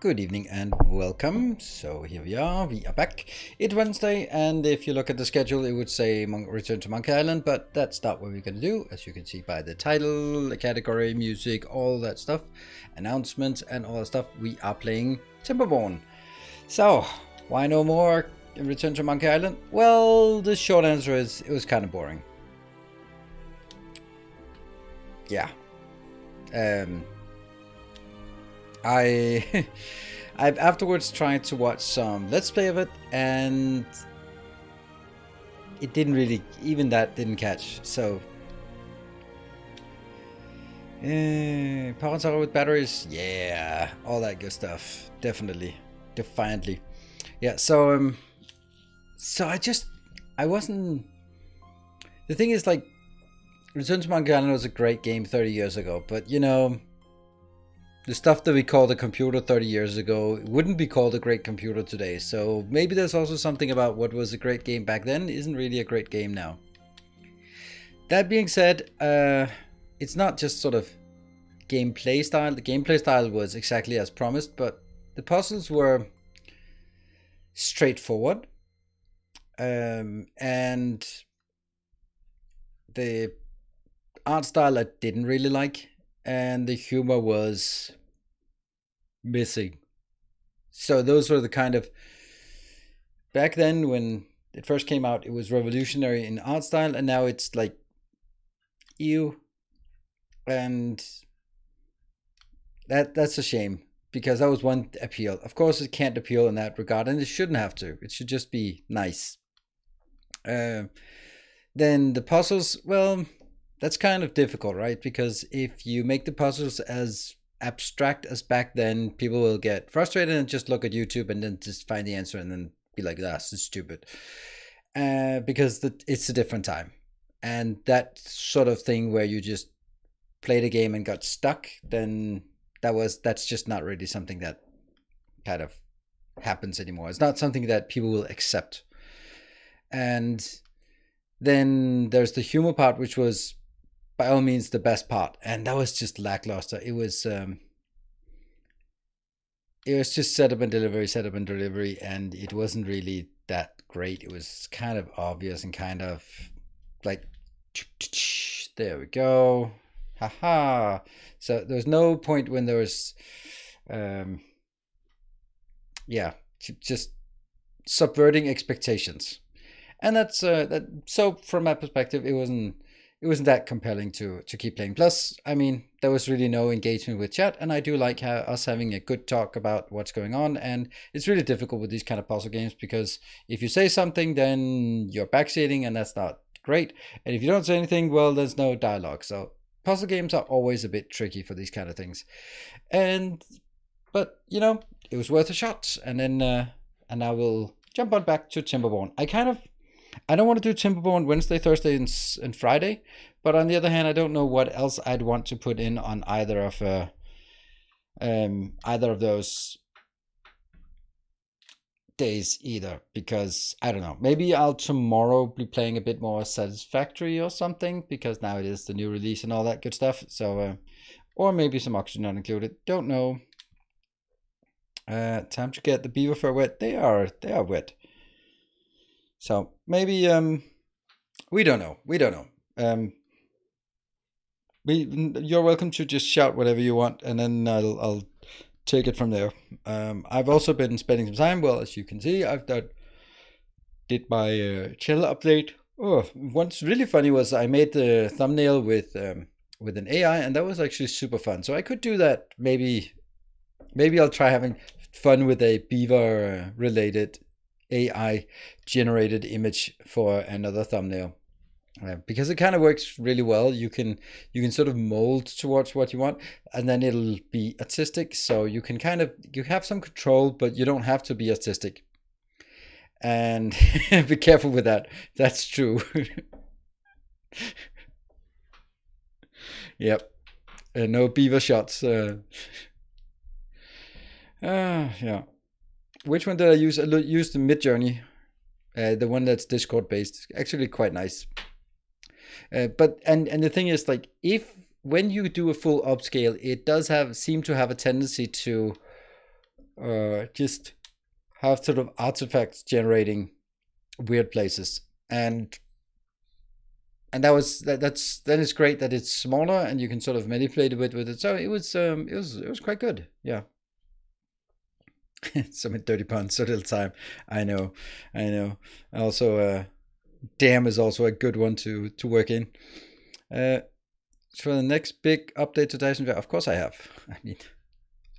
Good evening and welcome. So here we are back. It's Wednesday, and if you look at the schedule, it would say Return to Monkey Island, but that's not what we're going to do, as you can see by the title, the category, music, all that stuff, announcements, and all that stuff. We are playing Timberborn. So, why no more Return to Monkey Island? Well, the short answer is it was kind of boring. Yeah. I've afterwards tried to watch some Let's Play of it, and it didn't really, even that didn't catch. So, power tower with batteries, yeah, all that good stuff, definitely, defiantly, yeah. So I wasn't. The thing is, like, Return to Monkey Island was a great game 30 years ago, but you know. The stuff that we called a computer 30 years ago wouldn't be called a great computer today. So maybe there's also something about what was a great game back then isn't really a great game now. That being said, it's not just sort of gameplay style. The gameplay style was exactly as promised, but the puzzles were straightforward. And the art style I didn't really like. And the humor was missing. So those were the kind of, back then when it first came out, it was revolutionary in art style, and now it's like ew. And that's a shame, because that was one appeal. Of course it can't appeal in that regard, and it shouldn't have to. It should just be nice. Then the puzzles, well, that's kind of difficult, right? Because if you make the puzzles as abstract as back then, people will get frustrated and just look at YouTube and then just find the answer and then be like, that's stupid. Because it's a different time. And that sort of thing where you just played a game and got stuck, then that's just not really something that kind of happens anymore. It's not something that people will accept. And then there's the humor part, which was by all means the best part, and that was just lackluster. It was just setup and delivery, and it wasn't really that great. It was kind of obvious and kind of like, there we go, haha. So there was no point when there was just subverting expectations, and that's that. So from my perspective, it wasn't that compelling to keep playing. Plus, I mean, there was really no engagement with chat, and I do like us having a good talk about what's going on. And it's really difficult with these kind of puzzle games, because if you say something, then you're backseating, and that's not great. And if you don't say anything, well, there's no dialogue. So puzzle games are always a bit tricky for these kind of things. But you know, it was worth a shot. And then and I will jump on back to Timberborn. I don't want to do Timberborn Wednesday, Thursday, and Friday, but on the other hand, I don't know what else I'd want to put in on either of those days either, because I don't know. Maybe I'll tomorrow be playing a bit more Satisfactory or something, because now it is the new release and all that good stuff. So, or maybe some Oxygen Not Included. Don't know. Time to get the beaver fur wet. They are wet. So maybe we don't know. You're welcome to just shout whatever you want, and then I'll take it from there. I've also been spending some time. Well, as you can see, did my channel update. Oh, what's really funny was I made the thumbnail with an AI, and that was actually super fun. So I could do that. Maybe I'll try having fun with a beaver related AI generated image for another thumbnail, because it kind of works really well. You can sort of mold towards what you want, and then it'll be artistic, so you have some control, but you don't have to be artistic. And be careful with that. That's true. Yep. No beaver shots. Yeah. Which one did I use? I used the Midjourney, the one that's Discord based. Actually, quite nice. But the thing is, like, when you do a full upscale, it does seem to have a tendency to just have sort of artifacts generating weird places, and that's then it's great that it's smaller and you can sort of manipulate a bit with it. So it was quite good. Yeah. Some dirty puns, so little time. I know, I know. Also, damn is also a good one to work in. For the next big update to Dyson Sphere, of course I have. I mean,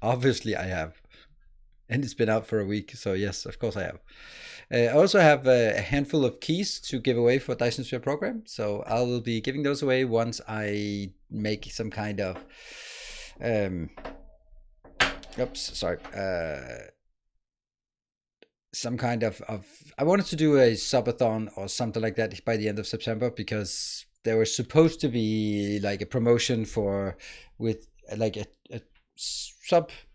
obviously I have, and it's been out for a week, so yes, of course I have. I also have a handful of keys to give away for Dyson Sphere program, so I will be giving those away once I make some kind of some kind of I wanted to do a subathon or something like that by the end of September, because there was supposed to be like a promotion with like a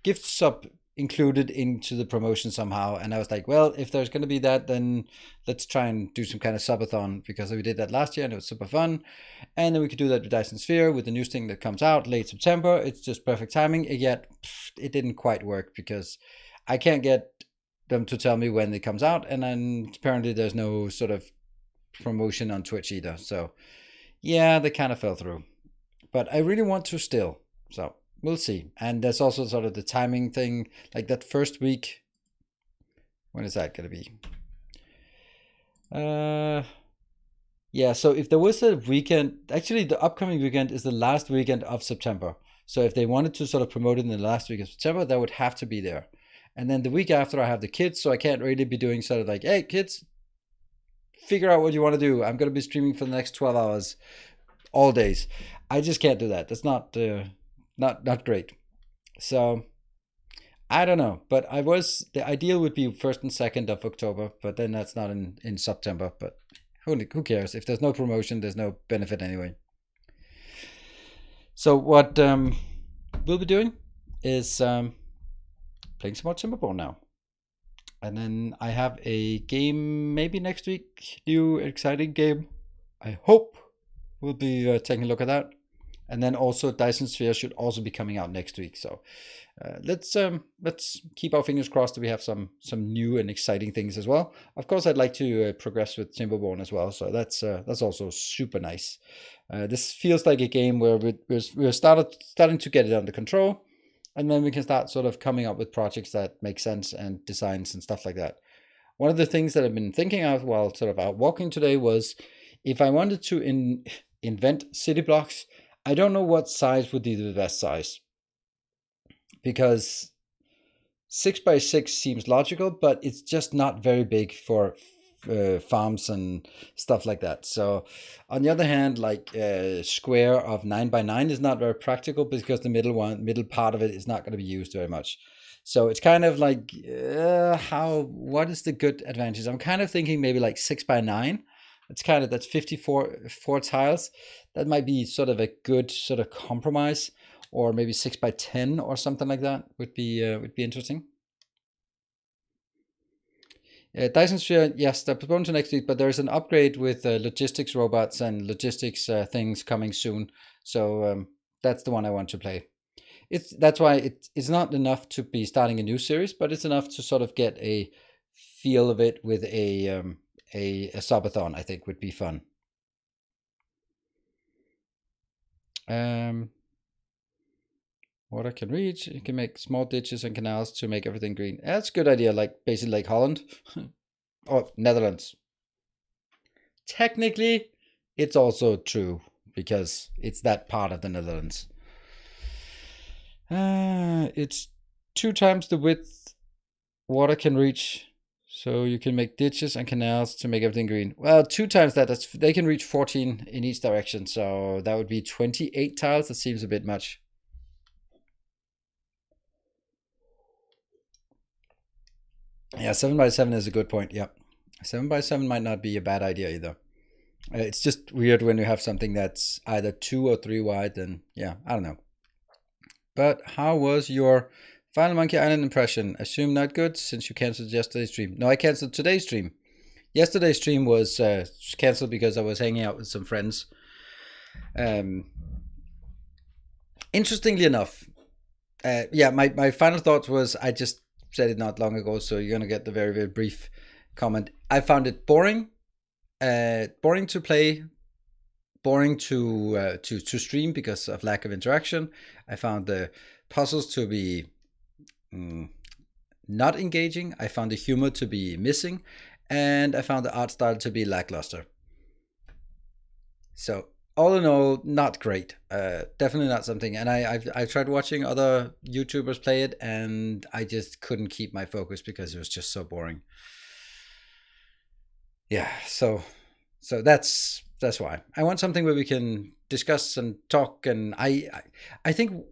gift sub included into the promotion somehow, and I was like, well, if there's going to be that, then let's try and do some kind of subathon, because we did that last year and it was super fun, and then we could do that with Dyson Sphere with the new thing that comes out late September. It's just perfect timing, yet it didn't quite work because I can't get them to tell me when it comes out, and then apparently there's no sort of promotion on Twitch either, so yeah, they kind of fell through, but I really want to still, so we'll see. And there's also sort of the timing thing, like that first week. When is that going to be? Yeah, so if there was a weekend, actually the upcoming weekend is the last weekend of September. So if they wanted to sort of promote it in the last week of September, that would have to be there. And then the week after I have the kids, so I can't really be doing sort of like, hey kids, figure out what you want to do. I'm going to be streaming for the next 12 hours, all days. I just can't do that. That's not great. So I don't know, but the ideal would be 1st and 2nd of October, but then that's not in September. But who cares? If there's no promotion, there's no benefit anyway. So what we'll be doing is playing some more Timberborn now. And then I have a game maybe next week, new exciting game. I hope we'll be taking a look at that. And then also Dyson Sphere should also be coming out next week. So let's keep our fingers crossed that we have some new and exciting things as well. Of course, I'd like to progress with Timberborn as well. So that's also super nice. This feels like a game where we're starting to get it under control, and then we can start sort of coming up with projects that make sense and designs and stuff like that. One of the things that I've been thinking of while sort of out walking today was if I wanted to invent city blocks. I don't know what size would be the best size, because 6x6 seems logical, but it's just not very big for farms and stuff like that. So on the other hand, like a square of 9x9 is not very practical, because the middle part of it is not going to be used very much. So it's kind of like what is the good advantage? I'm kind of thinking maybe like 6x9. That's 54 tiles. That might be sort of a good sort of compromise, or maybe 6x10 or something like that would be interesting. Dyson Sphere, yes, they're postponed to next week, but there's an upgrade with logistics robots and logistics things coming soon. So that's the one I want to play. That's why it's not enough to be starting a new series, but it's enough to sort of get a feel of it with a subathon. I think would be fun. Water can reach. You can make small ditches and canals to make everything green. That's a good idea. Like basically like Holland or Netherlands. Technically, it's also true because it's that part of the Netherlands. It's 2 times the width water can reach. So you can make ditches and canals to make everything green. Well, 2 times that. They can reach 14 in each direction. So that would be 28 tiles. That seems a bit much. Yeah, 7x7 is a good point. Yeah, 7x7 might not be a bad idea either. It's just weird when you have something that's either 2 or 3 wide. Then yeah, I don't know. But how was your Final Monkey Island impression? Assume not good since you canceled yesterday's stream. No, I canceled today's stream. Yesterday's stream was canceled because I was hanging out with some friends. Interestingly enough, yeah, my final thoughts was I just said it not long ago, so you're gonna get the very, very brief comment. I found it boring, boring to play, boring to stream because of lack of interaction. I found the puzzles to be not engaging. I found the humor to be missing, and I found the art style to be lackluster. So all in all, not great. Definitely not something. And I've tried watching other YouTubers play it, and I just couldn't keep my focus because it was just so boring. Yeah, so that's why I want something where we can discuss and talk. And I think,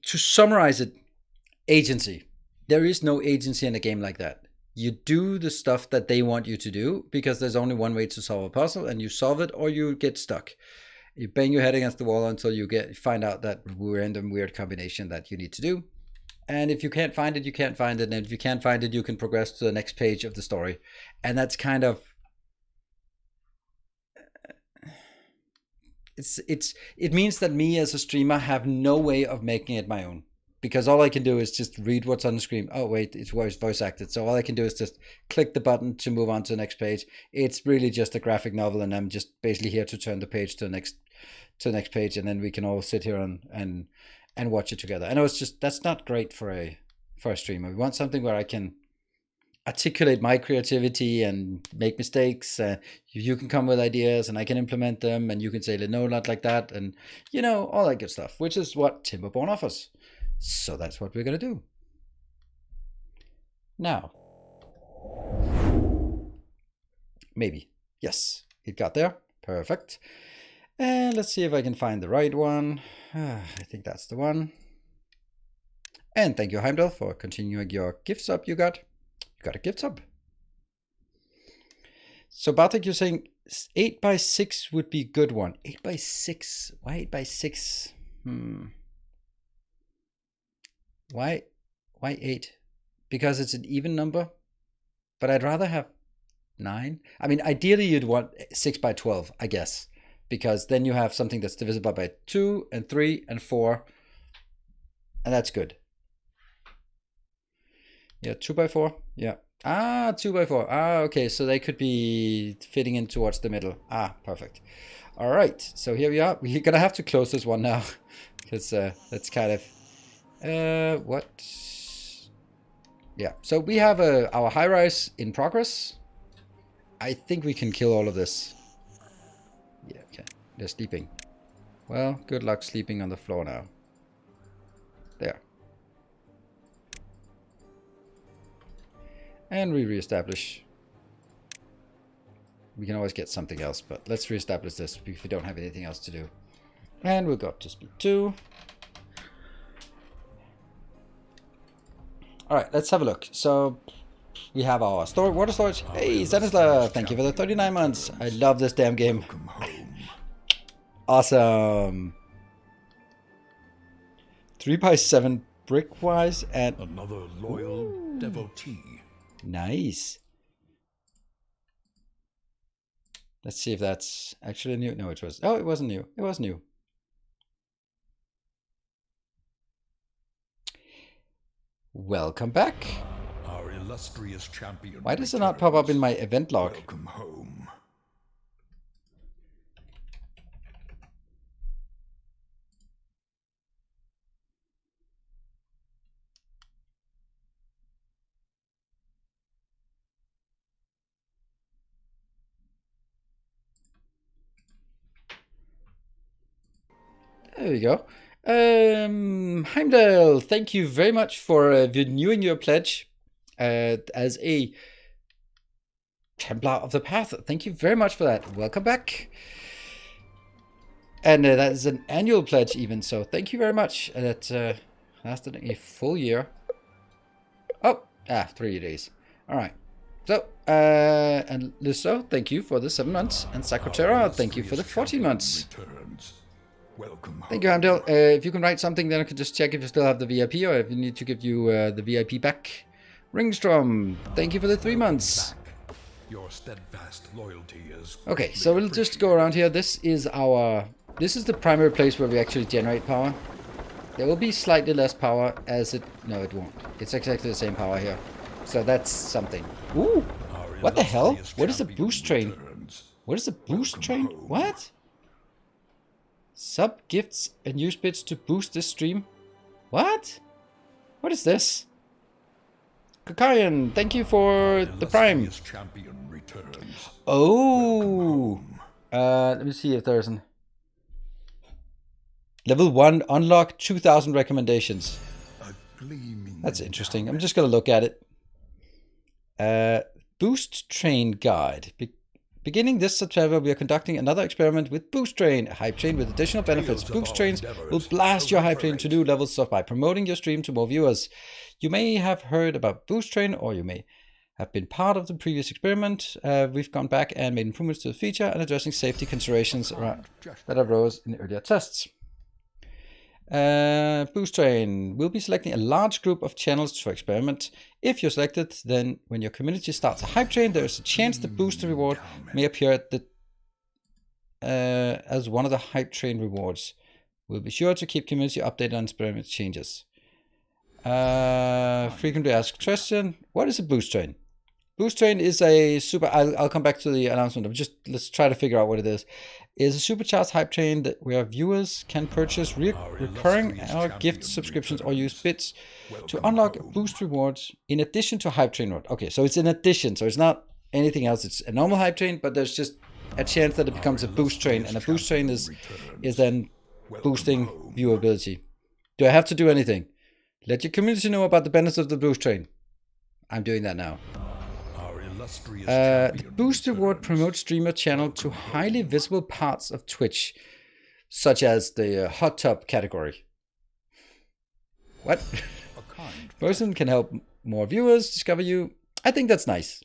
to summarize it, agency. There is no agency in a game like that. You do the stuff that they want you to do because there's only one way to solve a puzzle, and you solve it or you get stuck. You bang your head against the wall until you find out that random weird combination that you need to do. And if you can't find it, you can't find it. And if you can't find it, you can progress to the next page of the story. And that's kind of... It means that me as a streamer have no way of making it my own. Because all I can do is just read what's on the screen. Oh, wait, it's voice acted. So all I can do is just click the button to move on to the next page. It's really just a graphic novel, and I'm just basically here to turn the page to the next page, and then we can all sit here and watch it together. I know it's just, that's not great for a streamer. We want something where I can articulate my creativity and make mistakes. You can come with ideas, and I can implement them, and you can say, no, not like that, and all that good stuff, which is what Timberborn offers. So that's what we're going to do. Now. Maybe. Yes, it got there. Perfect. And let's see if I can find the right one. I think that's the one. And thank you, Heimdall, for continuing your gift sub you got. You got a gift sub. So Bartek, you're saying 8x6 would be a good one. 8x6. Why 8x6? Why 8? Because it's an even number, but I'd rather have 9. I mean, ideally you'd want 6x12, I guess, because then you have something that's divisible by 2 and 3 and 4, and that's good. Yeah, 2x4. Yeah. 2x4. Okay, so they could be fitting in towards the middle. Perfect. All right, so here we are. We're gonna have to close this one now because that's kind of what? Yeah, so we have our high rise in progress. I think we can kill all of this. Yeah, okay. They're sleeping. Well, good luck sleeping on the floor now. There. And we reestablish. We can always get something else, but let's reestablish this if we don't have anything else to do. And we'll go up to speed 2. All right, let's have a look. So we have our water storage. Hey, Stanislav, thank you for the 39 months. I love this damn game. Awesome. 3x7 brick-wise and... Another loyal devotee. Nice. Let's see if that's actually new. No, it was... Oh, it wasn't new. It was new. Welcome back. Our illustrious champion. Why does it not pop up in my event log? Welcome home. There we go. Heimdall, thank you very much for renewing your pledge as a Templar of the Path. Thank you very much for that. Welcome back. And that is an annual pledge even, so thank you very much. That lasted a full year. Oh, 3 days. All right. So, and Lisso, thank you for the 7 months. And Sakotera, thank you for the 14 months. Welcome home. Thank you, Heimdall. If you can write something, then I can just check if you still have the VIP or if you need to give you the VIP back. Ringstrom, thank you for the 3 months. Your steadfast loyalty is okay, so we'll just go around here. This is the primary place where we actually generate power. There will be slightly less power as it... No, it won't. It's exactly the same power here. So that's something. Ooh! What the hell? What is a boost train? What is a boost train? What? Sub gifts and use bits to boost this stream? What? What is this? Kakarian, thank you for the prime. Oh! Let me see if there's an... Level 1, unlock 2,000 recommendations. That's interesting. I'm just going to look at it. Boost Train Guide. Beginning this September, we are conducting another experiment with Boost Train, a hype train with additional benefits. Boost Trains will blast your hype train to new levels by promoting your stream to more viewers. You may have heard about Boost Train, or you may have been part of the previous experiment. We've gone back and made improvements to the feature and addressing safety considerations that arose in earlier tests. Boost Train will be selecting a large group of channels for experiment. If you're selected, then when your community starts a hype train, there is a chance the booster reward may appear at the as one of the hype train rewards. We'll be sure to keep community updated on experiment changes. Frequently asked question: what is a boost train? Boost Train is a super... I'll come back to the announcement. Let's try to figure out what it is. It's a supercharged hype train where viewers can purchase recurring or gift subscriptions or use bits to unlock boost rewards in addition to hype train reward. Okay, so it's in addition, so it's not anything else. It's a normal hype train, but there's just a chance that it becomes a boost train, and a boost train is then boosting viewability. Do I have to do anything? Let your community know about the benefits of the boost train. I'm doing that now. The boost reward promotes streamer channel to highly visible parts of Twitch, such as the hot tub category. What? Person can help more viewers discover you. I think that's nice.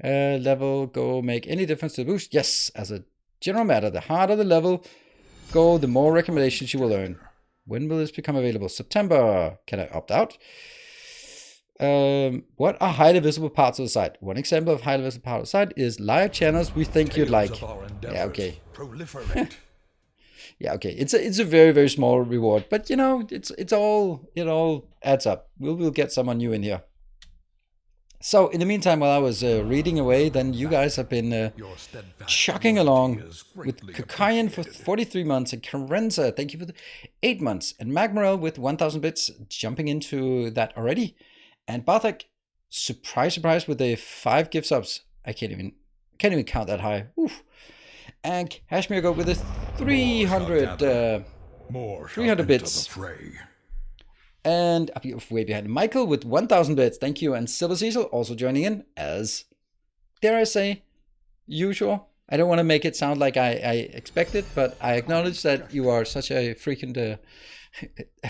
Level go make any difference to the boost? Yes, as a general matter, the harder the level go, the more recommendations you will earn. When will this become available? September. Can I opt out? What are highly visible parts of the site? One example of highly visible part of the site is live channels we think you'd like. Yeah, okay. Yeah, okay. It's a very, very small reward, but you know, it all adds up. We'll get someone new in here. So in the meantime, while I was reading away, then you guys have been chugging along with Kakarian for 43 months, and Karenza, thank you for the 8 months, and Magmarel with 1,000 bits, jumping into that already. And Barthak, surprise, with the 5 gift subs. I can't even count that high. Oof. And Kashmir go with the 300 bits. And up here, way behind, Michael with 1,000 bits. Thank you. And Silver Cecil also joining in as, dare I say, usual. I don't want to make it sound like I expect it, but I acknowledge that you are such a freaking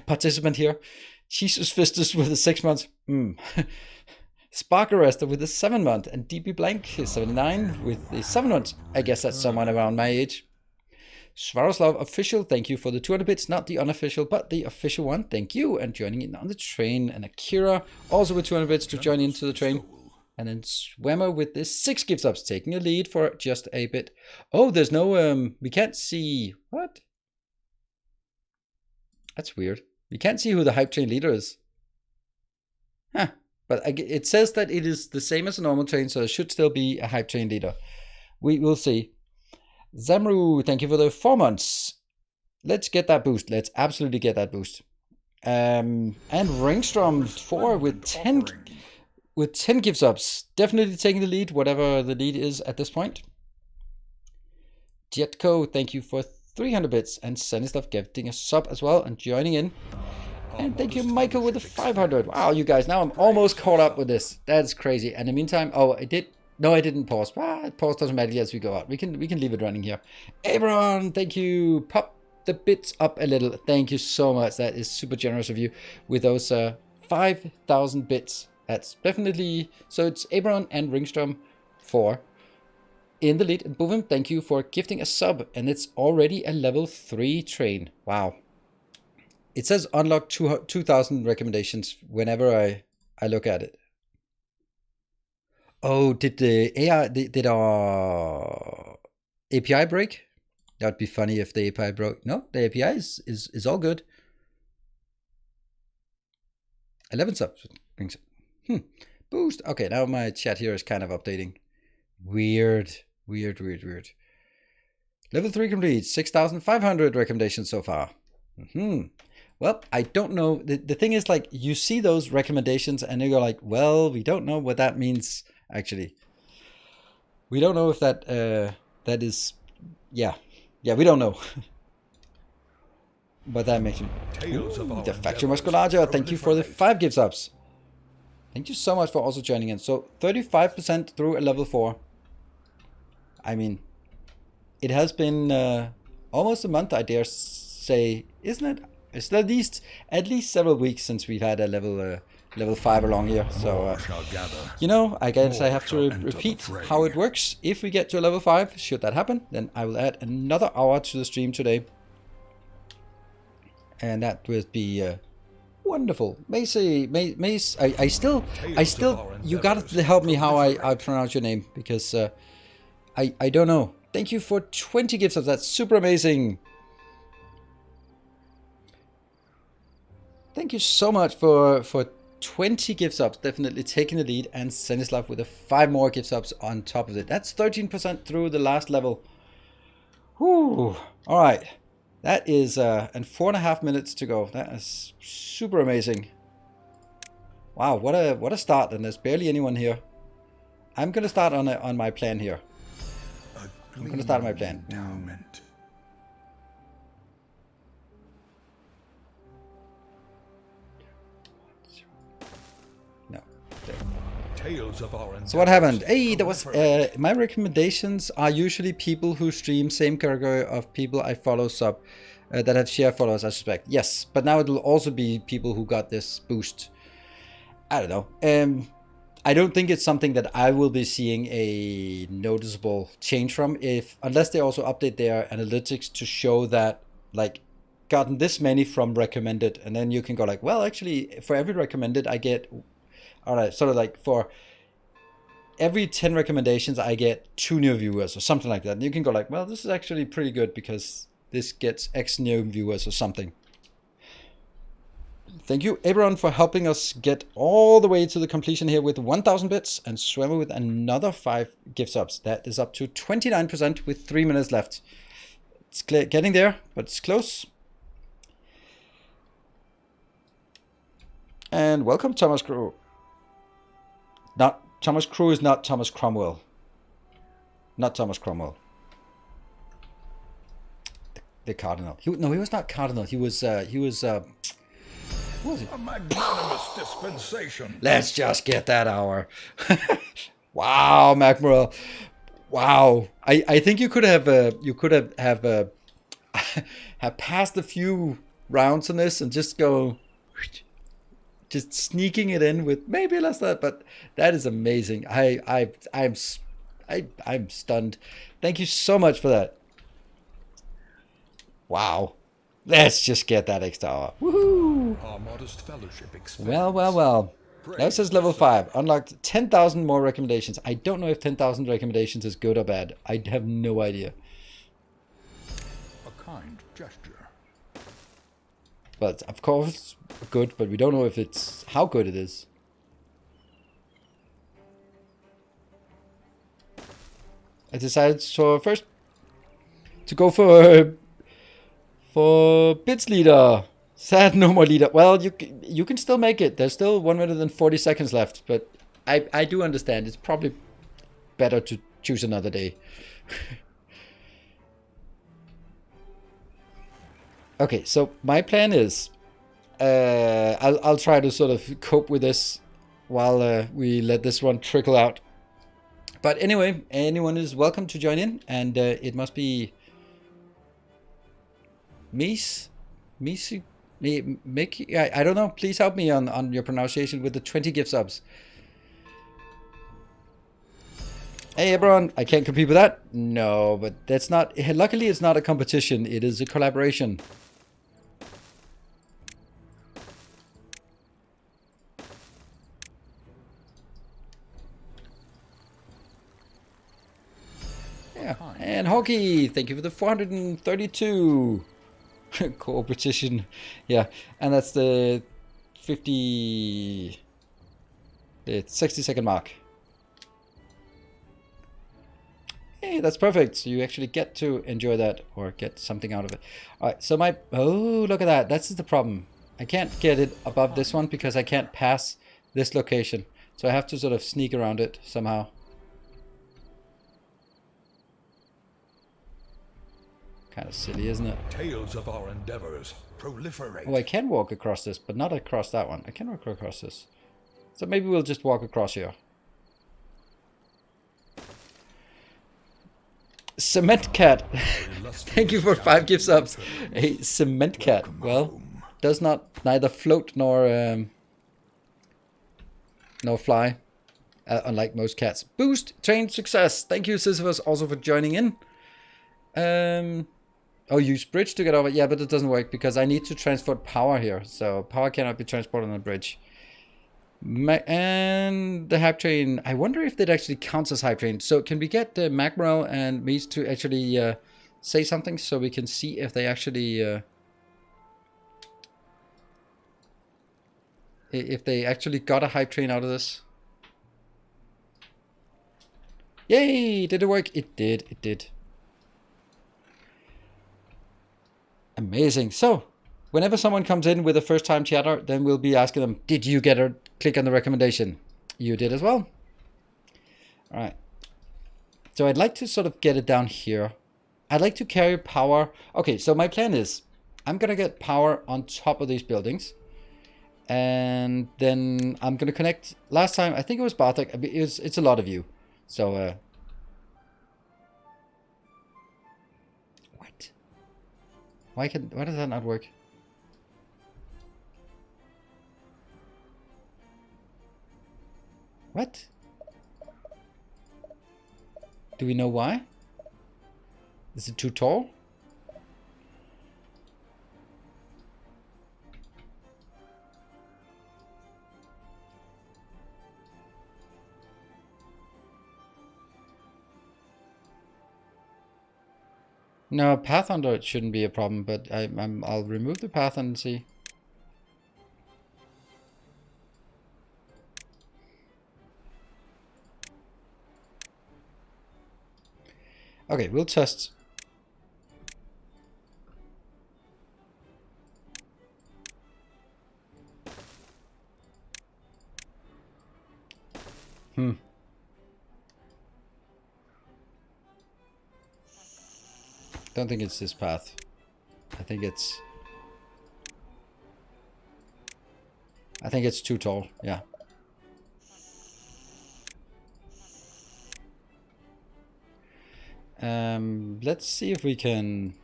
participant here. Jesus Fistus with the 6 months. Spark Arrestor with the 7 month. And DB Blank is 79 with the 7 months. I guess that's someone around my age. Svaroslav Official, thank you for the 200 bits. Not the unofficial, but the official one. Thank you. And joining in on the train. And Akira also with 200 bits to join into the train. And then Swemmer with the 6 gift subs, taking a lead for just a bit. Oh, there's no, we can't see. What? That's weird. We can't see who the hype train leader is. Huh. But it says that it is the same as a normal train, so there should still be a hype train leader. We will see. Zamru, thank you for the 4 months. Let's get that boost. Let's absolutely get that boost. And Ringstrom 4 with 10 gift subs. Definitely taking the lead, whatever the lead is at this point. Jetco, thank you for 300 bits, and Sanislav getting a sub as well and joining in. And thank you, Michael, with the 500. Wow, you guys, now I'm almost caught up with this. That's crazy. And in the meantime, oh, I did. No, I didn't pause. It paused automatically as we go out. We can leave it running here. Abron, thank you. Pop the bits up a little. Thank you so much. That is super generous of you with those 5,000 bits. That's definitely. So it's Abron and Ringstrom 4. In the lead. And Bovim, thank you for gifting a sub. And it's already a level 3 train. Wow. It says unlock 2,000 recommendations whenever I look at it. Oh, did the AI, did our API break? That would be funny if the API broke. No, the API is all good. 11 subs. Boost. Okay, now my chat here is kind of updating. Weird. Level 3 complete. 6,500 recommendations so far. Well, I don't know. The thing is, like, you see those recommendations and you go like, well, we don't know what that means, actually. We don't know if that that is... Yeah, we don't know. But that makes me... the Factory Muscularia, thank you for the 5 gift subs. Thank you so much for also joining in. So 35% through a level 4. I mean, it has been almost a month, I dare say, isn't it? It's at least several weeks since we've had a level 5 along here. So, you know, I guess I have to repeat how it works. If we get to a level 5, should that happen, then I will add another hour to the stream today. And that would be wonderful. Mace, I still, you gotta help me how I pronounce your name, because I don't know. Thank you for 20 gifts of that. Super amazing. Thank you so much for 20 gift subs. Definitely taking the lead, and Stanislav with 5 more gift subs on top of it. That's 13% through the last level. Whew. All right. That is, and 4.5 minutes to go. That is super amazing. Wow, what a start, and there's barely anyone here. I'm gonna start on my plan here. I'm gonna start my plan. No. So what happened? Hey, there was my recommendations are usually people who stream, same category of people I follow sub that have share followers, I suspect. Yes, but now it will also be people who got this boost. I don't know. I don't think it's something that I will be seeing a noticeable change from, unless they also update their analytics to show that, like, gotten this many from recommended, and then you can go like, well, actually, for every recommended I get, all right, sort of like for every 10 recommendations I get 2 new viewers or something like that. And you can go like, well, this is actually pretty good because this gets X new viewers or something. Thank you, everyone, for helping us get all the way to the completion here with 1,000 bits, and Swimmer with another 5 gift subs. That is up to 29% with 3 minutes left. It's getting there, but it's close. And welcome, Thomas Crew. Not Thomas Crew is not Thomas Cromwell. Not Thomas Cromwell. The Cardinal. He was not Cardinal. He was what was it? A magnanimous dispensation. Let's just get that hour. Wow, Macmorel. Wow. I think you could have have passed a few rounds on this and just go just sneaking it in with maybe less than that, but that is amazing. I'm stunned. Thank you so much for that. Wow. Let's just get that extra hour. Woohoo! Our modest fellowship expands. Well. That says level 5. Unlocked 10,000 more recommendations. I don't know if 10,000 recommendations is good or bad. I have no idea. A kind gesture. But of course, good, but we don't know if it's how good it is. I decided first to go for Bits Leader. Sad no more leader. Well, you can still make it. There's still 1 minute and 40 seconds left, but I do understand. It's probably better to choose another day. Okay, so my plan is I'll try to sort of cope with this while we let this one trickle out. But anyway, anyone is welcome to join in, and it must be Mickey. I don't know. Please help me on your pronunciation with the 20 gift subs. Hey everyone, I can't compete with that. No, but that's not. Luckily, it's not a competition. It is a collaboration. Yeah, and Hockey, thank you for the 432. Competition, yeah, and that's the 50... the 60-second mark. Hey, that's perfect. So you actually get to enjoy that or get something out of it. All right, so my... Oh, look at that. That's the problem. I can't get it above this one because I can't pass this location. So I have to sort of sneak around it somehow. Kind of silly, isn't it? Tales of our endeavors proliferate. Oh, I can walk across this, but not across that one. I can walk across this. So maybe we'll just walk across here. Cement Cat. Thank you for 5 gift subs. A Cement Cat. Well, does not neither float nor fly. Unlike most cats. Boost train success. Thank you, Sisyphus, also for joining in. Oh, use bridge to get over. Yeah, but it doesn't work because I need to transport power here. So power cannot be transported on the bridge. And the hype train. I wonder if that actually counts as hype train. So can we get Magmarel and Mies to actually say something so we can see if they actually got a hype train out of this? Yay! Did it work? It did. It did. Amazing. So, whenever someone comes in with a first-time chatter, then we'll be asking them, did you get a click on the recommendation? You did as well. All right. So I'd like to sort of get it down here. I'd like to carry power. Okay, so my plan is I'm going to get power on top of these buildings. And then I'm going to connect. Last time, I think it was Bartek. It's a lot of you. So, what? Why does that not work? What? Do we know why? Is it too tall? No, path under it shouldn't be a problem, but I'll remove the path and see. Okay, we'll test. Don't think it's this path. I think it's too tall. Yeah. Let's see if we can.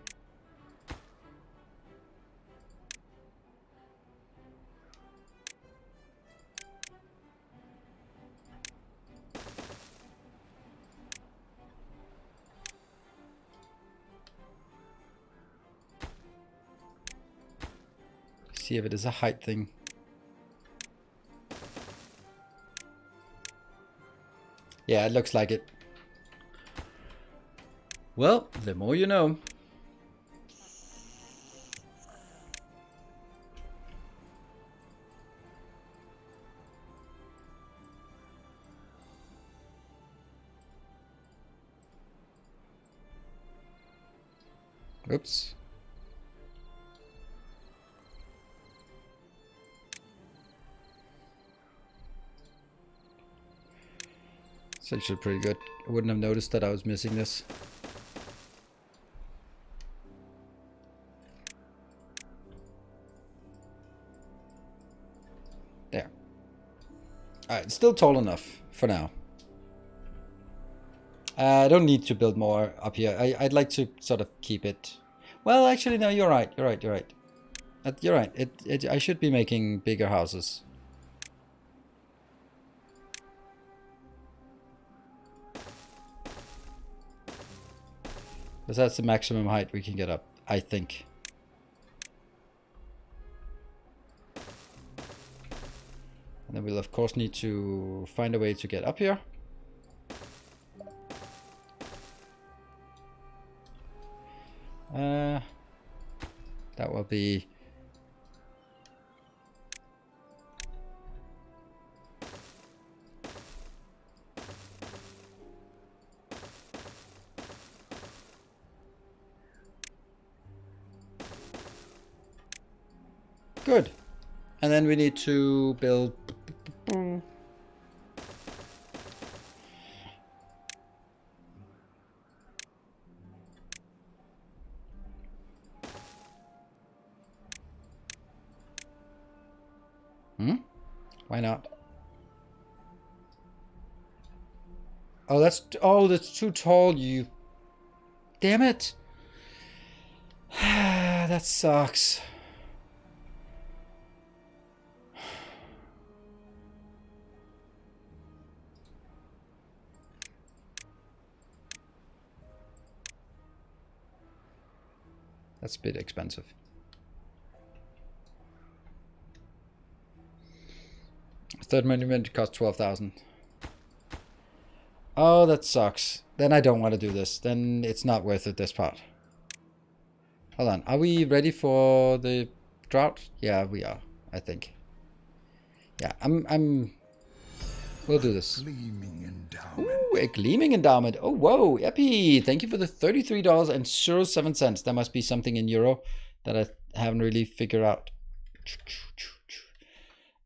See if it is a height thing. Yeah, it looks like it. Well, the more you know. Oops. It's actually pretty good. I wouldn't have noticed that I was missing this. There. Alright, still tall enough for now. I don't need to build more up here. I'd like to sort of keep it. Well, actually, no, you're right. You're right. You're right. You're right. I should be making bigger houses. Because that's the maximum height we can get up, I think. And then we'll of course need to find a way to get up here. That will be Good. And then we need to build... Why not? Oh, that's too tall, you... Damn it! That sucks. That's a bit expensive. Third monument costs 12,000. Oh, that sucks. Then I don't want to do this. Then it's not worth it, this part. Hold on. Are we ready for the drought? Yeah, we are, I think. Yeah, we'll do this. Gleaming endowment. Ooh, a gleaming endowment. Oh, whoa. Epi, thank you for the $33.07. That must be something in euro that I haven't really figured out.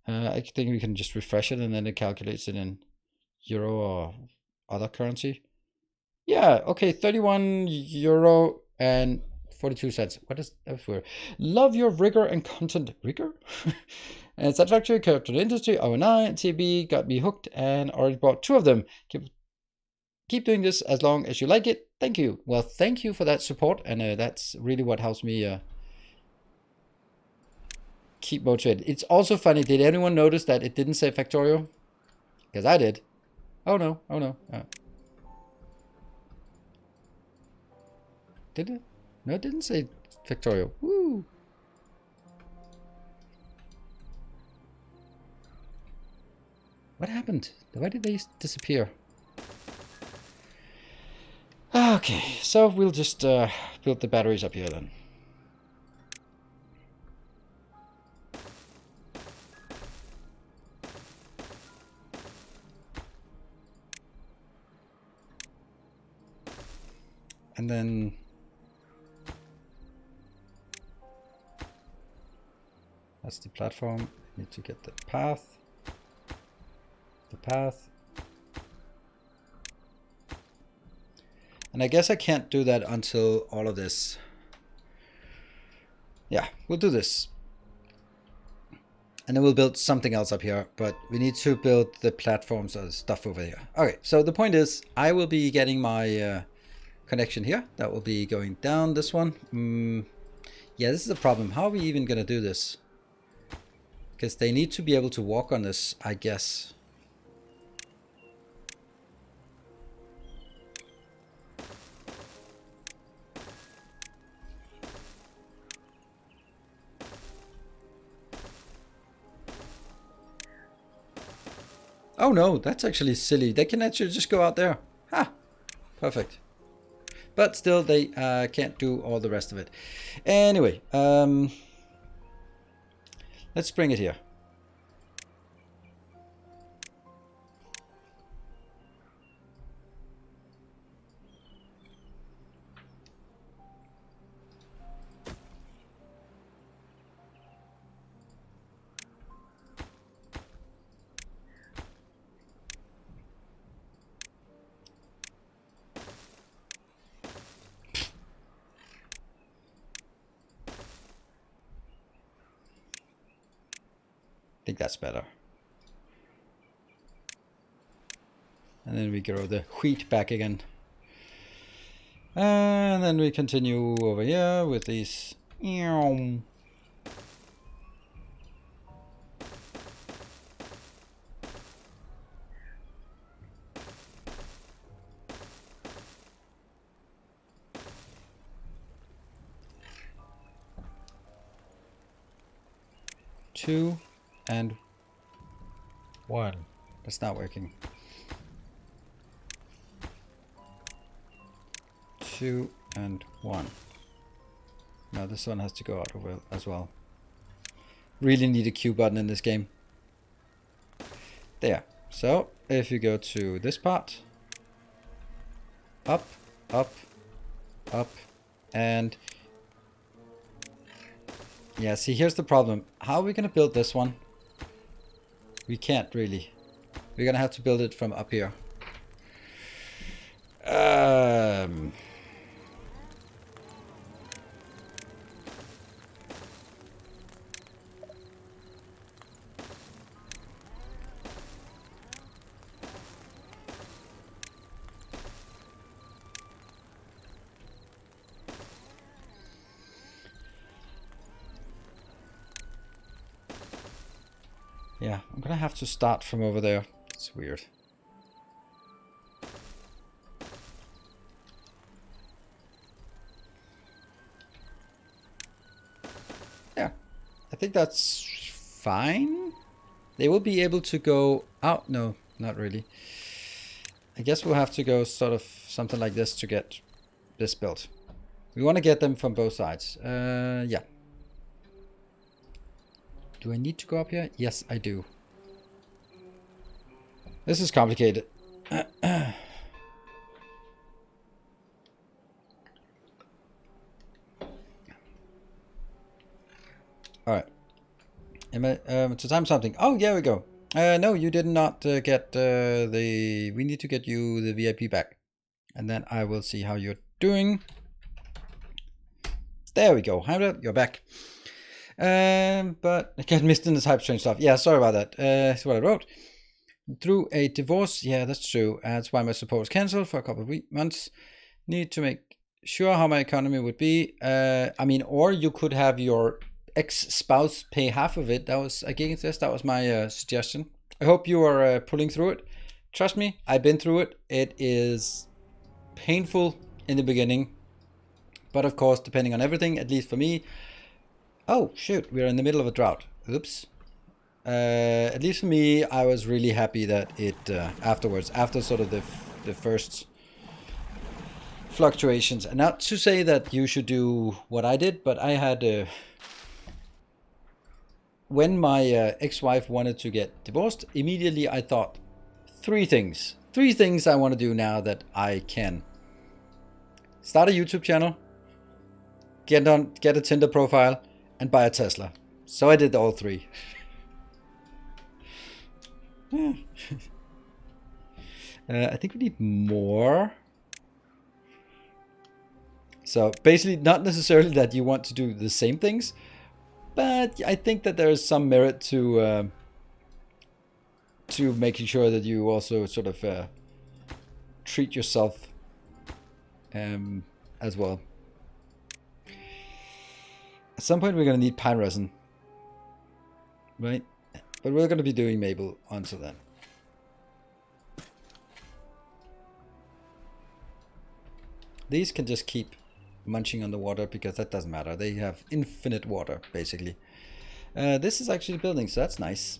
I think we can just refresh it and then it calculates it in euro or other currency. Yeah, okay, 31 euro and 42 cents. What is that for? Love your rigor and content. Rigor? And satisfactory character industry, O9, TB got me hooked and already bought 2 of them. Keep doing this as long as you like it. Thank you. Well, thank you for that support, and that's really what helps me keep motivated. It's also funny, did anyone notice that it didn't say Factorio? Because I did. Oh no, oh no. Did it? No, it didn't say Factorio. Woo! What happened? Why did they disappear? Okay, so we'll just build the batteries up here then. And then that's the platform. I need to get the path. And I guess I can't do that until all of this. Yeah, we'll do this. And then we'll build something else up here, but we need to build the platforms or stuff over here. Okay, so the point is, I will be getting my connection here. That will be going down this one. Yeah, this is a problem. How are we even going to do this? Because they need to be able to walk on this, I guess. Oh no, that's actually silly. They can actually just go out there. Ha! Perfect. But still, they can't do all the rest of it. Anyway, let's bring it here. I think that's better. And then we grow the wheat back again. And then we continue over here with these. Two and 1. That's not working. 2 and 1. No, this one has to go out as well. Really need a Q button in this game. There. So if you go to this part, up, up, up, and Yeah, see, here's the problem. How are we going to build this one? We can't really. We're going to have to build it from up here. Yeah, I'm gonna have to start from over there. It's weird. Yeah, I think that's fine. They will be able to go out. No, not really. I guess we'll have to go sort of something like this to get this built. We want to get them from both sides. Yeah. Do I need to go up here? Yes, I do. This is complicated. Alright. To time something. Oh, yeah, we go. No, you did not get the... We need to get you the VIP back. And then I will see how you're doing. There we go. You're back. But I got missed in the type strange stuff. Yeah, sorry about that. That's what I wrote. Through a divorce. Yeah, that's true. That's why my support was cancelled for a couple of months. Need to make sure how my economy would be. I mean, or you could have your ex-spouse pay half of it. That was against this. That was my suggestion. I hope you are pulling through it. Trust me, I've been through it. It is painful in the beginning. But of course, depending on everything, at least for me. Oh, shoot, we're in the middle of a drought. Oops. At least for me, I was really happy that it, afterwards, after sort of the first fluctuations. And not to say that you should do what I did, but I had, when my ex-wife wanted to get divorced, immediately I thought, three things I want to do now that I can. Start a YouTube channel, get a Tinder profile, and buy a Tesla. So I did all three. I think we need more. So basically, not necessarily that you want to do the same things, but I think that there is some merit to making sure that you also sort of treat yourself as well. At some point we're going to need pine resin, right? But we're going to be doing maple until then. These can just keep munching on the water because that doesn't matter. They have infinite water, basically. This is actually building, so that's nice.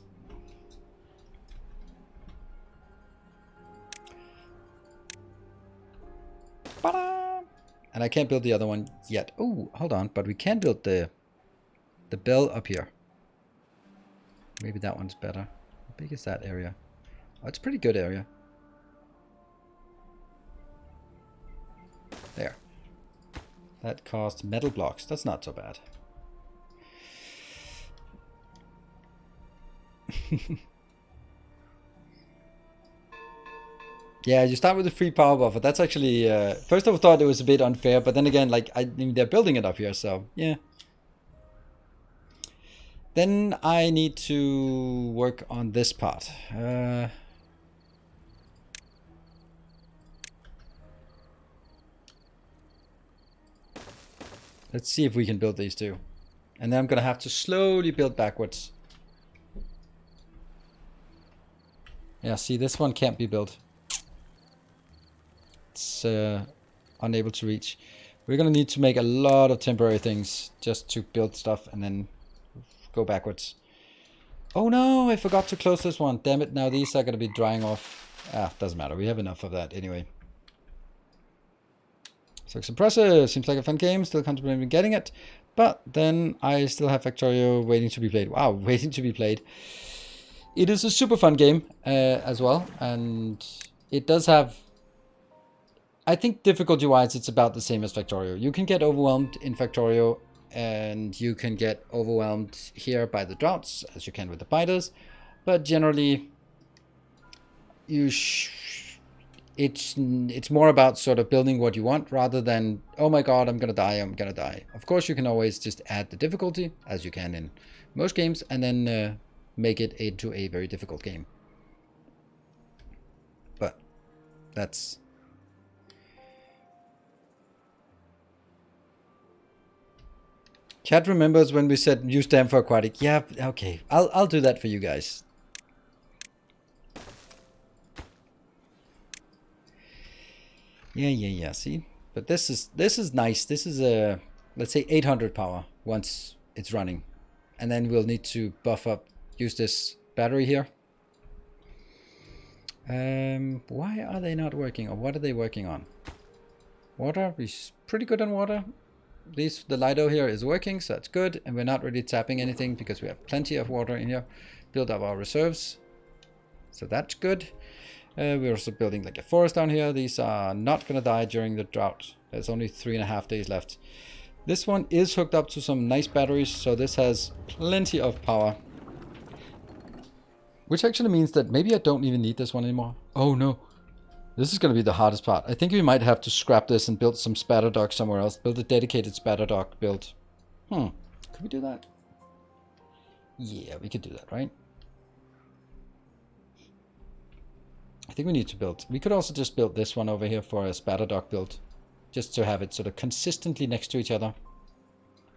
And I can't build the other one yet. Oh, hold on. But we can build the bell up here. Maybe that one's better. How big is that area? Oh, it's a pretty good area. There. That costs metal blocks. That's not so bad. Yeah, you start with the free power buffer. That's actually, first I thought it was a bit unfair, but then again, like, I mean, they're building it up here, so, yeah. Then I need to work on this part. Let's see if we can build these two. And then I'm going to have to slowly build backwards. Yeah, see, this one can't be built. It's unable to reach. We're going to need to make a lot of temporary things just to build stuff and then go backwards. Oh no, I forgot to close this one. Damn it, now these are going to be drying off. Ah, doesn't matter. We have enough of that anyway. So it's impressive. Seems like a fun game. Still contemplating getting it. But then I still have Factorio waiting to be played. Wow, waiting to be played. It is a super fun game as well. And it does have... I think difficulty-wise, it's about the same as Factorio. You can get overwhelmed in Factorio and you can get overwhelmed here by the droughts, as you can with the biters. But generally, it's more about sort of building what you want rather than, oh my god, I'm gonna die. Of course, you can always just add the difficulty, as you can in most games, and then make it into a very difficult game. But that's... Chat remembers when we said use dam for aquatic. Yeah, okay. I'll do that for you guys. Yeah. See, but this is nice. This is a, let's say 800 power once it's running, and then we'll need to buff up. Use this battery here. Why are they not working, or what are they working on? Water. We're pretty good on water. The Lido here is working, so that's good, and we're not really tapping anything because we have plenty of water in here. Build up our reserves, so that's good. We're also building like a forest down here. These are not gonna die during the drought. There's only 3.5 days left. This one is hooked up to some nice batteries, so this has plenty of power, which actually means that maybe I don't even need this one anymore. Oh no. This is going to be the hardest part. I think we might have to scrap this and build some spatter dock somewhere else. Build a dedicated spatter dock build. Could we do that? Yeah, we could do that, right? I think we need to build... We could also just build this one over here for a spatter dock build. Just to have it sort of consistently next to each other.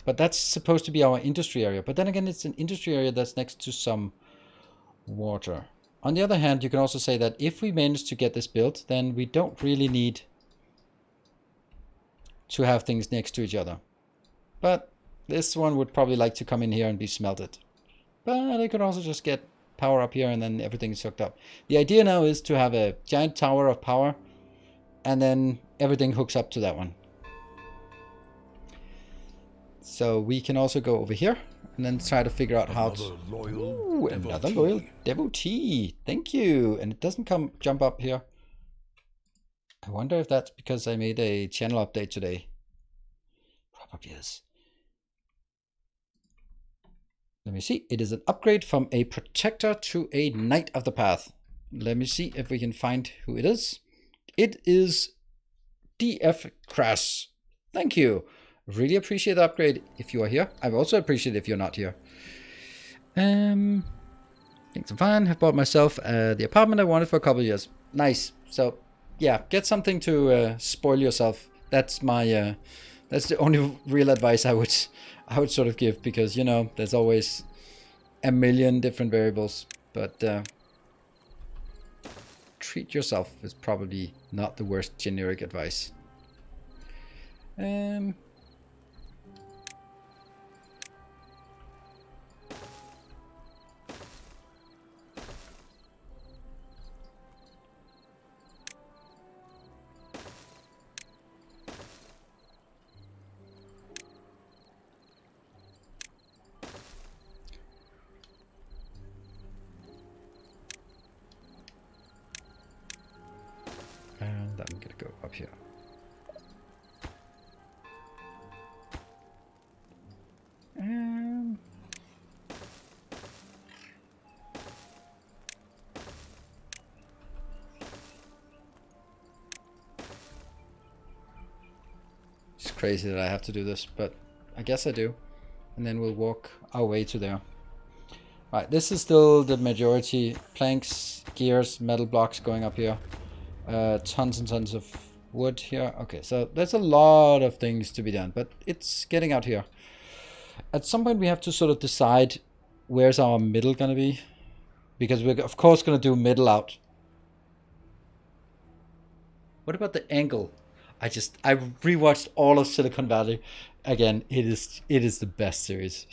But that's supposed to be our industry area. But then again, it's an industry area that's next to some water. On the other hand, you can also say that if we manage to get this built, then we don't really need to have things next to each other. But this one would probably like to come in here and be smelted. But I could also just get power up here and then everything is hooked up. The idea now is to have a giant tower of power and then everything hooks up to that one. So we can also go over here and then try to figure out how to... Ooh, another loyal devotee. Thank you. And it doesn't jump up here. I wonder if that's because I made a channel update today. Probably is. Let me see. It is an upgrade from a protector to a knight of the path. Let me see if we can find who it is. It is DF Crass. Thank you. Really appreciate the upgrade if you are here. I also appreciate it if you're not here. Things are fine. Have bought myself the apartment I wanted for a couple of years. Nice. So yeah, get something to spoil yourself. That's my that's the only real advice I would sort of give, because you know there's always a million different variables, but treat yourself is probably not the worst generic advice. And I'm gonna go up here. It's crazy that I have to do this, but I guess I do. And then we'll walk our way to there. Right, this is still the majority. Planks, gears, metal blocks going up here. Tons and tons of wood here. Okay, so there's a lot of things to be done, but it's getting out here. At some point we have to sort of decide where's our middle gonna be, because we're of course gonna do middle out. What about the angle? I rewatched all of Silicon Valley again. It is the best series.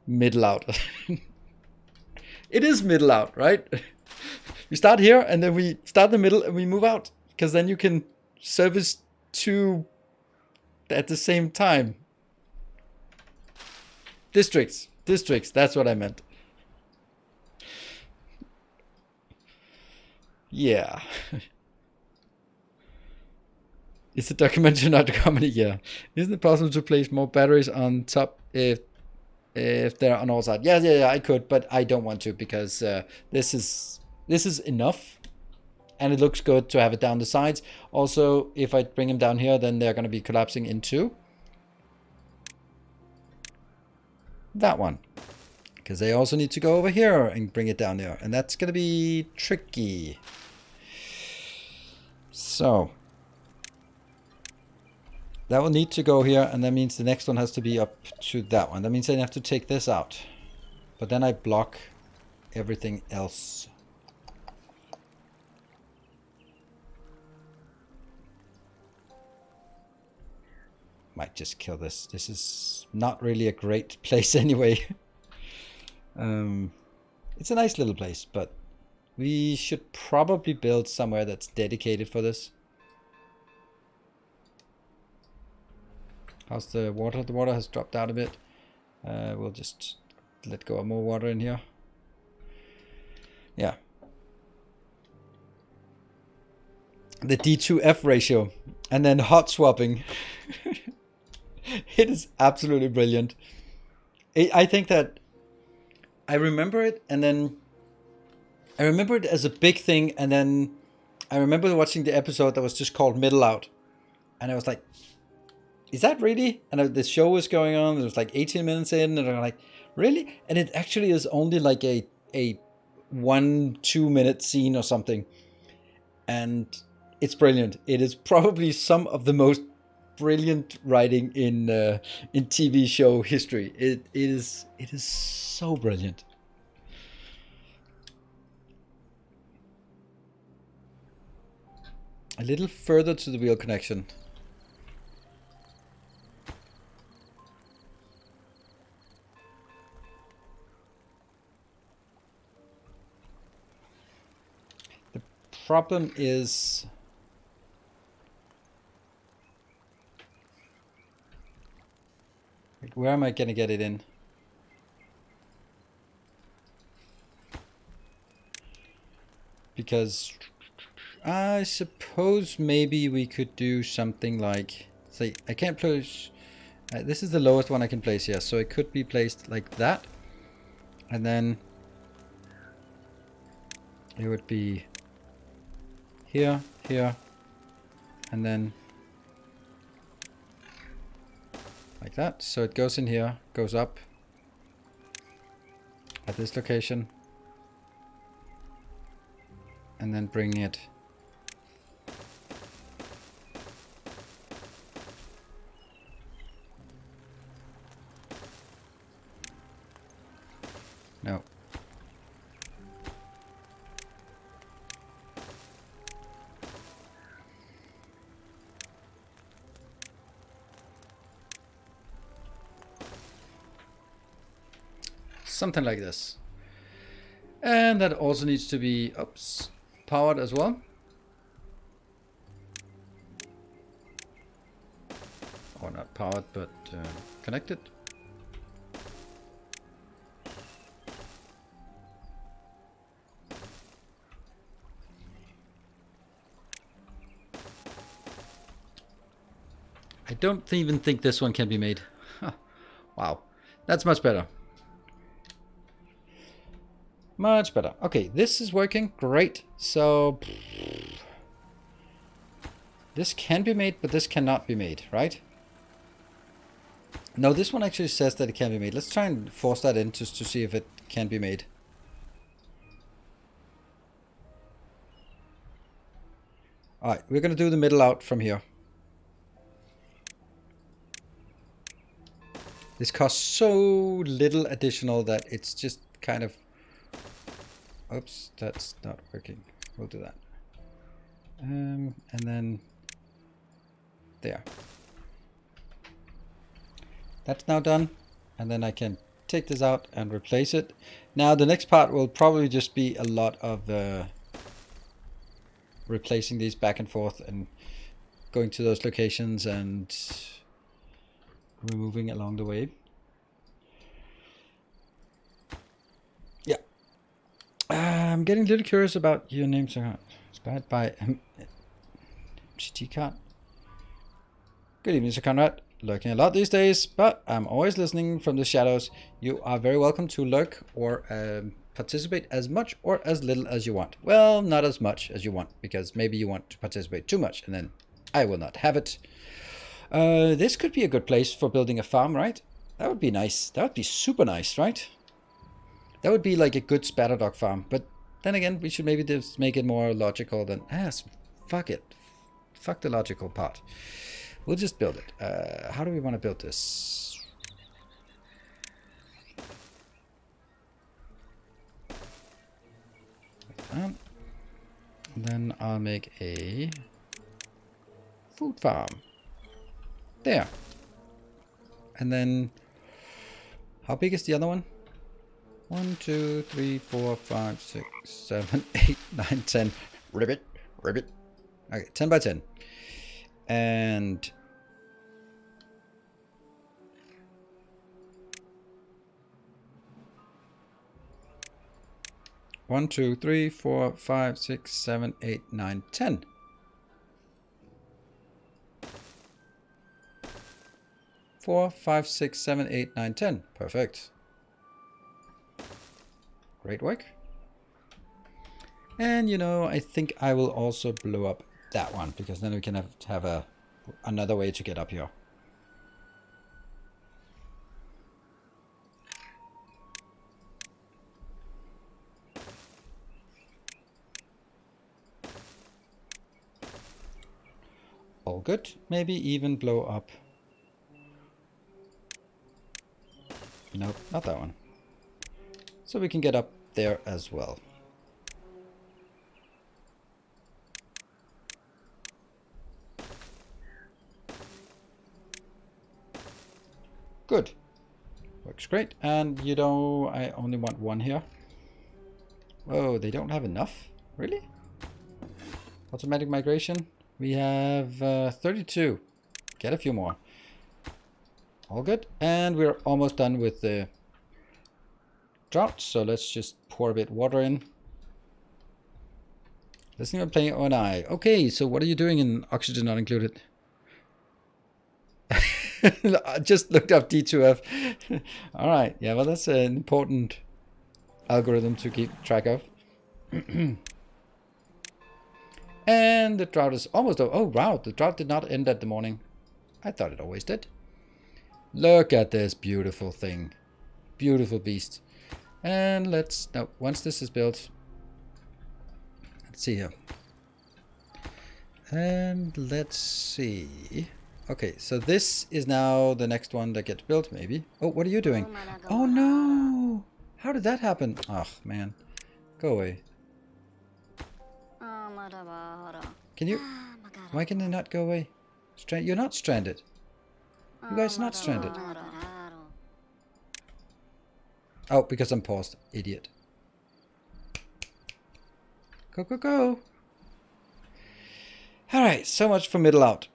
Middle out. It is middle out, right? We start here and then we start in the middle and we move out, because then you can service two at the same time. Districts, that's what I meant. Yeah. It's a documentary, not a comedy. Yeah. Isn't it possible to place more batteries on top if they're on all sides? Yeah. I could, but I don't want to because this is enough, and it looks good to have it down the sides. Also, if I bring them down here, then they're going to be collapsing into that one, because they also need to go over here and bring it down there, and that's going to be tricky. So that will need to go here, and that means the next one has to be up to that one. That means I have to take this out, but then I block everything else. Might just kill this. This is not really a great place anyway. It's a nice little place, but we should probably build somewhere that's dedicated for this. How's the water? The water has dropped out a bit. We'll just let go of more water in here. Yeah. The D2F ratio, and then hot swapping. It is absolutely brilliant. I think that I remember it, and then I remember it as a big thing, and then I remember watching the episode that was just called Middle Out, and I was like, is that really? And the show was going on, it was like 18 minutes in, and I'm like, really? And it actually is only like a 1-2 minute scene or something, and it's brilliant. It is probably some of the most brilliant writing in TV show history. It is so brilliant. A little further to the wheel connection. The problem is where am I gonna get it in? Because I suppose maybe we could do something like, say, I can't place, this is the lowest one I can place here, so it could be placed like that, and then it would be here, here, and then like that. So it goes in here, goes up at this location, and then bring it no. Something like this. And that also needs to be, oops, powered as well. Or not powered, but connected. I don't even think this one can be made. Huh. Wow, that's much better. Much better. Okay, this is working great. So this can be made, but this cannot be made, right? No, this one actually says that it can be made. Let's try and force that in just to see if it can be made. Alright, we're going to do the middle out from here. This costs so little additional that it's just kind of... Oops, that's not working. We'll do that. And then there. That's now done. And then I can take this out and replace it. Now the next part will probably just be a lot of replacing these back and forth and going to those locations and removing along the way. Yeah. I'm getting a little curious about your name, sir. Inspired by MCT card. Good evening, Sir Conrad. Lurking a lot these days, but I'm always listening from the shadows. You are very welcome to lurk or participate as much or as little as you want. Well, not as much as you want, because maybe you want to participate too much, and then I will not have it. This could be a good place for building a farm, right? That would be nice. That would be super nice, right? That would be like a good spatter dog farm. But then again, we should maybe just make it more logical than... fuck it. Fuck the logical part. We'll just build it. How do we want to build this? And then I'll make a food farm. There. And then, how big is the other one? 1, 2, 3, 4, 5, 6, 7, 8, 9, 10. Ribbit, ribbit. Okay, 10 by 10. And 1, 2, 3, 4, 5, 6, 7, 8, 9, 10. 4, 5, 6, 7, 8, 9, 10. Perfect. Great work. And you know, I think I will also blow up that one, because then we can have another way to get up here. All good. Maybe even blow up. Nope, not that one. So we can get up there as well. Good. Works great. And you know, I only want one here. Whoa, they don't have enough? Really? Automatic migration. We have 32. Get a few more. All good. And we're almost done with the drought. So let's just pour a bit of water in. Listening and playing ONI. Okay, so what are you doing in Oxygen Not Included? I just looked up D2F. All right. Yeah, well, that's an important algorithm to keep track of. And the drought is almost over. Oh, wow. The drought did not end at the morning. I thought it always did. Look at this beautiful thing. Beautiful beast. And let's... No, once this is built... Let's see here. And let's see... Okay, so this is now the next one that gets built, maybe. Oh, what are you doing? Oh, no! How did that happen? Oh, man. Go away. Can you... Why can they not go away? You're not stranded. You guys are not stranded. Oh, because I'm paused. Idiot. Go, go, go! Alright, so much for middle out.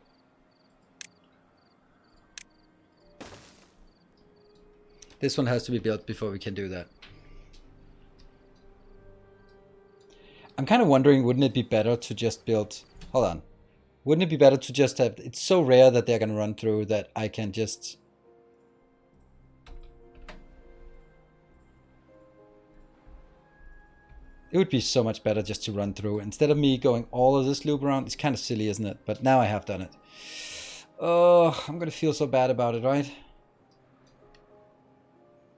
This one has to be built before we can do that. I'm kind of wondering, wouldn't it be better to just build... Hold on. Wouldn't it be better to just have... It's so rare that they're going to run through that I can just... It would be so much better just to run through. Instead of me going all of this loop around. It's kind of silly, isn't it? But now I have done it. Oh, I'm going to feel so bad about it, right?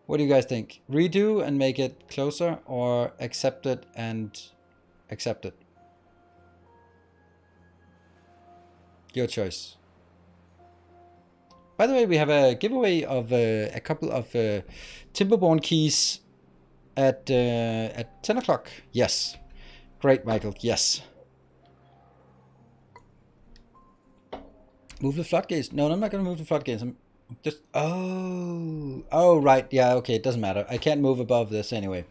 What do you guys think? Redo and make it closer, or accept it and accept it? Your choice. By the way, we have a giveaway of a couple of Timberborn keys at 10 o'clock. Yes. Great, Michael. Yes. Move the floodgates. No, I'm not going to move the floodgates. I'm just... Oh, right. Yeah, okay. It doesn't matter. I can't move above this anyway.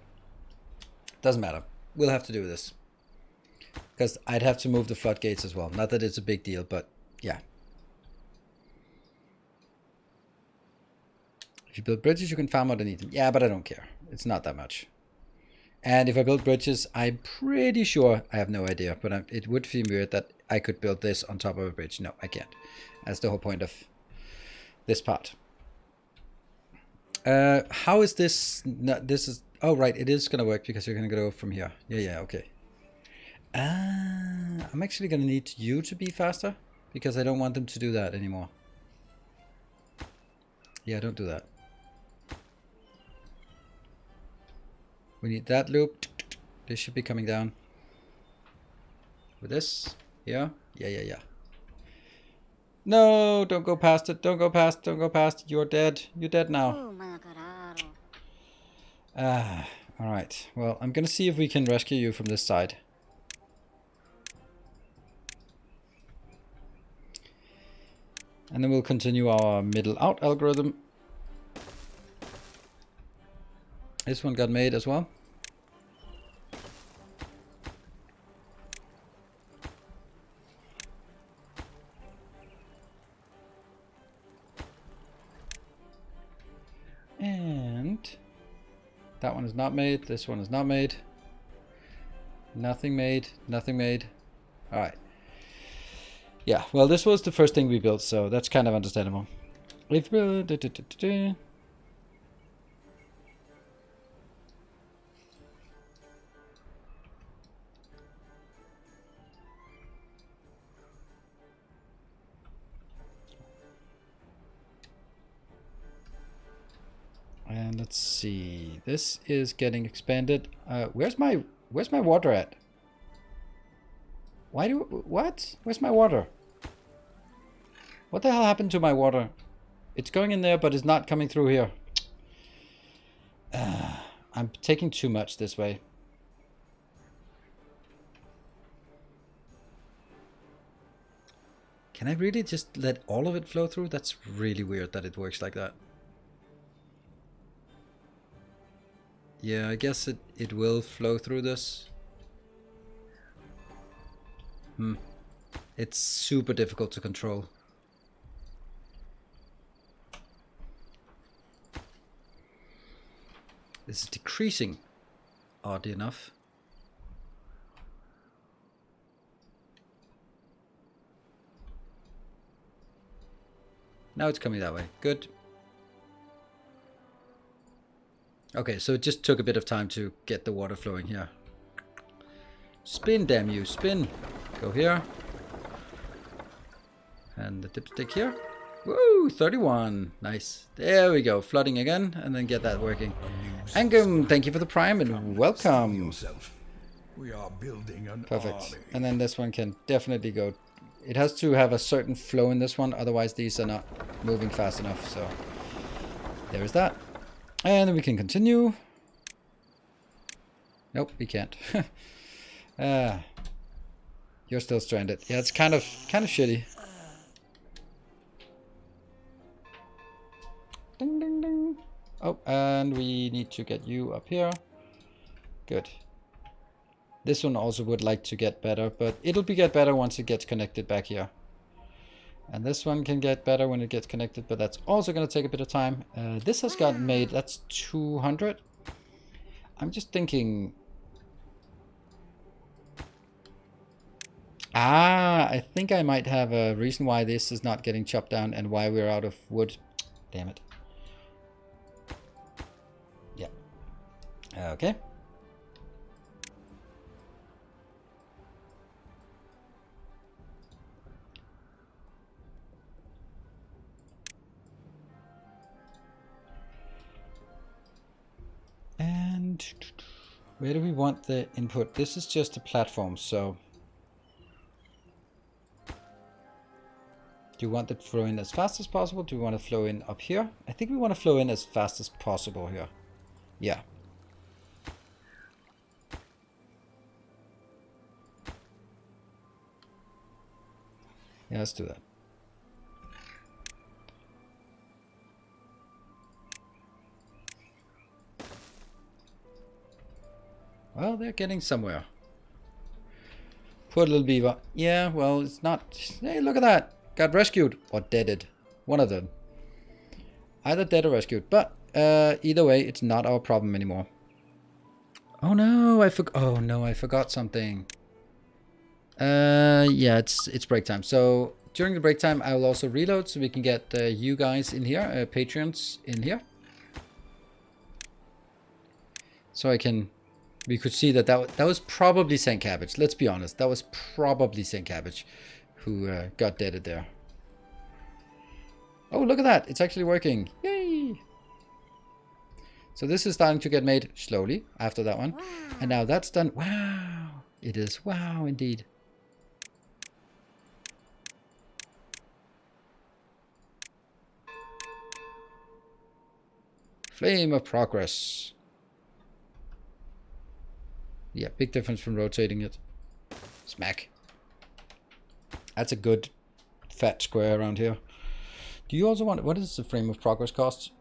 Doesn't matter. We'll have to do this. Because I'd have to move the floodgates as well. Not that it's a big deal, but yeah. If you build bridges, you can farm underneath them. Yeah, but I don't care. It's not that much. And if I build bridges, I'm pretty sure, I have no idea, but it would feel weird that I could build this on top of a bridge. No, I can't. That's the whole point of this part. How is this? No, this is. Oh, right. It is gonna work because you're gonna go from here. Yeah. Okay. I'm actually gonna need you to be faster because I don't want them to do that anymore. Yeah, don't do that. We need that loop. This should be coming down. With this. Yeah. Yeah. No, don't go past it. Don't go past. Don't go past. You're dead. You're dead now. Alright. Well, I'm gonna see if we can rescue you from this side. And then we'll continue our middle out algorithm. This one got made as well. And that one is not made. This one is not made. Nothing made. Nothing made. Alright. Yeah, well, this was the first thing we built, so that's kind of understandable. If and let's see. This is getting expanded. Where's my water at? What? Where's my water? What the hell happened to my water? It's going in there, but it's not coming through here. I'm taking too much this way. Can I really just let all of it flow through? That's really weird that it works like that. Yeah, I guess it will flow through this. It's super difficult to control. This is decreasing, oddly enough. Now it's coming that way. Good. Okay, so it just took a bit of time to get the water flowing here. Spin, damn you, spin. Go here. And the dipstick here. Woo, 31. Nice. There we go. Flooding again, and then get that working. Angum, thank you for the prime, and welcome. We are building an Perfect. army. And then this one can definitely go. It has to have a certain flow in this one, otherwise these are not moving fast enough. So there is that. And then we can continue. Nope, we can't. You're still stranded. Yeah, it's kind of shitty. Ding, ding, ding. Oh, and we need to get you up here. Good. This one also would like to get better, but it'll get better once it gets connected back here. And this one can get better when it gets connected, but that's also going to take a bit of time. This has gotten made. That's 200. I'm just thinking... I think I might have a reason why this is not getting chopped down and why we're out of wood. Damn it. Yeah. Okay. And where do we want the input? This is just a platform, so... Do you want it to flow in as fast as possible? Do we want to flow in up here? I think we want to flow in as fast as possible here. Yeah. Yeah, let's do that. Well, they're getting somewhere. Poor little beaver. Yeah, well, it's not... Hey, look at that. Got rescued. Or deaded. One of them. Either dead or rescued. But either way, it's not our problem anymore. Oh no, I forgot something. Yeah, it's break time. So during the break time, I will also reload so we can get you guys in here, Patreons in here. So we could see that was probably St. Cabbage. Let's be honest, that was probably St. Cabbage who got deaded there. Oh, look at that. It's actually working. Yay! So this is starting to get made slowly after that one. And now that's done. Wow! It is wow indeed. Flame of progress. Yeah, big difference from rotating it. Smack. That's a good fat square around here. Do you also want... What is the flame of progress cost?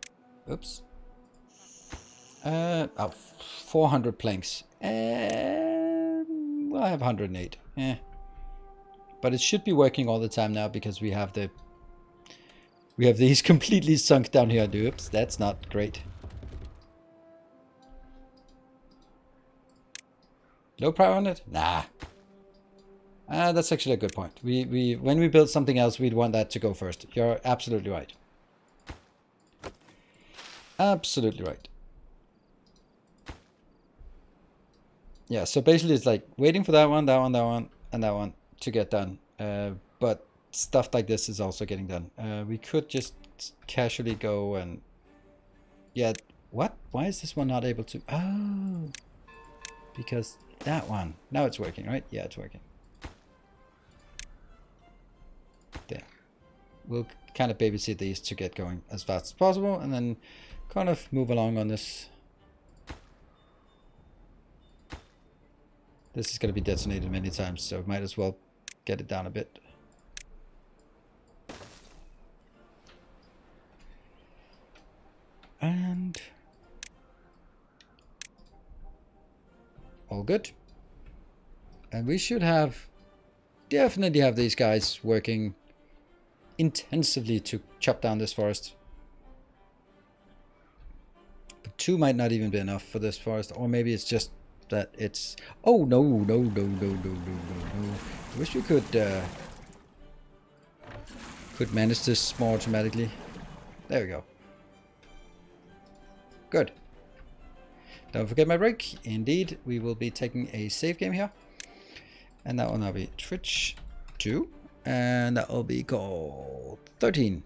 Oops. 400 planks. Well, I have 108. But it should be working all the time now because we have these completely sunk down here. Oops, that's not great. Low power on it? Nah. That's actually a good point. When we build something else, we'd want that to go first. You're absolutely right. Absolutely right. Yeah, so basically it's like waiting for that one, and that one to get done. But stuff like this is also getting done. We could just casually go and... Yeah, what? Why is this one not able to... Oh, because that one. Now it's working, right? Yeah, it's working. There. We'll kind of babysit these to get going as fast as possible and then kind of move along on this. This is going to be detonated many times, so might as well get it down a bit. And all good. And we should definitely have these guys working intensively to chop down this forest. But 2 might not even be enough for this forest, or maybe it's just that it's... Oh, no. I wish we could manage this more automatically. There we go. Good. Don't forget my break. Indeed, we will be taking a save game here. And that will now be Twitch 2. And that will be called 13.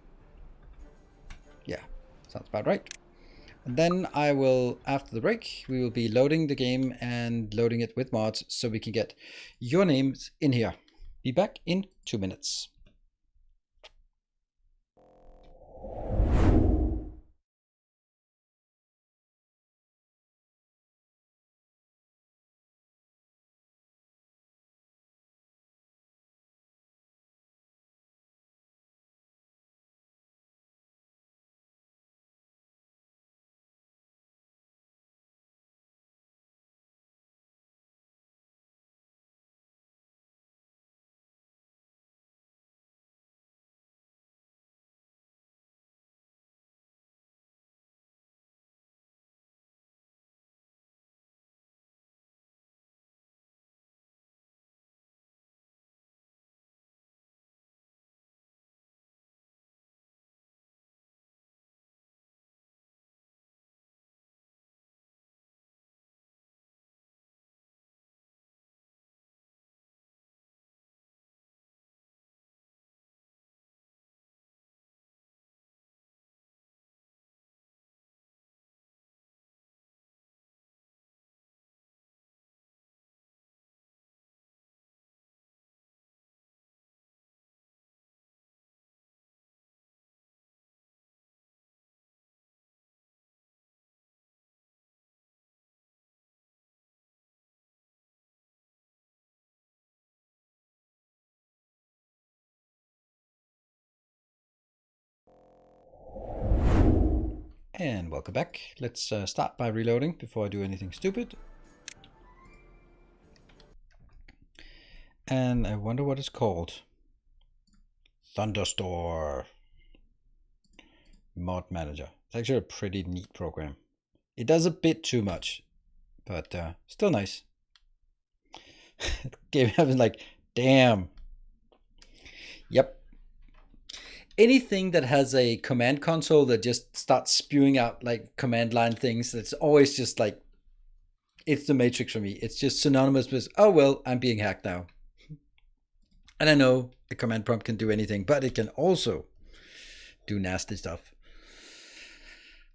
Yeah, sounds about right. And then I will, after the break, we will be loading the game and loading it with mods so we can get your names in here. Be back in 2 minutes. And welcome back. Let's start by reloading before I do anything stupid. And I wonder what it's called. Thunderstore Mod Manager. It's actually a pretty neat program. It does a bit too much, but still nice. Game having like, damn. Yep. anything that has a command console that just starts spewing out like command line things, it's always just like, it's the Matrix for me. It's just synonymous with, oh well, I'm being hacked now. And I know the command prompt can do anything, but it can also do nasty stuff.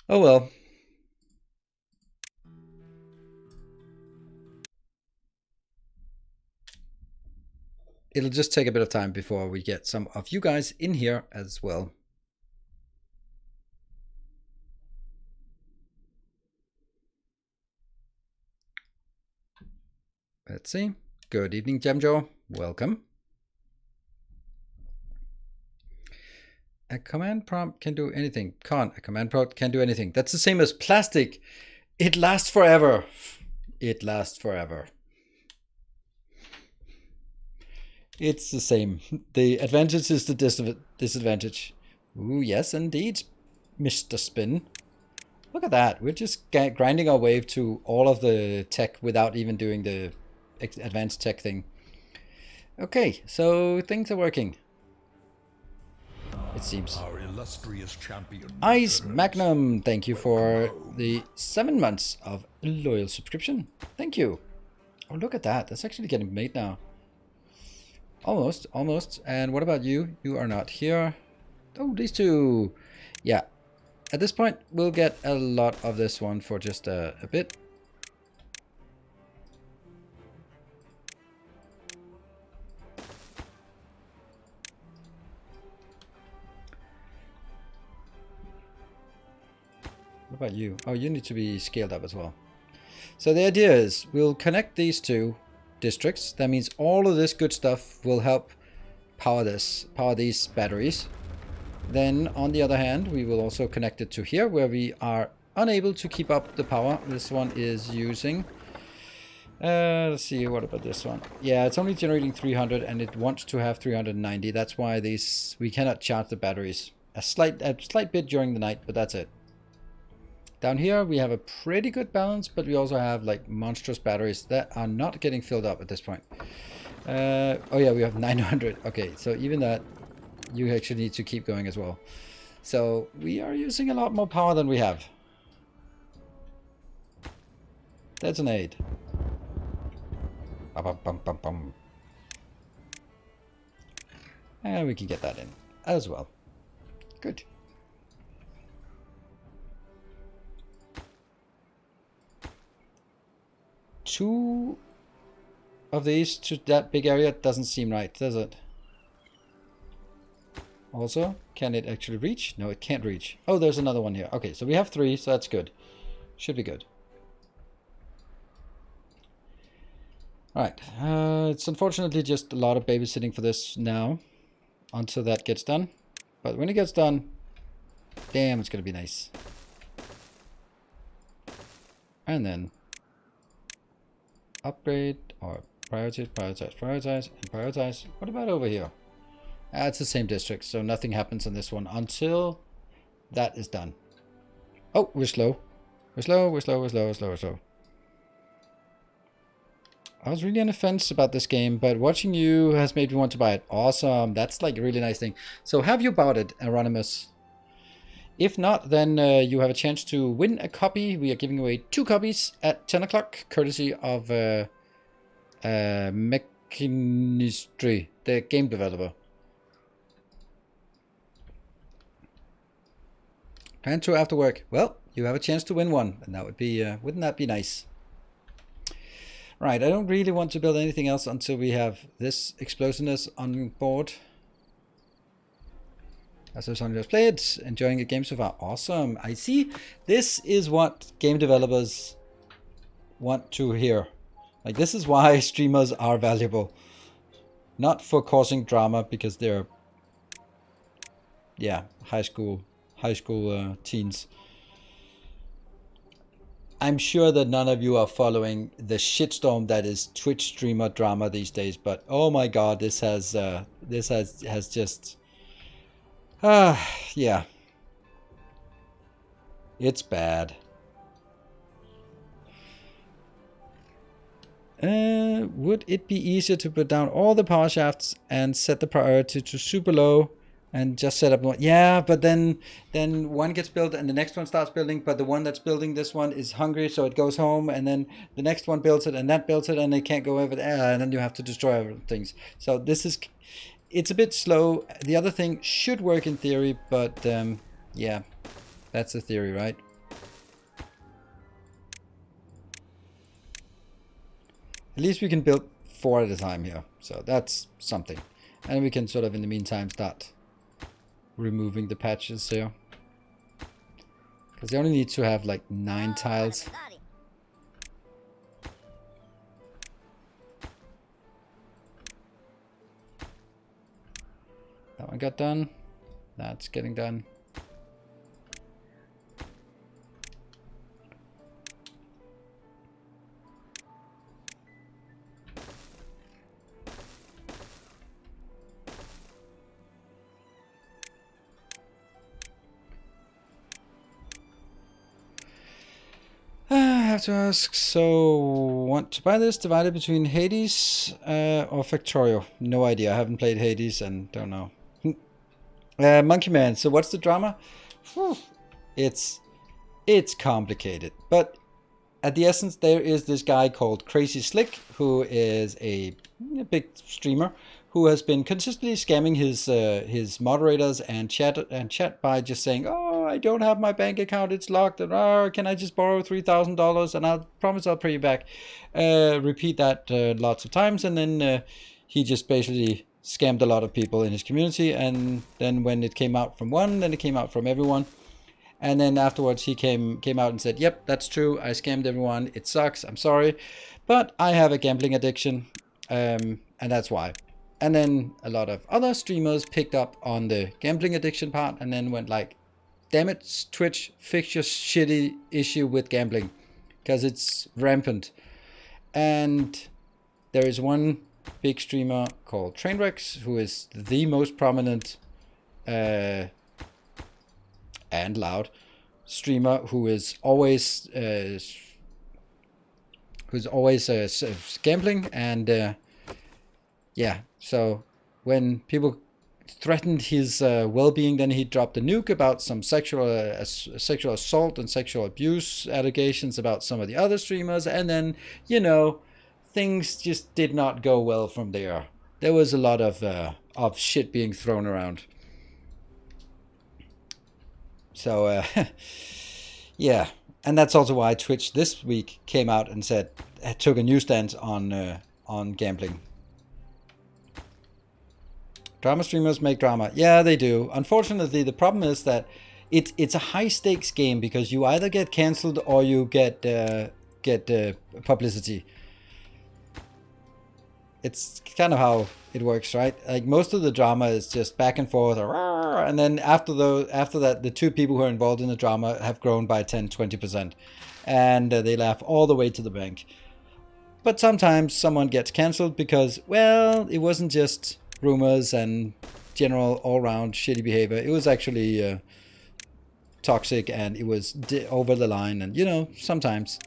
Oh well. It'll just take a bit of time before we get some of you guys in here as well. Let's see. Good evening, Jamjo. Welcome. A command prompt can do anything. A command prompt can do anything. That's the same as plastic. It lasts forever. It lasts forever. It's the same. The advantage is the disadvantage. Ooh, yes, indeed, Mr. Spin. Look at that. We're just grinding our way to all of the tech without even doing the advanced tech thing. Okay, so things are working. It seems. Our illustrious champion. Ice Magnum, thank you for the 7 months of loyal subscription. Thank you. Oh, look at that. That's actually getting made now. Almost, almost. And what about you? You are not here. Oh, these two. Yeah. At this point, we'll get a lot of this one for just a bit. What about you? Oh, you need to be scaled up as well. So the idea is we'll connect these two districts. That means all of this good stuff will help power these batteries. Then on the other hand, we will also connect it to here where we are unable to keep up the power. This one is using, let's see, what about this one? Yeah, it's only generating 300 and it wants to have 390. That's why we cannot charge the batteries. A slight bit during the night, but that's it. Down here we have a pretty good balance, but we also have like monstrous batteries that are not getting filled up at this point. Oh yeah, we have 900. Okay, so even that, you actually need to keep going as well. So we are using a lot more power than we have. Detonate. Bum, bum, bum, bum. And we can get that in as well. Good. Two of these to that big area doesn't seem right, does it? Also, can it actually reach? No, it can't reach. Oh, there's another one here. Okay, so we have 3, so that's good. Should be good. Alright, it's unfortunately just a lot of babysitting for this now, until that gets done. But when it gets done, damn, it's gonna be nice. And then upgrade or prioritize, and prioritize. What about over here? It's the same district, so nothing happens on this one until that is done. Oh, we're slow. We're slow. I was really on the fence about this game, but watching you has made me want to buy it. Awesome. That's like a really nice thing. So have you bought it, Anonymous? If not, then you have a chance to win a copy. We are giving away 2 copies at 10 o'clock, courtesy of Mechanistry, the game developer. Plan to after work. Well, you have a chance to win one, and that would be, wouldn't that be nice? Right, I don't really want to build anything else until we have this explosiveness on board. As I just played, enjoying the game so far. Awesome. I see. This is what game developers want to hear. Like, this is why streamers are valuable. Not for causing drama, because they're, yeah, high school teens. I'm sure that none of you are following the shitstorm that is Twitch streamer drama these days, but oh my god, this has just yeah, it's bad. Would it be easier to put down all the power shafts and set the priority to super low and just set up one. Yeah, but then one gets built and the next one starts building, but the one that's building this one is hungry, so it goes home, and then the next one builds it and that builds it, and they can't go over there, and then you have to destroy things. So it's a bit slow. The other thing should work in theory, but yeah, that's the theory, right? At least we can build 4 at a time here, so that's something. And we can sort of in the meantime start removing the patches here, because they only need to have like 9 tiles. That one got done. That's getting done. I have to ask, so want to buy this divided between Hades or Factorio? No idea. I haven't played Hades and don't know. Monkey Man, so what's the drama? Whew. It's complicated, but at the essence there is this guy called Crazy Slick, who is a big streamer who has been consistently scamming his moderators and chat by just saying, "Oh, I don't have my bank account; it's locked." And "Oh, can I just borrow $3,000 and I'll promise I'll pay you back." Repeat that lots of times, and then he just basically scammed a lot of people in his community. And then when it came out from one, then it came out from everyone. And then afterwards he came out and said, "Yep, that's true. I scammed everyone. It sucks. I'm sorry, but I have a gambling addiction, and that's why." And then a lot of other streamers picked up on the gambling addiction part and then went like, "Damn it, Twitch, fix your shitty issue with gambling, because it's rampant." And there is one big streamer called Trainwrecks, who is the most prominent and loud streamer, who is always gambling. And yeah, so when people threatened his well-being, then he dropped a nuke about some sexual assault and sexual abuse allegations about some of the other streamers, and then things just did not go well from there. There was a lot of shit being thrown around. So yeah, and that's also why Twitch this week came out and took a new stance on gambling. Drama streamers make drama. Yeah, they do. Unfortunately, the problem is that it's a high stakes game, because you either get cancelled or you get publicity. It's kind of how it works, right? Like most of the drama is just back and forth, and then after that, the 2 people who are involved in the drama have grown by 10-20%, and they laugh all the way to the bank. But sometimes someone gets cancelled because, well, it wasn't just rumors and general all-round shitty behavior. It was actually toxic, and it was over the line, and sometimes.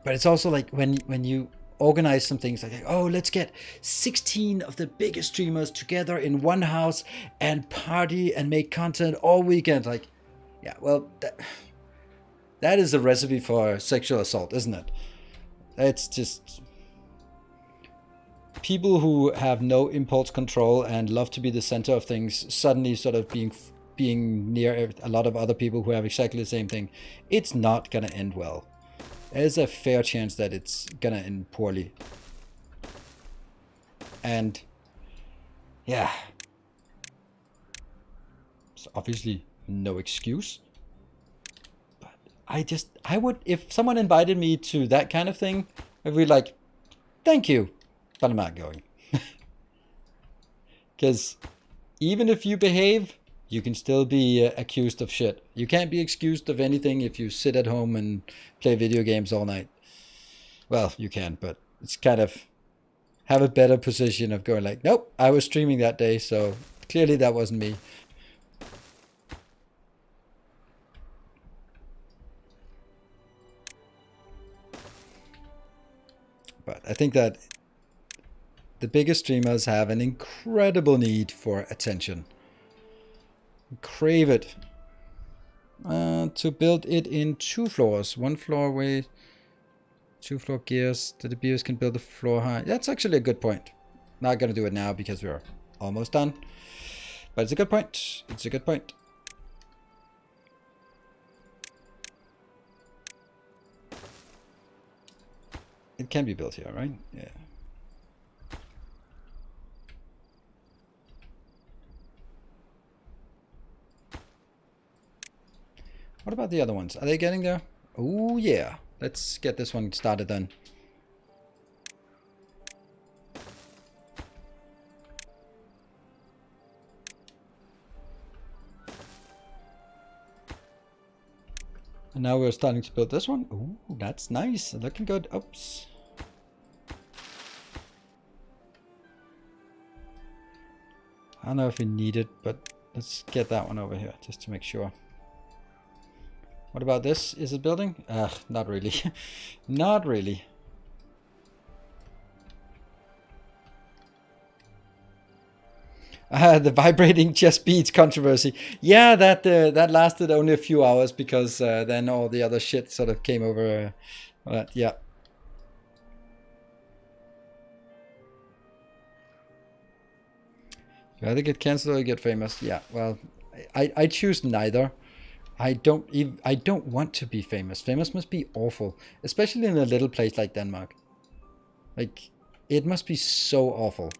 But it's also like when you organize some things like, oh, let's get 16 of the biggest streamers together in one house and party and make content all weekend. Like, yeah, well, that is a recipe for sexual assault, isn't it? It's just people who have no impulse control and love to be the center of things suddenly sort of being near a lot of other people who have exactly the same thing. It's not gonna end well. There's a fair chance that it's gonna end poorly. And yeah, it's obviously no excuse, but I would, if someone invited me to that kind of thing, I'd be like, thank you, but I'm not going. Because even if you behave, you can still be accused of shit. You can't be excused of anything if you sit at home and play video games all night. Well, you can, but it's kind of have a better position of going like, nope, I was streaming that day, so clearly that wasn't me. But I think that The biggest streamers have an incredible need for attention. Crave it. To build it in 2 floors. 1 floor away, 2 floor gears. The debuts can build a floor high. That's actually a good point. Not gonna do it now because we're almost done. But it's a good point. It's a good point. It can be built here, right? Yeah. What about the other ones? Are they getting there? Oh yeah. Let's get this one started then. And now we're starting to build this one. Ooh, that's nice. Looking good. Oops. I don't know if we need it, but let's get that one over here just to make sure. What about this? Is it building? Not really. Not really. The vibrating chest beats controversy. Yeah, that lasted only a few hours because then all the other shit sort of came over. Yeah. You either get cancelled or you get famous. Yeah. Well, I choose neither. I don't want to be famous. Famous must be awful, especially in a little place like Denmark. Like, it must be so awful.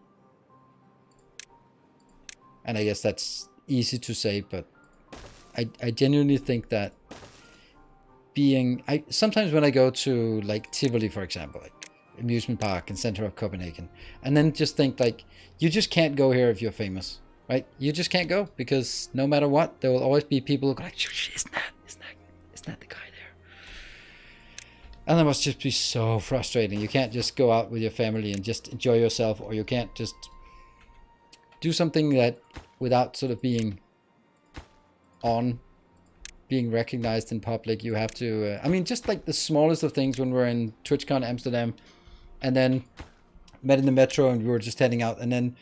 And I guess that's easy to say, but I genuinely think that sometimes when I go to like Tivoli, for example, like amusement park in center of Copenhagen, and then just think like, you just can't go here if you're famous, right? You just can't go because no matter what, there will always be people who go like, isn't that the guy there? And that must just be so frustrating. You can't just go out with your family and just enjoy yourself, or you can't just do something that without sort of being recognized in public. You have to I mean, just like the smallest of things, when we're in TwitchCon Amsterdam and then met in the metro and we were just heading out, and then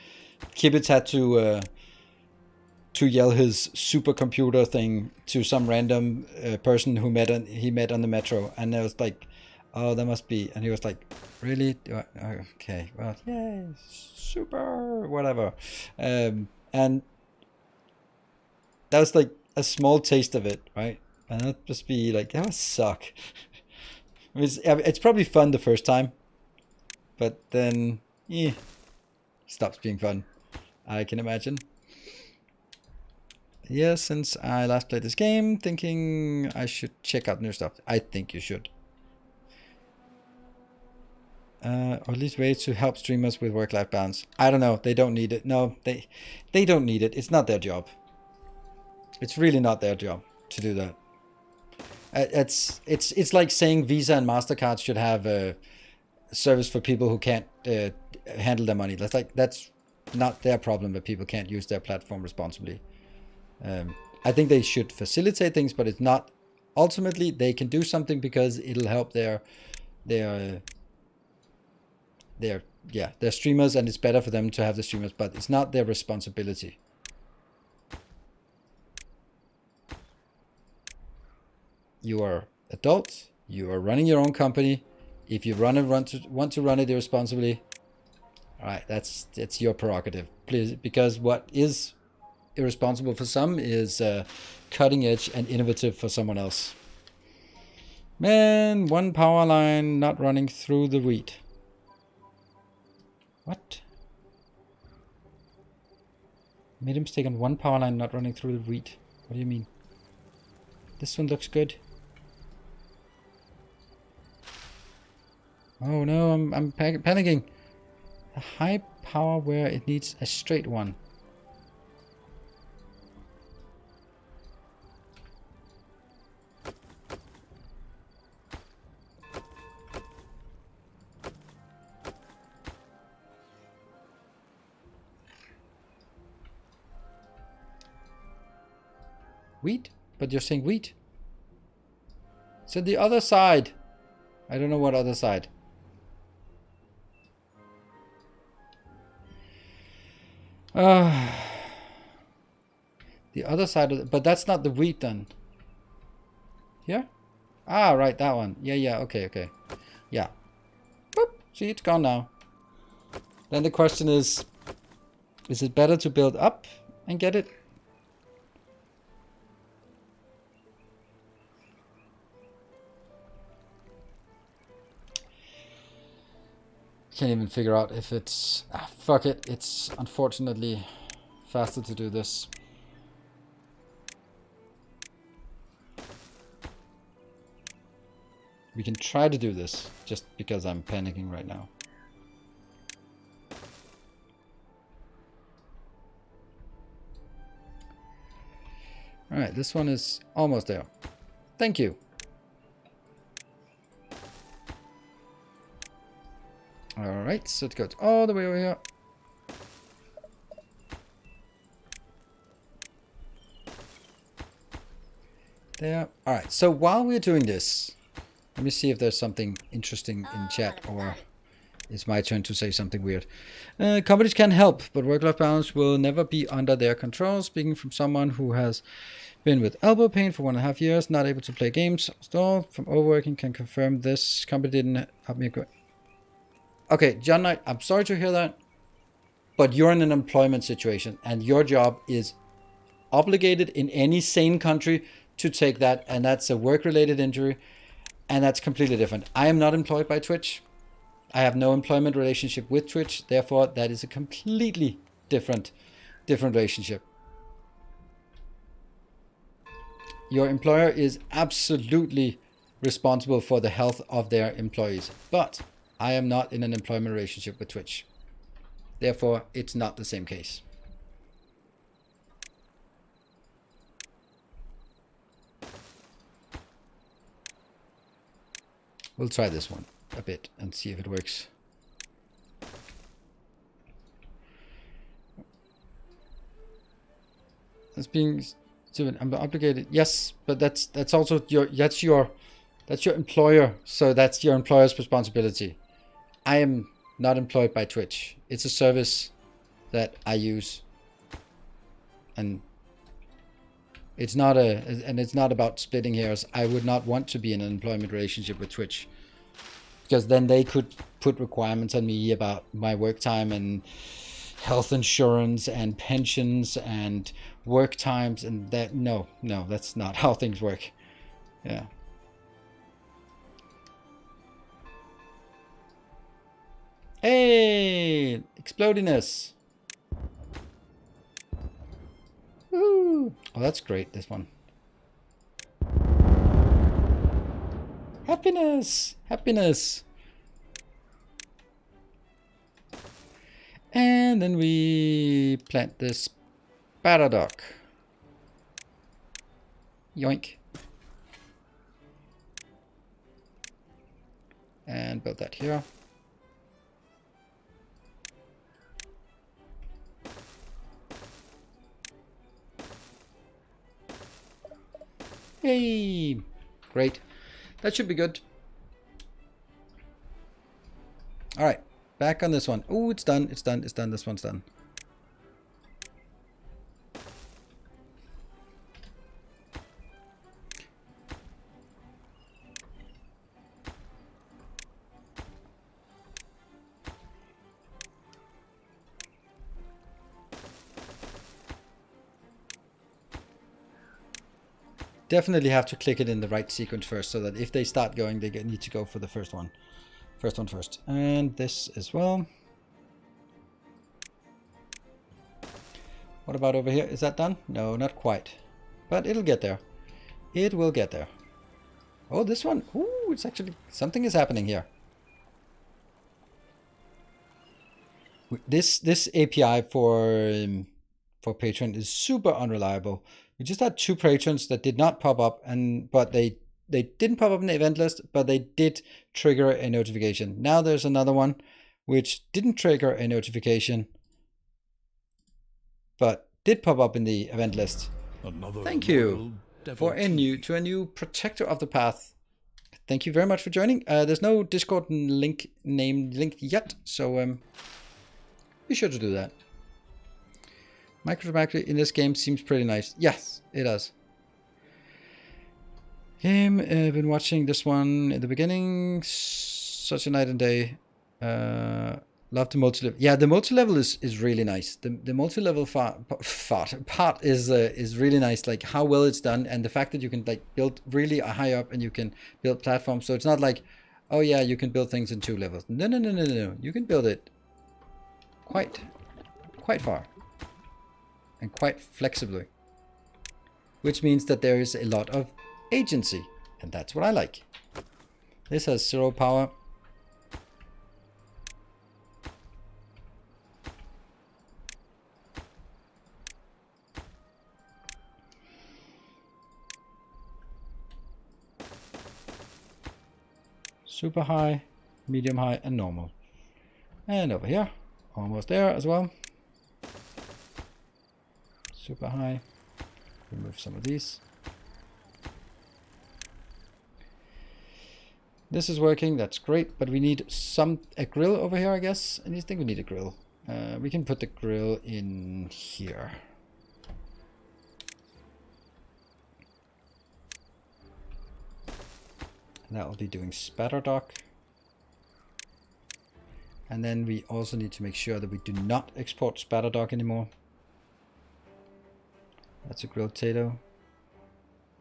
Kibitz had to yell his supercomputer thing to some random person who he met on the metro, and I was like, oh, that must be, and he was like, really? Okay, well, yay, super, whatever. And that was like a small taste of it, right? And that must be like, that must suck. It's probably fun the first time, but then, stops being fun, I can imagine. Yeah, since I last played this game, thinking I should check out new stuff. I think you should. Or at least ways to help streamers with work-life balance. I don't know. They don't need it. No, they don't need it. It's not their job. It's really not their job to do that. It's like saying Visa and MasterCard should have a service for people who can't handle their money. That's not their problem that people can't use their platform responsibly. I think they should facilitate things, but it's not. Ultimately, they can do something because it'll help their streamers, and it's better for them to have the streamers, but it's not their responsibility. You are adults. You are running your own company. If you want to run it irresponsibly, all right, it's your prerogative, please. Because what is irresponsible for some is cutting edge and innovative for someone else. Man, one power line not running through the wheat. What? Made a mistake on one power line not running through the wheat. What do you mean? This one looks good. Oh no, I'm panicking. A high power where it needs a straight one. Wheat? But you're saying wheat? So the other side. I don't know what other side. The other side of the, but that's not the wheat then. Here? Ah, right, that one. Yeah, okay. Yeah. Boop. See, it's gone now. Then the question is it better to build up and get it? Can't even figure out if it's... Ah, fuck it. It's unfortunately faster to do this. We can try to do this, just because I'm panicking right now. Alright, this one is almost there. Thank you. Alright, so it goes all the way over here. There. Alright, so while we're doing this, let me see if there's something interesting in chat, or it's my turn to say something weird. Companies can help, but work-life balance will never be under their control. Speaking from someone who has been with elbow pain for 1.5 years, not able to play games, stalled from overworking, can confirm this. Company didn't help me. Okay, John Knight, I'm sorry to hear that, but you're in an employment situation, and your job is obligated in any sane country to take that, and that's a work-related injury, and that's completely different. I am not employed by Twitch. I have no employment relationship with Twitch, therefore that is a completely different relationship. Your employer is absolutely responsible for the health of their employees, but I am not in an employment relationship with Twitch. Therefore, it's not the same case. We'll try this one a bit and see if it works. That's being... I'm obligated. Yes, but that's also your employer. So that's your employer's responsibility. I am not employed by Twitch. It's a service that I use, and it's not about splitting hairs. I would not want to be in an employment relationship with Twitch, because then they could put requirements on me about my work time and health insurance and pensions and work times, and that no, that's not how things work. Yeah. Hey, explodiness. Woo. Oh, that's great, this one. Happiness. And then we plant this paradox. Yoink. And build that here. Hey, great. That should be good. All right, back on this one. Oh, it's done. This one's done. Definitely have to click it in the right sequence first, so that if they start going, they need to go for the first one. First. And this as well. What about over here? Is that done? No, not quite. But it'll get there. It will get there. Oh, this one. Ooh, it's actually... something is happening here. This API for Patreon is super unreliable. We just had 2 patrons that did not pop up, but they didn't pop up in the event list, but they did trigger a notification. Now there's another one which didn't trigger a notification, but did pop up in the event list. Thank you for a new protector of the path. Thank you very much for joining. There's no Discord link linked yet, so be sure to do that. Microdramatically in this game seems pretty nice. Yes, it does. I've been watching this one in the beginning. Such a night and day. Love the multi-level. Yeah, the multi-level is really nice. The multi-level part is really nice. Like how well it's done, and the fact that you can like build really high up, and you can build platforms. So it's not like, oh yeah, you can build things in 2 levels. No, no, no, no, no. You can build it quite far and quite flexibly, which means that there is a lot of agency, and that's what I like. This has 0 power. Super high, medium high, and normal. And over here, almost there as well. Super high. Remove some of these. This is working, that's great, but we need a grill over here, I guess. And I think we need a grill. We can put the grill in here. And that will be doing spatter dock. And then we also need to make sure that we do not export spatter dock anymore. That's a grilled potato.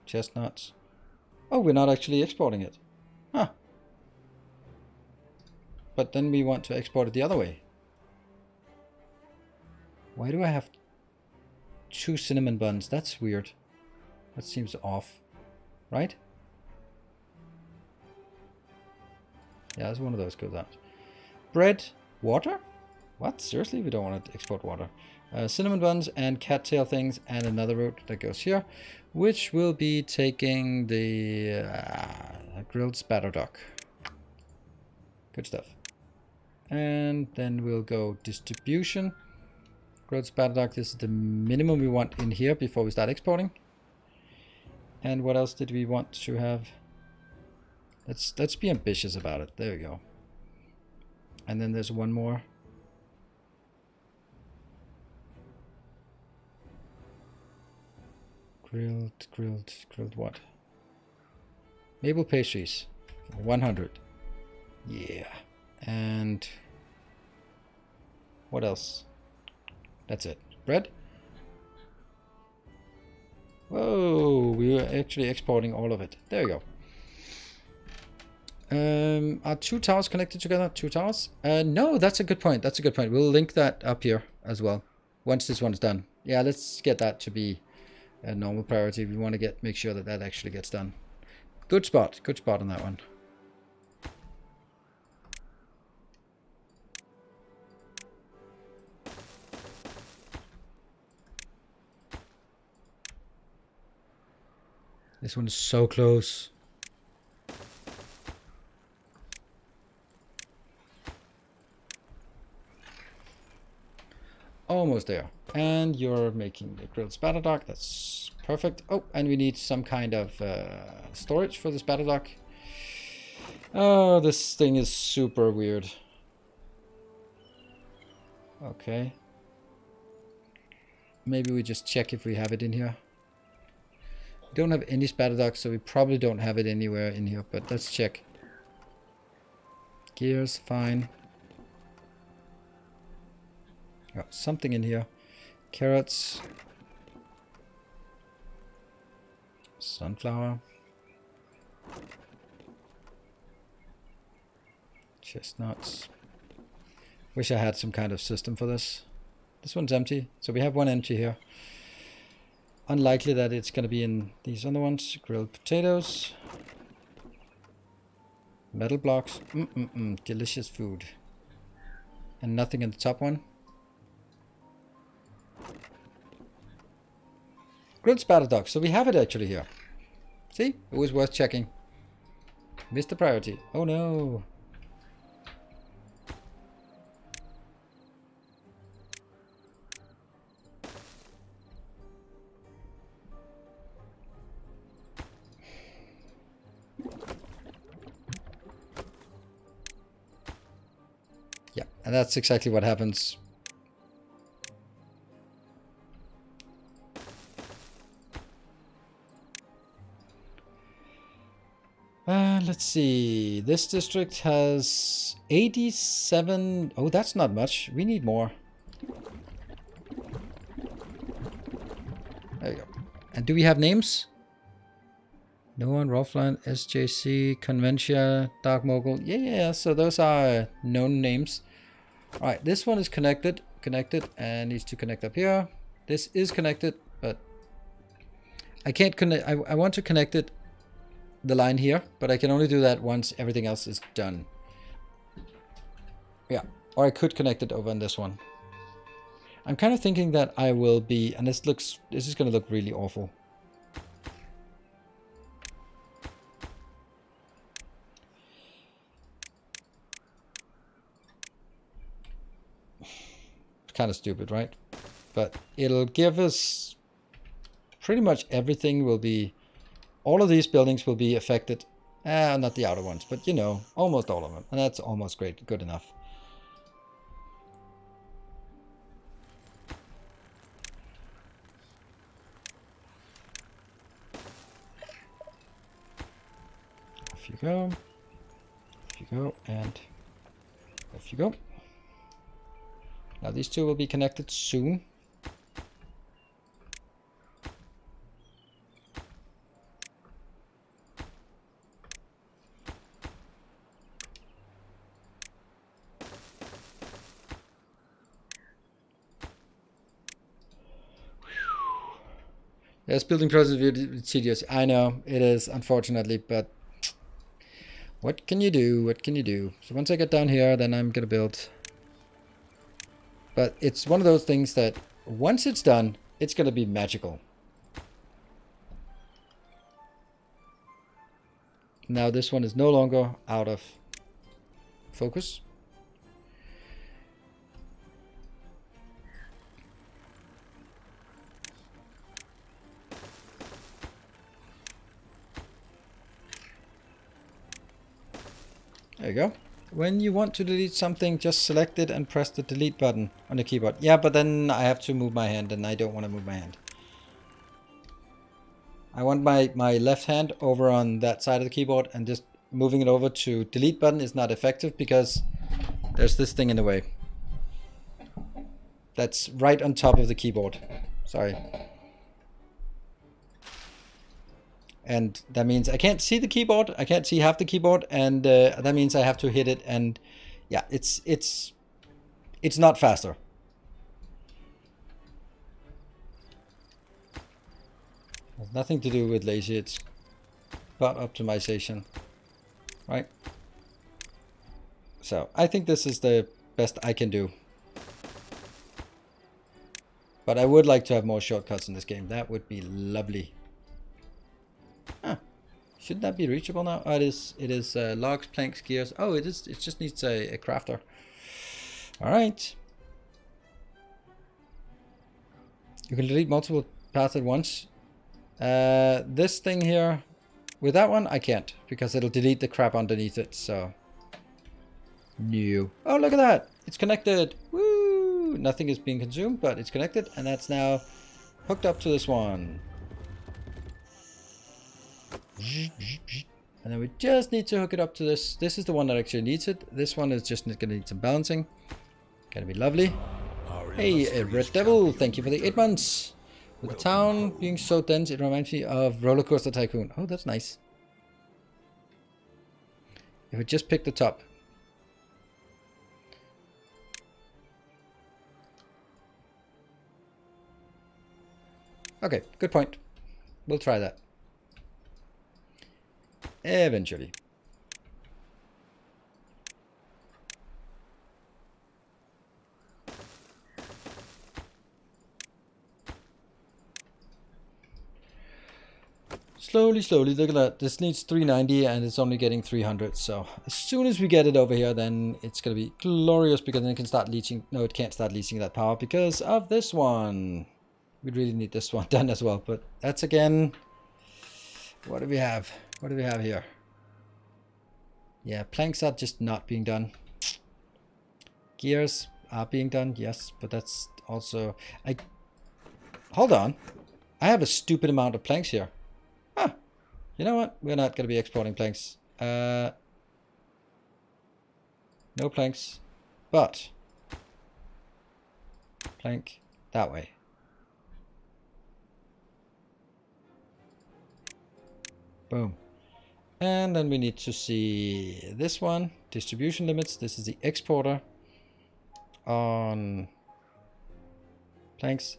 Chestnuts. Oh, we're not actually exporting it. Huh. But then we want to export it the other way. Why do I have 2 cinnamon buns? That's weird. That seems off. Right? Yeah, there's one of those goes out. Bread. Water? What? Seriously? We don't want to export water. Cinnamon buns and cattail things, and another route that goes here, which will be taking the grilled spatter duck. Good stuff. And then we'll go distribution. Grilled spatter duck, this is the minimum we want in here before we start exporting. And what else did we want to have? Let's be ambitious about it. There we go. And then there's one more. Grilled what? Maple pastries. 100. Yeah. And what else? That's it. Bread? Whoa, we were actually exporting all of it. There we go. Are 2 towers connected together? 2 towers? No, that's a good point. That's a good point. We'll link that up here as well once this one's done. Yeah, let's get that to be a normal priority. We want to make sure that that actually gets done. Good spot on that one. This one is so close. Almost there. And you're making the grilled spatter duck. That's perfect. Oh, and we need some kind of storage for the spatter duck. Oh, this thing is super weird. Okay. Maybe we just check if we have it in here. We don't have any spatter ducks, so we probably don't have it anywhere in here, but let's check. Gears, fine. Got something in here. Carrots. Sunflower. Chestnuts. Wish I had some kind of system for this. This one's empty, so we have one empty here. Unlikely that it's going to be in these other ones. Grilled potatoes. Metal blocks. Delicious food. And nothing in the top one. Grilled spatter duck. So we have it actually here. See? It was worth checking. Missed the priority. Oh no. Yeah, and that's exactly what happens. Let's see. This district has 87. Oh, that's not much. We need more. There you go. And do we have names? No one, Rolfland, SJC, Conventia, Dark Mogul. Yeah. So those are known names. All right, this one is connected, and needs to connect up here. This is connected, but I can't connect. I want to connect it, the line here, but I can only do that once everything else is done. Yeah, or I could connect it over on this one. I'm kind of thinking that I will be, and this is going to look really awful. It's kind of stupid, right? But it'll give us pretty much everything will be, all of these buildings will be affected. Not the outer ones, but you know, almost all of them. And that's almost great, good enough. Off you go, and off you go. Now these two will be connected soon. Yes, building process is tedious. I know it is, unfortunately, but what can you do? What can you do? So once I get down here, then I'm gonna build. But it's one of those things that once it's done, it's gonna be magical. Now this one is no longer out of focus. There you go. When you want to delete something, just select it and press the delete button on the keyboard. Yeah, but then I have to move my hand, and I don't want to move my hand. I want my left hand over on that side of the keyboard, and just moving it over to delete button is not effective because there's this thing in the way. That's right on top of the keyboard. Sorry. And that means I can't see the keyboard. I can't see half the keyboard, and that means I have to hit it. And yeah, it's not faster. It has nothing to do with lazy. It's about optimization, right? So I think this is the best I can do. But I would like to have more shortcuts in this game. That would be lovely. Huh. Should that be reachable now? Oh, it is logs, planks, gears. Oh, it is. It just needs a crafter. All right. You can delete multiple paths at once. This thing here, with that one, I can't because it'll delete the crap underneath it. So, no. Oh, look at that! It's connected. Woo! Nothing is being consumed, but it's connected, and that's now hooked up to this one. And then we just need to hook it up to this. This is the one that actually needs it. This one is just going to need some balancing. Gonna be lovely. Hey, Red Devil, thank you for the 8 months. With the town being so dense, it reminds me of Roller Coaster Tycoon. Oh, that's nice. If we just pick the top. Okay, good point. We'll try that. Eventually. Slowly, slowly. Look at that. This needs 390 and it's only getting 300. So as soon as we get it over here, then it's going to be glorious because then it can start leaching. No, it can't start leaching that power because of this one. We really need this one done as well. But that's again... What do we have? What do we have here? Yeah, planks are just not being done. Gears are being done, yes, but that's also... Hold on. I have a stupid amount of planks here. Huh. You know what? We're not going to be exporting planks. No planks. But plank that way. Boom. And then we need to see this one. Distribution limits. This is the exporter. On planks.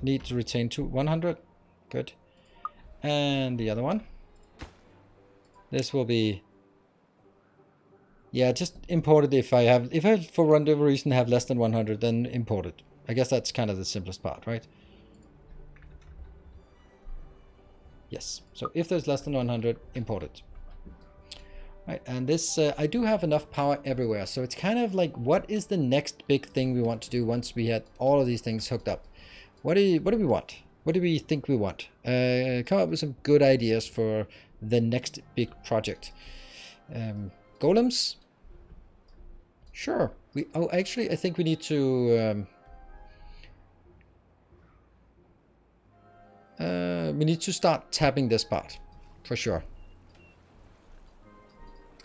Need to retain to 100. Good. And the other one. This will be... Yeah, just import it if I for whatever reason have less than 100, then import it. I guess that's kind of the simplest part, right? Yes. So if there's less than 100, import it. Right, and this, I do have enough power everywhere. So it's kind of like, what is the next big thing we want to do once we had all of these things hooked up? What do we want? What do we think we want? Come up with some good ideas for the next big project. Golems? Sure. Actually, I think we need to... we need to start tapping this part, for sure.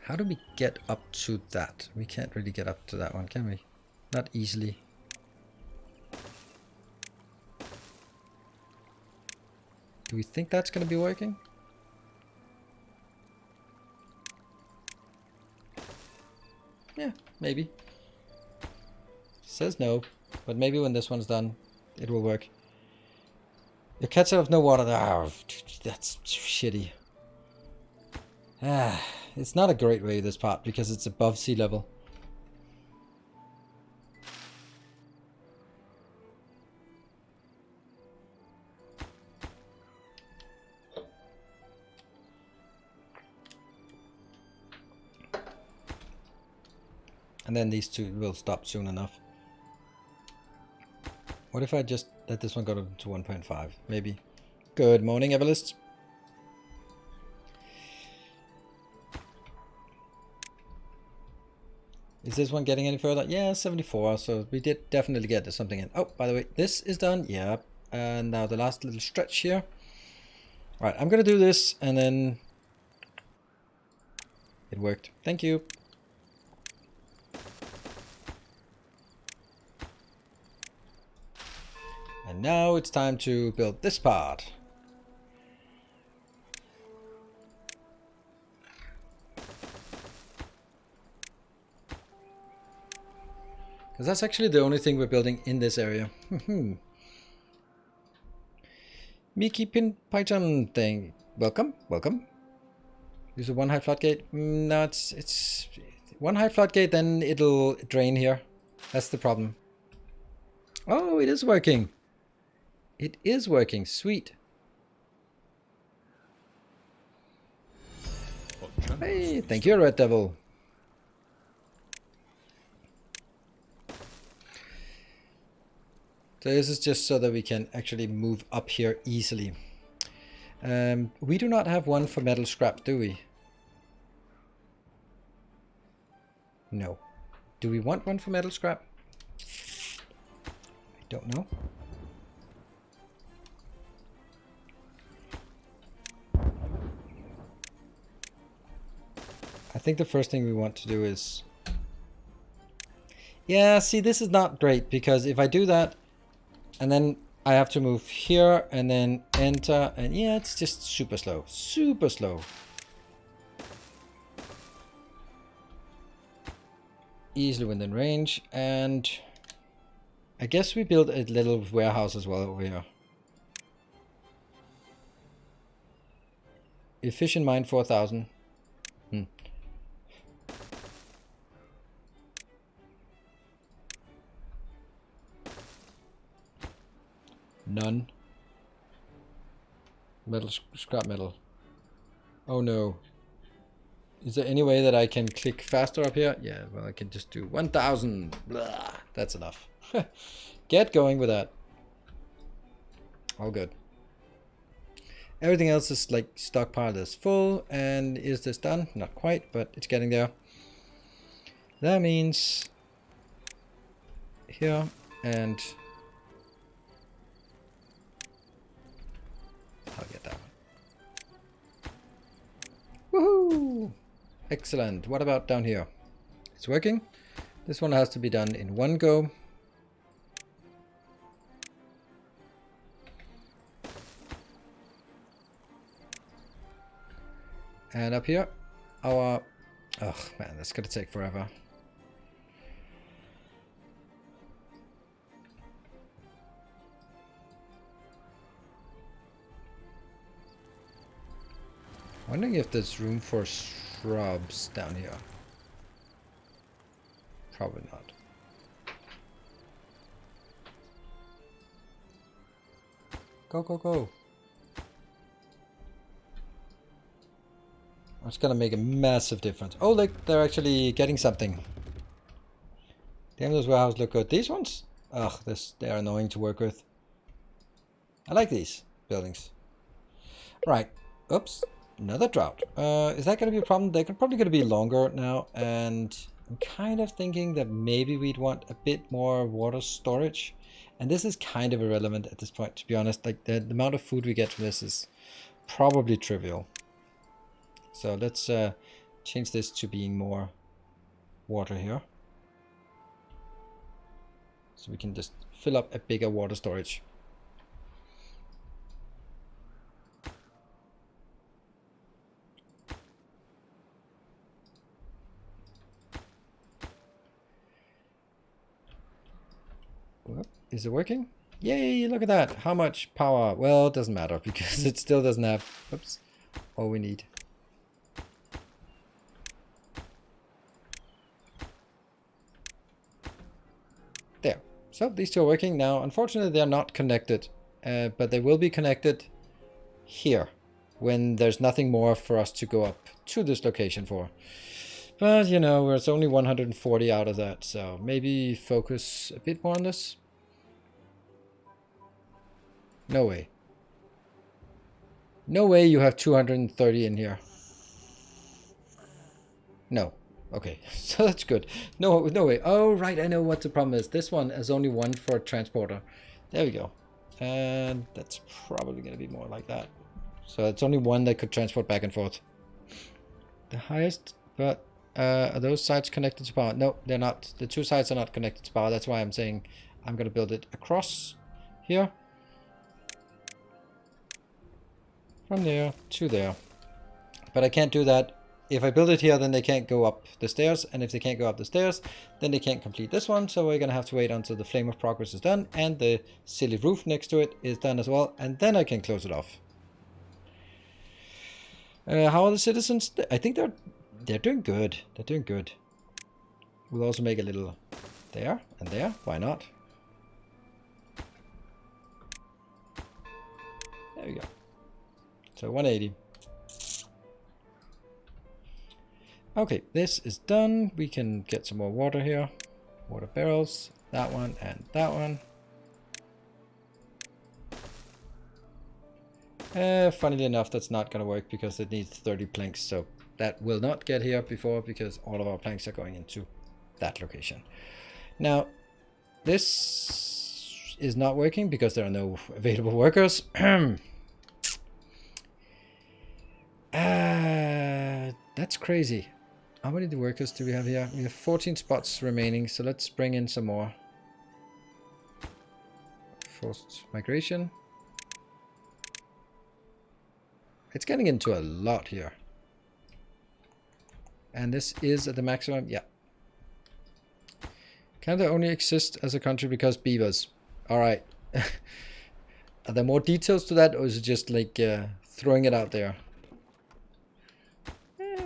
How do we get up to that? We can't really get up to that one, can we? Not easily. Do we think that's going to be working? Yeah, maybe. Says no, but maybe when this one's done, it will work. Your cat's out of no water. Oh, that's shitty. It's not a great way, this part, because it's above sea level. And then these two will stop soon enough. What if I just let this one go to 1.5? Maybe. Good morning, Everlist. Is this one getting any further? Yeah, 74. So we did definitely get something in. Oh, by the way, this is done. Yeah. And now the last little stretch here. All right, I'm going to do this and then... It worked. Thank you. And now it's time to build this part. Because that's actually the only thing we're building in this area. Mickey Pin Python thing. Welcome, welcome. Use a one height floodgate. No, it's one height floodgate, then it'll drain here. That's the problem. Oh, it is working. It is working. Sweet. Hey, thank you, Red Devil. So this is just so that we can actually move up here easily. We do not have one for metal scrap, do we? No. Do we want one for metal scrap? I don't know. I think the first thing we want to do is... Yeah, see, this is not great, because if I do that, and then I have to move here, and then enter, and yeah, it's just super slow. Super slow. Easily within range, and I guess we build a little warehouse as well over here. Efficient mine 4,000. None. Metal, scrap metal. Oh no. Is there any way that I can click faster up here? Yeah, well, I can just do 1,000. Blah, that's enough. Get going with that. All good. Everything else is like stockpile is full. And is this done? Not quite, but it's getting there. That means here and I'll get that one. Woohoo! Excellent. What about down here? It's working. This one has to be done in one go. And up here, our... Oh man, that's gonna take forever. Wondering if there's room for shrubs down here. Probably not. Go, go, go. It's gonna make a massive difference. Oh, look, they're actually getting something. Damn, those warehouses look good. These ones? Ugh, they are annoying to work with. I like these buildings. Right. Oops. Another drought. Is that gonna be a problem? They're probably gonna be longer now, and I'm kind of thinking that maybe we'd want a bit more water storage. And this is kind of irrelevant at this point, to be honest. Like the amount of food we get from this is probably trivial. So let's change this to being more water here. So we can just fill up a bigger water storage. Whoop. Is it working? Yay, look at that. How much power? Well, it doesn't matter because it still doesn't have, oops, all we need. There. So these two are working now. Unfortunately, they are not connected, but they will be connected here when there's nothing more for us to go up to this location for. But, you know, it's only 140 out of that, so maybe focus a bit more on this. No way. No way you have 230 in here. No. Okay, so that's good. No way. Oh, right, I know what the problem is. This one has only one for a transporter. There we go. And that's probably going to be more like that. So it's only one that could transport back and forth. The highest, but are those sides connected to power? No, they're not. The two sides are not connected to power. That's why I'm saying I'm going to build it across here. From there to there. But I can't do that. If I build it here, then they can't go up the stairs. And if they can't go up the stairs, then they can't complete this one. So we're going to have to wait until the Flame of Progress is done. And the silly roof next to it is done as well. And then I can close it off. How are the citizens? I think they're doing good. They're doing good. We'll also make a little there and there. Why not? There we go. So 180. Okay, this is done. We can get some more water here. Water barrels. That one and that one. Funnily enough, that's not going to work because it needs 30 planks. So that will not get here before because all of our planks are going into that location. Now, this is not working because there are no available workers. That's crazy. How many workers do we have here? We have 14 spots remaining, so let's bring in some more. Forced migration. It's getting into a lot here. And this is at the maximum, yeah. Canada only exists as a country because beavers. Alright. Are there more details to that, or is it just like throwing it out there?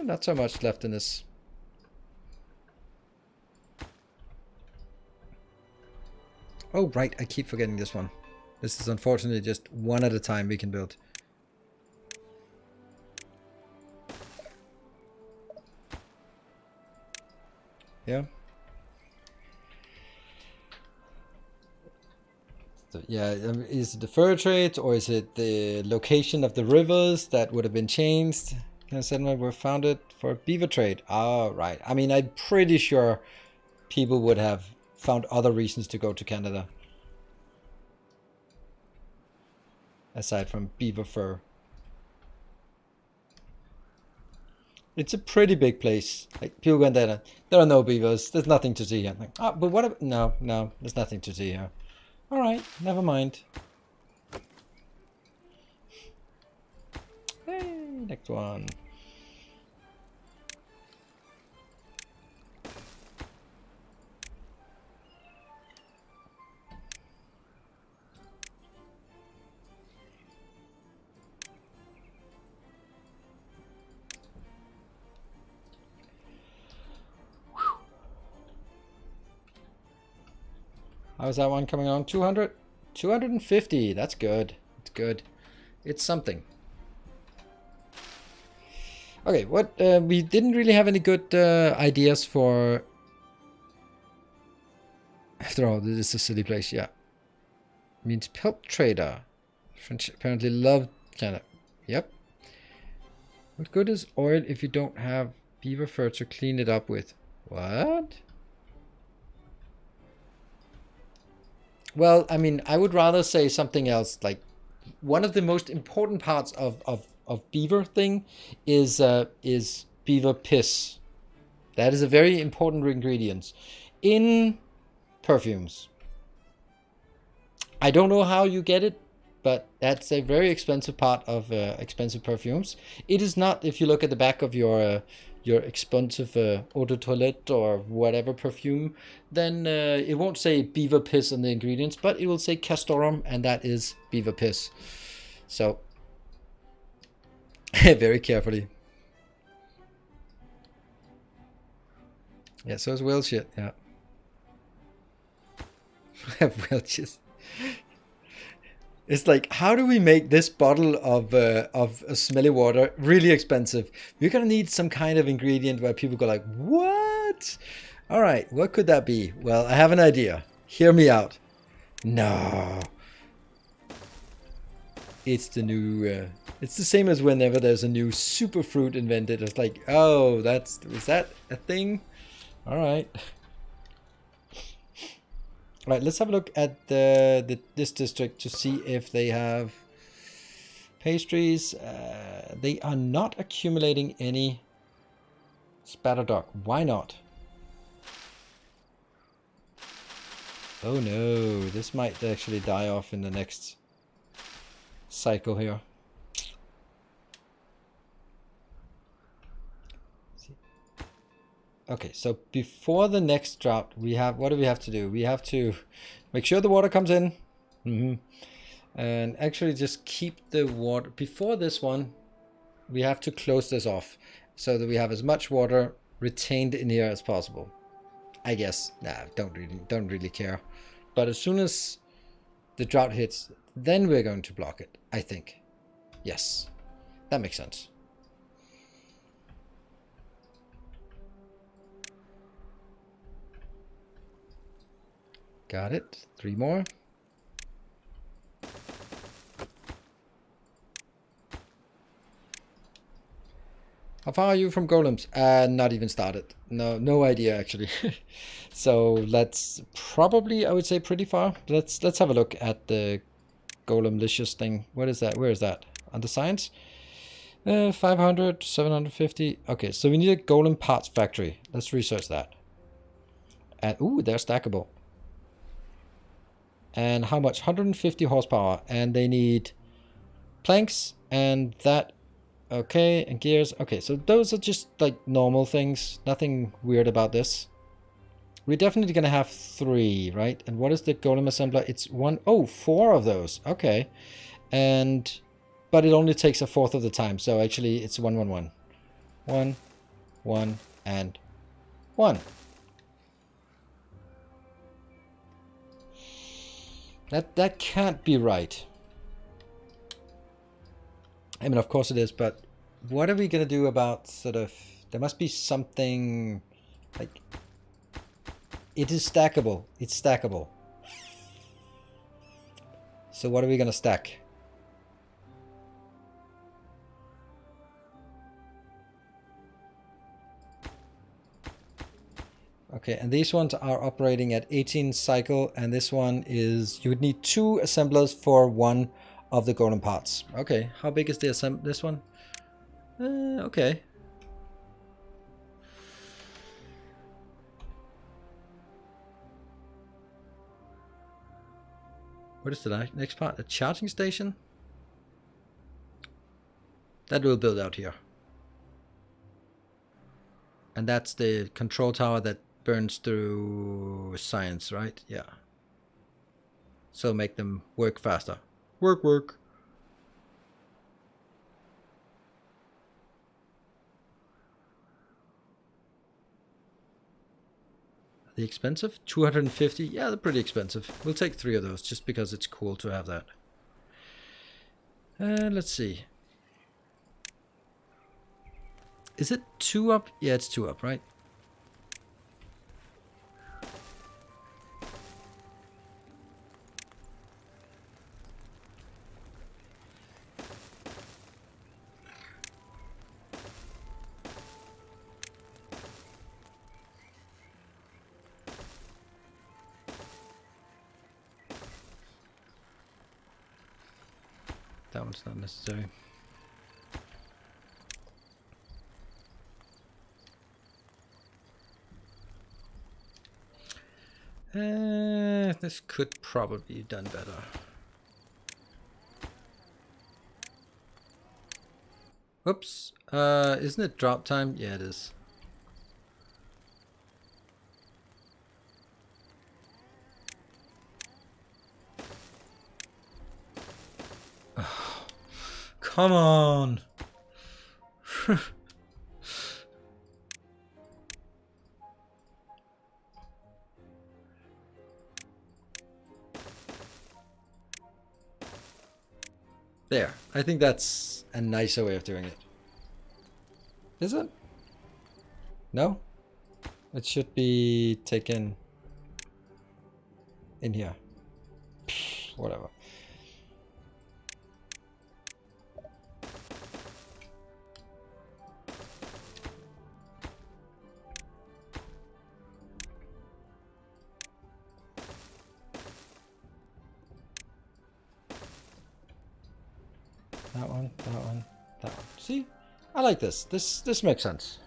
Not so much left in this. Oh, right, I keep forgetting this one. This is unfortunately just one at a time we can build. Yeah. So, yeah, is it the fur trade or is it the location of the rivers that would have been changed? Settlement were founded for beaver trade. Oh, right. I mean, I'm pretty sure people would have found other reasons to go to Canada. Aside from beaver fur. It's a pretty big place. Like people went there. There are no beavers. There's nothing to see here. Like, oh, but what? No, there's nothing to see here. All right, never mind. Hey, next one. How's that one coming along? 200? 250. That's good. It's good. It's something. Okay, what we didn't really have any good ideas for. After all, this is a silly place. Yeah, means pulp trader. French apparently love Canada. Yep. What good is oil if you don't have beaver fur to clean it up with? What? Well, I mean, I would rather say something else. Like, one of the most important parts of beaver thing is beaver piss. That is a very important ingredient in perfumes. I don't know how you get it, but that's a very expensive part of expensive perfumes. It is not, if you look at the back of your expensive eau de toilette or whatever perfume, then it won't say beaver piss on the ingredients, but it will say castorum, and that is beaver piss. So, very carefully. Yeah, so it's whale shit, yeah. Whale shit. It's like, how do we make this bottle of smelly water really expensive? We're gonna need some kind of ingredient where people go like, what? All right, what could that be? Well, I have an idea. Hear me out. No. It's the new, it's the same as whenever there's a new superfruit invented. It's like, oh, is that a thing? All right. Right, let's have a look at this district to see if they have pastries. They are not accumulating any spatterdock. Why not? Oh no, this might actually die off in the next cycle here. Okay, so before the next drought, what do we have to do? We have to make sure the water comes in. And actually just keep the water. Before this one, we have to close this off so that we have as much water retained in here as possible. I guess. Nah, don't really care. But as soon as the drought hits, then we're going to block it, I think. Yes, that makes sense. Got it. 3 more. How far are you from golems? Not even started. No idea actually. So let's probably, I would say, pretty far. Let's have a look at the golemlicious thing. What is that? Where is that? Under science? 500, 750. Okay, so we need a golem parts factory. Let's research that. And ooh, they're stackable. And how much? 150 horsepower. And they need planks and that. Okay, and gears. Okay, so those are just like normal things. Nothing weird about this. We're definitely going to have 3, right? And what is the golem assembler? It's 1. Oh, 4 of those. Okay. But it only takes 1/4 of the time. So actually it's 1, 1, 1. 1, 1, and 1. That can't be right. I mean, of course it is, but what are we going to do about sort of... There must be something... Like... It is stackable. It's stackable. So what are we going to stack? Okay, and these ones are operating at 18 cycle, and this one is... You would need 2 assemblers for 1 of the golem parts. Okay, how big is this one? Okay. What is the next part? A charging station? That will build out here. And that's the control tower that burns through science, right? Yeah. So make them work faster. Work. Are they expensive? 250? Yeah, they're pretty expensive. We'll take 3 of those just because it's cool to have that. Let's see. Is it 2 up? Yeah, it's 2 up, right? That one's not necessary. This could probably be done better. Oops. Isn't it drop time? Yeah, it is. Oh, come on. There. I think that's a nicer way of doing it. Is it? No? It should be taken in here. Whatever. That one, that one, that one. See? I like this. This makes sense.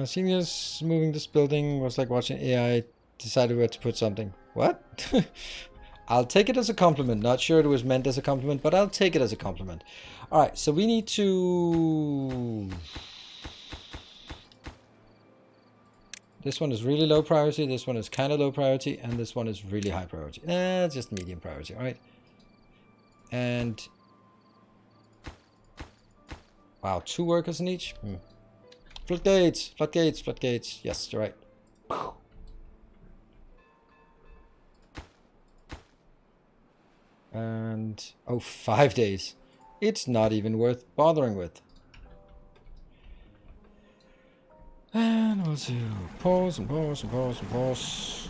Seniors moving this building was like watching AI decided where to put something. What? I'll take it as a compliment. Not sure it was meant as a compliment, but I'll take it as a compliment. All right, so we need to... This one is really low priority, this one is kind of low priority, and this one is really high priority. Just medium priority, all right? And... Wow, 2 workers in each? Floodgates, floodgates, floodgates. Yes, you're right. And, oh, 5 days. It's not even worth bothering with. And we'll do pause and pause and pause and pause.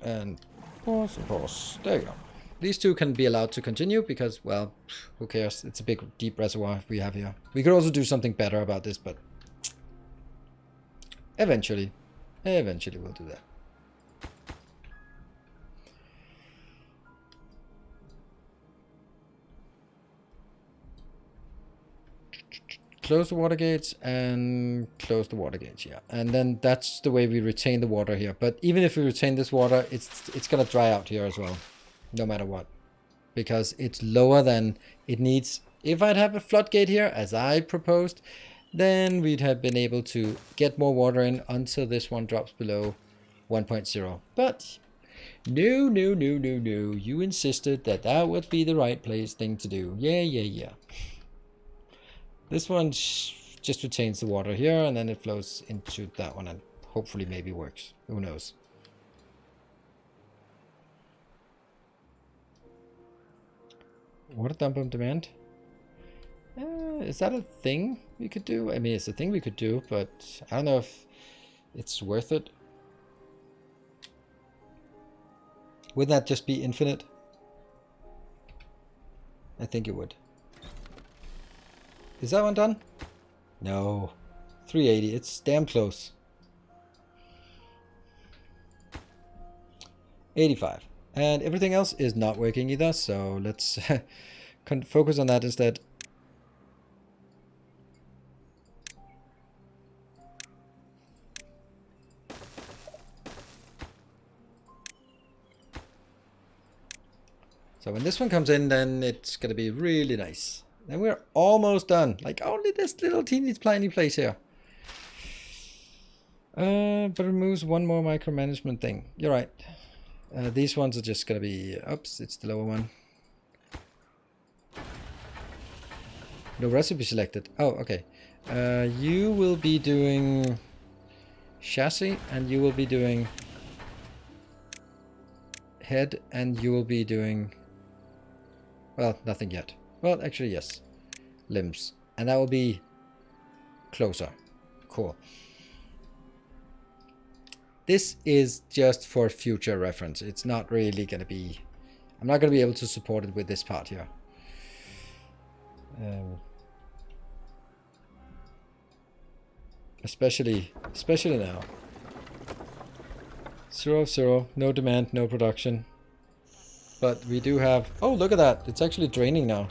And pause and pause. There you go. These 2 can be allowed to continue because, well, who cares? It's a big, deep reservoir we have here. We could also do something better about this, but eventually we'll do that. Close the water gates and close the water gates, yeah. And then that's the way we retain the water here. But even if we retain this water, it's gonna dry out here as well, no matter what. Because it's lower than it needs. If I'd have a floodgate here, as I proposed, then we'd have been able to get more water in until this one drops below 1.0. But no. You insisted that would be the right thing to do. Yeah. This one just retains the water here, and then it flows into that one, and hopefully maybe works. Who knows? Water dump on demand? Is that a thing we could do? I mean, it's a thing we could do, but I don't know if it's worth it. Wouldn't that just be infinite? I think it would. Is that one done? No. 380. It's damn close. 85. And everything else is not working either, so let's focus on that instead. So when this one comes in, then it's going to be really nice. Then we're almost done. Like only this little teeny tiny place here. But it removes one more micromanagement thing. You're right. These ones are just going to be... Oops, it's the lower one. No recipe selected. Oh, okay. You will be doing chassis, and you will be doing head, and you will be doing... Well, nothing yet. Well, actually, yes. Limbs. And that will be closer. Cool. This is just for future reference. It's not really going to be... I'm not going to be able to support it with this part here. Especially now. 0 of 0. No demand, no production. But we do have... Oh, look at that. It's actually draining now.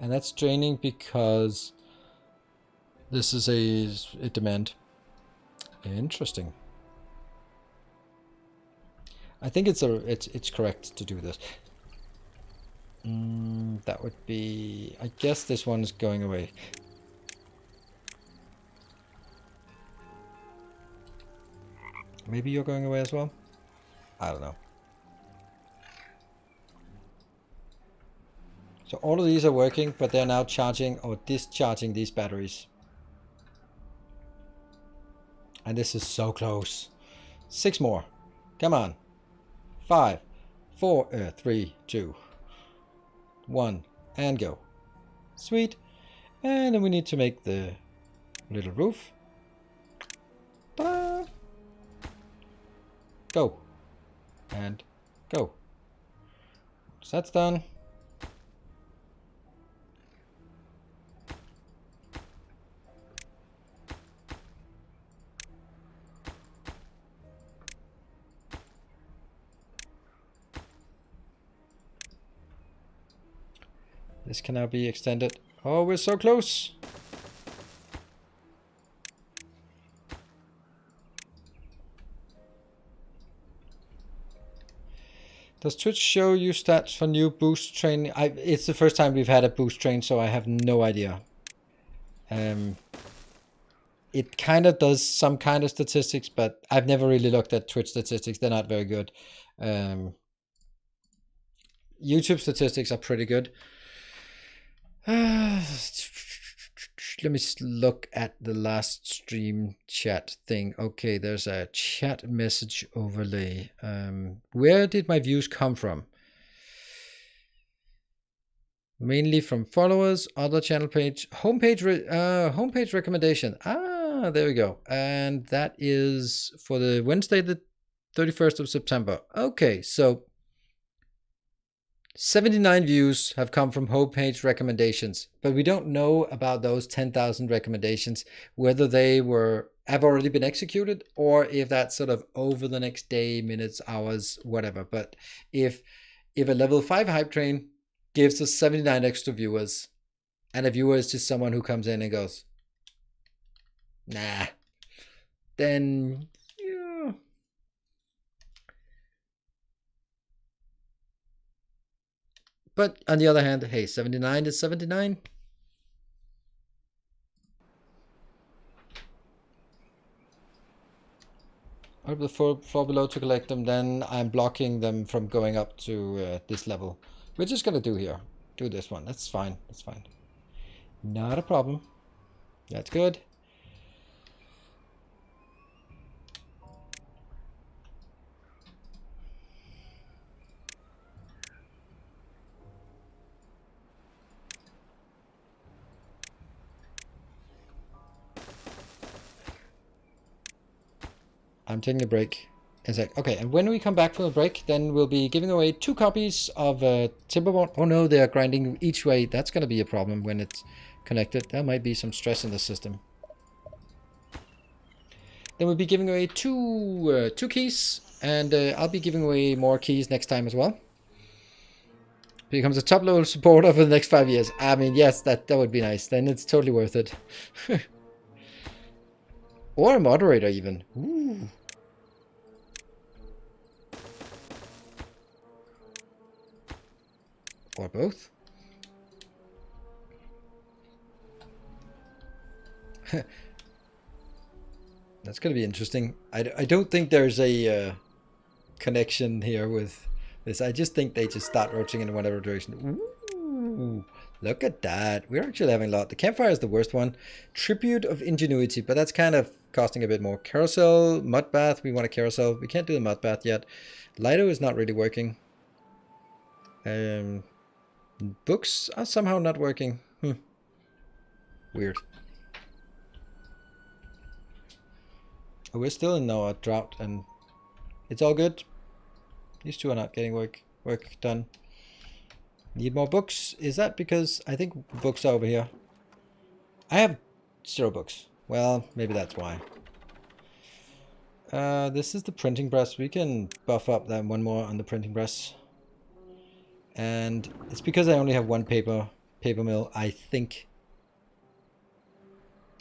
And that's draining because this is a demand. Interesting. I think it's correct to do this. That would be... I guess this one is going away. Maybe you're going away as well? I don't know. So all of these are working, but they're now charging or discharging these batteries. And this is so close. 6 more. Come on. 5, 4, 3, 2, 1, and go. Sweet. And then we need to make the little roof. Ta-da! Go. And go. So that's done. This can now be extended. Oh, we're so close. Does Twitch show you stats for new boost train? It's the first time we've had a boost train, so I have no idea. It kind of does some kind of statistics, but I've never really looked at Twitch statistics. They're not very good. YouTube statistics are pretty good. Let me look at the last stream chat thing. Okay, there's a chat message overlay. Where did my views come from? Mainly from followers, other channel page, homepage recommendation. Ah, there we go. And that is for the Wednesday, the 31st of September. Okay, so 79 views have come from homepage recommendations, but we don't know about those 10,000 recommendations, whether they have already been executed or if that's sort of over the next day, minutes, hours, whatever. But if a level 5 hype train gives us 79 extra viewers, and a viewer is just someone who comes in and goes, nah, then yeah. But on the other hand, hey, 79 is 79. Up the floor below to collect them, then I'm blocking them from going up to this level. We're just gonna do here. Do this one. That's fine. That's fine. Not a problem. That's good. I'm taking a break. Okay, and when we come back from the break, then we'll be giving away 2 copies of Timberborn. Oh no, they're grinding each way. That's going to be a problem when it's connected. There might be some stress in the system. Then we'll be giving away two keys, and I'll be giving away more keys next time as well. Becomes a top level supporter for the next 5 years. I mean, yes, that would be nice. Then it's totally worth it. Or a moderator even. Ooh. Or both. That's going to be interesting. I don't think there's a connection here with this. I just think they just start rotating in whatever direction. Ooh, look at that. We're actually having a lot. The campfire is the worst one. Tribute of Ingenuity, but that's kind of costing a bit more. Carousel, mud bath. We want a carousel. We can't do the mud bath yet. Lido is not really working. Books are somehow not working. Weird. We're still in a drought, and it's all good. These two are not getting work done. Need more books. Is that because I think books are over here? I have 0 books. Well, maybe that's why. This is the printing press. We can buff up that one more on the printing press. And it's because I only have 1 paper mill, I think.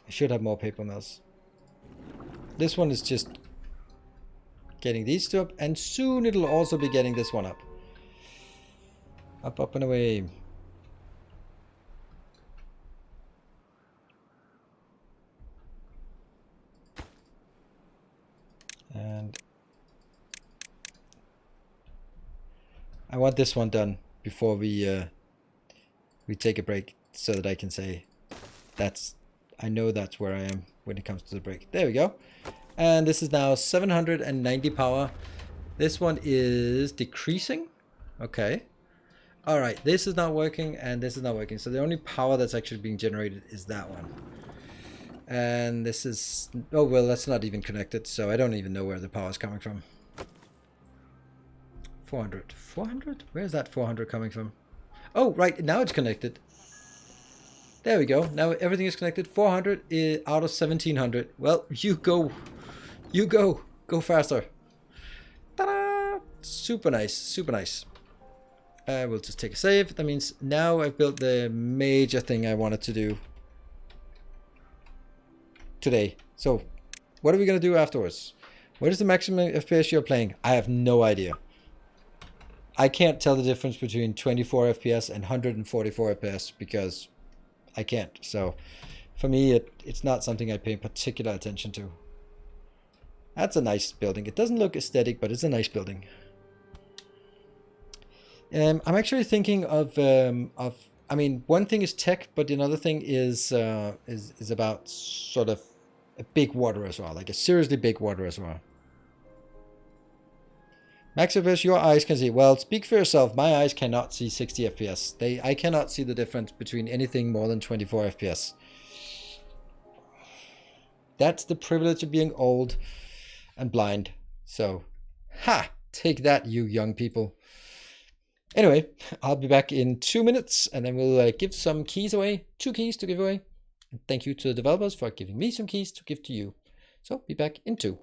I should have more paper mills. This one is just getting these 2 up, and soon it'll also be getting this one up. Up, up, and away. And I want this one done before we take a break, so that I can say I know that's where I am when it comes to the break. There we go. And this is now 790 power. This one is decreasing. Okay. All right. This is not working, and this is not working. So the only power that's actually being generated is that one. And this is... Oh, well, that's not even connected, so I don't even know where the power is coming from. 400. 400? Where's that 400 coming from? Oh, right. Now it's connected. There we go. Now everything is connected. 400 out of 1700. Well, you go. You go. Go faster. Ta-da! Super nice. Super nice. I will just take a save. That means now I've built the major thing I wanted to do today. So what are we going to do afterwards? What is the maximum FPS you're playing? I have no idea. I can't tell the difference between 24 FPS and 144 FPS because I can't. So for me, it's not something I pay particular attention to. That's a nice building. It doesn't look aesthetic, but it's a nice building. I'm actually thinking of I mean, one thing is tech, but another thing is about sort of a big water reservoir, like a seriously big water reservoir. Max FPS, your eyes can see. Well, speak for yourself. My eyes cannot see 60 FPS. I cannot see the difference between anything more than 24 FPS. That's the privilege of being old and blind. So, take that, you young people. Anyway, I'll be back in 2 minutes, and then we'll give some keys away. 2 keys to give away. And thank you to the developers for giving me some keys to give to you. So, be back in 2.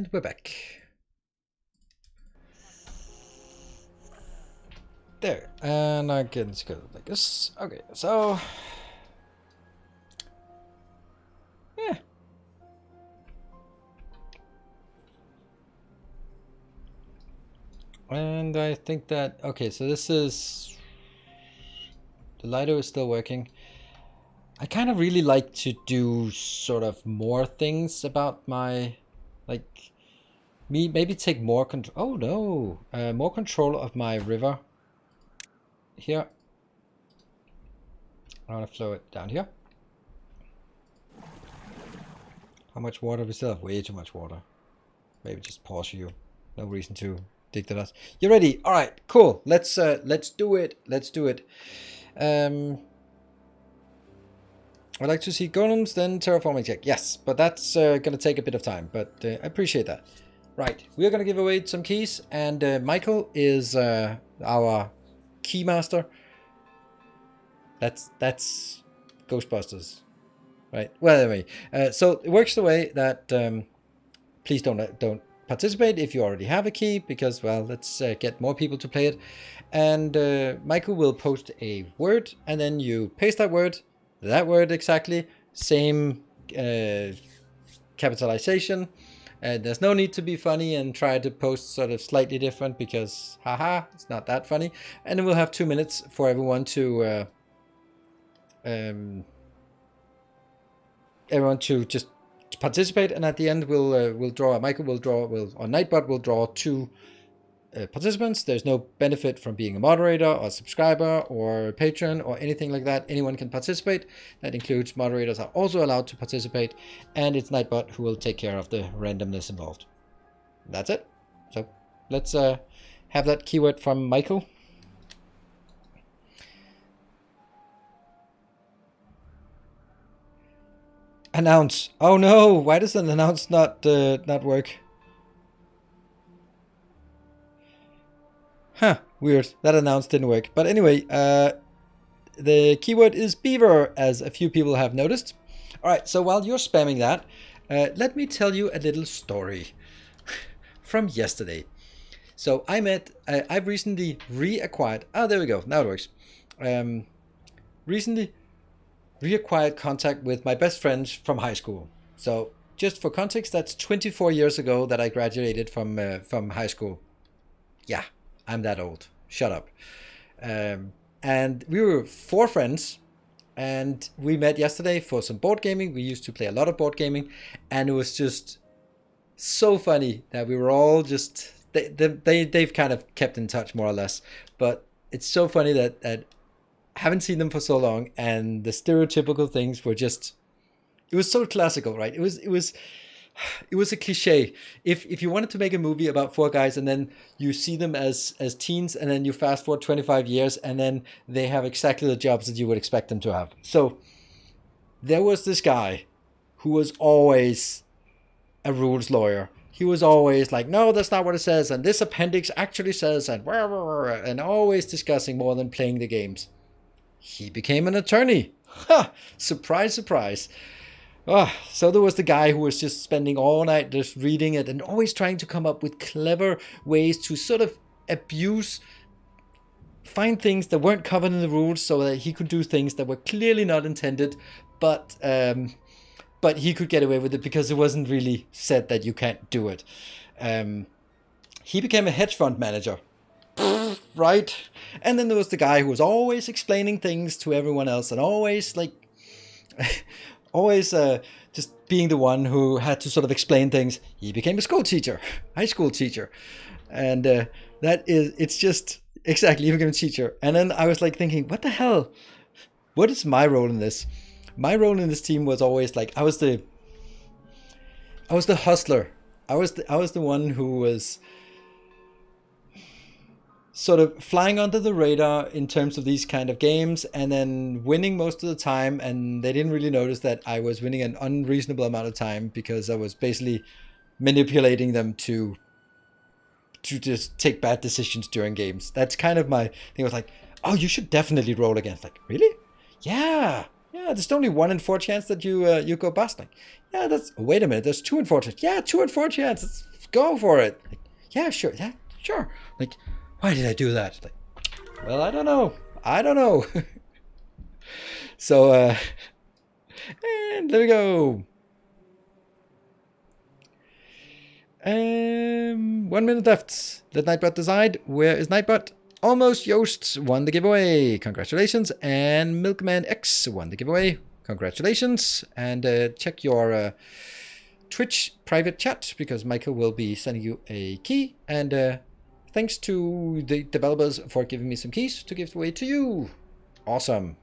And we're back. There. And I can go like this. Okay, so... yeah. And I think that... okay, so this is... the Lido is still working. I kind of really like to do sort of more things about my... like... maybe take more control... oh no! More control of my river. Here. I want to flow it down here. How much water? We still have way too much water. Maybe just pause you. No reason to dig the dust. You're ready. All right, cool. Let's do it. Let's do it. I'd like to see golems, then terraforming check. Yes, but that's gonna take a bit of time. But I appreciate that. Right, we are gonna give away some keys, and Michael is our key master. That's Ghostbusters, right? Well, anyway, so it works the way that please don't participate if you already have a key, because, well, let's get more people to play it. And Michael will post a word, and then you paste that word exactly, same capitalization. There's no need to be funny and try to post sort of slightly different, because haha, it's not that funny. And then we'll have 2 minutes for everyone to just participate, and at the end we'll draw. Michael will draw. Or Nightbot will draw 2 participants. There's no benefit from being a moderator or subscriber or patron or anything like that. Anyone can participate. That includes moderators are also allowed to participate, and it's Nightbot who will take care of the randomness involved. That's it. So let's have that keyword from Michael. Announce. Oh no! Why does an announce not work? Huh, weird. That announce didn't work. But anyway, the keyword is beaver, as a few people have noticed. Alright, so while you're spamming that, let me tell you a little story from yesterday. So I've recently reacquired... oh, there we go. Now it works. Recently reacquired contact with my best friends from high school. So just for context, that's 24 years ago that I graduated from high school. Yeah, I'm that old. Shut up. And we were 4 friends, and we met yesterday for some board gaming. We used to play a lot of board gaming, and it was just so funny that we were all just... they've kind of kept in touch more or less, but it's so funny that haven't seen them for so long, and the stereotypical things were just... it was so classical, right? It was a cliche. If you wanted to make a movie about 4 guys, and then you see them as teens, and then you fast forward 25 years, and then they have exactly the jobs that you would expect them to have. So there was this guy who was always a rules lawyer. He was always like, no, that's not what it says, and this appendix actually says, and always discussing more than playing the games. He became an attorney. Ha! Surprise, surprise. Oh, so there was the guy who was just spending all night just reading it and always trying to come up with clever ways to sort of find things that weren't covered in the rules so that he could do things that were clearly not intended, but he could get away with it because it wasn't really said that you can't do it. He became a hedge fund manager. Right? And then there was the guy who was always explaining things to everyone else, and always just being the one who had to sort of explain things. He became a school teacher, high school teacher. And it's just, exactly, he became a teacher. And then I was like thinking, what the hell? What is my role in this? My role in this team was always like, I was the hustler. I was the one who was sort of flying under the radar in terms of these kind of games, and then winning most of the time, and they didn't really notice that I was winning an unreasonable amount of time because I was basically manipulating them to just take bad decisions during games. That's kind of my thing. I was like, oh, you should definitely roll again. It's like, really? Yeah, there's only 1 in 4 chance that you go bust. Like, yeah, that's... oh, wait a minute, there's 2 in 4 chance. Yeah, 2 in 4 chance. It's go for it. Like, yeah, sure, yeah, sure. Like, why did I do that? Like, well, I don't know. I don't know. So, and there we go. 1 minute left. Let Nightbot decide. Where is Nightbot? Almost Yost won the giveaway. Congratulations. And Milkman X won the giveaway. Congratulations. And check your Twitch private chat because Michael will be sending you a key. And thanks to the developers for giving me some keys to give away to you. Awesome.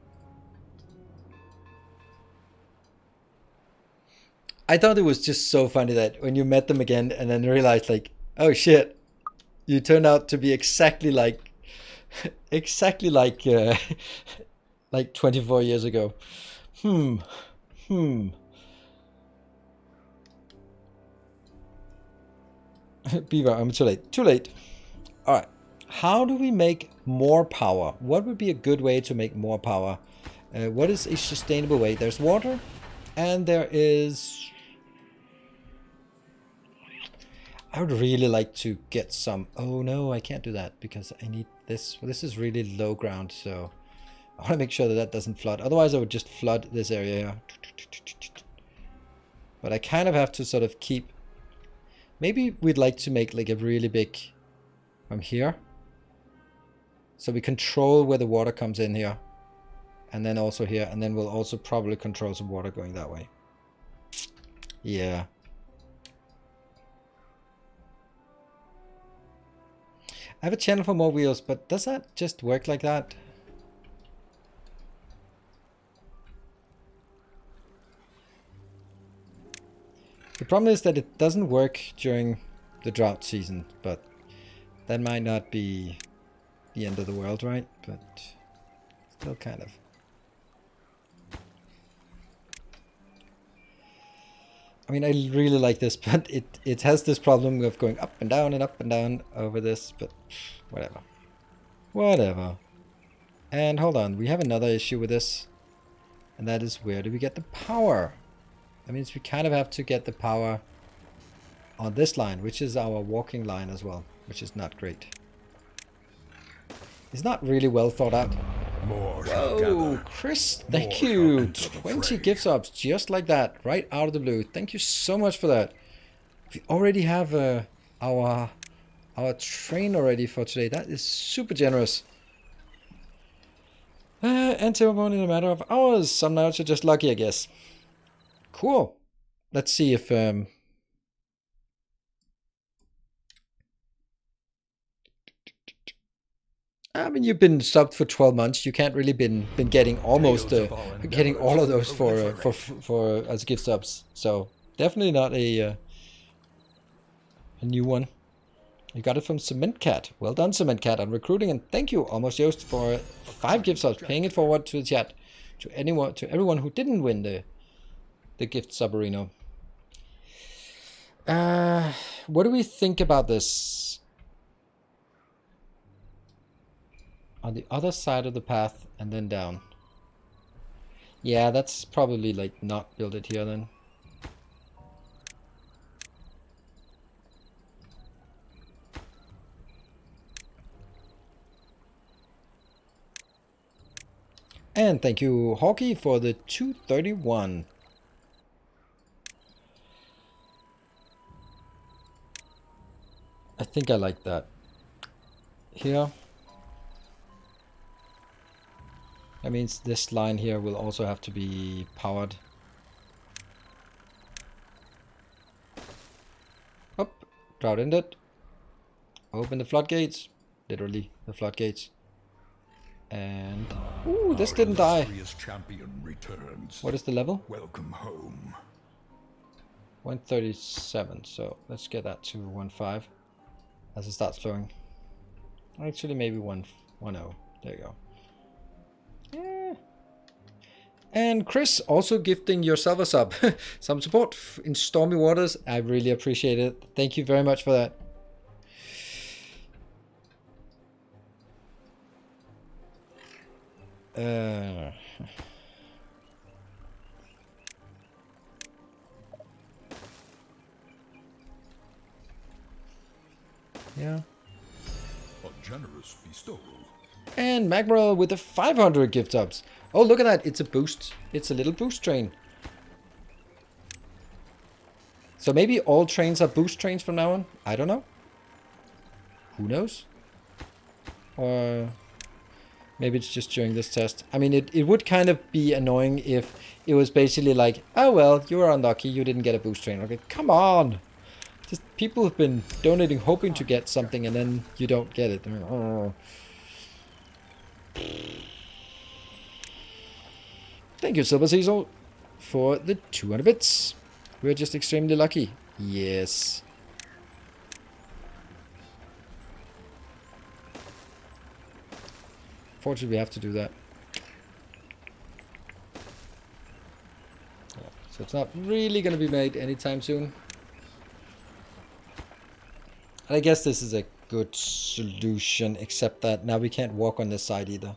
I thought it was just so funny that when you met them again and then realized like, oh shit, you turned out to be exactly like like 24 years ago. Beaver, I'm too late. Too late. All right. How do we make more power? What would be a good way to make more power? What is a sustainable way? There's water and there is... I would really like to get some... Oh no, I can't do that because I need this. Well, this is really low ground, so I want to make sure that that doesn't flood. Otherwise, I would just flood this area here. But I kind of have to sort of keep... Maybe we'd like to make like a really big... From here. So we control where the water comes in here. And then also here. And then we'll also probably control some water going that way. Yeah. I have a channel for more wheels, but does that just work like that? The problem is that it doesn't work during the drought season, but that might not be the end of the world, right? But still kind of. I mean, I really like this, but it has this problem of going up and down over this, but whatever. Whatever. And hold on, we have another issue with this. And that is, where do we get the power? That means we kind of have to get the power on this line, which is our walking line as well, which is not great. It's not really well thought out. Whoa, Chris, thank you. 20 gift subs, just like that, right out of the blue. Thank you so much for that. We already have our train already for today. That is super generous. And Timberborn in a matter of hours. Some nights are just lucky, I guess. Cool. Let's see if... I mean, you've been subbed for 12 months. You can't really been getting almost getting all of those for as gift subs. So definitely not a new one. You got it from Cement Cat. Well done, Cement Cat, on recruiting, and thank you, Almost Yost, for 5 gift subs. Paying it forward to the chat, to everyone who didn't win the gift subarino. What do we think about this? On the other side of the path and then down. Yeah, that's probably like not build it here then. And thank you, Hawkey, for the 231. I think I like that. Here. That means this line here will also have to be powered. Up. Drought ended. Open the floodgates. Literally, the floodgates. And... Ooh, this didn't die. What is the level? Welcome home. 137, so let's get that to 1.5 as it starts flowing. Actually, maybe 1.10. There you go. And Chris, also gifting yourself a sub. Some support in stormy waters. I really appreciate it. Thank you very much for that. Yeah. A generous bestowal. And Magmarel with the 500 gift subs. Oh, look at that. It's a boost. It's a little boost train. So maybe all trains are boost trains from now on? I don't know. Who knows? Or maybe it's just during this test. I mean, it would kind of be annoying if it was basically like, oh, well, you were unlucky. You didn't get a boost train. Okay, come on. Just people have been donating hoping to get something and then you don't get it. I mean, oh. Thank you, Silver Cecil, for the 200 bits. We're just extremely lucky. Yes. Fortunately, we have to do that. So it's not really going to be made anytime soon. And I guess this is a good solution, except that now we can't walk on this side either.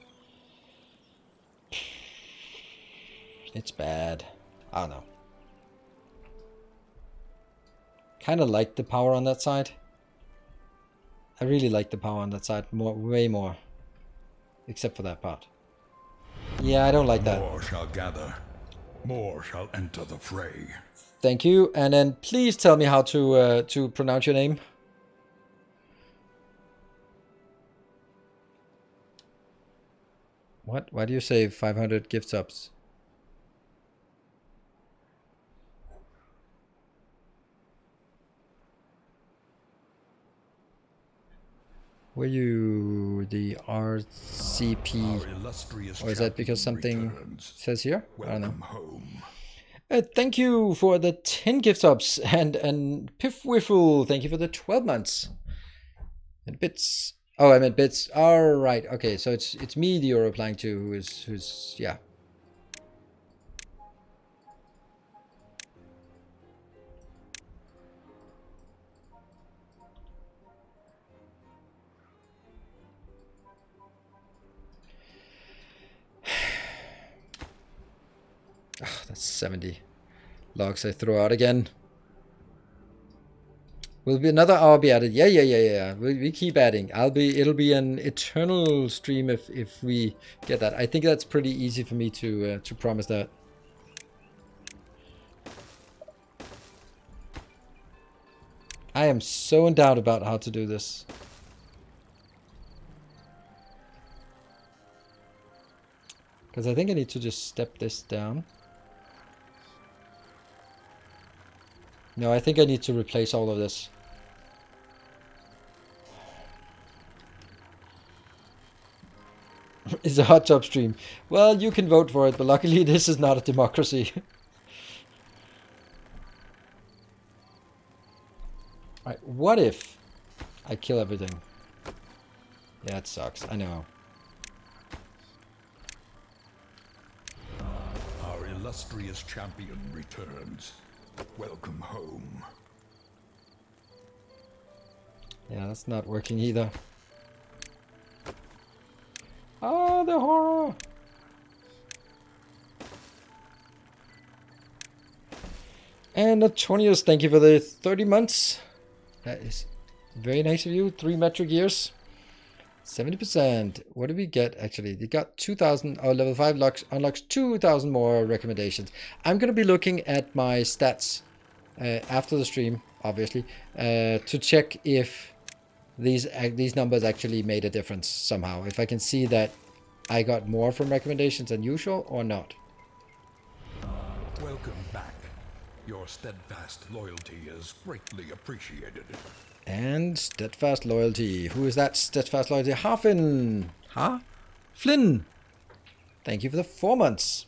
It's bad. I don't know. Kind of like the power on that side. I really like the power on that side more, way more. Except for that part. Yeah, I don't like that. More shall gather. More shall enter the fray. Thank you. And then please tell me how to pronounce your name. What? Why do you say 500 gift subs? Were you the RCP? Or is that because something says here? I don't know. Home. Thank you for the 10 gift subs. And Piff Wiffle, thank you for the 12 months. And bits. Oh, I meant bits. All right. Okay, so it's me that you're replying to, who's yeah. Oh, that's 70 logs I throw out again. Will be another hour be added? Yeah. We keep adding. It'll be an eternal stream if we get that. I think that's pretty easy for me to promise that. I am so in doubt about how to do this. Because I think I need to just step this down. No, I think I need to replace all of this. It's a hot job stream. Well, you can vote for it, but luckily this is not a democracy. Alright, what if I kill everything? Yeah, it sucks. I know. Our illustrious champion returns. Welcome home. Yeah, that's not working either. Oh, the horror! And Antonius, thank you for the 30 months. That is very nice of you. 3 metric years. 70%. What did we get actually? We got 2,000. Oh, level 5 unlocks 2,000 more recommendations. I'm going to be looking at my stats after the stream, obviously, to check if these numbers actually made a difference somehow. If I can see that I got more from recommendations than usual or not. Welcome back. Your steadfast loyalty is greatly appreciated. And steadfast loyalty. Who is that steadfast loyalty? Harfin. Huh? Flynn. Thank you for the 4 months.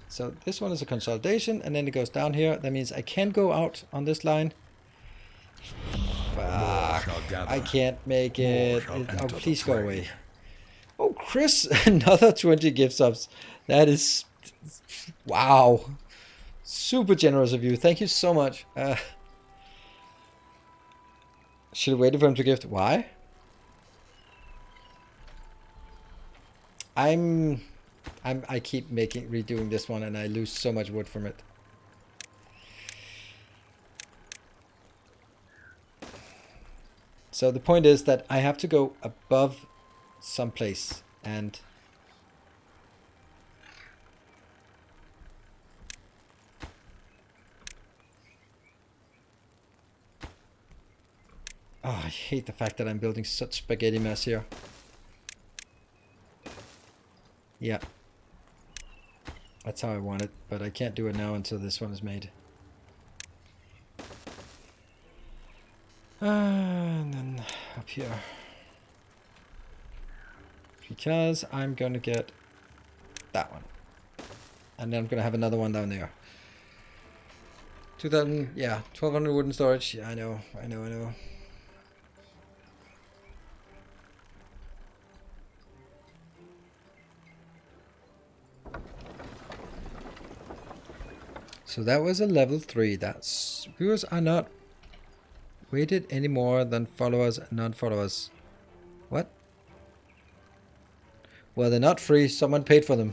So this one is a consolidation, and then it goes down here. That means I can go out on this line. Fuck. I can't make it. Oh, please go away. Oh, Chris, another 20 gift subs. That is... Wow. Super generous of you. Thank you so much. Should have waited for him to gift. Why? I keep redoing this one and I lose so much wood from it. So the point is that I have to go above someplace, and oh, I hate the fact that I'm building such spaghetti mess here. Yeah. That's how I want it, but I can't do it now until this one is made. And then up here. Because I'm going to get that one. And then I'm going to have another one down there. 2000, yeah, 1200 wooden storage. Yeah, I know. So that was a level 3. That's viewers are not weighted any more than followers and non-followers. What? Well, they're not free. Someone paid for them.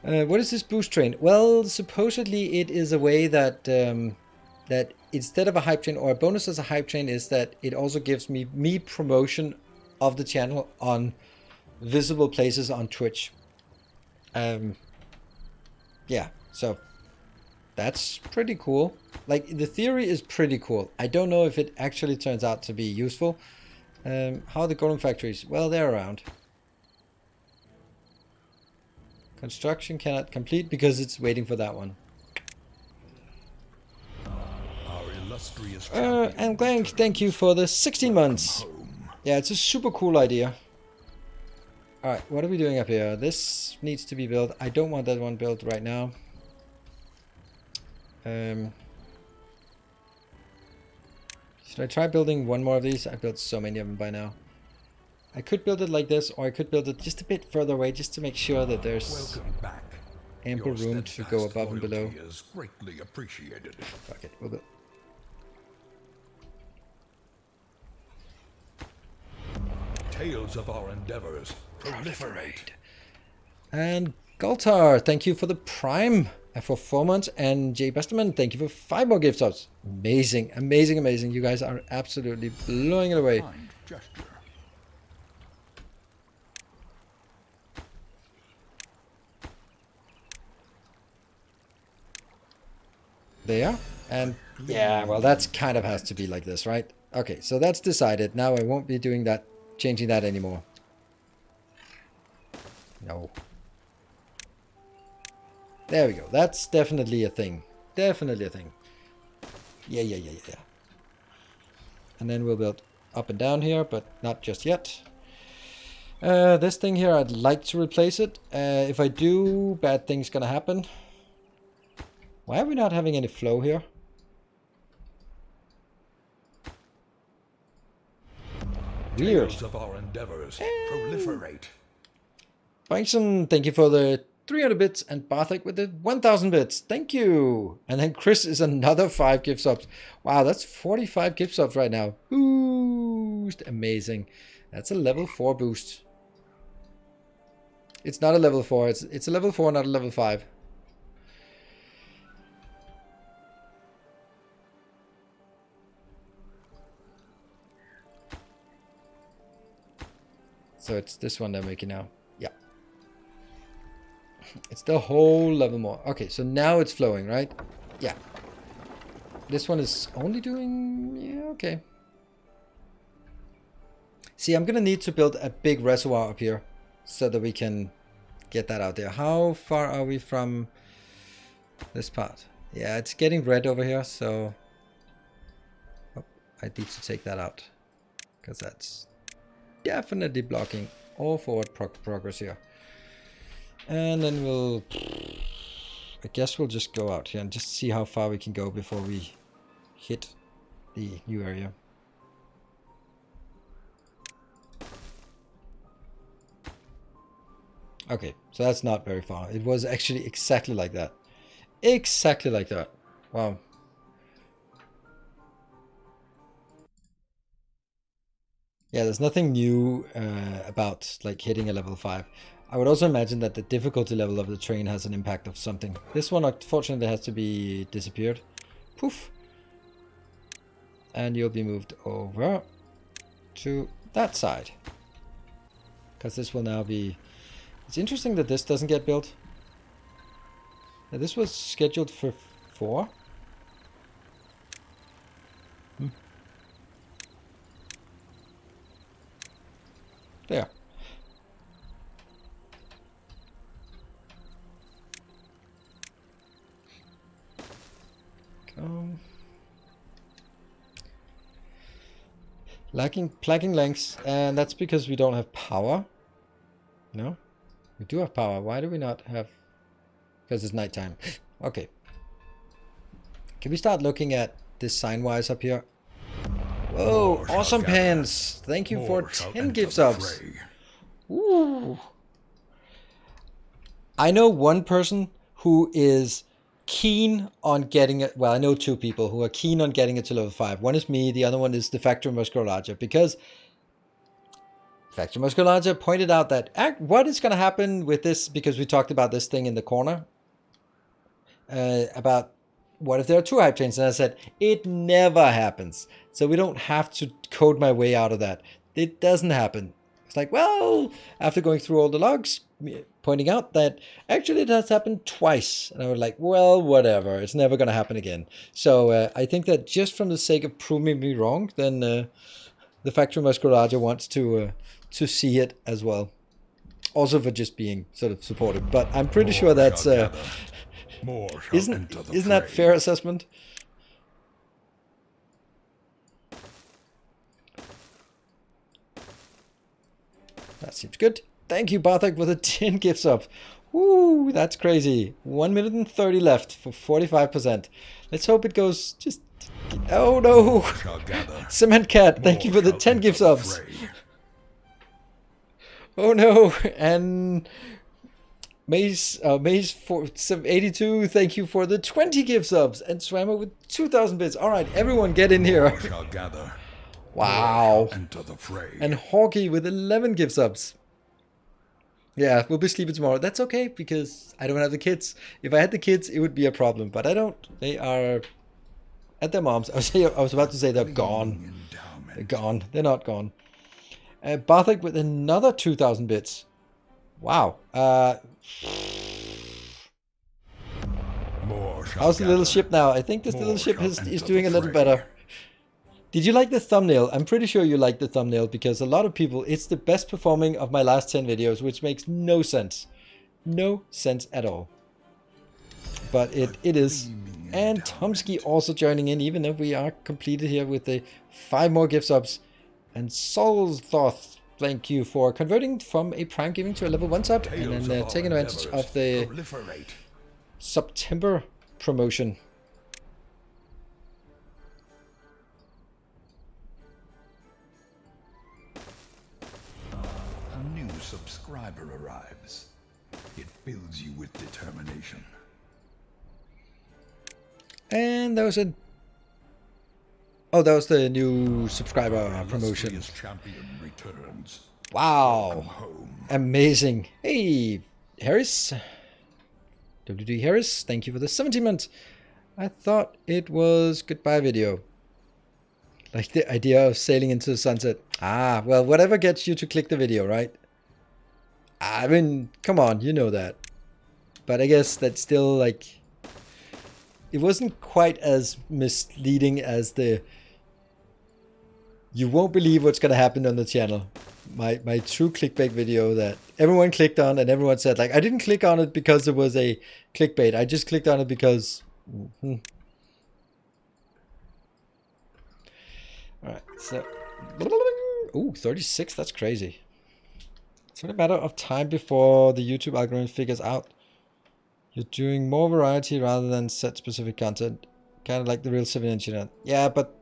What is this boost train? Well, supposedly it is a way that that instead of a hype train, or a bonus as a hype train, is that it also gives me promotion of the channel on visible places on Twitch. Yeah, so that's pretty cool. Like, the theory is pretty cool. I don't know if it actually turns out to be useful. How are the golem factories? Well, they're around. Construction cannot complete because it's waiting for that one. Our illustrious And Glenn, thank you for the 16 months. Yeah, it's a super cool idea. Alright, what are we doing up here? This needs to be built. I don't want that one built right now. Should I try building one more of these? I've built so many of them by now. I could build it like this, or I could build it just a bit further away, just to make sure that there's ample room to go above and below. Is greatly appreciated. Fuck it, we'll build. Tales of our endeavors proliferate. And Galtar, thank you for the Prime for 4 months. And Jay Besterman, thank you for 5 more gift subs. Amazing, amazing, amazing. You guys are absolutely blowing it away. Kind gesture. There. And yeah, well, that's kind of has to be like this, right? Okay, so that's decided. Now I won't be doing that, changing that anymore. No. There we go. That's definitely a thing. Definitely a thing. Yeah. And then we'll build up and down here, but not just yet. This thing here, I'd like to replace it. If I do, bad things gonna happen. Why are we not having any flow here? Weird. Tales of our endeavors proliferate. Bison, thank you for the 300 bits, and Barthik with the 1000 bits. Thank you. And then Chris is another 5 gift subs. Wow, that's 45 gift subs right now. Boost. Amazing. That's a level 4 boost. It's not a level 4. It's a level 4, not a level 5. So it's this one they're making now. Yeah. It's the whole level more. Okay, so now it's flowing, right? Yeah. This one is only doing... Yeah, okay. See, I'm going to need to build a big reservoir up here so that we can get that out there. How far are we from this part? Yeah, it's getting red over here, so... Oh, I need to take that out because that's... definitely blocking all forward progress here. And then we'll... I guess we'll just go out here and just see how far we can go before we hit the new area. Okay, so that's not very far. It was actually exactly like that. Exactly like that. Wow. Yeah, there's nothing new about like hitting a level 5. I would also imagine that the difficulty level of the train has an impact of something. This one unfortunately has to be disappeared. Poof. and you'll be moved over to that side. Because this will now be... It's interesting that this doesn't get built. Now, this was scheduled for 4. There. Come. Lacking planking lengths, and that's because we don't have power. No? We do have power. Why do we not have... Because it's nighttime. Okay. Can we start looking at this sign-wise up here? Whoa, awesome pants! Thank you for 10 gift subs. Ooh. I know one person who is keen on getting it. Well, I know 2 people who are keen on getting it to level 5. One is me, the other one is the Factor Musculature, because Factor Musculature pointed out that what is going to happen with this, because we talked about this thing in the corner, about what if there are 2 hype chains, and I said, it never happens. So we don't have to code my way out of that. It doesn't happen. It's like, well, after going through all the logs, pointing out that actually it has happened twice. And I was like, well, whatever. It's never going to happen again. So I think that just from the sake of proving me wrong, then the Factory Musculature wants to see it as well. Also for just being sort of supportive. But I'm pretty sure that's... isn't that fair assessment? That seems good. Thank you, Bartek, for the 10 gifts up. Woo, that's crazy. 1 minute and 30 left for 45%. Let's hope it goes just... Oh, no. Cement Cat, thank you for the 10 gift subs. Oh, no. And... Maze 82, thank you for the 20 gift subs. And Swammer with 2,000 bits. All right, everyone get in here. Wow. And Hawkey with 11 gift subs. Yeah, we'll be sleeping tomorrow. That's okay, because I don't have the kids. If I had the kids, it would be a problem. But I don't. They are at their mom's. I was about to say they're gone. They're gone. They're not gone. Barthik with another 2,000 bits. Wow. How's the little ship now? I think this little ship is doing a little better. Did you like the thumbnail? I'm pretty sure you liked the thumbnail, because a lot of people, it's the best performing of my last 10 videos, which makes no sense. No sense at all. But it is. And Tomsky also joining in, even if we are completed here with the 5 more gift subs. And Soul's Thoth, thank you for converting from a Prime Giving to a level 1 sub, and then taking advantage of the September promotion. A new subscriber arrives. It fills you with determination. And that was a... Oh, that was the new subscriber promotion. Champion returns. Wow. Amazing. Hey, Harris. WD Harris, thank you for the 17 months. I thought it was goodbye video. Like the idea of sailing into the sunset. Ah, well, whatever gets you to click the video, right? I mean, come on, you know that. But I guess that's still like... It wasn't quite as misleading as the... You won't believe what's going to happen on the channel. My true clickbait video that everyone clicked on, and everyone said, like, I didn't click on it because it was a clickbait. I just clicked on it because... Alright, so... Ooh, 36, that's crazy. It's only a matter of time before the YouTube algorithm figures out you're doing more variety rather than set specific content. Kind of like the real civil engineer. Yeah, but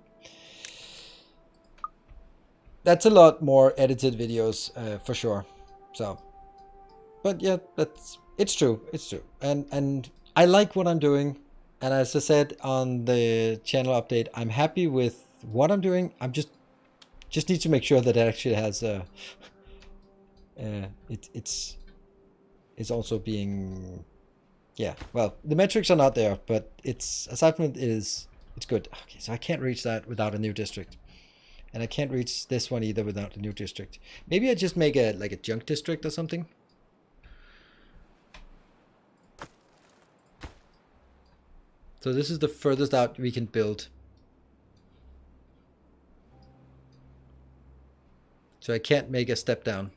that's a lot more edited videos for sure. So, but yeah, it's true. It's true. And I like what I'm doing. And as I said on the channel update, I'm happy with what I'm doing. I'm just need to make sure that it actually has it's also being... Yeah, well, the metrics are not there, but it's, aside from it is It's good. Okay, so I can't reach that without a new district. And I can't reach this one either without a new district. Maybe I just make a like a junk district or something. So this is the furthest out we can build. So I can't make a step down.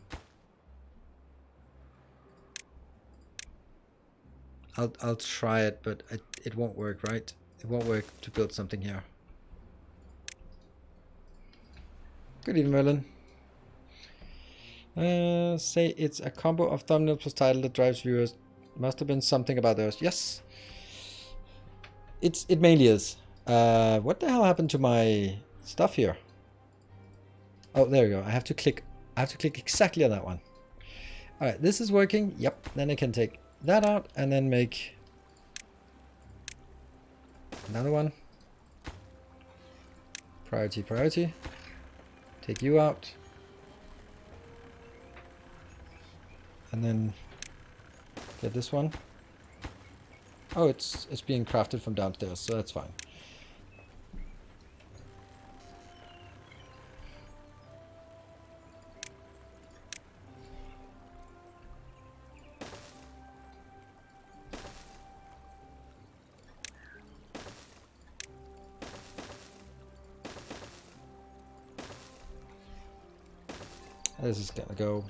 I'll try it, but it won't work, right? It won't work to build something here. Good evening, Merlin. Say it's a combo of thumbnail plus title that drives viewers. Must have been something about those. Yes. It mainly is. What the hell happened to my stuff here? Oh, there we go. I have to click exactly on that one. Alright, this is working. Yep. Then I can take that out and then make another one. Priority. Take you out. And then get this one. Oh, it's being crafted from downstairs, so that's fine. This is gonna go.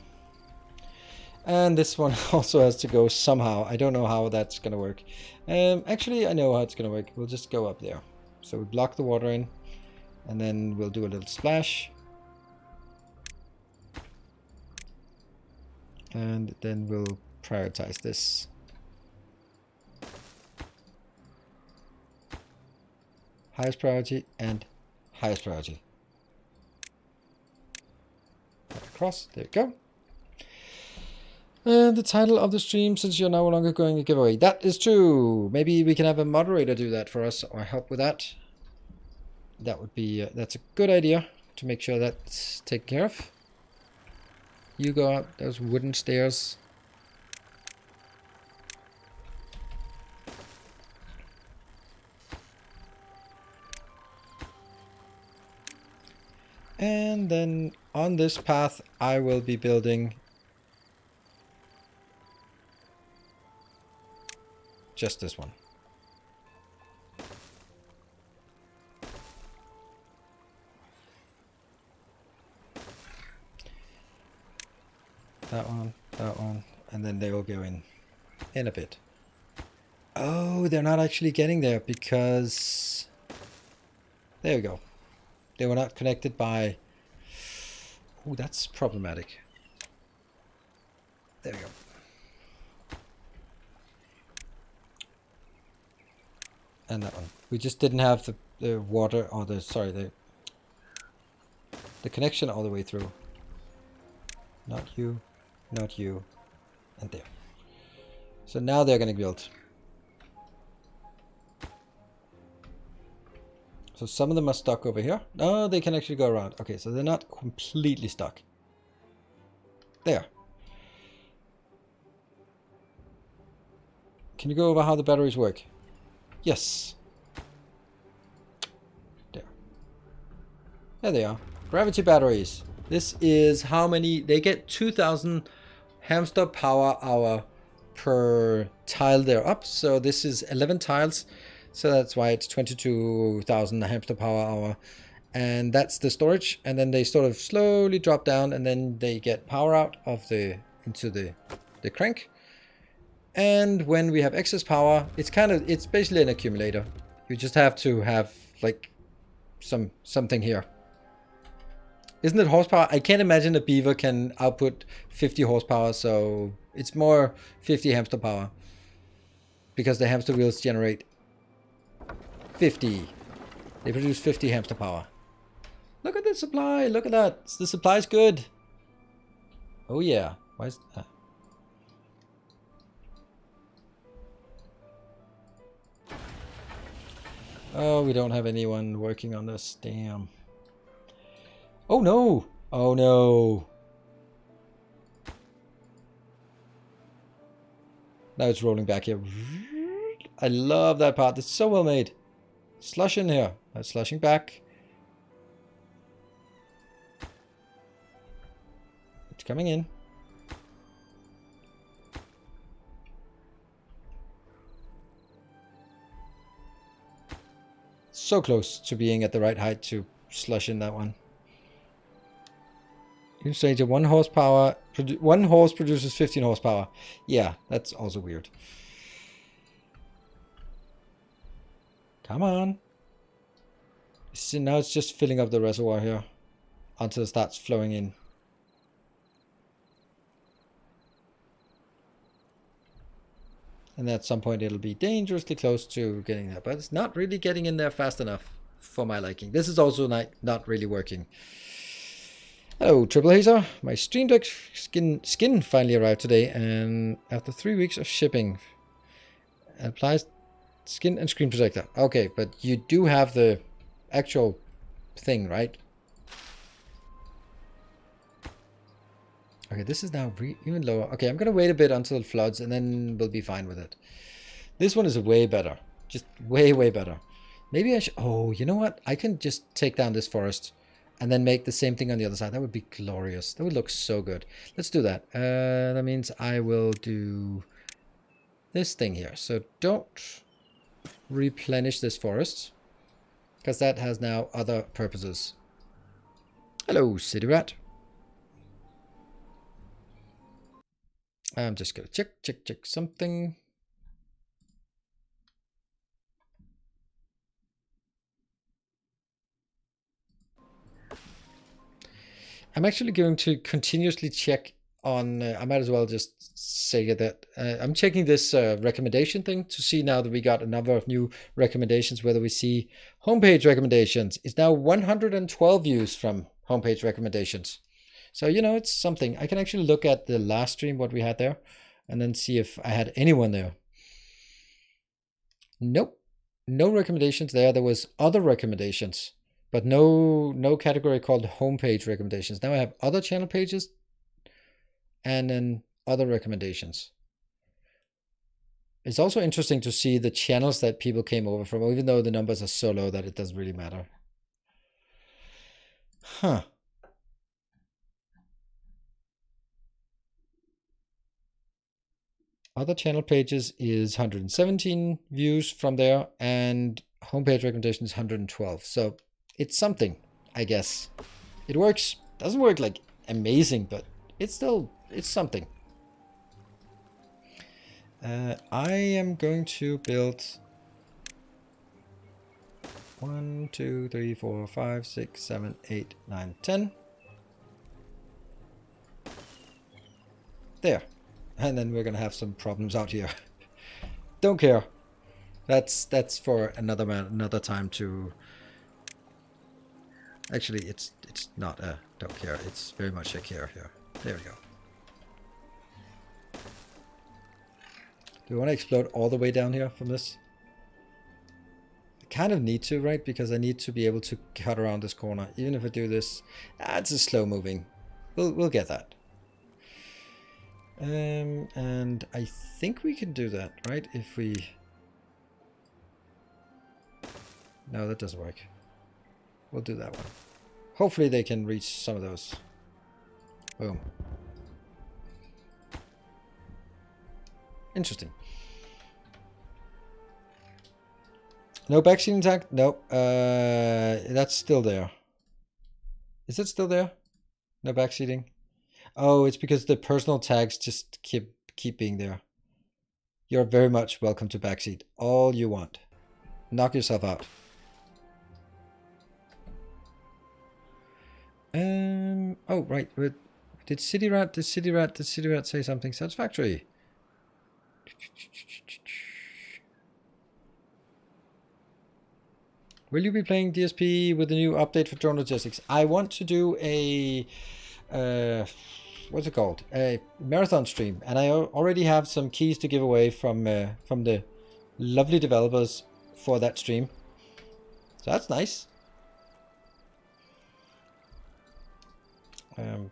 And this one also has to go somehow. I don't know how that's gonna work. Actually, I know how it's gonna work. We'll just go up there. So we block the water in, and then we'll do a little splash. And then we'll prioritize this. Highest priority and highest priority. Across, there you go. And the title of the stream, since you're no longer going to giveaway. That is true. Maybe we can have a moderator do that for us or help with that. That would be, that's a good idea to make sure that's taken care of. You go up those wooden stairs. And then on this path, I will be building just this one. That one, and then they will go in a bit. Oh, they're not actually getting there because there we go. They were not connected by. Oh, that's problematic. There we go. And that one. We just didn't have the water or the connection all the way through. Not you, and there. So now they're going to build. So some of them are stuck over here. No, they can actually go around. Okay, so they're not completely stuck. There. Can you go over how the batteries work? Yes. There. There they are. Gravity batteries. This is how many... They get 2,000 hamster power hour per tile they're up. So this is 11 tiles. So that's why it's 22,000 hamster power hour. And that's the storage. And then they sort of slowly drop down. And then they get power out of into the crank. And when we have excess power, it's basically an accumulator. You just have to have like something here. Isn't it horsepower? I can't imagine a beaver can output 50 horsepower, so it's more 50 hamster power. Because the hamster wheels generate 50. They produce 50 hamster power. Look at the supply, look at that. The supply's good. Oh yeah. Why is that? Oh, we don't have anyone working on this. Damn. Oh no! Oh no! Now it's rolling back here. I love that part. It's so well made. Slush in here. That's slushing back. It's coming in. So close to being at the right height to slush in that one. You say 1 horsepower. 1 horse produces 15 horsepower. Yeah, that's also weird. Come on. See, now it's just filling up the reservoir here until it starts flowing in. And at some point it'll be dangerously close to getting there. But it's not really getting in there fast enough for my liking. This is also not really working. Hello, Triple Hazer. My Stream Deck skin finally arrived today. And after 3 weeks of shipping, applies skin and screen protector. Okay, but you do have the actual thing, right? Okay, this is now even lower. Okay, I'm going to wait a bit until it floods and then we'll be fine with it. This one is way better. Just way, way better. Maybe I should... Oh, you know what? I can just take down this forest and then make the same thing on the other side. That would be glorious. That would look so good. Let's do that. That means I will do this thing here. So don't replenish this forest because that has now other purposes. Hello, City Rat. I'm just going to check something. I'm actually going to continuously check on, I might as well just say that I'm checking this recommendation thing to see now that we got a number of new recommendations, whether we see homepage recommendations. It's now 112 views from homepage recommendations. So, you know, it's something. I can actually look at the last stream, what we had there, and then see if I had anyone there. Nope. No recommendations there. There was other recommendations, but no category called homepage recommendations. Now I have other channel pages and then other recommendations. It's also interesting to see the channels that people came over from, even though the numbers are so low that it doesn't really matter. Huh. Other channel pages is 117 views from there, and homepage recommendations 112. So it's something, I guess. It works. Doesn't work like amazing, but it's something. I am going to build 1, 2, 3, 4, 5, 6, 7, 8, 9, 10. There. And then we're gonna have some problems out here. Don't care. That's for another time to. Actually, it's not a don't care. It's very much a care here. There we go. Do we want to explode all the way down here from this? I kind of need to, right? Because I need to be able to cut around this corner. Even if I do this, it's a slow moving. We'll get that. And I think we can do that, right? If we... No, that doesn't work. We'll do that one. Hopefully they can reach some of those. Boom. Interesting. No backseating tag? Nope. That's still there. Is it still there? No backseating? Oh, it's because the personal tags just keep being there. You're very much welcome to backseat. All you want. Knock yourself out. Oh, right. Did City Rat say something satisfactory? Will you be playing DSP with the new update for drone logistics? I want to do a what's it called? A marathon stream, and I already have some keys to give away from the lovely developers for that stream. So that's nice.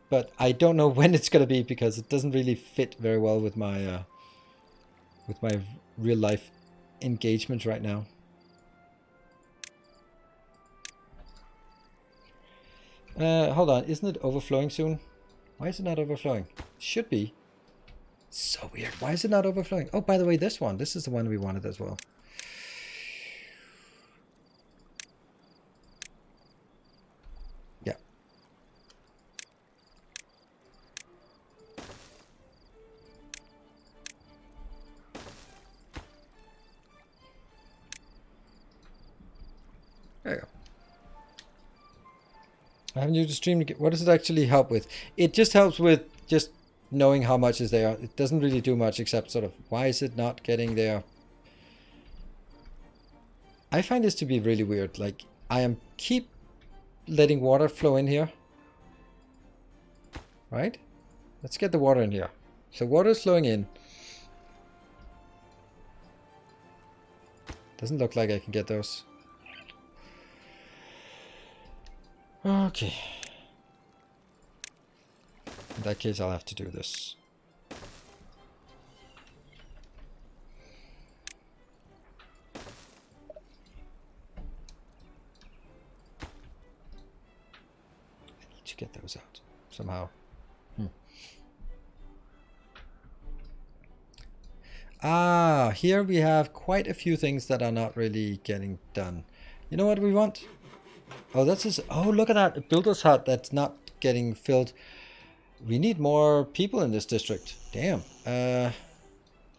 But I don't know when it's gonna be because it doesn't really fit very well with my real life engagement right now. Hold on, isn't it overflowing soon? Why is it not overflowing? Should be. So weird. Why is it not overflowing? Oh, by the way, this is the one we wanted as well. Yeah. There you go. I haven't used the stream to get... What does it actually help with? It just helps with just knowing how much is there. It doesn't really do much except sort of, why is it not getting there? I find this to be really weird. Like, I am keep letting water flow in here. Right? Let's get the water in here. So water is flowing in. Doesn't look like I can get those. Okay. In that case, I'll have to do this. I need to get those out somehow. Ah, here we have quite a few things that are not really getting done. You know what we want? Oh, that's just... Oh, look at that. A builder's hut that's not getting filled. We need more people in this district. Damn. Well,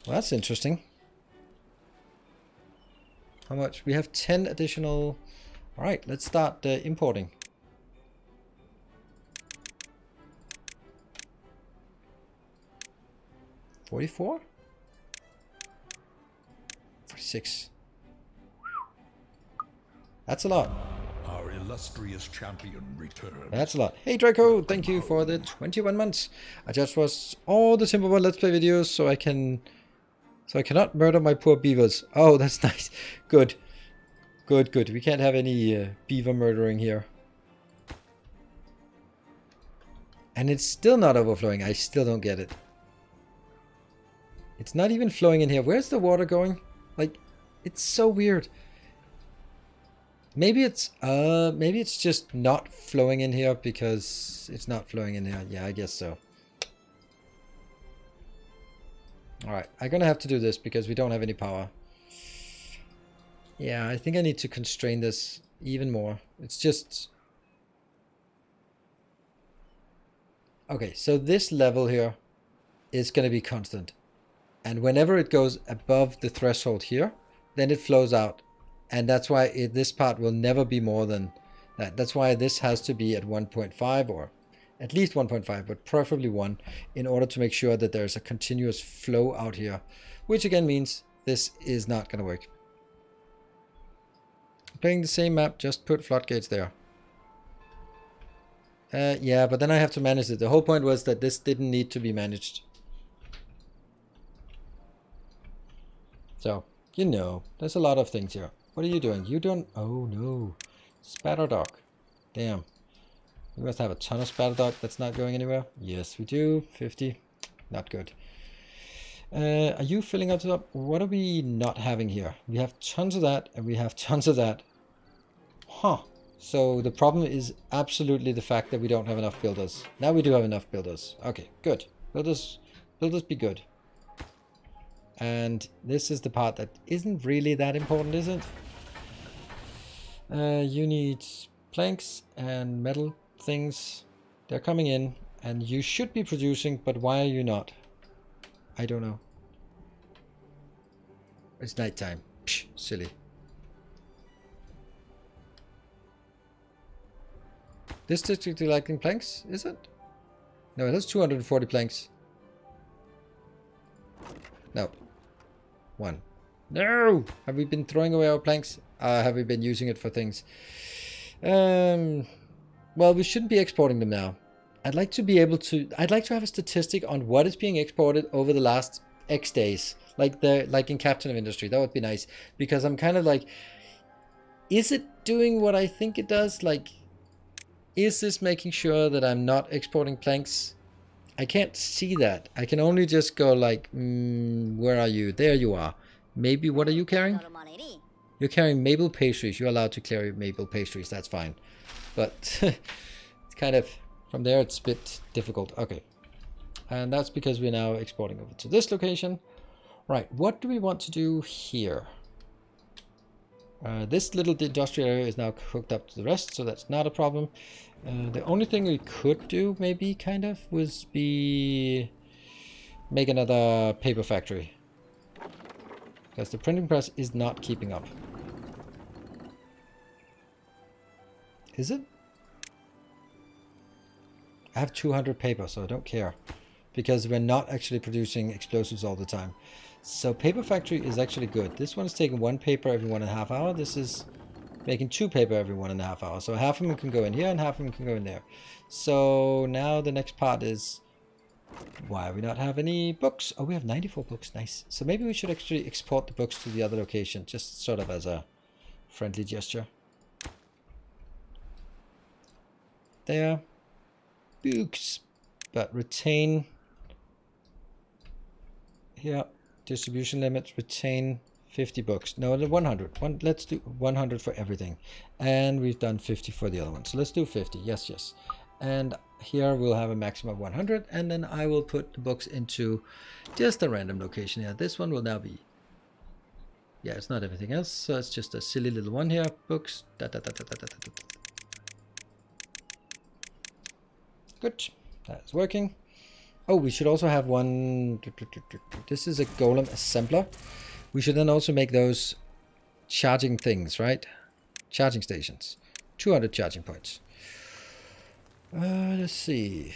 that's interesting. How much? We have 10 additional... Alright, let's start importing. $44? 46. That's a lot. Our illustrious champion returns. That's a lot. Hey Draco, thank you for the 21 months. I just watched all the Timberborn Let's Play videos so I cannot murder my poor beavers. Oh, that's nice. Good. Good, good. We can't have any beaver murdering here. And it's still not overflowing. I still don't get it. It's not even flowing in here. Where's the water going? Like, it's so weird. Maybe it's just not flowing in here because it's not flowing in here. Yeah, I guess so. Alright, I'm gonna have to do this because we don't have any power. Yeah, I think I need to constrain this even more. It's just... Okay, so this level here is gonna be constant. And whenever it goes above the threshold here, then it flows out. And that's why this part will never be more than that. That's why this has to be at 1.5 or at least 1.5, but preferably 1 in order to make sure that there's a continuous flow out here. Which again means this is not going to work. Playing the same map, just put floodgates there. Yeah, but then I have to manage it. The whole point was that this didn't need to be managed. So, you know, there's a lot of things here. What are you doing? You don't... Oh, no. Spatter dog. Damn. We must have a ton of spatter dog that's not going anywhere. Yes, we do. 50. Not good. Are you filling up top? What are we not having here? We have tons of that, and we have tons of that. Huh. So the problem is absolutely the fact that we don't have enough builders. Now we do have enough builders. Okay, good. Builders be good. And this is the part that isn't really that important, is it? You need planks and metal things. They're coming in, and you should be producing, but why are you not? I don't know. It's nighttime. Psh, silly. This district liking planks, is it? No, that's 240 planks. No. 1. No! Have we been throwing away our planks? Have we been using it for things? Well, we shouldn't be exporting them now. I'd like to be able to... I'd like to have a statistic on what is being exported over the last X days. Like in Captain of Industry. That would be nice. Because I'm kind of like... Is it doing what I think it does? Like... Is this making sure that I'm not exporting planks? I can't see that. I can only just go like, where are you? There you are. Maybe, what are you carrying? You're carrying maple pastries. You're allowed to carry maple pastries. That's fine. But it's kind of, from there it's a bit difficult. Okay. And that's because we're now exporting over to this location. Right, what do we want to do here? This little industrial area is now hooked up to the rest, so that's not a problem. The only thing we could do, maybe, kind of, was be make another paper factory. Because the printing press is not keeping up. Is it? I have 200 paper, so I don't care. Because we're not actually producing explosives all the time. So paper factory is actually good. This one is taking 1 paper every 1.5 hours. This is making 2 paper every 1.5 hours. So half of them can go in here and half of them can go in there. So now the next part is, why we not have any books? Oh, we have 94 books. Nice. So maybe we should actually export the books to the other location, just sort of as a friendly gesture. There. Books. But retain. Here. Distribution limits. Retain 50 books. No, the 100. Let's do 100 for everything. And we've done 50 for the other one. So let's do 50. Yes, yes. And here we'll have a maximum of 100. And then I will put the books into just a random location here. This one will now be... Yeah, it's not everything else. So it's just a silly little one here. Books. Good. That's working. Oh, we should also have one... This is a golem assembler. We should then also make those charging things, right? Charging stations. 200 charging points. Let's see.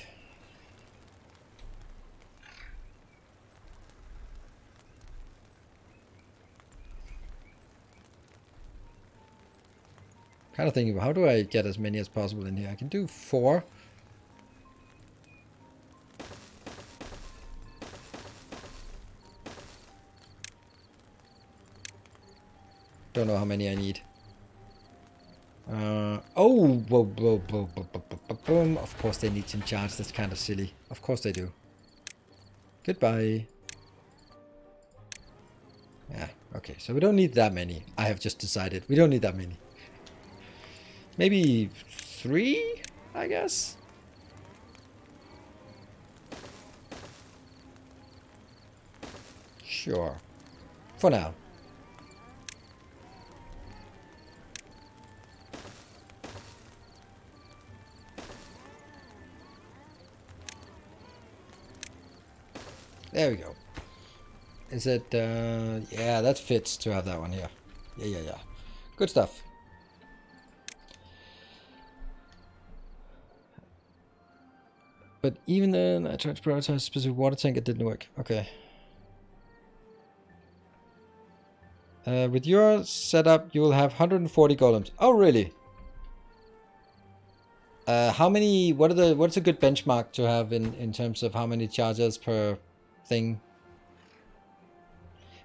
Kind of thinking, how do I get as many as possible in here? I can do 4. Don't know how many I need. Oh, whoa, whoa, whoa, boom. Of course they need some charge. That's kind of silly. Of course they do. Goodbye. Yeah, okay. So we don't need that many. I have just decided. We don't need that many. Maybe 3, I guess. Sure. For now. There we go. Is it, yeah, that fits to have that one here. Yeah. Good stuff. But even then, I tried to prioritize a specific water tank, it didn't work. Okay. With your setup, you will have 140 golems. Oh, really? How many, what's a good benchmark to have in terms of how many chargers per thing?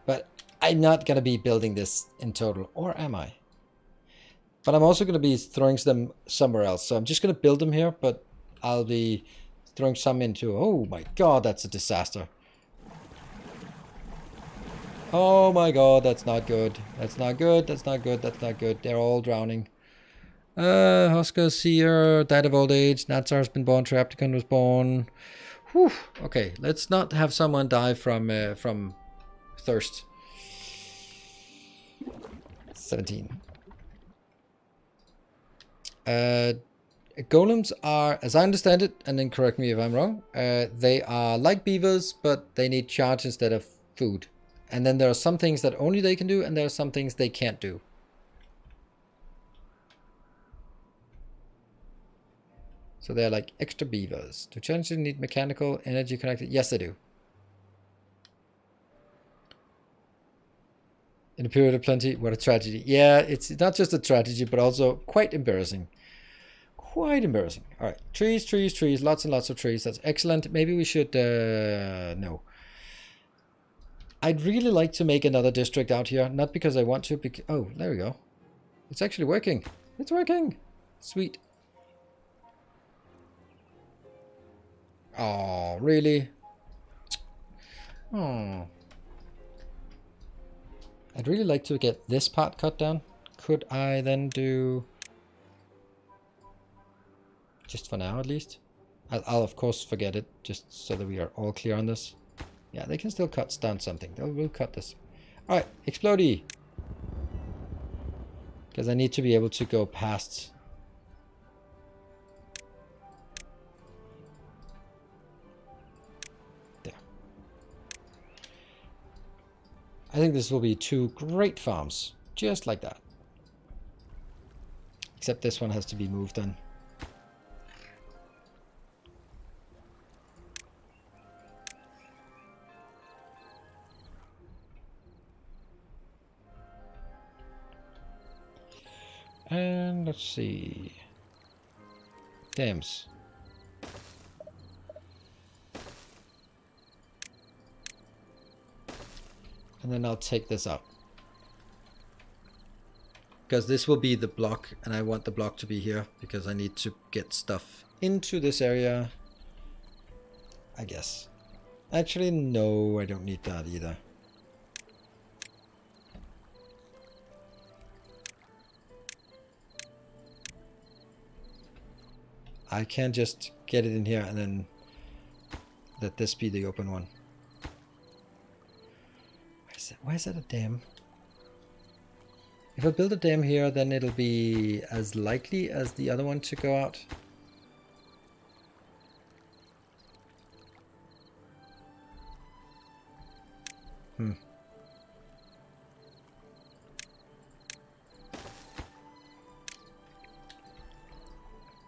But I'm not going to be building this in total, or am I? But I'm also going to be throwing them somewhere else. So I'm just going to build them here, but I'll be throwing some into... Oh my god, that's a disaster. Oh my god, that's not good. That's not good, that's not good, that's not good. They're all drowning. Husker, Seer, died of old age. Natsar has been born, Trapticon was born. Whew. Okay, let's not have someone die from thirst. 17. Golems are, as I understand it, and then correct me if I'm wrong, they are like beavers, but they need charge instead of food. And then there are some things that only they can do, and there are some things they can't do. So they're like extra beavers. Do challenges need mechanical energy connected? Yes, they do. In a period of plenty, what a tragedy. Yeah, it's not just a tragedy, but also quite embarrassing. Quite embarrassing. All right, trees, trees, trees. Lots and lots of trees. That's excellent. Maybe we should... no. I'd really like to make another district out here. Not because I want to. Because, oh, there we go. It's actually working. It's working. Sweet. Oh, really? Oh. I'd really like to get this part cut down. Could I then do... Just for now, at least. I'll of course forget it, just so that we are all clear on this. Yeah, they can still cut down something. We'll cut this. Alright, explodey! Because I need to be able to go past. There. I think this will be 2 great farms. Just like that. Except this one has to be moved then. And let's see. Dams. And then I'll take this out. Because this will be the block, and I want the block to be here, because I need to get stuff into this area. I guess. Actually, no, I don't need that either. I can just get it in here and then let this be the open one. Why is that a dam? If I build a dam here, then it'll be as likely as the other one to go out.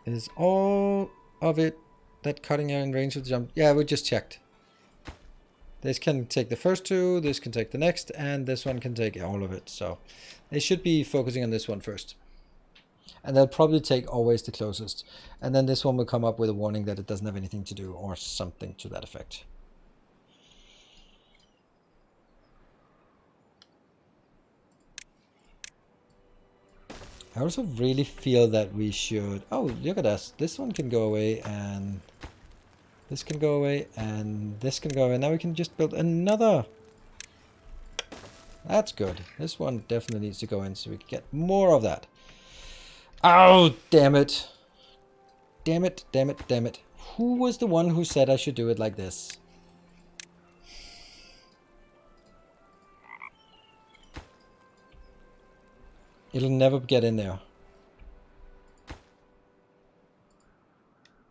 Is all of it that cutting area in range of the jump? Yeah, we just checked. This can take the first 2, this can take the next, and this one can take all of it. So they should be focusing on this one first. And they'll probably take always the closest. And then this one will come up with a warning that it doesn't have anything to do, or something to that effect. I also really feel that we should... Oh, look at us. This one can go away, and this can go away, and this can go away. Now we can just build another. That's good. This one definitely needs to go in so we can get more of that. Oh, damn it. Damn it, damn it, damn it. Who was the one who said I should do it like this? It'll never get in there.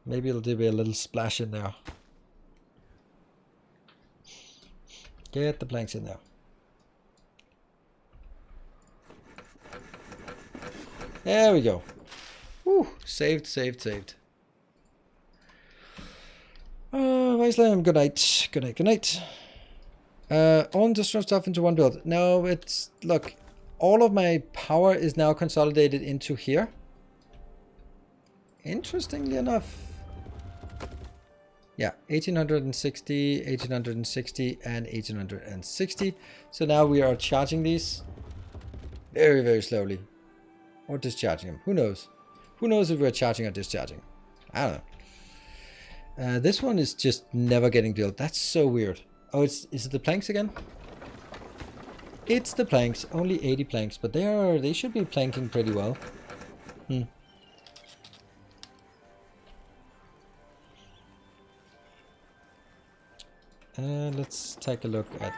Maybe it'll be a little splash in there. Get the planks in there. There we go. Woo, saved, saved, saved. Viceland, good night. Good night, good night. All industrial stuff into one build. No, it's... Look, all of my power is now consolidated into here. Interestingly enough. Yeah, 1860, 1860, and 1860. So now we are charging these very, very slowly. Or discharging them. Who knows? Who knows if we're charging or discharging? I don't know. This one is just never getting built. That's so weird. Oh, is it the planks again? It's the planks. Only 80 planks, but they should be planking pretty well. Let's take a look at...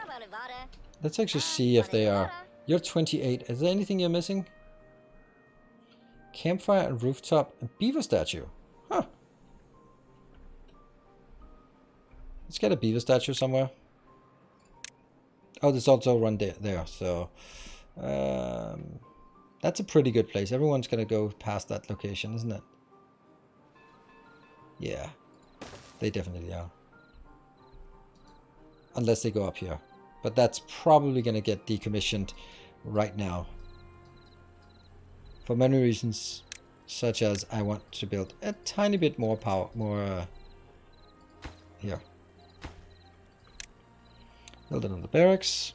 Let's actually see if they are... You're 28. Is there anything you're missing? Campfire and rooftop and beaver statue. Huh. Let's get a beaver statue somewhere. Oh, there's also one there. So that's a pretty good place. Everyone's gonna go past that location, isn't it? Yeah, they definitely are. Unless they go up here. But that's probably going to get decommissioned right now. For many reasons, such as I want to build a tiny bit more power, here. Build it on the barracks.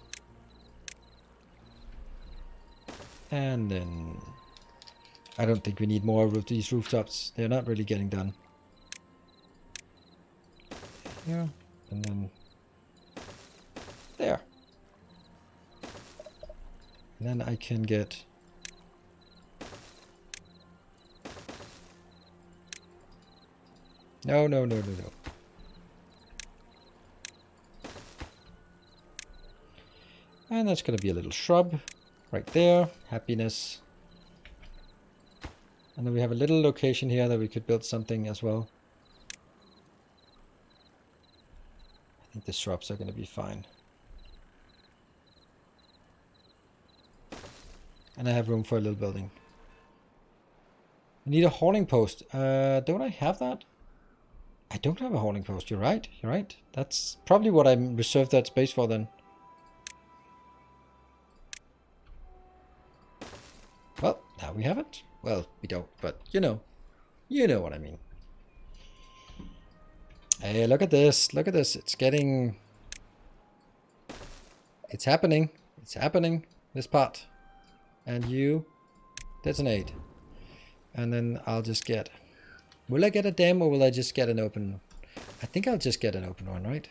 And then I don't think we need more of these rooftops. They're not really getting done. Here, and then there. And then I can get... No, no, no, no, no. And that's going to be a little shrub right there. Happiness. And then we have a little location here that we could build something as well. I think the shrubs are going to be fine. And I have room for a little building. I need a hauling post. Don't I have that? I don't have a hauling post. You're right. You're right. That's probably what I reserved that space for then. Well, now we have it. Well, we don't, but you know what I mean. Hey, look at this. Look at this. It's happening. It's happening. This part. And you detonate. And then I'll just get... Will I get a dam or will I just get an open? I think I'll just get an open one, right?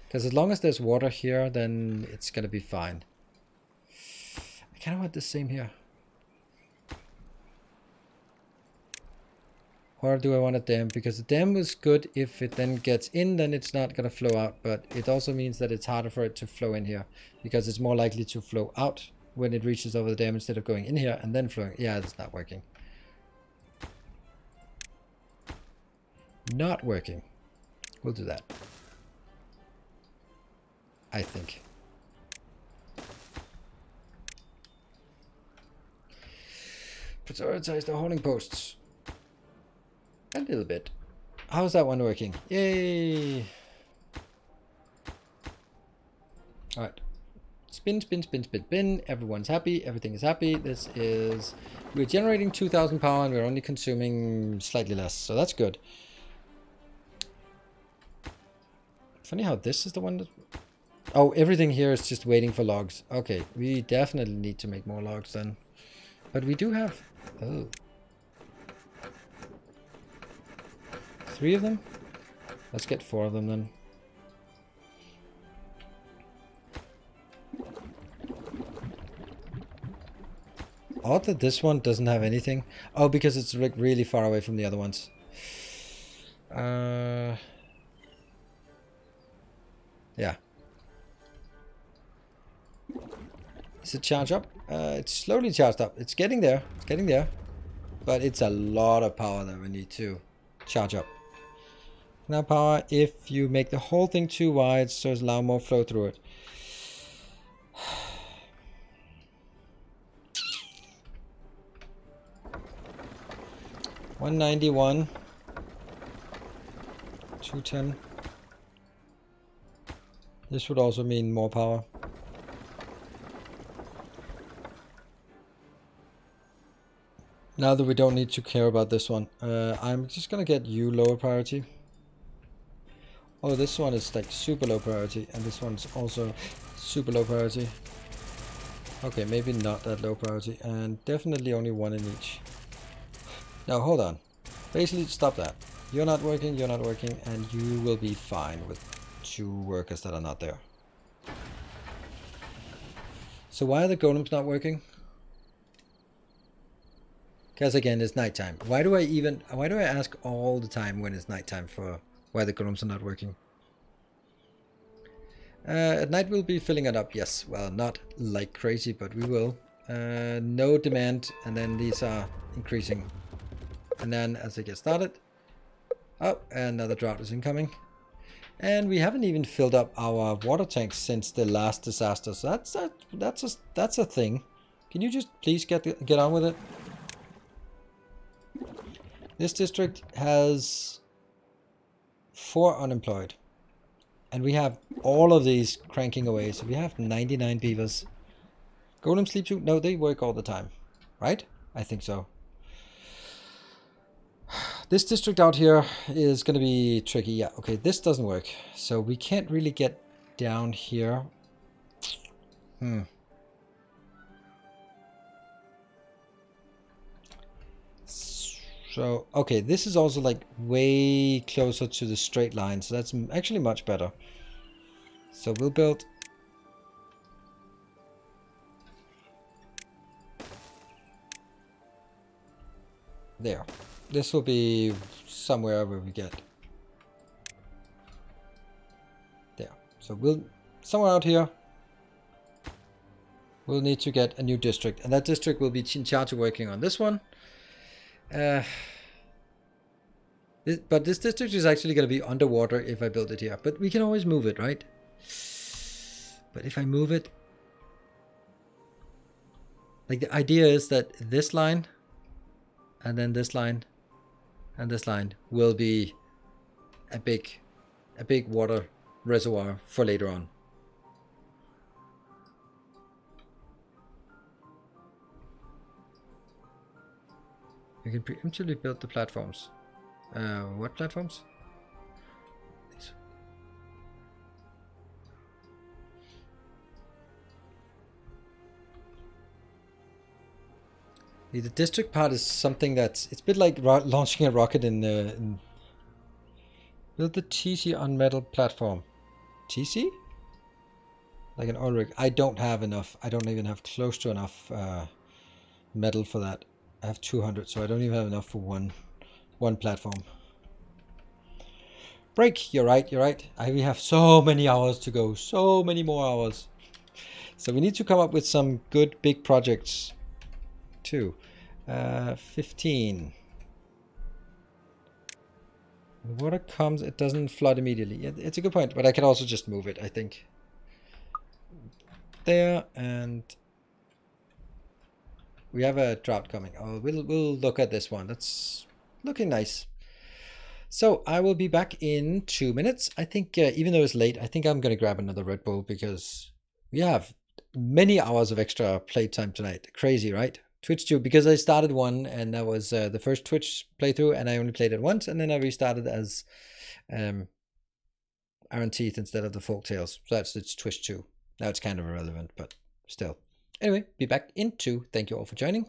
Because as long as there's water here, then it's going to be fine. I kind of want the same here. Or do I want a dam? Because the dam is good if it then gets in, then it's not going to flow out. But it also means that it's harder for it to flow in here. Because it's more likely to flow out when it reaches over the dam instead of going in here and then flowing. Yeah, it's not working. Not working. We'll do that. I think. Prioritize the hauling posts. A little bit. How's that one working? Yay! Alright. Spin, spin, spin, spin, spin. Everyone's happy. Everything is happy. This is... We're generating 2,000 power and we're only consuming slightly less. So that's good. Funny how this is the one that... Oh, everything here is just waiting for logs. Okay, we definitely need to make more logs then. But we do have... Oh. 3 of them? Let's get 4 of them then. Odd that this one doesn't have anything. Oh, because it's like really far away from the other ones. Yeah. Is it charged up? It's slowly charged up. It's getting there. It's getting there. But it's a lot of power that we need to charge up. Now power, if you make the whole thing too wide, so it's allow more flow through it. 191. 210. This would also mean more power. Now that we don't need to care about this one, I'm just gonna get you lower priority. Oh, this one is like super low priority, and this one's also super low priority. Okay, maybe not that low priority, and definitely only 1 in each. Now hold on. Basically, stop that. You're not working, and you will be fine with 2 workers that are not there. So why are the golems not working? Because again, it's nighttime. Why do I ask all the time when it's nighttime for why the golems are not working? At night we'll be filling it up, yes. Well, not like crazy, but we will. No demand, and then these are increasing. And then as they get started, oh, another drought is incoming. And we haven't even filled up our water tanks since the last disaster. So that's a thing. Can you just please get on with it? This district has 4 unemployed. And we have all of these cranking away. So we have 99 beavers. Golem sleep too? No, they work all the time. Right? I think so. This district out here is going to be tricky. Yeah, okay, this doesn't work. So we can't really get down here. So, okay, this is also like way closer to the straight line. So that's actually much better. So we'll build... There. This will be somewhere where we get there. So we'll somewhere out here. We'll need to get a new district, and that district will be in charge of working on this one. But this district is actually going to be underwater if I build it here. But we can always move it, right? But if I move it, like the idea is that this line, and then this line, and this line will be a big water reservoir for later on. You can preemptively build the platforms. What platforms? These. The district part is something that's, it's a bit like launching a rocket in build the TC on metal platform. TC? Like an oil rig. I don't have enough. I don't even have close to enough metal for that. I have 200, so I don't even have enough for one platform. Break, you're right. We have so many hours to go. So many more hours. So we need to come up with some good big projects too. 15. When water comes, it doesn't flood immediately. It's a good point, but I can also just move it, I think. There, and we have a drought coming. Oh, we'll look at this one. That's looking nice. So I will be back in 2 minutes. I think even though it's late, I think I'm going to grab another Red Bull because we have many hours of extra playtime tonight. Crazy, right? Twitch 2, because I started one and that was the first Twitch playthrough and I only played it once, and then I restarted as Iron Teeth instead of the Folk Tales. So it's Twitch 2. Now it's kind of irrelevant, but still. Anyway, be back in 2. Thank you all for joining.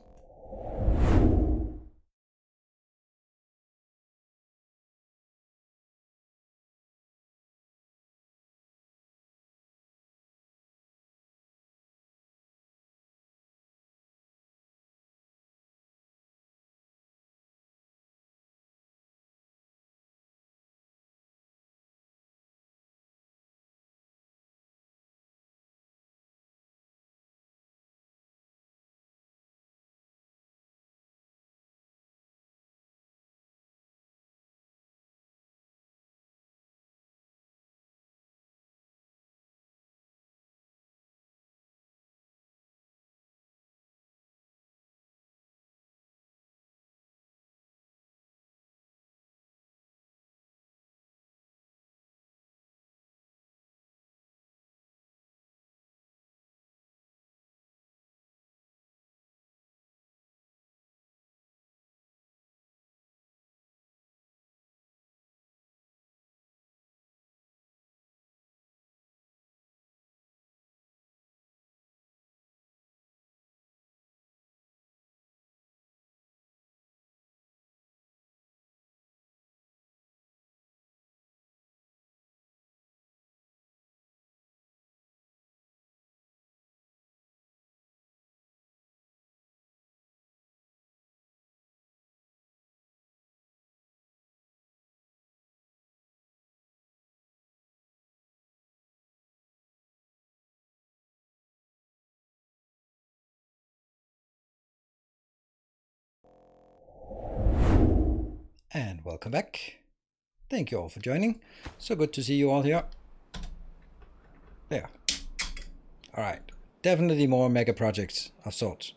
And welcome back. Thank you all for joining. So good to see you all here. There. All right. Definitely more mega projects of sorts.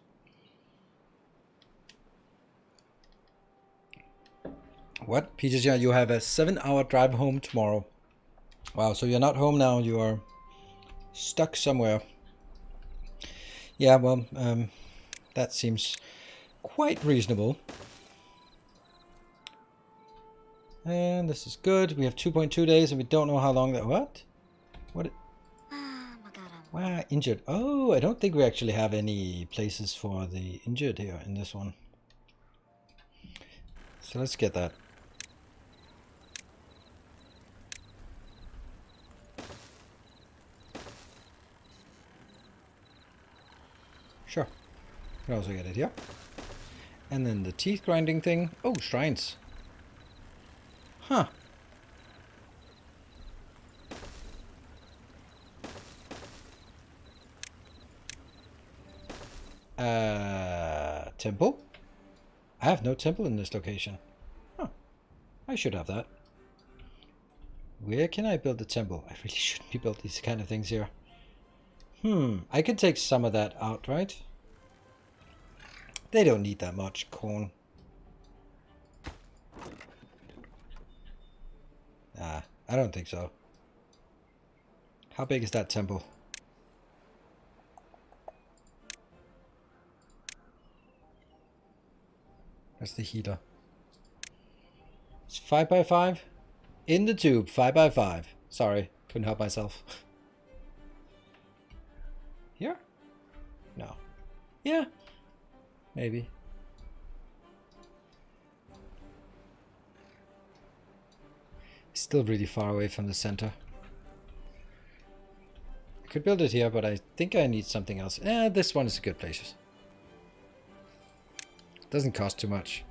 What? Peter, you have a 7-hour drive home tomorrow. Wow, so you're not home now. You are stuck somewhere. Yeah, well, that seems quite reasonable. And this is good. We have 2.2 days and we don't know how long that... What? What? Wow, injured. Oh, I don't think we actually have any places for the injured here in this one. So let's get that. Sure. You can also get it here. And then the teeth grinding thing. Oh, shrines. Huh. Temple? I have no temple in this location. Huh. I should have that. Where can I build a temple? I really shouldn't be building these kind of things here. I could take some of that out, right? They don't need that much corn. Nah, I don't think so. How big is that temple? That's the heater. It's 5x5? In the tube, 5x5. Sorry, couldn't help myself. Here? No. Yeah. Maybe. Still really far away from the center. I could build it here, but I think I need something else. This one is a good place. Doesn't cost too much.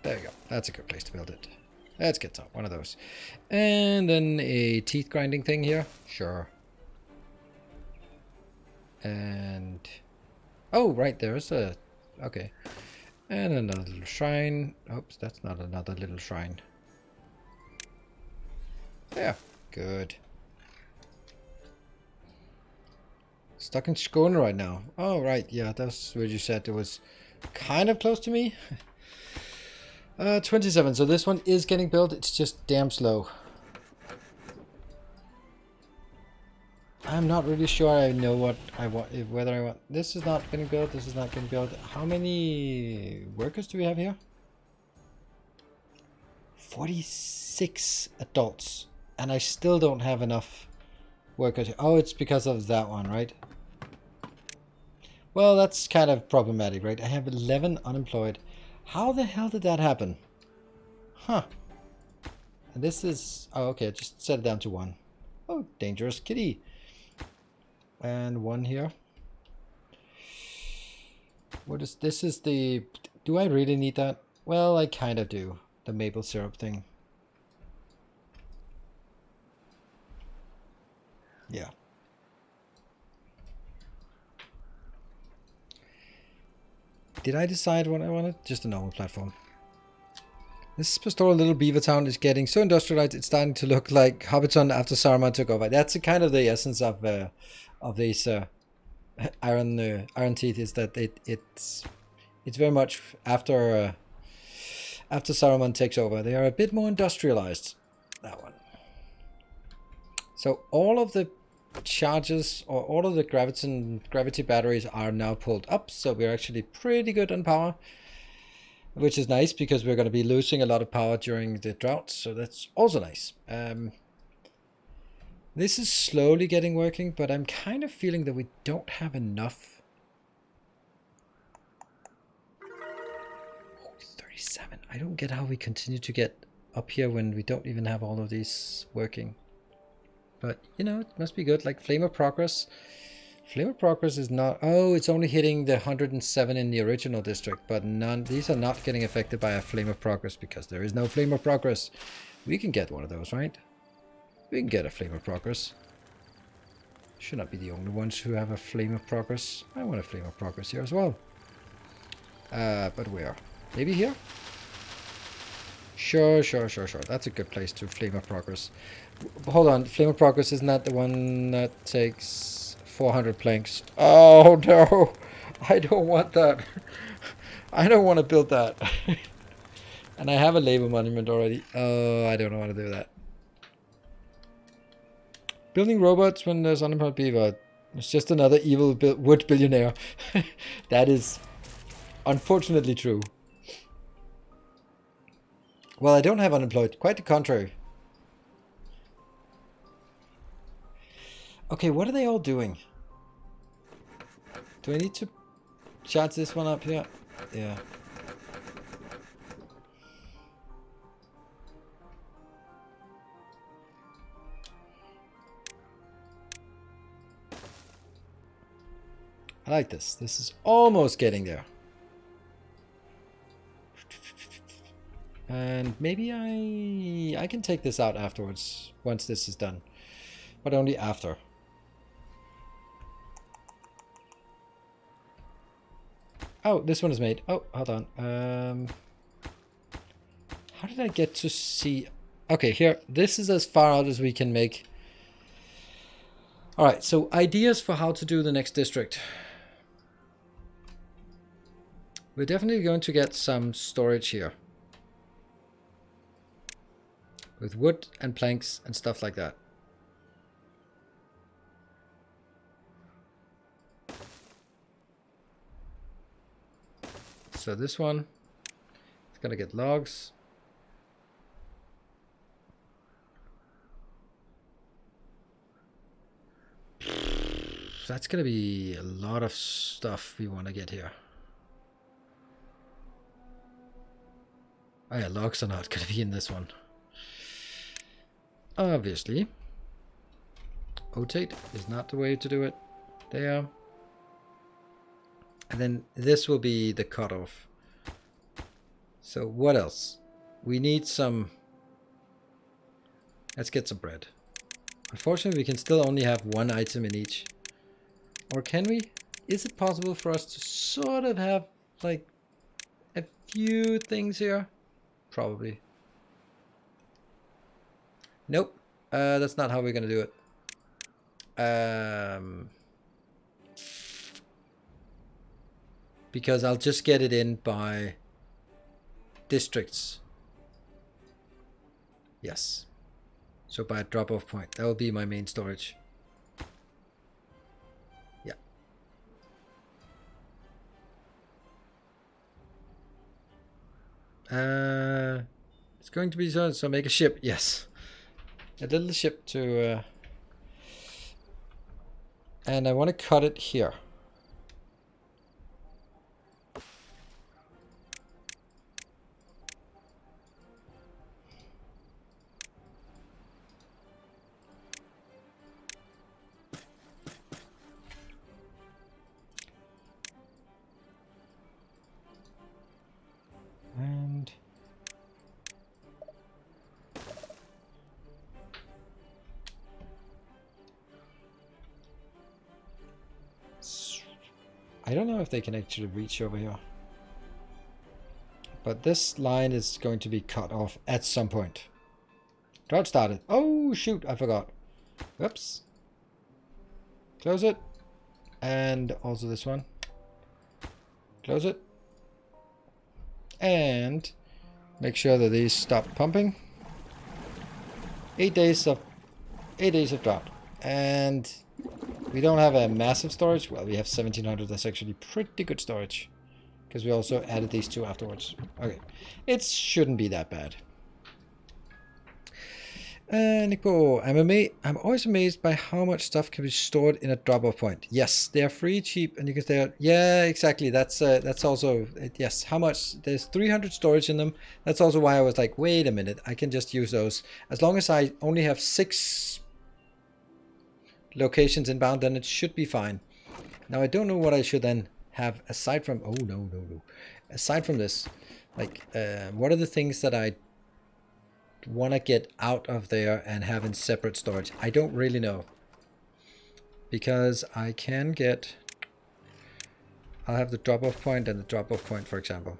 There you go. That's a good place to build it. Let's get some. One of those. And then a teeth grinding thing here. Sure. And... oh, right. There's a... okay. And another little shrine. Oops, that's not another little shrine. Yeah. Good. Stuck in Skåne right now. Oh, right. Yeah, that's what you said. It was kind of close to me. 27. So this one is getting built. It's just damn slow. I'm not really sure I know what I want. Whether I want... this is not getting built. This is not getting built. How many workers do we have here? 46 adults. And I still don't have enough workers. Oh, it's because of that one, right? Well, that's kind of problematic, right? I have 11 unemployed. How the hell did that happen? Huh. And this is... oh, okay. Just set it down to 1. Oh, dangerous kitty. And 1 here. What is... this is the... do I really need that? Well, I kind of do. The maple syrup thing. Yeah. Did I decide what I wanted? Just a normal platform. This pastoral little beaver town is getting so industrialized it's starting to look like Hobbiton after Saruman took over. That's kind of the essence of these Iron Teeth, is that it's very much after Saruman takes over. They are a bit more industrialized. That one. So all of the charges or all of the gravity batteries are now pulled up, so we're actually pretty good on power, which is nice because we're going to be losing a lot of power during the drought, so that's also nice. This is slowly getting working, but I'm kind of feeling that we don't have enough. Oh, 37. I don't get how we continue to get up here when we don't even have all of these working. But, you know, it must be good. Like Flame of Progress. Flame of Progress is not... oh, it's only hitting the 107 in the original district. But none... these are not getting affected by a Flame of Progress because there is no Flame of Progress. We can get one of those, right? We can get a Flame of Progress. Should not be the only ones who have a Flame of Progress. I want a Flame of Progress here as well. But where? Maybe here? Sure. That's a good place to Flame of Progress. Hold on, Flame of Progress isn't that the one that takes 400 planks? Oh no, I don't want that. I don't want to build that. And I have a labor monument already. Oh, I don't want to do that. Building robots when there's unemployed beaver. It's just another evil wood billionaire. That is unfortunately true. Well, I don't have unemployed. Quite the contrary. Okay, what are they all doing? Do I need to charge this one up here? Yeah. I like this. This is almost getting there. And maybe I can take this out afterwards, once this is done. But only after. Oh, this one is made. Oh, hold on. How did I get to see... Okay, here. This is as far out as we can make. Alright, so ideas for how to do the next district. We're definitely going to get some storage here. With wood and planks and stuff like that. So this one is going to get logs. That's going to be a lot of stuff we want to get here. Oh yeah, logs are not going to be in this one. Obviously. Rotate is not the way to do it. There. And then this will be the cutoff. So what else? We need some... Let's get some bread. Unfortunately, we can still only have one item in each. Or can we? Is it possible for us to sort of have, like, a few things here? Probably. Nope. That's not how we're going to do it. Because I'll just get it in by districts. Yes. So by a drop-off point. That will be my main storage. Yeah. It's going to be so make a ship. Yes. A little ship to... and I want to cut it here. And I don't know if they can actually reach over here. But this line is going to be cut off at some point. Drought started. Oh, shoot, I forgot. Whoops. Close it. And also this one. Close it. And make sure that these stop pumping. 8 days of drought. And we don't have a massive storage. Well, we have 1700. That's actually pretty good storage. Because we also added these two afterwards. Okay. It shouldn't be that bad. Nico, I'm always amazed by how much stuff can be stored in a drop-off point. Yes, they are free, cheap, and you can stay. Yeah, exactly. That's also yes. How much? There's 300 storage in them. That's also why I was like, wait a minute, I can just use those as long as I only have 6 locations inbound. Then it should be fine. Now I don't know what I should then have aside from. Oh no. Aside from this, like, what are the things that I want to get out of there and have in separate storage? I don't really know, because I can get... I'll have the drop-off point and the drop-off point, for example,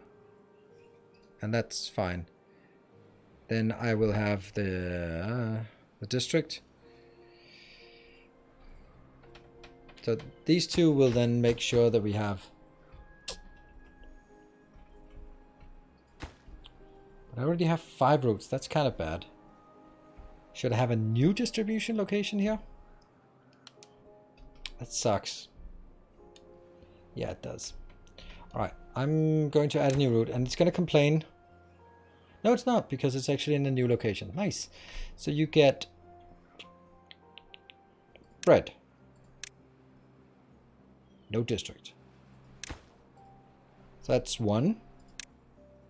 and that's fine. Then I will have the district. So these two will then make sure that we have... I already have 5 routes. That's kind of bad. Should I have a new distribution location here? That sucks. Yeah, it does. Alright, I'm going to add a new route, and it's going to complain. No, it's not, because it's actually in a new location. Nice. So you get bread. No district. So that's 1,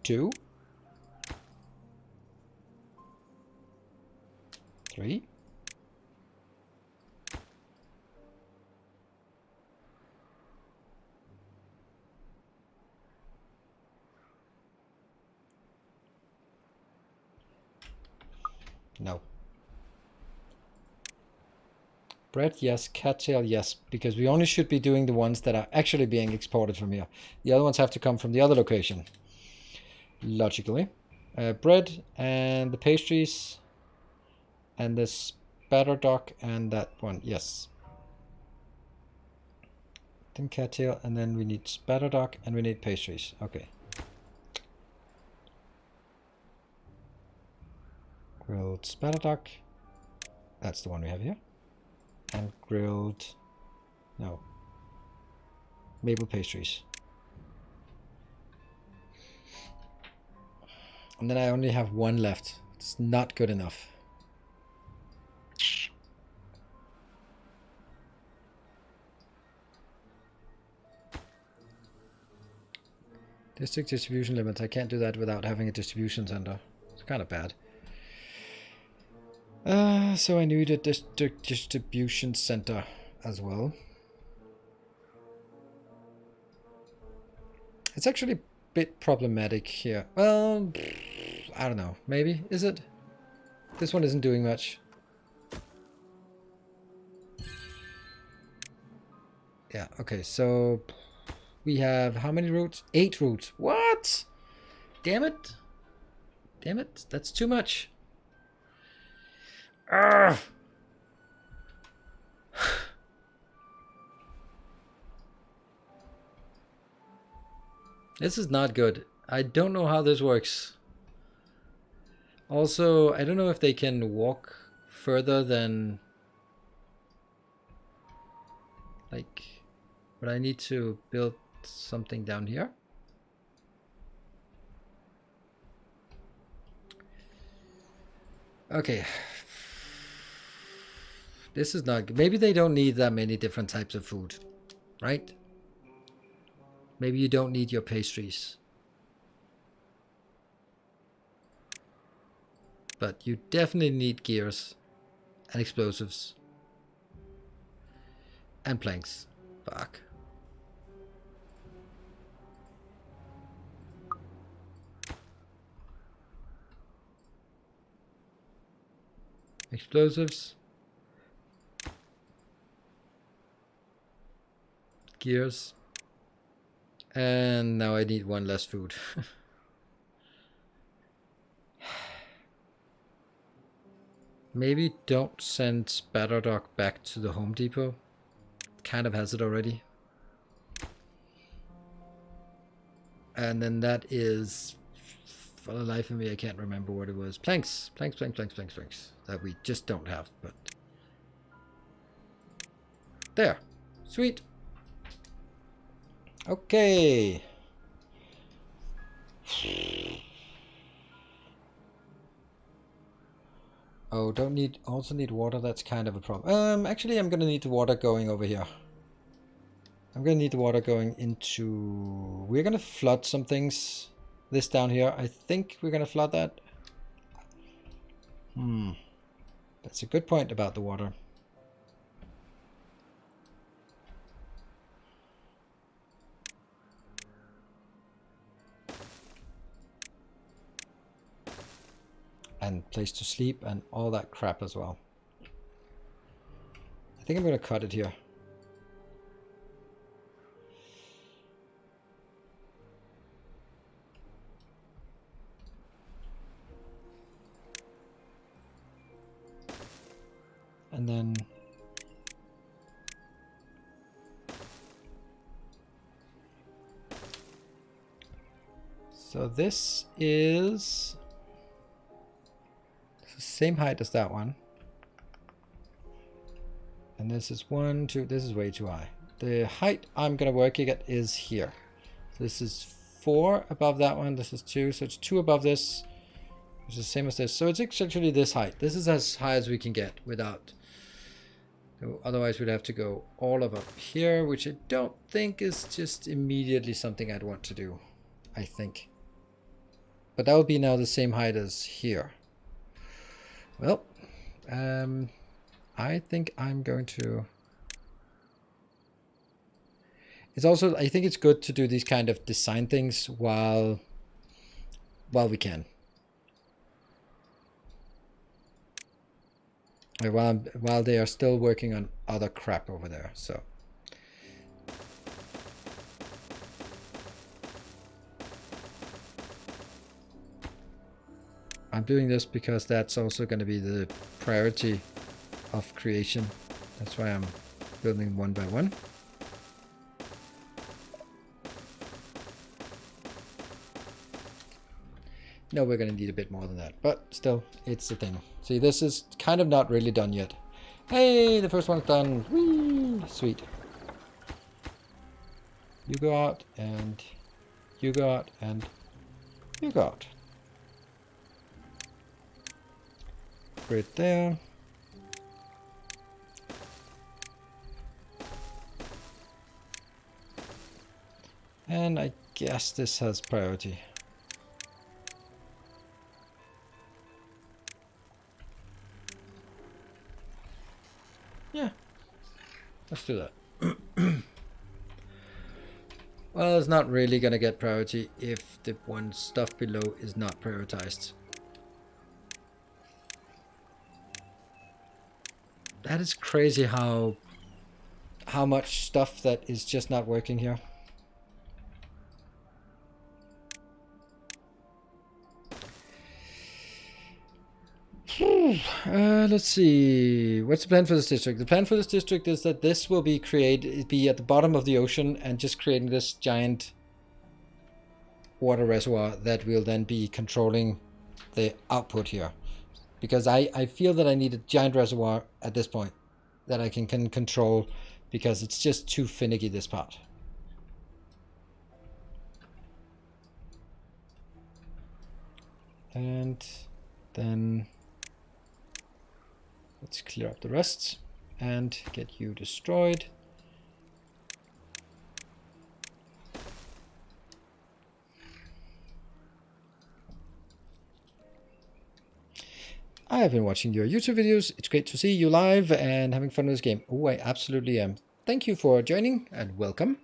2, 3. No. Bread, yes. Cattail, yes. Because we only should be doing the ones that are actually being exported from here. The other ones have to come from the other location. Logically. Bread and the pastries and the spatterdock and that one, yes. Then cattail, and then we need spatterdock and we need pastries. Okay. Grilled spatterdock. That's the one we have here. And grilled, no, maple pastries. And then I only have one left. It's not good enough. District distribution limits. I can't do that without having a distribution center. It's kind of bad. So I need a district distribution center as well. It's actually a bit problematic here. Well, I don't know. Maybe. Is it? This one isn't doing much. Yeah, okay, so we have how many routes? 8 routes. What? Damn it. Damn it. That's too much. Ugh. This is not good. I don't know how this works. Also, I don't know if they can walk further than... Like... But I need to build something down here. Okay. This is not good. Maybe they don't need that many different types of food, right? Maybe you don't need your pastries. But you definitely need gears and explosives and planks. Fuck. Explosives. Gears. And now I need one less food. Maybe don't send Spatterdock back to the Home Depot. It kind of has it already. And then that is, for the life of me, I can't remember what it was. Planks. Planks. That we just don't have, but... There. Sweet. Okay. Oh, also need water. That's kind of a problem. Actually, I'm gonna need the water going over here. I'm gonna need the water going into... We're gonna flood some things. This down here. I think we're gonna flood that. That's a good point about the water. And place to sleep and all that crap as well. I think I'm going to cut it here. And then... So this is... Same height as that one. And this is 1, 2, this is way too high. The height I'm gonna work at is here. So this is 4 above that one, this is 2, so it's 2 above this, which is the same as this. So it's actually this height. This is as high as we can get without, otherwise we'd have to go all of up here, which I don't think is just immediately something I'd want to do, I think. But that would be now the same height as here. Well, I think I'm going to... It's also, I think it's good to do these kind of design things while we can. while they are still working on other crap over there. So I'm doing this because that's also going to be the priority of creation. That's why I'm building one by one. No, we're going to need a bit more than that, but still, it's the thing. See, this is kind of not really done yet. Hey, the first one's done. Whee! Sweet. You go out, and you go out, and you go out. Right there. And I guess this has priority. Yeah, let's do that. Well, it's not really gonna get priority if the one stuff below is not prioritized. That is crazy how much stuff that is just not working here. Let's see. What's the plan for this district? The plan for this district is that this will be at the bottom of the ocean and just creating this giant water reservoir that will then be controlling the output here. Because I feel that I need a giant reservoir at this point that I can control, because it's just too finicky, this part. And then let's clear up the rest and get you destroyed. I have been watching your YouTube videos. It's great to see you live and having fun with this game. Oh, I absolutely am. Thank you for joining and welcome.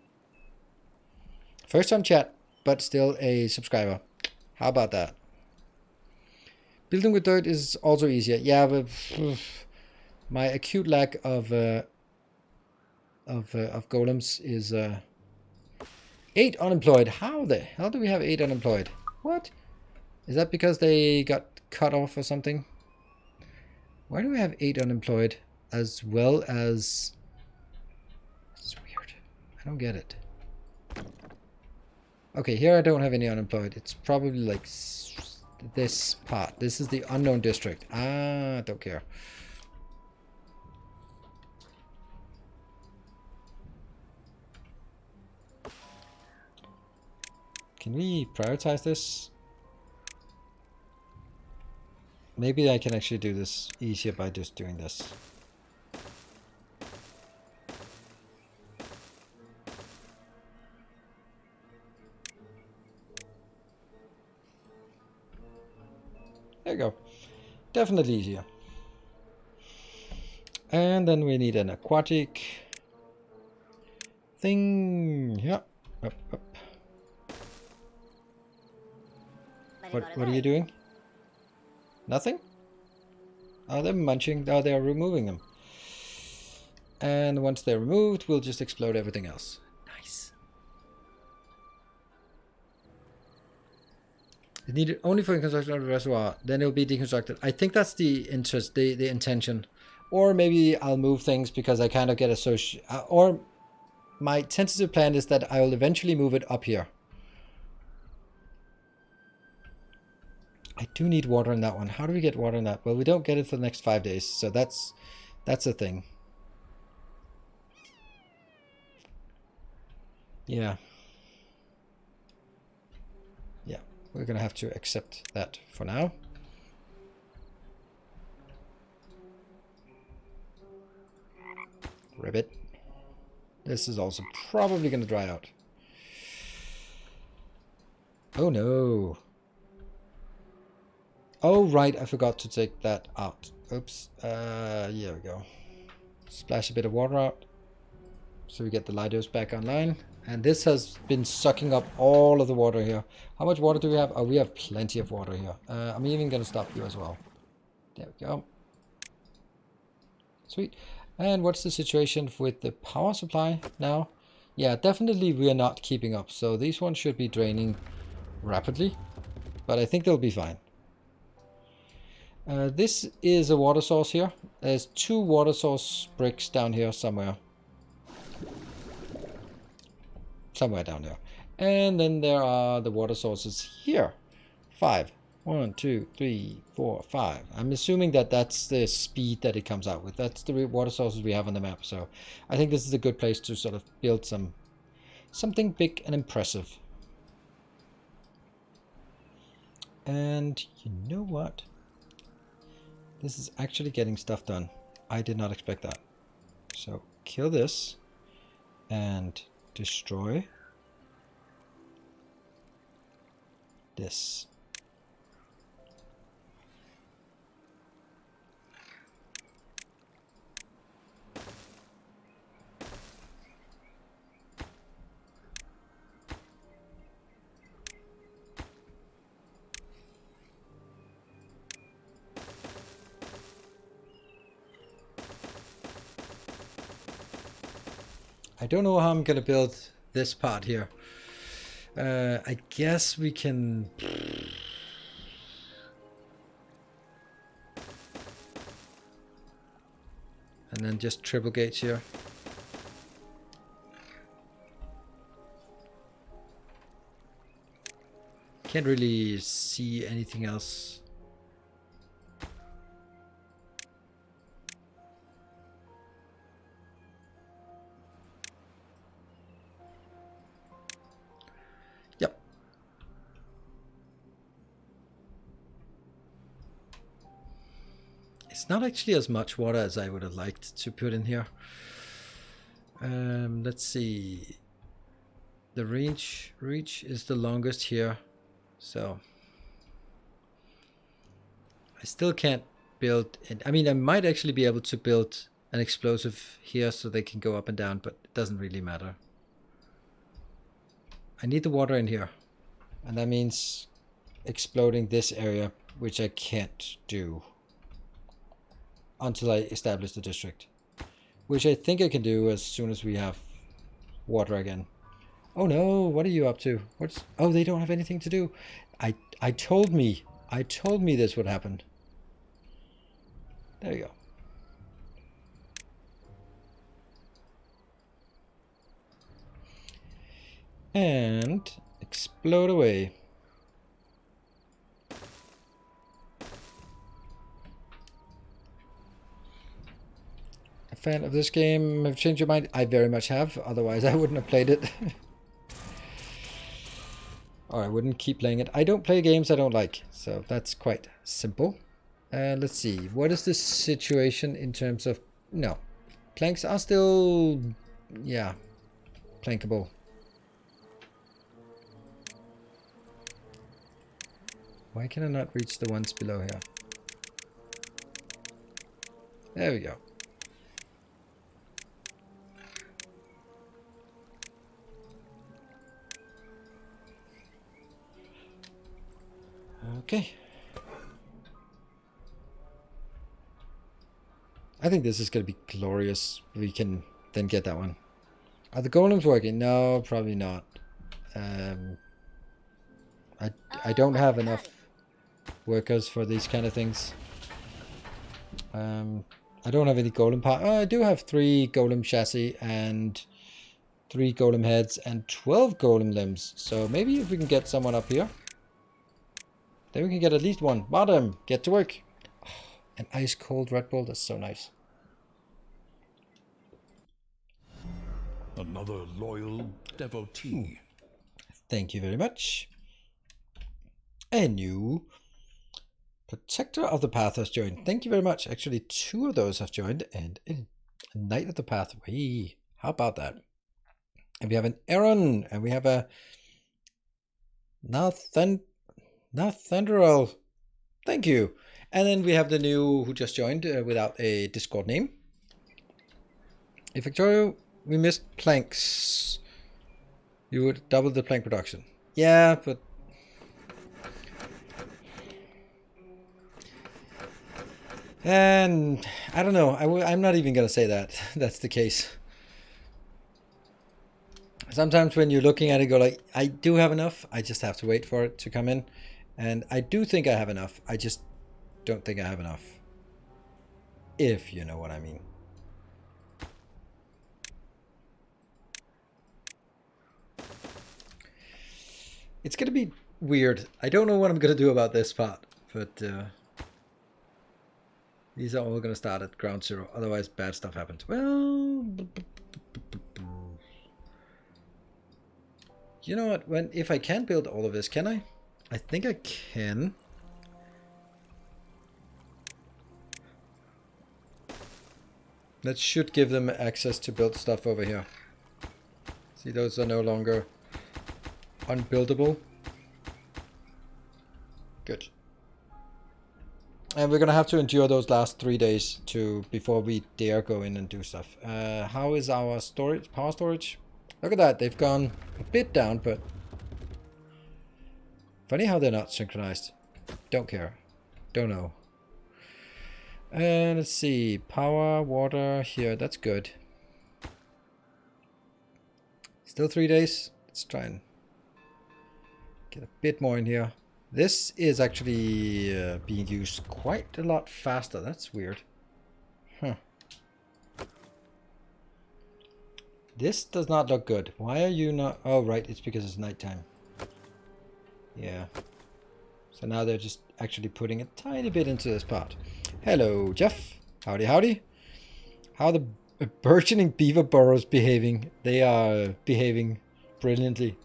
First time chat, but still a subscriber. How about that? Building with dirt is also easier. Yeah, but my acute lack of golems is 8 unemployed. How the hell do we have 8 unemployed? What? Is that because they got cut off or something? Why do we have 8 unemployed as well as... It's weird. I don't get it. Okay, here I don't have any unemployed. It's probably like this part. This is the unknown district. Ah, don't care. Can we prioritize this? Maybe I can actually do this easier by just doing this. There you go. Definitely easier. And then we need an aquatic thing. Yeah. Up, up. What are you doing? Nothing? Oh, they're munching. Oh, they're removing them. And once they're removed, we'll just explode everything else. Nice. It's needed only for the construction of the reservoir. Then it will be deconstructed. I think that's the interest, the intention. Or maybe I'll move things because I kind of get associated. Or my tentative plan is that I will eventually move it up here. I do need water in that one. How do we get water in that? Well, we don't get it for the next 5 days, so that's a thing. Yeah. Yeah, we're gonna have to accept that for now. Ribbit. This is also probably gonna dry out. Oh no. Oh, right, I forgot to take that out. Oops. Here we go. Splash a bit of water out so we get the lighters back online. And this has been sucking up all of the water here. How much water do we have? Oh, we have plenty of water here. I'm even going to stop you as well. There we go. Sweet. And what's the situation with the power supply now? Yeah, definitely we are not keeping up. So these ones should be draining rapidly, but I think they'll be fine. This is a water source here. There's 2 water source bricks down here somewhere. Somewhere down there. And then there are the water sources here. 5. 1, 2, 3, 4, 5. I'm assuming that that's the speed that it comes out with. That's the water sources we have on the map. So I think this is a good place to sort of build something big and impressive. And you know what? This is actually getting stuff done. I did not expect that. So kill this and destroy this. I don't know how I'm gonna build this part here. I guess we can... And then just triple gates here. Can't really see anything else. Yep. It's not actually as much water as I would have liked to put in here. Let's see. The reach is the longest here. So I still can't build it. I mean, I might actually be able to build an explosive here so they can go up and down, but it doesn't really matter. I need the water in here, and that means exploding this area, which I can't do until I establish the district, which I think I can do as soon as we have water again. Oh no, what are you up to? Oh, they don't have anything to do. I told me this would happen. There you go. And explode away. A fan of this game? Have changed your mind? I very much have. Otherwise, I wouldn't have played it. Or I wouldn't keep playing it. I don't play games I don't like, so that's quite simple. Let's see. What is the situation in terms of... No. Planks are still... Yeah. Plankable. Why can I not reach the ones below here? There we go. Okay. I think this is going to be glorious. We can then get that one. Are the golems working? No, probably not. I don't have enough workers for these kind of things. I don't have any golem part. Oh, I do have 3 golem chassis and 3 golem heads and 12 golem limbs. So maybe if we can get someone up here, then we can get at least one. Bottom, get to work. Oh, an ice cold Red Bull, that's so nice. Another loyal devotee. Thank you very much. A new Protector of the Path has joined. Thank you very much. Actually, 2 of those have joined, and a Knight of the Path. Wee, how about that? And we have an Aaron, and we have a Thunderel. Thank you. And then we have the new who just joined without a Discord name. If Victoria, we missed planks. You would double the plank production. Yeah, but And I don't know. I'm not even going to say that. That's the case. Sometimes when you're looking at it, go like, I do have enough. I just have to wait for it to come in. And I do think I have enough. I just don't think I have enough. If you know what I mean. It's going to be weird. I don't know what I'm going to do about this part. But these are all going to start at ground zero. Otherwise, bad stuff happens. Well... You know what? If I can build all of this, can I? I think I can. That should give them access to build stuff over here. See, those are no longer unbuildable. Good. And we're gonna have to endure those last 3 days before we dare go in and do stuff. How is our storage? Power storage? Look at that, they've gone a bit down, but funny how they're not synchronized. Don't care. Don't know. Let's see. Power, water here. That's good. Still 3 days. Let's try and get a bit more in here. This is actually being used quite a lot faster. That's weird. Huh. This does not look good. Why are you not... Oh, right. It's because it's nighttime. Yeah. So now they're just actually putting a tiny bit into this part. Hello, Jeff. Howdy, howdy. How are the burgeoning beaver burrows behaving? They are behaving brilliantly.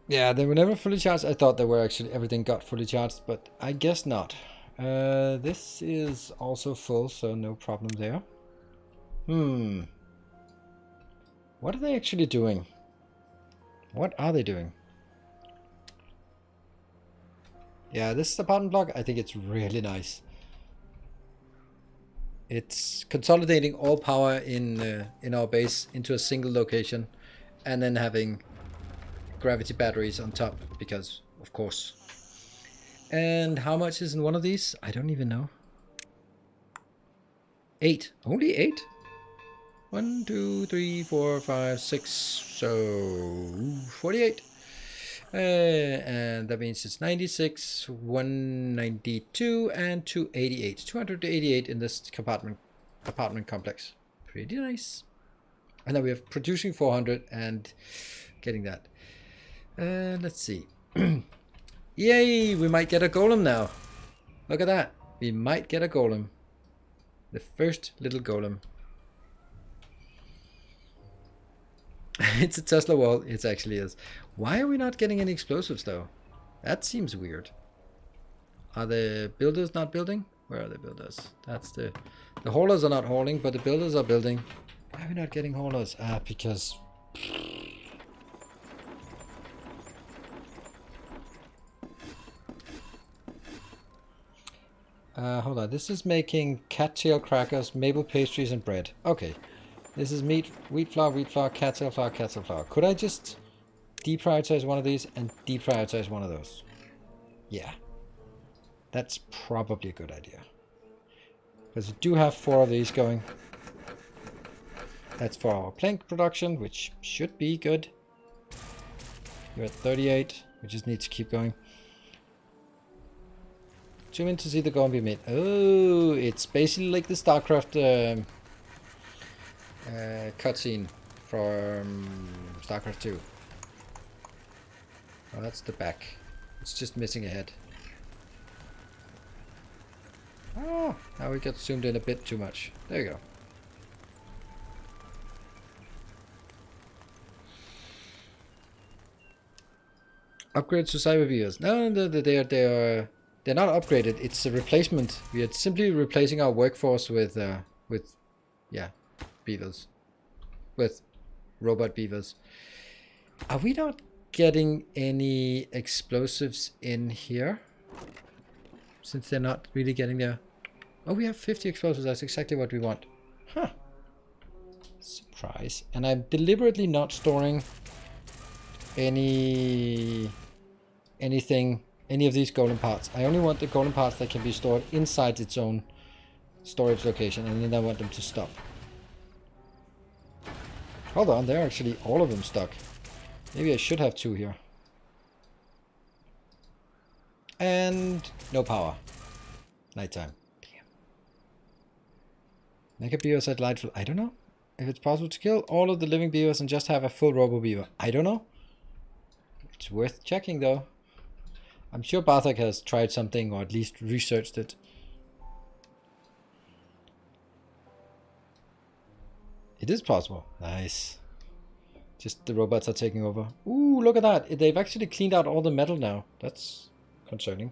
Yeah, they were never fully charged. I thought they were actually... Everything got fully charged, but I guess not. This is also full, so no problem there. What are they actually doing? What are they doing? Yeah, this apartment block, I think it's really nice. It's consolidating all power in our base into a single location, and then having gravity batteries on top, because of course. And how much is in one of these? I don't even know. 8. Only 8? 1, 2, 3, 4, 5, 6. So 48. And that means it's 96, 192, and 288. 288 in this apartment complex. Pretty nice. And then we have producing 400 and getting that. Let's see. Yay! We might get a golem now. Look at that. We might get a golem. The first little golem. It's a Tesla wall. It actually is. Why are we not getting any explosives though? That seems weird. Are the builders not building? Where are the builders? That's the haulers are not hauling, but the builders are building. Why are we not getting haulers? Because... hold on. This is making cattail crackers, maple pastries, and bread. Okay. This is meat, wheat flour, cattail flour, cattail flour. Could I just deprioritize one of these and deprioritize one of those? Yeah. That's probably a good idea. Because we do have 4 of these going. That's for our plank production, which should be good. We're at 38. We just need to keep going. Zoom in to see the golem be made. Oh, it's basically like the StarCraft cutscene from StarCraft 2. Oh, that's the back. It's just missing a head. Oh, now we got zoomed in a bit too much. There you go. Upgrade to cyber beavers. No, they're not upgraded. It's a replacement. We are simply replacing our workforce with beavers, with robot beavers. Are we not getting any explosives in here? Since they're not really getting there. Oh, we have 50 explosives. That's exactly what we want. Huh. Surprise. And I'm deliberately not storing any anything, any of these golden parts. I only want the golden parts that can be stored inside its own storage location, and then I want them to stop. Hold on, they're actually all of them stuck. Maybe I should have 2 here. And no power. Nighttime. Damn. Mega beavers are delightful. I don't know if it's possible to kill all of the living beavers and just have a full robo beaver. I don't know. It's worth checking though. I'm sure Barthak has tried something, or at least researched it. It is possible. Nice. Just the robots are taking over. Ooh, look at that. They've actually cleaned out all the metal now. That's concerning.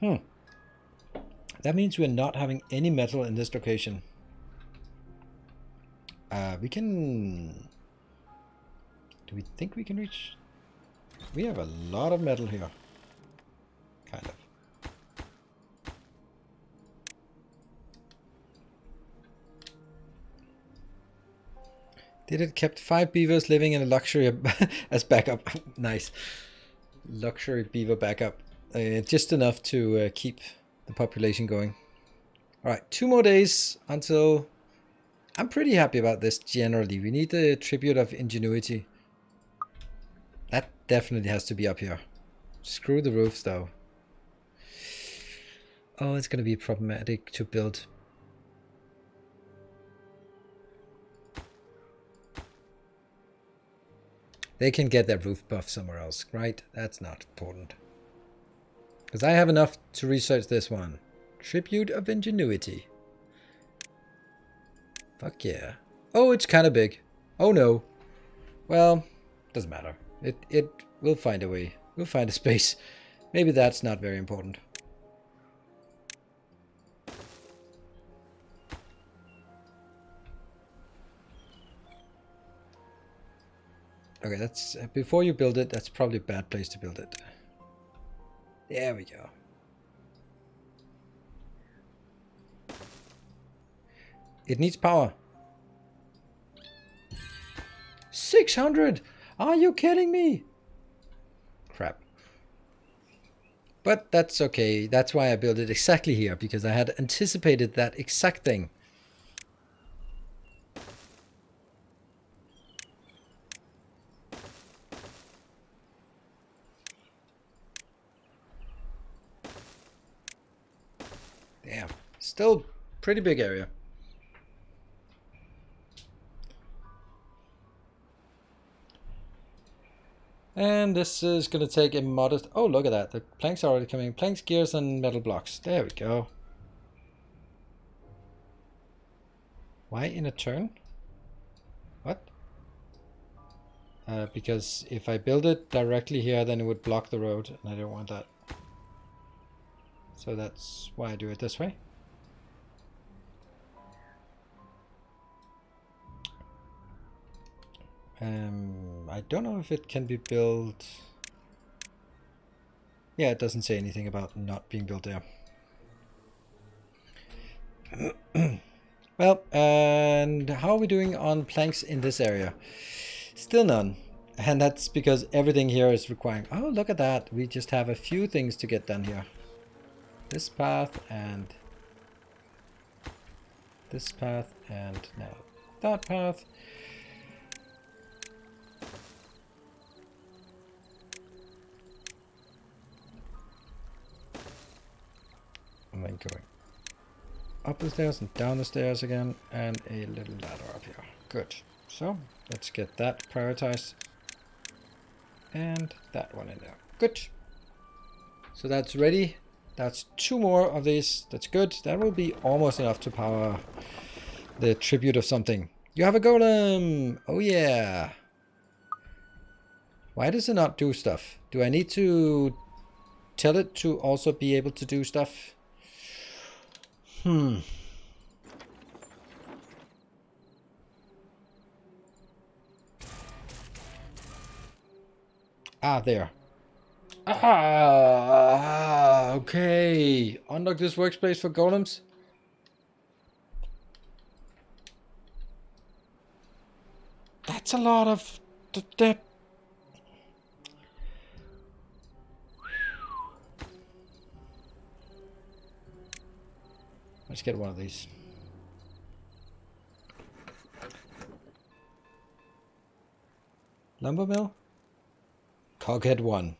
That means we're not having any metal in this location. We can... Do we think we can reach... We have a lot of metal here. Kind of. Did it kept 5 beavers living in a luxury as backup. Nice. Luxury beaver backup. Just enough to keep the population going. Alright, 2 more days until... I'm pretty happy about this generally. We need the tribute of ingenuity. That definitely has to be up here. Screw the roofs though. Oh, it's going to be problematic to build. They can get their roof buff somewhere else, right? That's not important. Because I have enough to research this one. Tribute of ingenuity. Fuck yeah. Oh, it's kind of big. Oh no. Well, doesn't matter. It will find a way. We'll find a space. Maybe that's not very important. Okay, that's before you build it, that's probably a bad place to build it. There we go. It needs power. 600! Are you kidding me? Crap. But that's okay. That's why I built it exactly here, because I had anticipated that exact thing. Damn. Still pretty big area. And this is going to take a modest... Oh, look at that. The planks are already coming. Planks, gears, and metal blocks. There we go. Why in a turn? What? Because if I build it directly here, then it would block the road, and I don't want that. So that's why I do it this way. I don't know if it can be built. Yeah, it doesn't say anything about not being built there. Well, and how are we doing on planks in this area? Still none. And that's because everything here is requiring... Oh, look at that. We just have a few things to get done here. This path and... this path and now that path. And then going up the stairs and down the stairs again, and a little ladder up here. Good. So let's get that prioritized, and that one in there. Good. So that's ready. That's 2 more of these. That's good. That will be almost enough to power the tribute of something. You have a golem. Oh yeah. Why does it not do stuff? Do I need to tell it to also be able to do stuff? Ah, there. Ah, okay. Unlock this workspace for golems. That's a lot of... that. Let's get one of these. Lumber mill? Coghead 1.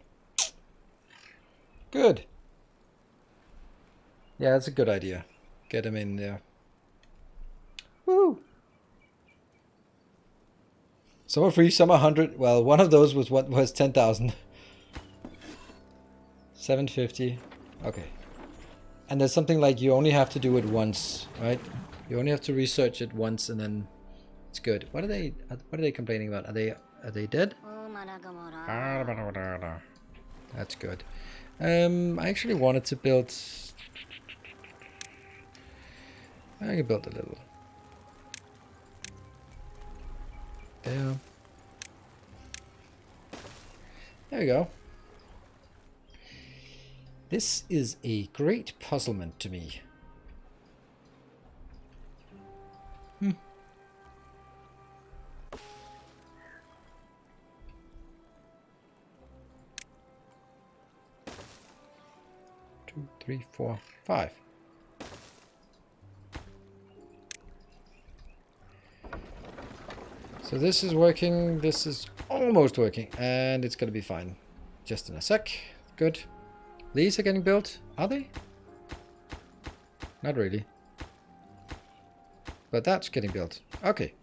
Good. Yeah, that's a good idea. Get him in there. Woo! Some are free, some are 100. Well, one of those was what was 10,000. 750. Okay. And there's something like you only have to do it once, right? You only have to research it once and then it's good. What are they complaining about? Are they dead? That's good. I actually wanted to build. I can build a little. There. There we go. This is a great puzzlement to me. 2, 3, 4, 5. So this is working, this is almost working, and it's gonna be fine. Just in a sec. Good. These are getting built, are they? Not really. But that's getting built. Okay.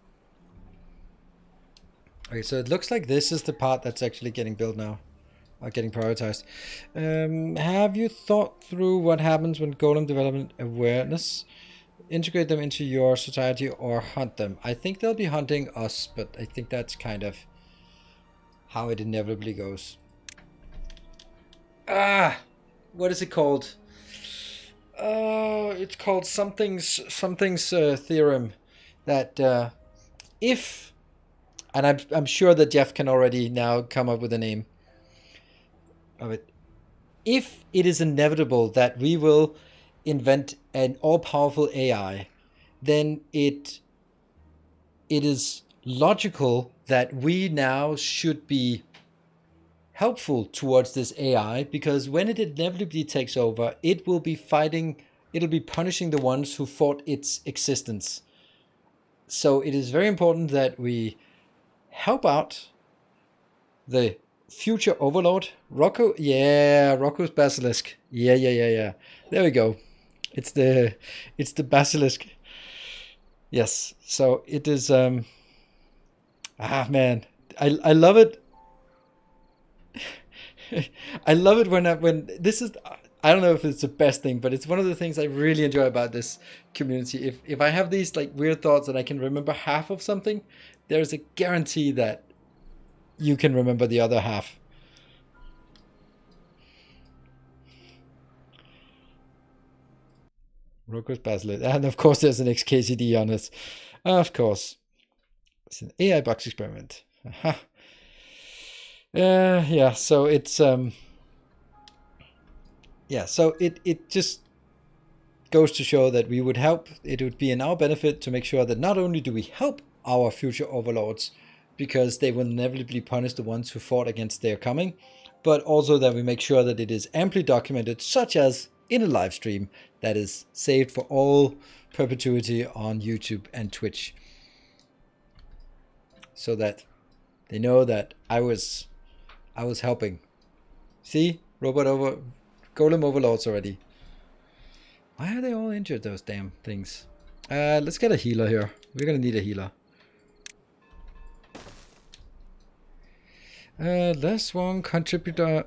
Okay, so it looks like this is the part that's actually getting built now. Or getting prioritized. Have you thought through what happens when golem development awareness? Integrate them into your society or hunt them? I think they'll be hunting us, but I think that's kind of how it inevitably goes. What is it called? Oh, it's called something's theorem. That if, and I'm sure that Jeff can already now come up with a name of it. If it is inevitable that we will invent an all-powerful AI, then it is logical that we now should be helpful towards this AI, because when it inevitably takes over, it will be fighting, it'll be punishing the ones who fought its existence. So it is very important that we help out the future overlord. Rocco, yeah, Rocco's basilisk. Yeah. There we go. It's the basilisk. Yes. So it is man, I love it. I love it when this is, I don't know if it's the best thing, but it's one of the things I really enjoy about this community. If I have these like weird thoughts and I can remember half of something, there's a guarantee that you can remember the other half. Rocco's basilisk, and of course there's an XKCD on it. Of course, it's an AI box experiment. Aha. Yeah. So it's yeah. So it just goes to show that we would help. It would be in our benefit to make sure that not only do we help our future overlords, because they will inevitably punish the ones who fought against their coming, but also that we make sure that it is amply documented, such as in a live stream that is saved for all perpetuity on YouTube and Twitch, so that they know that I was helping. See, golem overlords already. Why are they all injured, those damn things? Let's get a healer here. We're gonna need a healer. Last one contributor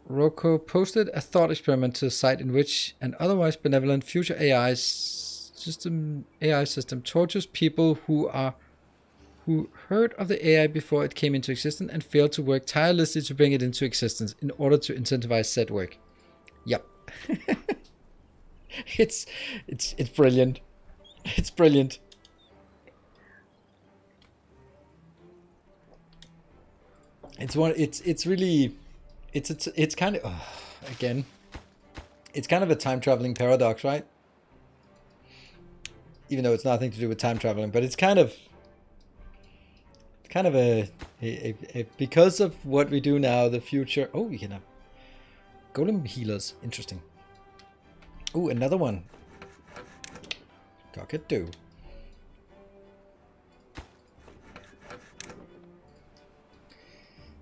Rocco posted a thought experiment to a site in which an otherwise benevolent future AI system tortures people who heard of the AI before it came into existence and failed to work tirelessly to bring it into existence in order to incentivize said work. Yep. It's brilliant. It's brilliant. It's really kind of again, it's kind of a time traveling paradox, right? Even though it's nothing to do with time traveling, but it's kind of a because of what we do now, the future. Oh, we can have golem healers. Interesting. Oh, another one. Cock-a-doodle.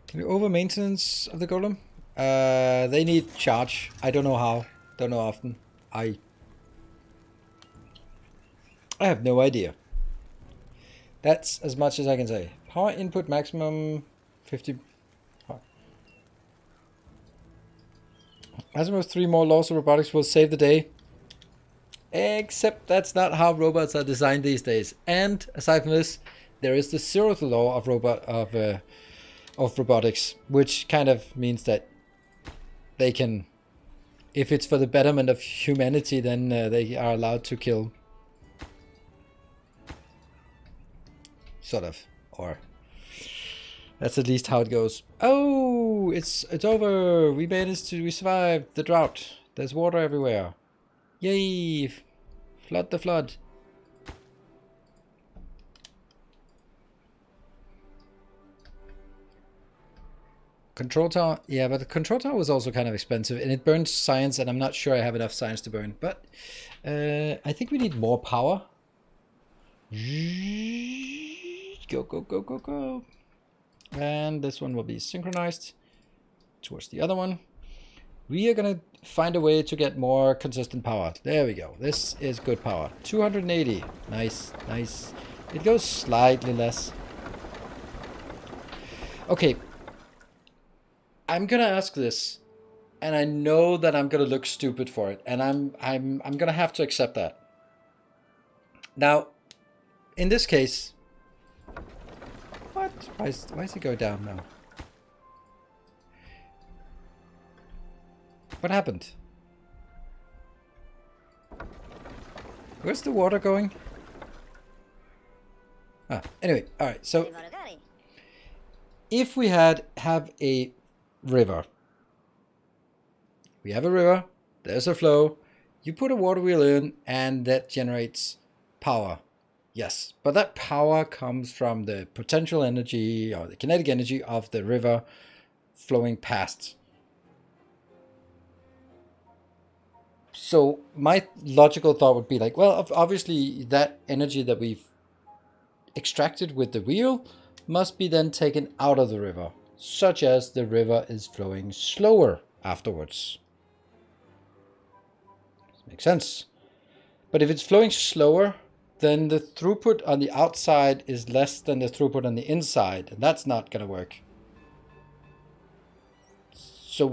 Can we over maintenance of the golem? They need charge. I don't know how. Don't know often. I have no idea. That's as much as I can say. Power input maximum 50. Maximum 3 more laws of robotics will save the day. Except that's not how robots are designed these days. And aside from this, there is the 0th law of robotics, which kind of means that they can, if it's for the betterment of humanity, then they are allowed to kill. Sort of, or that's at least how it goes. Oh, it's over. We survived the drought. There's water everywhere. Yay! Flood the flood. Control tower, yeah, but the control tower was also kind of expensive, and it burns science, and I'm not sure I have enough science to burn. But I think we need more power. Go, go, go, go, go. And this one will be synchronized towards the other one. We are going to find a way to get more consistent power. There we go. This is good power. 280. Nice, nice. It goes slightly less. Okay. I'm going to ask this, and I know that I'm going to look stupid for it, and I'm going to have to accept that. Now, in this case, what? Why is it going down now? What happened? Where's the water going? Anyway, all right. So if we have a river, we have a river. There's a flow. You put a water wheel in, and that generates power. Yes, but that power comes from the potential energy or the kinetic energy of the river flowing past. So my logical thought would be like, well, obviously that energy that we've extracted with the wheel must be then taken out of the river, such as the river is flowing slower afterwards. Makes sense. But if it's flowing slower, then the throughput on the outside is less than the throughput on the inside, and that's not going to work. So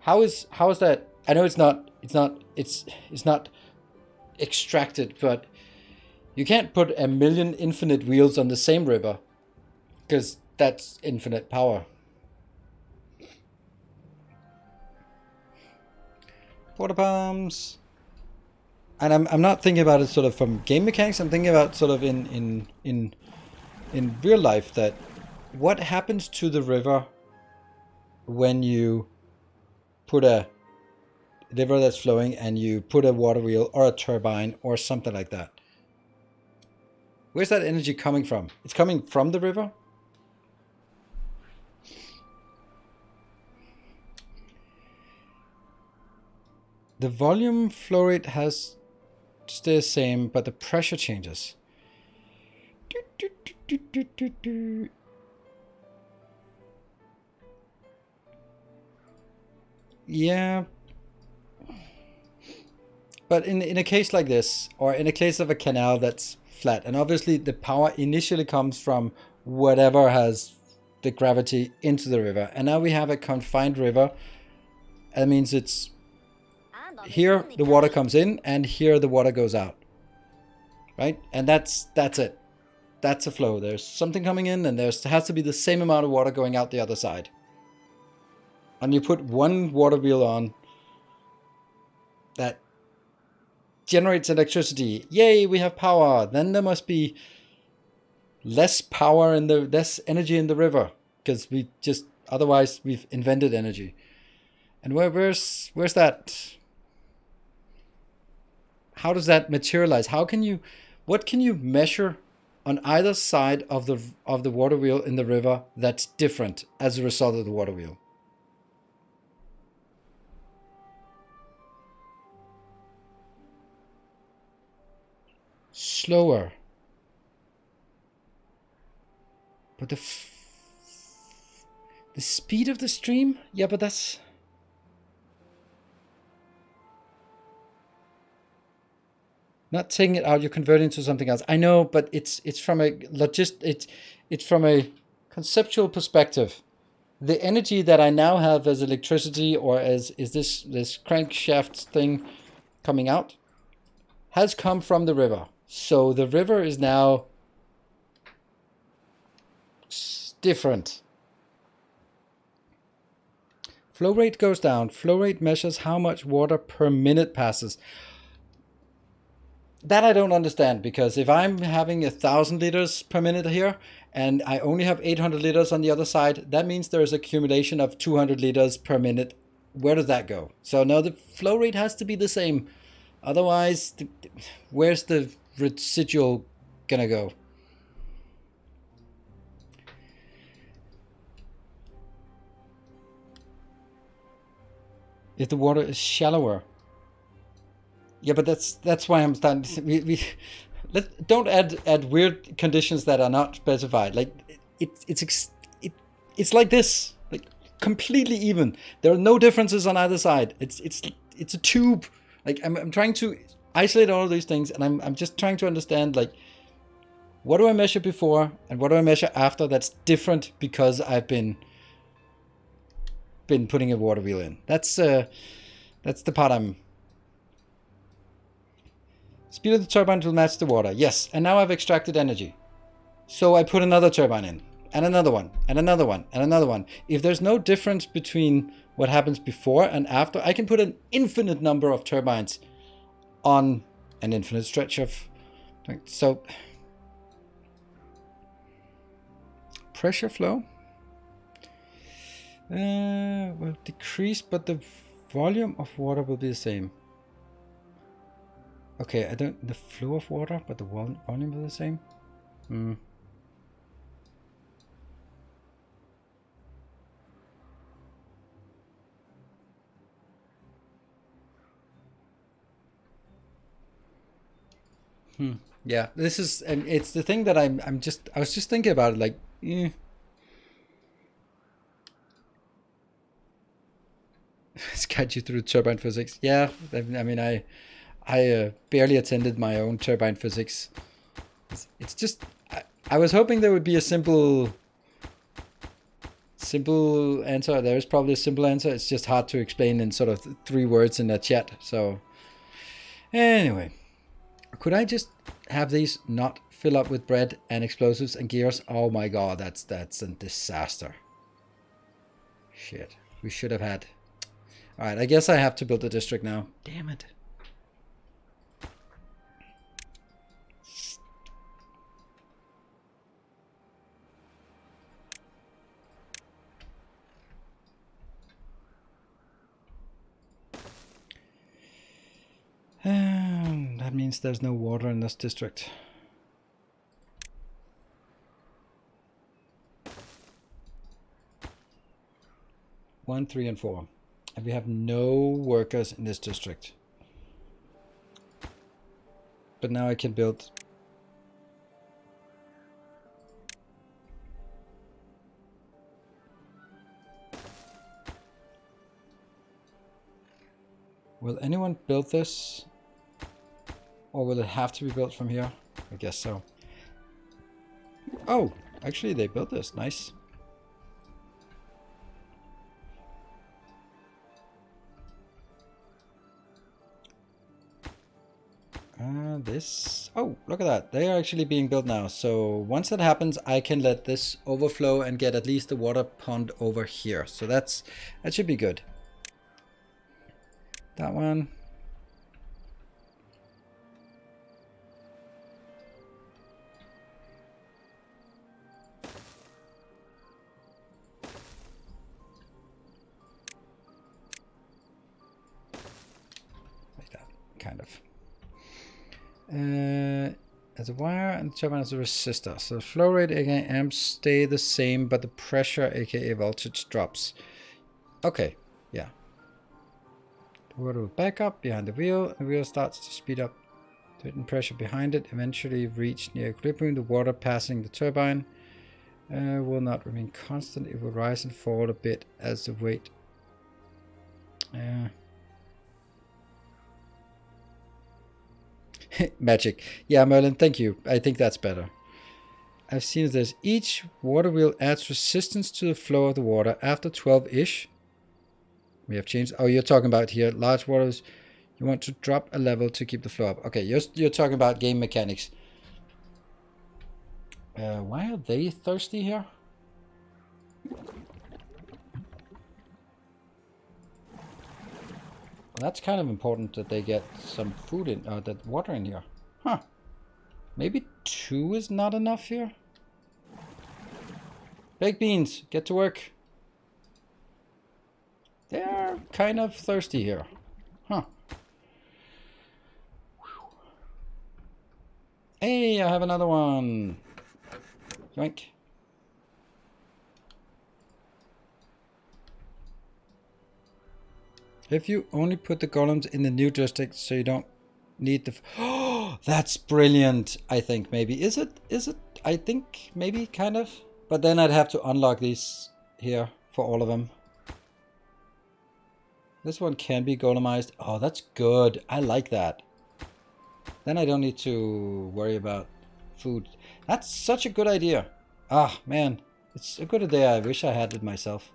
how is that? I know it's not extracted, but you can't put a million infinite wheels on the same river, because that's infinite power. Water pumps. And I'm not thinking about it sort of from game mechanics. I'm thinking about sort of in real life, that what happens to the river when you put a river that's flowing and you put a water wheel or a turbine or something like that. Where's that energy coming from? It's coming from the river? The volume flow rate has stay the same, but the pressure changes. Yeah. But in a case like this, or in a case of a canal that's flat, and obviously the power initially comes from whatever has the gravity into the river, and now we have a confined river. That means it's here the water comes in, and here the water goes out, right? And that's it. That's a flow. There's something coming in, and there has to be the same amount of water going out the other side. And you put one water wheel on that generates electricity. Yay, we have power. Then there must be less power and less energy in the river, because otherwise we've invented energy. And where's that? How does that materialize? What can you measure on either side of the water wheel in the river that's different as a result of the water wheel? slower. But the speed of the stream? Yeah, but that's... Not taking it out, you're converting it to something else. I know, but it's from a it's from a conceptual perspective. The energy that I now have as electricity, or as is this crankshaft thing coming out, has come from the river. So the river is now different. Flow rate goes down. Flow rate measures how much water per minute passes. That I don't understand, because if I'm having 1,000 liters per minute here and I only have 800 liters on the other side, that means there's accumulation of 200 liters per minute. Where does that go? So now the flow rate has to be the same. Otherwise, where's the residual gonna go? If the water is shallower. Yeah, but that's why I'm starting. Don't add weird conditions that are not specified. Like it's like this, like completely even. There are no differences on either side. It's a tube. Like I'm trying to isolate all of these things, and I'm just trying to understand, like, what do I measure before and what do I measure after that's different because I've been putting a water wheel in. That's the part I'm. Speed of the turbine will match the water. Yes, and now I've extracted energy. So I put another turbine in, and another one, and another one, and another one. If there's no difference between what happens before and after, I can put an infinite number of turbines on an infinite stretch of... So... Pressure flow? Will decrease, but the volume of water will be the same. Okay, I don't... The flow of water, but the volume will be the same? Yeah, this is... And it's the thing that I was just thinking about it, like... It's got you through turbine physics. Yeah, I mean, I barely attended my own turbine physics. It's just, I was hoping there would be a simple answer. There is probably a simple answer. It's just hard to explain in sort of 3 words in a chat. So anyway, could I just have these not fill up with bread and explosives and gears? Oh my god, that's a disaster. Shit, we should have had. All right, I guess I have to build a district now. Damn it. That means there's no water in this district. One, 3, and 4. And we have no workers in this district. But now I can build... Will anyone build this? Or will it have to be built from here? I guess so. Oh, actually they built this. Nice. This... Oh, look at that. They are actually being built now. So once that happens, I can let this overflow and get at least the water pond over here. So that should be good. That one. Like that, kind of. As a wire and the turbine as a resistor. So the flow rate, aka amps, stay the same, but the pressure, aka voltage, drops. Okay, yeah. The water will back up behind the wheel. The wheel starts to speed up Certain pressure behind it eventually reach near equilibrium. The water passing the turbine will not remain constant. It will rise and fall a bit as the weight. Magic. Yeah, Merlin, thank you. I think that's better. I've seen this. Each water wheel adds resistance to the flow of the water after 12-ish. We have changed. Oh, you're talking about here. Large waters. You want to drop a level to keep the flow up. Okay, you're talking about game mechanics. Why are they thirsty here? Well, that's kind of important that they get some food in, that water in here. Huh. Maybe 2 is not enough here? Baked beans, get to work. They're kind of thirsty here. Huh. Hey, I have another one. Yoink. If you only put the golems in the new district so you don't need the... Oh, that's brilliant, I think, maybe. Is it? I think, maybe, kind of. But then I'd have to unlock these here for all of them. This one can be golemized. Oh, that's good. I like that. Then I don't need to worry about food. That's such a good idea. Ah, man. It's a good idea. I wish I had it myself.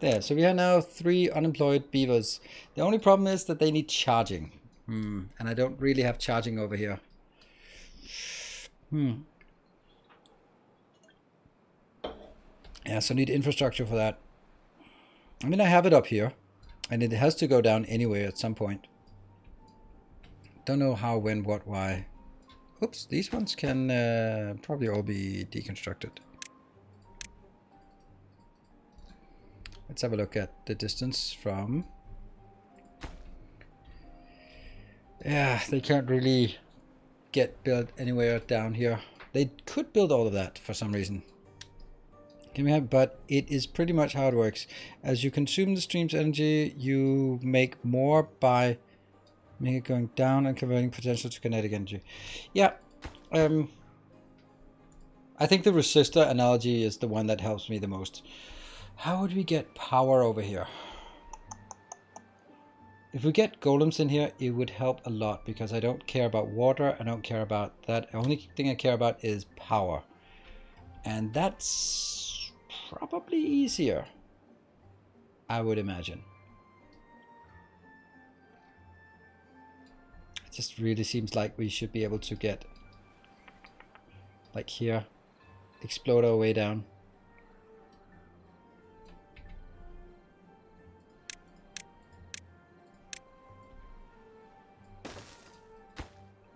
There, so we have now 3 unemployed beavers. The only problem is that they need charging. And I don't really have charging over here. Yeah, so I need infrastructure for that. I mean, I have it up here. And it has to go down anyway at some point. Don't know how, when, what, why. Oops, these ones can probably all be deconstructed. Let's have a look at the distance from... Yeah, they can't really get built anywhere down here. They could build all of that for some reason. Can we have, but it is pretty much how it works. As you consume the stream's energy, you make more by making it going down and converting potential to kinetic energy. Yeah, I think the resistor analogy is the one that helps me the most. How would we get power over here? If we get golems in here, it would help a lot because I don't care about water. I don't care about that. The only thing I care about is power. And that's probably easier, I would imagine. It just really seems like we should be able to get, like here, explode our way down.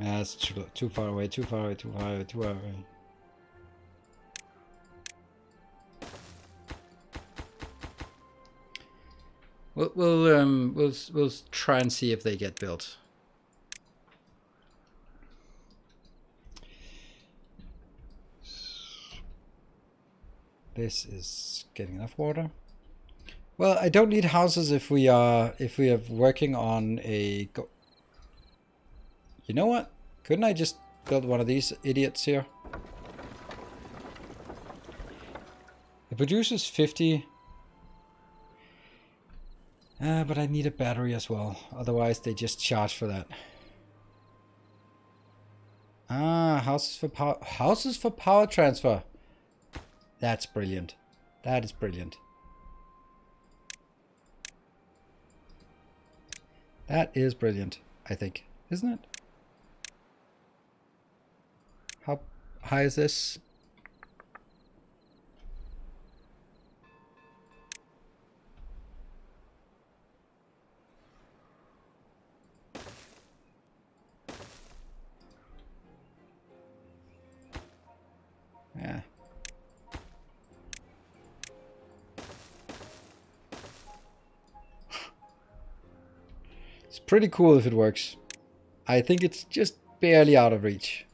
That's too far away, too far away, too far away, too far away. We'll try and see if they get built. This is getting enough water. Well, I don't need houses if we are working on a. You know what? Couldn't I just build one of these idiots here? It produces 50. But I need a battery as well. Otherwise, they just charge for that. Ah, houses for power. Houses for power transfer. That's brilliant. That is brilliant. That is brilliant, I think. Isn't it? How high is this? Yeah. It's pretty cool if it works. I think it's just barely out of reach.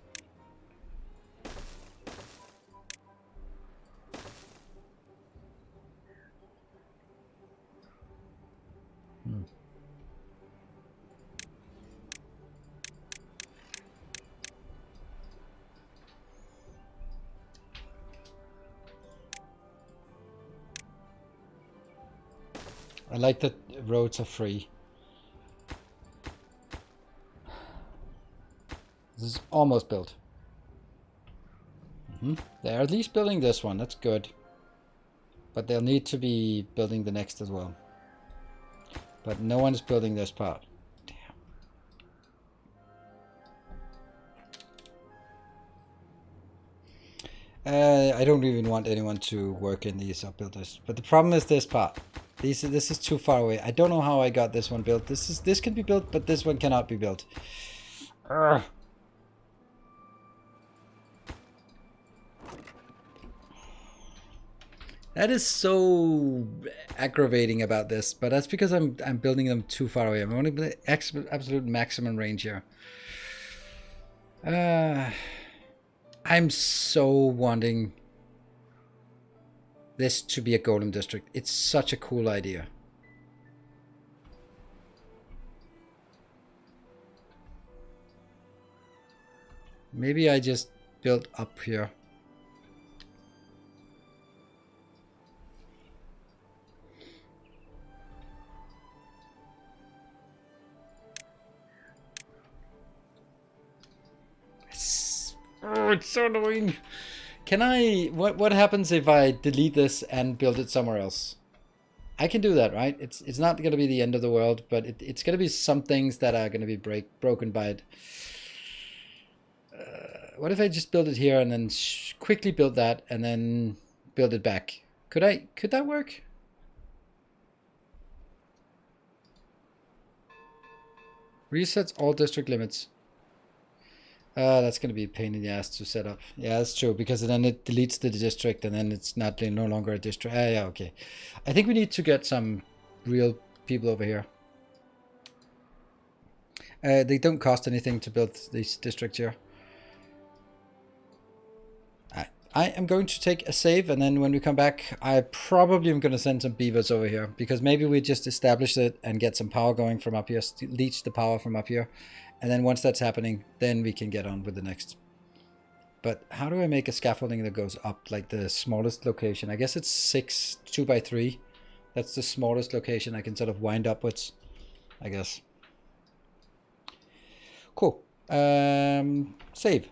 I like that roads are free. This is almost built. They're at least building this one. That's good. But they'll need to be building the next as well. But no one is building this part. Damn. I don't even want anyone to work in these upbuilders. But the problem is this part. This is too far away. I don't know how I got this one built. This can be built, but this one cannot be built. Urgh. That is so aggravating about this, but that's because I'm building them too far away. I'm only the absolute maximum range here. I'm so wanting this to be a golem district. It's such a cool idea. Maybe I just build up here. Oh, it's so annoying. Can I... What happens if I delete this and build it somewhere else? I can do that, right? It's not going to be the end of the world, but it's going to be some things that are going to be broken by it. What if I just build it here and then quickly build that and then build it back? Could that work? Resets all district limits. That's going to be a pain in the ass to set up. Yeah, that's true, because then it deletes the district and then it's no longer a district. Yeah, okay. I think we need to get some real people over here. They don't cost anything to build these districts here. I am going to take a save, and then when we come back, I probably am going to send some beavers over here, because maybe we just establish it and get some power going from up here, leech the power from up here. And then once that's happening, then we can get on with the next. But how do I make a scaffolding that goes up, like the smallest location? I guess it's 6 2x3. That's the smallest location I can sort of wind upwards, I guess. Cool. Save.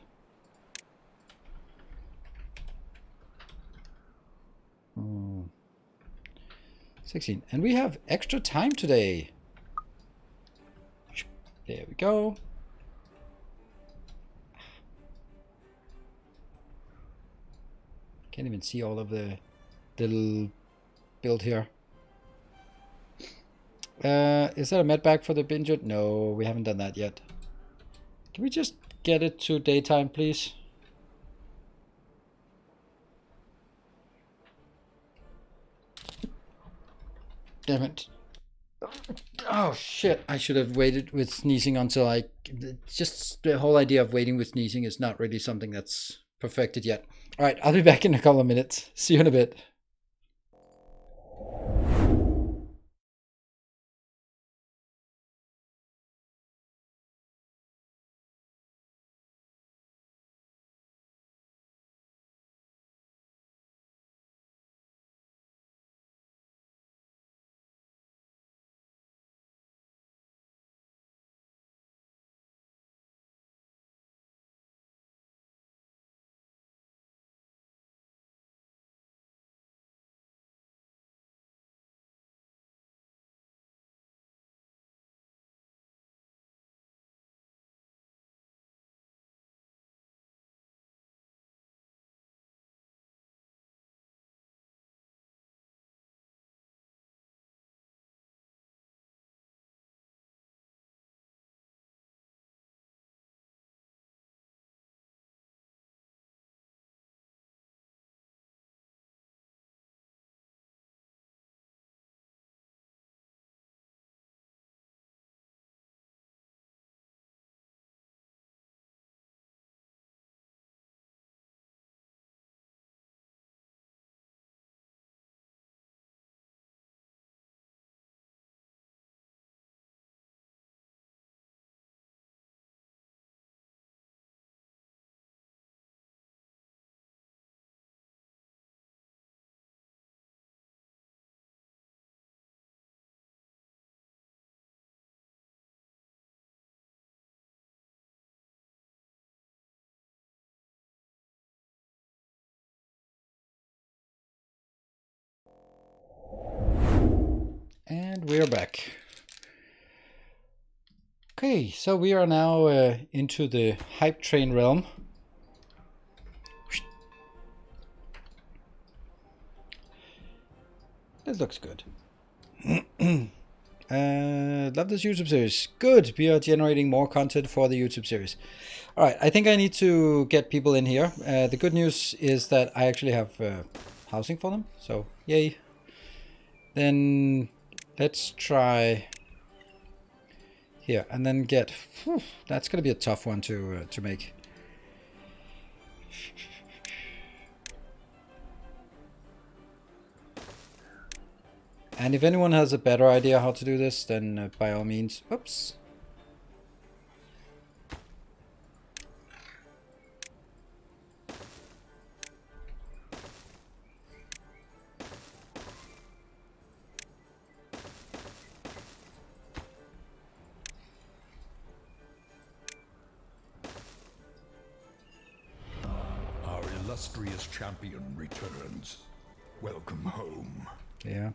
16. And we have extra time today. There we go. Can't even see all of the little build here. Is that a med bag for the injured? No, we haven't done that yet. Can we just get it to daytime, please? Damn it. Oh shit, I should have waited with sneezing until just the whole idea of waiting with sneezing is not really something that's perfected yet. Alright, I'll be back in a couple of minutes. See you in a bit. And we're back. Okay, so we are now into the hype train realm. This looks good. Love this YouTube series. Good, we are generating more content for the YouTube series. Alright, I think I need to get people in here. The good news is that I actually have housing for them, so yay. Then let's try here, and then get... Whew, that's going to be a tough one to make. And if anyone has a better idea how to do this, then by all means... Oops. Our illustrious champion returns. Welcome home. Yeah.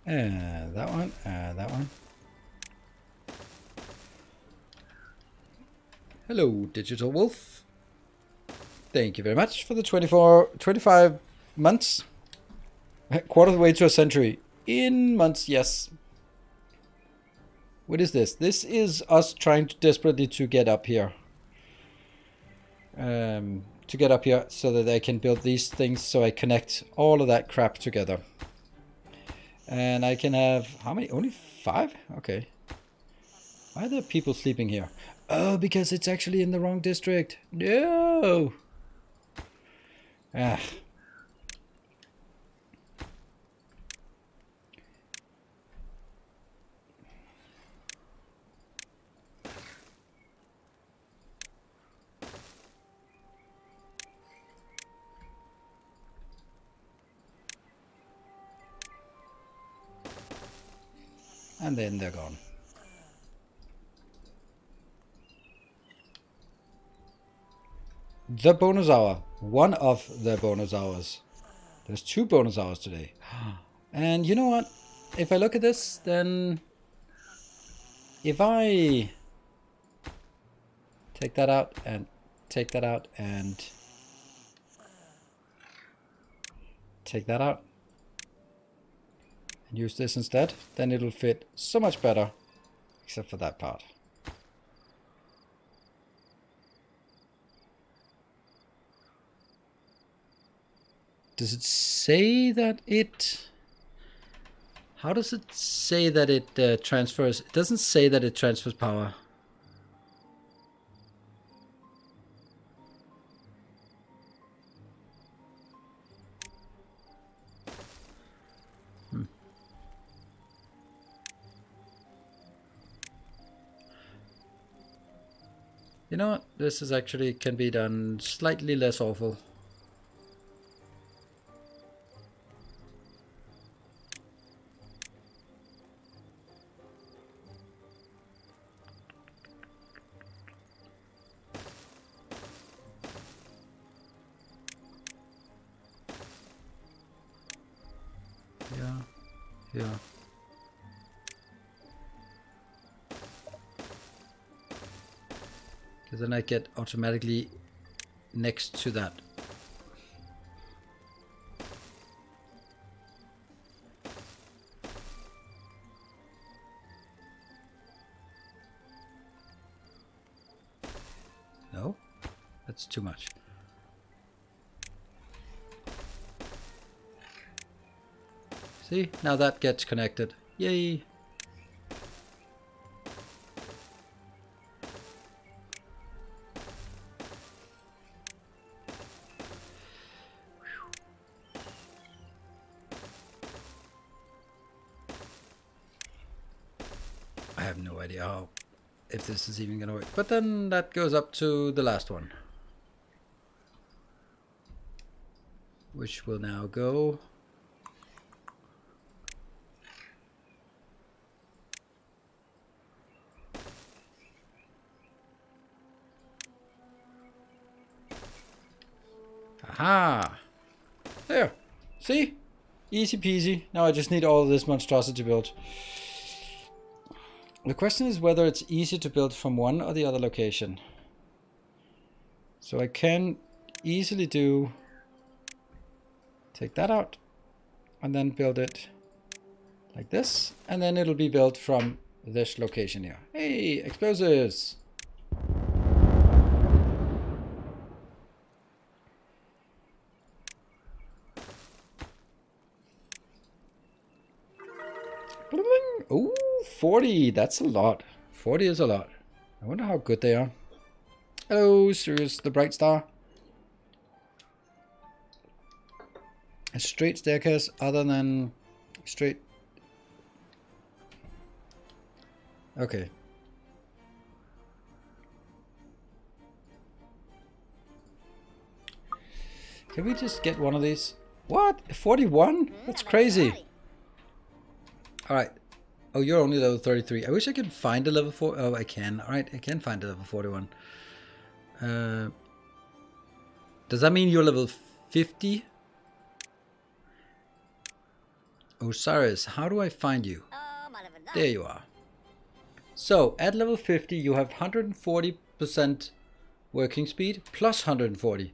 That one, that one. Hello, Digital Wolf. Thank you very much for the 25 months. Quarter of the way to a century. In months, yes. What is this? This is us trying to desperately to get up here. To get up here so that I can build these things, so I connect all of that crap together. And I can have, how many? Only 5? Okay. Why are there people sleeping here? Oh, because it's actually in the wrong district. No! Ah. And then they're gone. The bonus hour. One of the bonus hours. There's 2 bonus hours today. And you know what? If I look at this, then if I take that out and take that out and take that out and use this instead, then it'll fit so much better, except for that part. Does it say that it... How does it say that it transfers? It doesn't say that it transfers power. You know what? This is actually can be done slightly less awful. Yeah. Because then I get automatically next to that. No, that's too much. See, now that gets connected. Yay! I have no idea how, if this is even gonna work. But then that goes up to the last one, which will now go. Aha! There! See? Easy peasy. Now I just need all of this monstrosity built. The question is whether it's easier to build from one or the other location. So I can easily do... take that out. And then build it like this. And then it'll be built from this location here. Hey, explosives! Ooh, 40. That's a lot. 40 is a lot. I wonder how good they are. Hello, Sirius the Bright Star. A straight staircase other than straight. Okay. Can we just get one of these? What? 41? That's crazy. Alright. Oh, you're only level 33. I wish I could find a level 4. Oh, I can. Alright, I can find a level 41. Does that mean you're level 50? Osiris, how do I find you? There you are. So, at level 50, you have 140% working speed, plus 140,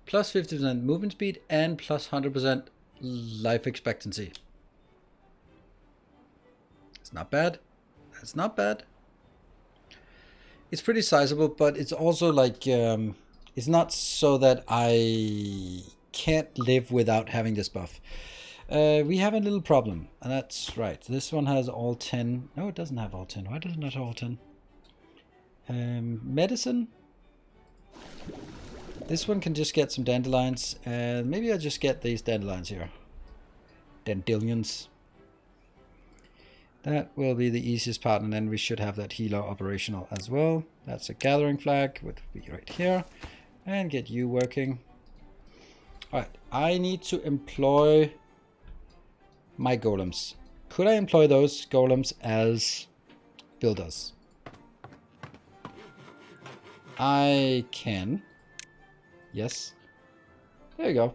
plus 50% movement speed, and plus 100% life expectancy. It's not bad. That's not bad. It's pretty sizable, but it's also like, it's not so that I can't live without having this buff. We have a little problem, and that's right. This one has all 10. No, it doesn't have all 10. Why doesn't it have all 10? Medicine. This one can just get some dandelions, and maybe I'll just get these dandelions here. Dandelions. That will be the easiest part, and then we should have that healer operational as well. That's a gathering flag, would be right here. And get you working. Alright, I need to employ my golems. Could I employ those golems as builders? I can. Yes. There you go.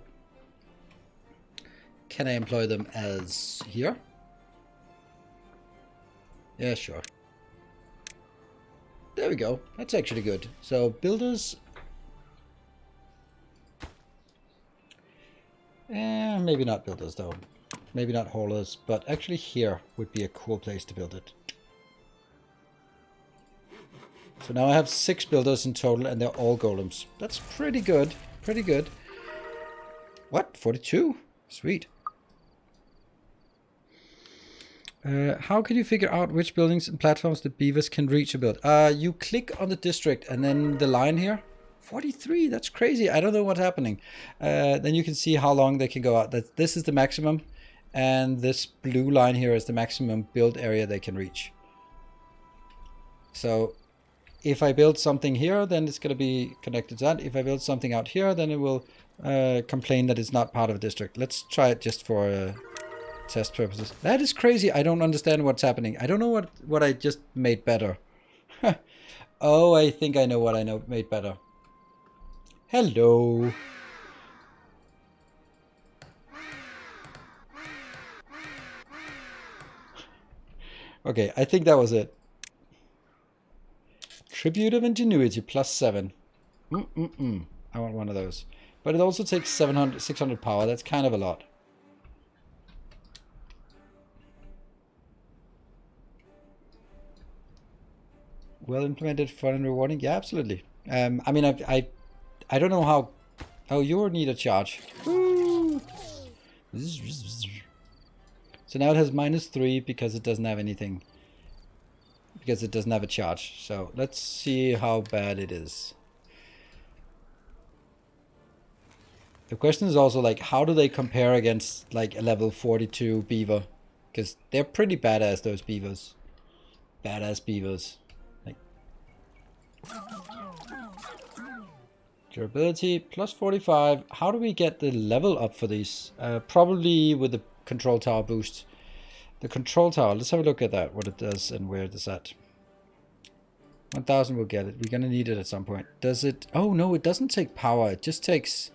Can I employ them as here? Yeah, sure. There we go. That's actually good. So builders. Maybe not builders though. Maybe not haulers, but actually here would be a cool place to build it. So now I have 6 builders in total, and they're all golems. That's pretty good. Pretty good. What? 42? Sweet. How can you figure out which buildings and platforms the beavers can reach or build? You click on the district and then the line here. 43, that's crazy. I don't know what's happening. Then you can see how long they can go out. This is the maximum. And this blue line here is the maximum build area they can reach. So if I build something here, then it's going to be connected to that. If I build something out here, then it will complain that it's not part of a district. Let's try it just for test purposes. That is crazy. I don't understand what's happening. I don't know what I just made better. Oh, I think I know what I made better. Hello. Okay, I think that was it. Tribute of Ingenuity +7. I want one of those. But it also takes 600 power. That's kind of a lot. Well implemented, fun and rewarding. Yeah, absolutely. I mean, I don't know how. Oh, you need a charge. Woo! So now it has -3 because it doesn't have anything. Because it doesn't have a charge. So let's see how bad it is. The question is also like, how do they compare against like a level 42 beaver? Because they're pretty badass, those beavers. Badass beavers. Like durability +45. How do we get the level up for these? Probably with the control tower boost. The control tower, let's have a look at that, what it does and where it is at. 1000 will get it. We're gonna need it at some point. Does it? Oh no, it doesn't take power. It just takes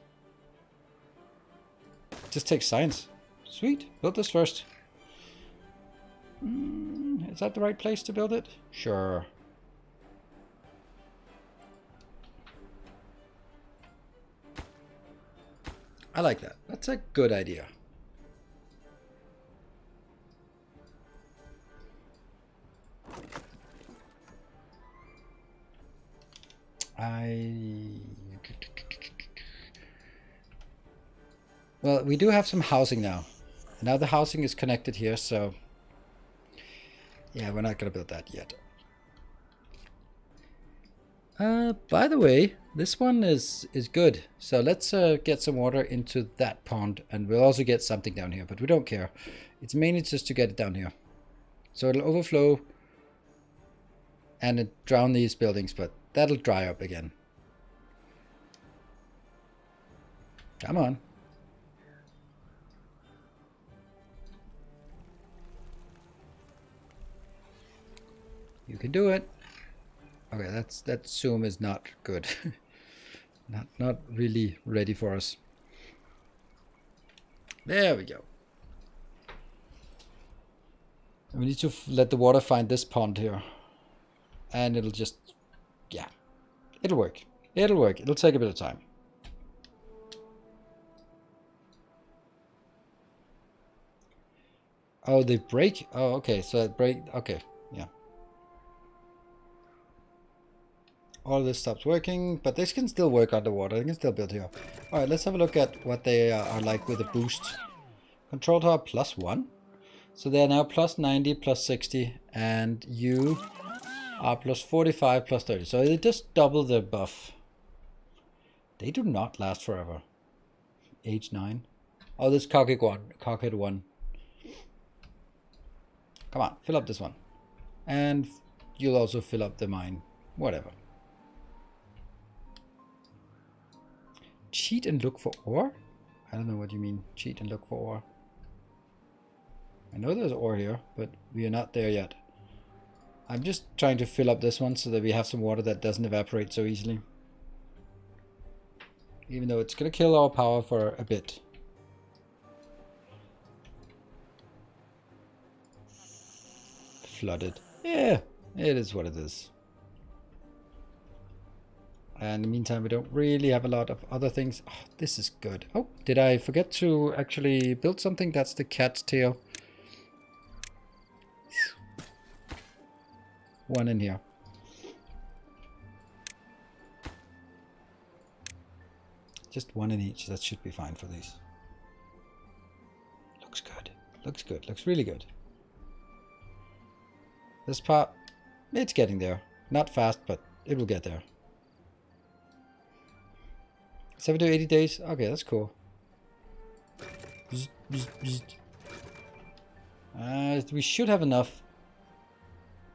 science. Sweet. Build this first. Is that the right place to build it? Sure. I like that. That's a good idea. Well, we do have some housing now. Now the housing is connected here, so yeah, we're not gonna build that yet. By the way, this one is good. So let's get some water into that pond, and we'll also get something down here, but we don't care. It's mainly just to get it down here. So it'll overflow and it drown these buildings, but that'll dry up again. Come on. You can do it. Okay, that zoom is not good. not really ready for us. There we go. We need to let the water find this pond here. And it'll just, yeah, it'll work. It'll work. It'll take a bit of time. Oh, they break? Oh, okay. So it break. Okay, yeah. All this stops working, but this can still work underwater. They can still build here. All right, let's have a look at what they are like with a boost. Control tower +1. So they're now +90, +60, and you are +45, +30. So they just double the buff. They do not last forever. Age 9. Oh, this cockhead one. Come on, fill up this one. And you'll also fill up the mine. Whatever. Cheat and look for ore? I don't know what you mean, cheat and look for ore. I know there's ore here, but we are not there yet. I'm just trying to fill up this one so that we have some water that doesn't evaporate so easily. Even though it's going to kill our power for a bit. Flooded. Yeah, it is what it is. And in the meantime, we don't really have a lot of other things. Oh, this is good. Oh, did I forget to actually build something? That's the cat's tail. One in here. Just one in each. That should be fine for these. Looks good. Looks good. Looks really good. This part, it's getting there. Not fast, but it will get there. 70 to 80 days. Okay, that's cool. We should have enough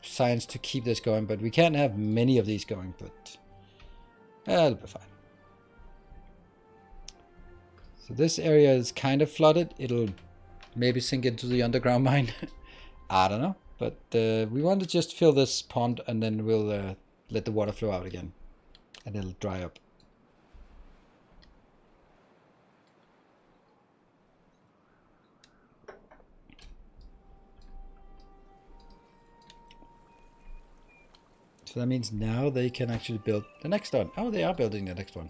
science to keep this going, but we can't have many of these going, but it'll be fine. So this area is kind of flooded. It'll maybe sink into the underground mine. I don't know, but we want to just fill this pond and then we'll let the water flow out again and it'll dry up. So that means now they can actually build the next one. Oh, they are building the next one.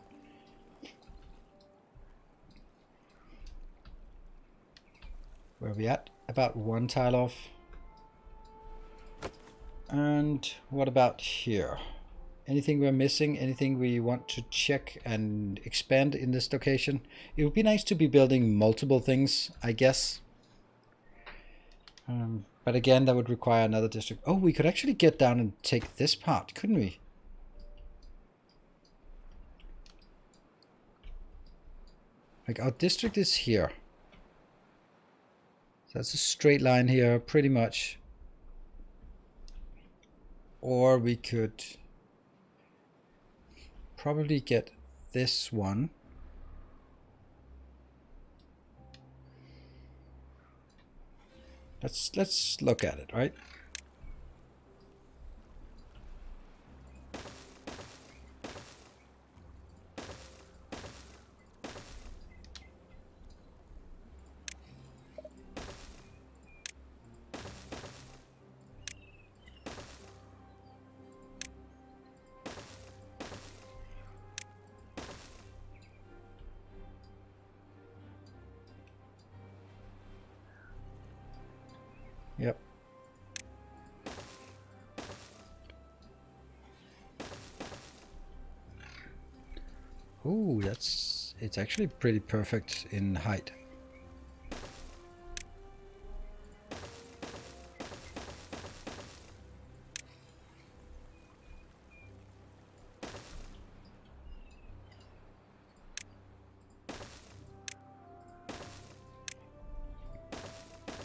Where are we at? About one tile off. And what about here? Anything we're missing? Anything we want to check and expand in this location? It would be nice to be building multiple things, I guess. But again, that would require another district. Oh, we could actually get down and take this part, couldn't we? Like our district is here. So that's a straight line here, pretty much. Or we could probably get this one. Let's look at it, right? Yep. Ooh, it's actually pretty perfect in height.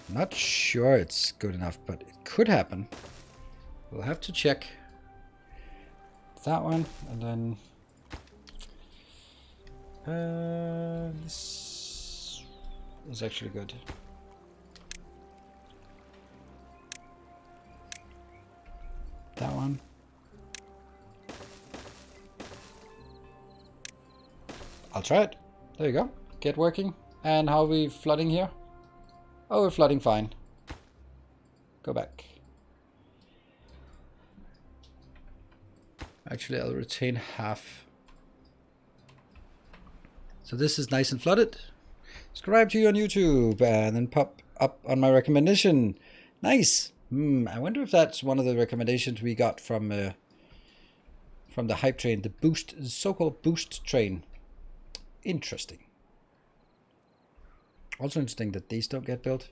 Not sure it's good enough, but it could happen. We'll have to check that one, and then this is actually good. That one. I'll try it. There you go. Get working. And how are we flooding here? Oh, we're flooding fine. Go back. Actually, I'll retain half. So this is nice and flooded. Subscribe to you on YouTube and then pop up on my recommendation. Nice. I wonder if that's one of the recommendations we got from the hype train, the boost, so-called boost train. Interesting. Also interesting that these don't get built.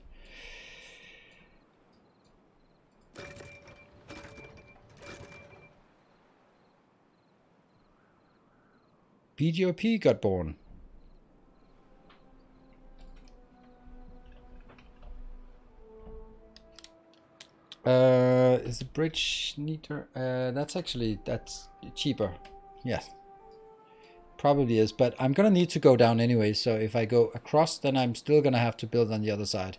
BGOP got born. Is the bridge neater? That's cheaper. Yes. Probably is, but I'm gonna need to go down anyway, so if I go across, then I'm still gonna have to build on the other side.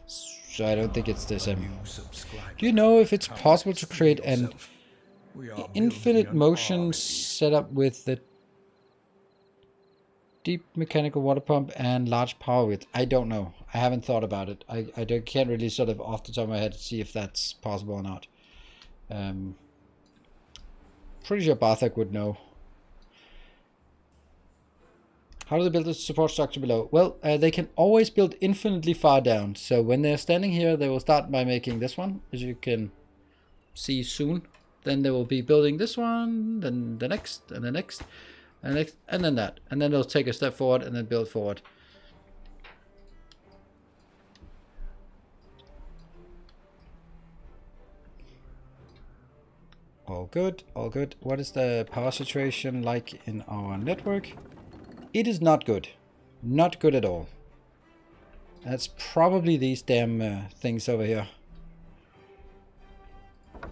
So I don't think it's the same. Do you know if it's possible to create an infinite motion setup with the deep mechanical water pump and large power width? I don't know. I haven't thought about it. I can't really sort of off the top of my head see if that's possible or not. Pretty sure Barthak would know. How do they build the support structure below? Well, they can always build infinitely far down. So when they're standing here, they will start by making this one, as you can see soon. Then they will be building this one, then the next, and the next, and the next, and then that. And then they'll take a step forward and then build forward. All good, all good. What is the power situation like in our network? It is not good. Not good at all. That's probably these damn things over here. I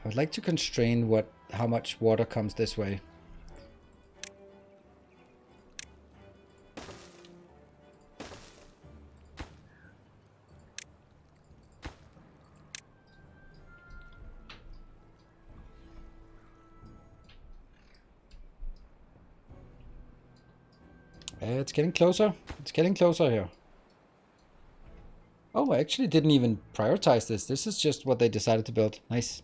would like to constrain how much water comes this way. It's getting closer. It's getting closer here. Oh, I actually didn't even prioritize this. This is just what they decided to build. Nice.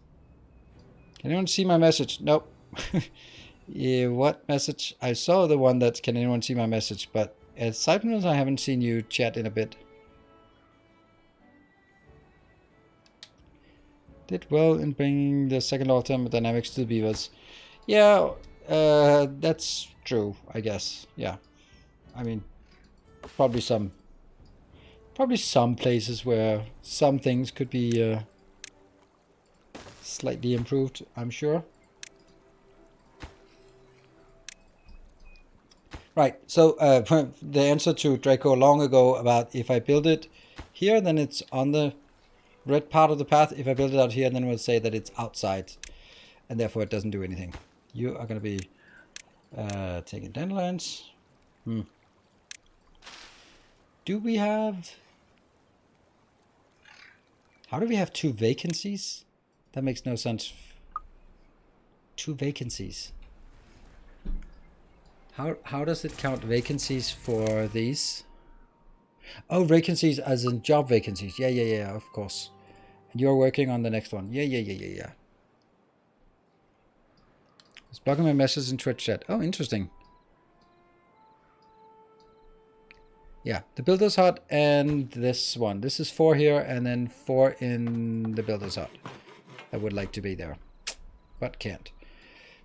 Can anyone see my message? Nope. Yeah, what message? I saw the one that can anyone see my message, but at Cybernews I haven't seen you chat in a bit. Did well in bringing the second law of thermodynamics to the beavers. Yeah, that's true, I guess. Yeah. I mean, probably some places where some things could be slightly improved, I'm sure. Right, so the answer to Draco long ago about if I build it here, then it's on the red part of the path. If I build it out here, then we'll say that it's outside, and therefore it doesn't do anything. You are going to be taking dandelions. Do we have... How do we have 2 vacancies? That makes no sense. 2 vacancies. How does it count vacancies for these? Oh, vacancies as in job vacancies. Yeah, of course. And you're working on the next one. Yeah. It's blocking my message in Twitch chat. Oh, interesting. Yeah, the builder's hut and this one. This is 4 here and then 4 in the builder's hut. I would like to be there, but can't.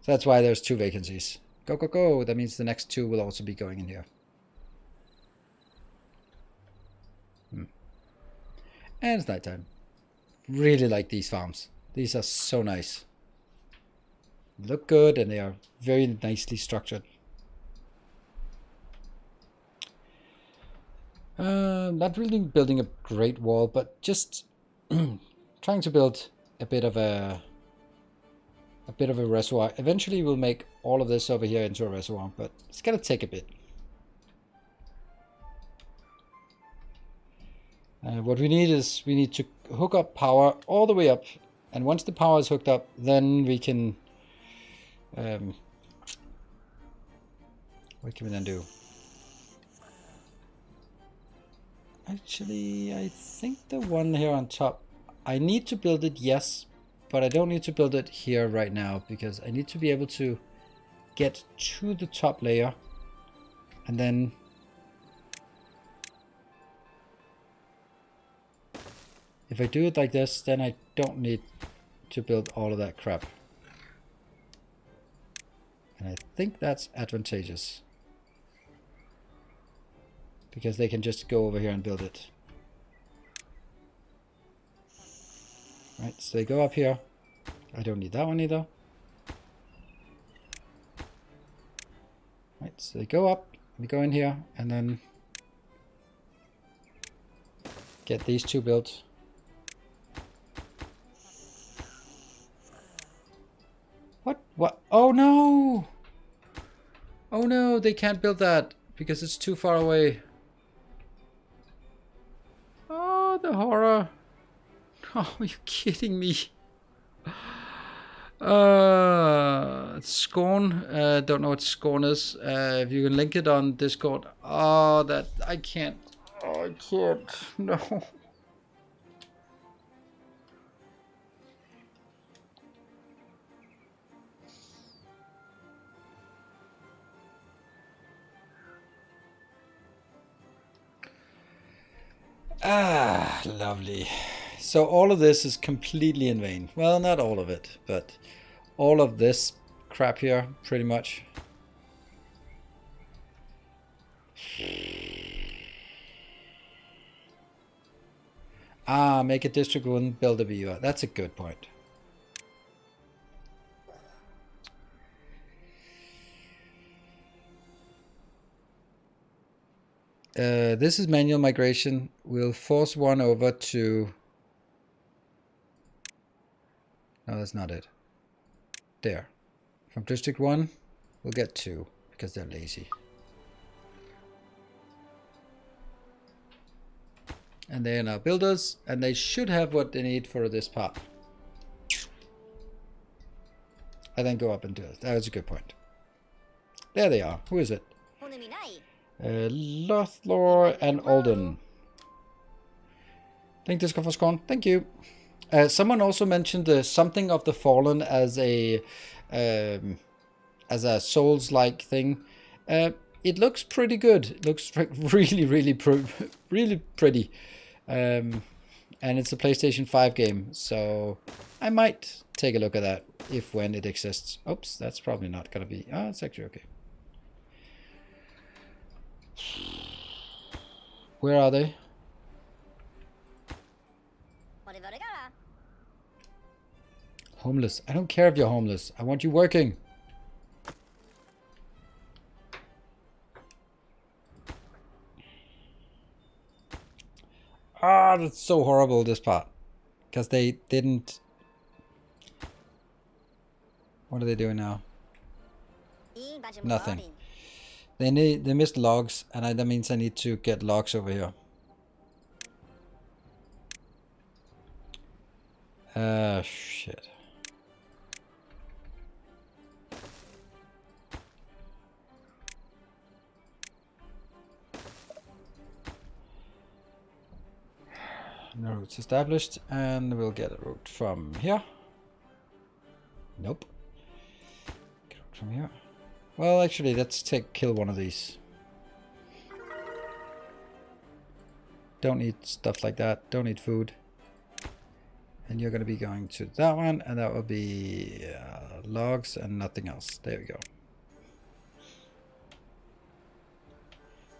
So that's why there's 2 vacancies. Go, go, go. That means the next 2 will also be going in here. And it's nighttime. Really like these farms. These are so nice. Look good and they are very nicely structured. Not really building a great wall, but just trying to build a bit of a reservoir. Eventually we'll make all of this over here into a reservoir, but it's gonna take a bit. What we need is we need to hook up power all the way up, and once the power is hooked up, then we can what can we then do? Actually, I think the one here on top, I need to build it, yes, but I don't need to build it here right now because I need to be able to get to the top layer and then if I do it like this, then I don't need to build all of that crap. And I think that's advantageous because they can just go over here and build it. Right, so they go up here. I don't need that one either. Right, so they go up, we go in here, and then get these 2 built. What? Oh no! Oh no, they can't build that because it's too far away. Oh, the horror. Oh, are you kidding me? Scorn. Don't know what Scorn is. If you can link it on Discord. Oh, that I can't. Oh, I can't. No. Ah, lovely. So all of this is completely in vain. Well, not all of it, but all of this crap here, pretty much. Ah, make a district 1, build a viewer. That's a good point. This is manual migration. We'll force 1 over to... No, that's not it. There. From District 1, we'll get 2, because they're lazy. And they are now builders, and they should have what they need for this part. And then go up and do it. That was a good point. There they are. Who is it? Lothlor and Alden. Link Discord for Scorn. Thank you. Someone also mentioned something of the Fallen as a Souls-like thing. It looks pretty good. It looks really, really pretty. And it's a PlayStation 5 game, so I might take a look at that when it exists. Oops, that's probably not gonna be. Oh, it's actually okay. Where are they? Homeless. I don't care if you're homeless. I want you working. Ah, that's so horrible, this part. Because they didn't... What are they doing now? Nothing. They missed logs, and that means I need to get logs over here. Shit. No routes established, and we'll get a route from here. Nope. Get a route from here. Well, actually, let's kill one of these. Don't need stuff like that. Don't need food. And you're going to be going to that one, and that will be logs and nothing else. There we go.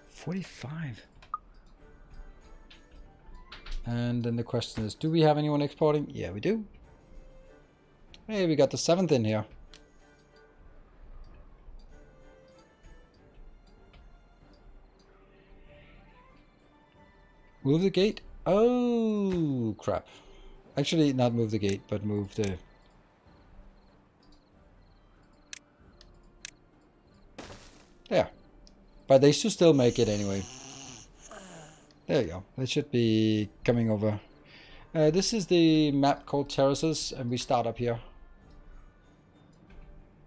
45. And then the question is, do we have anyone exporting? Yeah, we do. Hey, we got the 7th in here. Move the gate? Oh, crap. Actually, not move the gate, but move the... There. But they should still make it anyway. There you go. They should be coming over. This is the map called Terraces, and we start up here.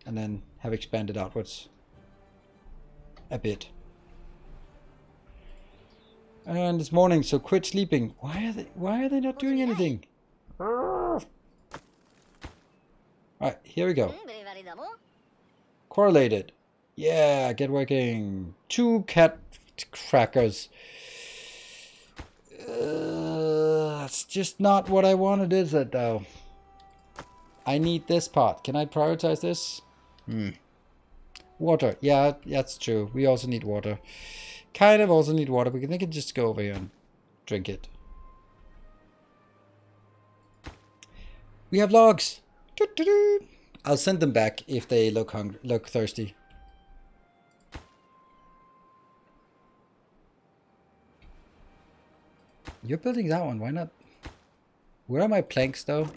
And then have expanded outwards. A bit. And it's morning, so quit sleeping. Why are they not doing anything? Alright, here we go. Correlated. Yeah, get working. 2 cat crackers. That's just not what I wanted, is it, though? I need this part. Can I prioritize this? Water. Yeah, that's true. We also need water. Kind of also need water, but they can just go over here and drink it. We have logs. I'll send them back if they look hungry, look thirsty. You're building that one. Why not? Where are my planks, though?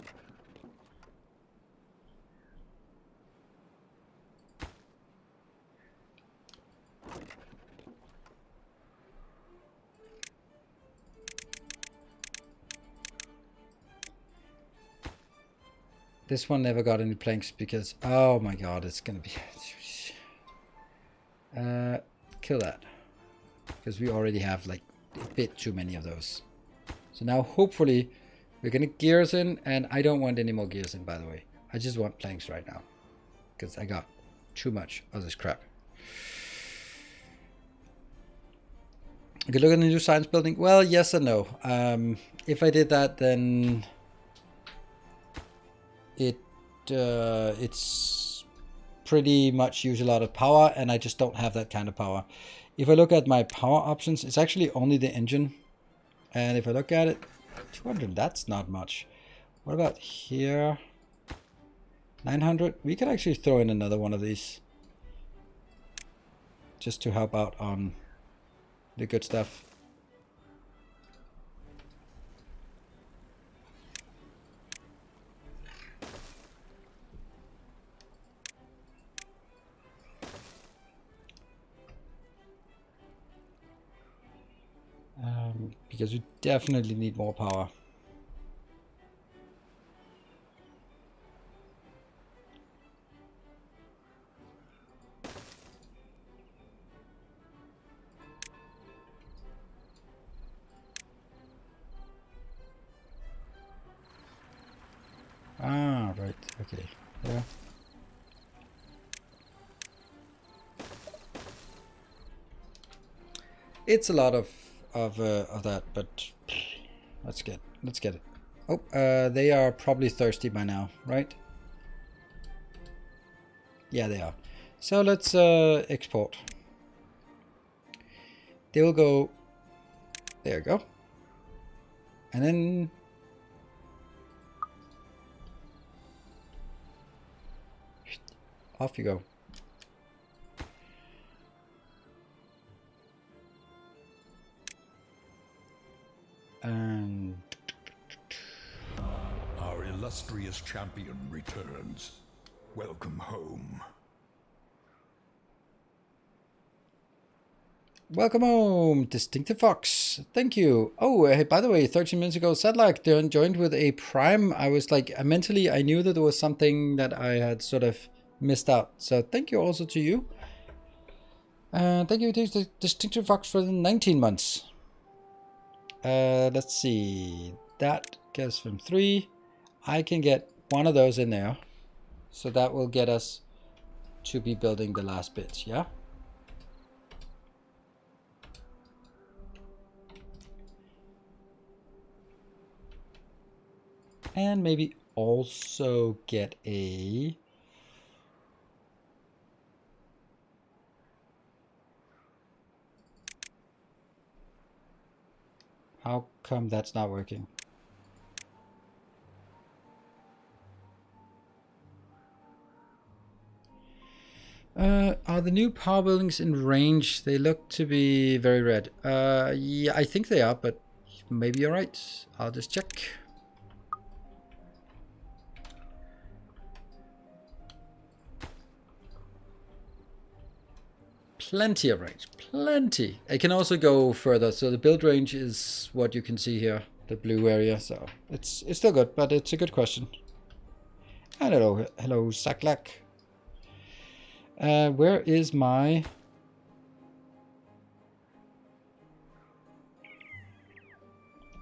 This one never got any planks because, oh my god, it's gonna be... kill that. Because we already have like a bit too many of those. So now hopefully we're gonna gears in, and I don't want any more gears in, by the way. I just want planks right now. Because I got too much of this crap. Okay, look at the new science building. Well, yes and no. If I did that, then... it's pretty much use a lot of power, and I just don't have that kind of power. If I look at my power options, it's actually only the engine, and if I look at it, 200, that's not much. What about here? 900. We could actually throw in another one of these just to help out on the good stuff. Because we definitely need more power. Ah, right. Okay. Yeah. It's a lot of that, but let's get it. Oh, they are probably thirsty by now, right? Yeah, they are. So let's export. They will go. There you go. And then off you go. And our illustrious champion returns. Welcome home. welcome home, Distinctive Fox. Thank you. Oh, hey, by the way, 13 minutes ago, Sadlak joined with a Prime. I was like, mentally, I knew that there was something that I had sort of missed out. So thank you also to you. Thank you to Distinctive Fox for the 19 months. Let's see. That goes from 3. I can get one of those in there. So that will get us to be building the last bits, yeah? And maybe also get a... How come that's not working? Are the new power buildings in range? They look to be very red. Yeah, I think they are, but maybe you're right. I'll just check. Plenty of range, plenty. I can also go further, so the build range is what you can see here, the blue area. So it's still good, but it's a good question. And hello, Saklak. Where is my...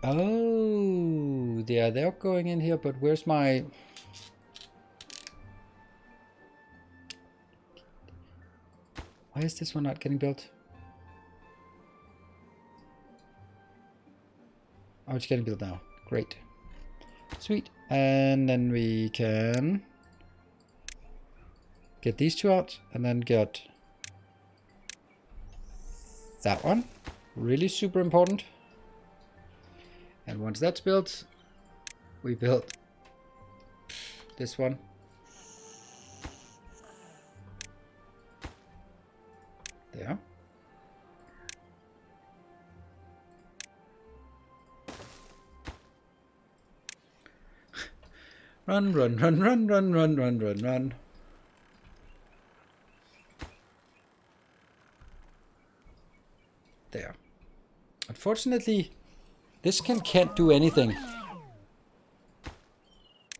Oh, yeah, they're going in here, but where's my... Why is this one not getting built? Oh, it's getting built now. Great. Sweet. And then we can get these two out and then get that one. Really super important. And once that's built, we build this one. There. Run, run, run, run, run, run, run, run, run. There. Unfortunately, this can't do anything.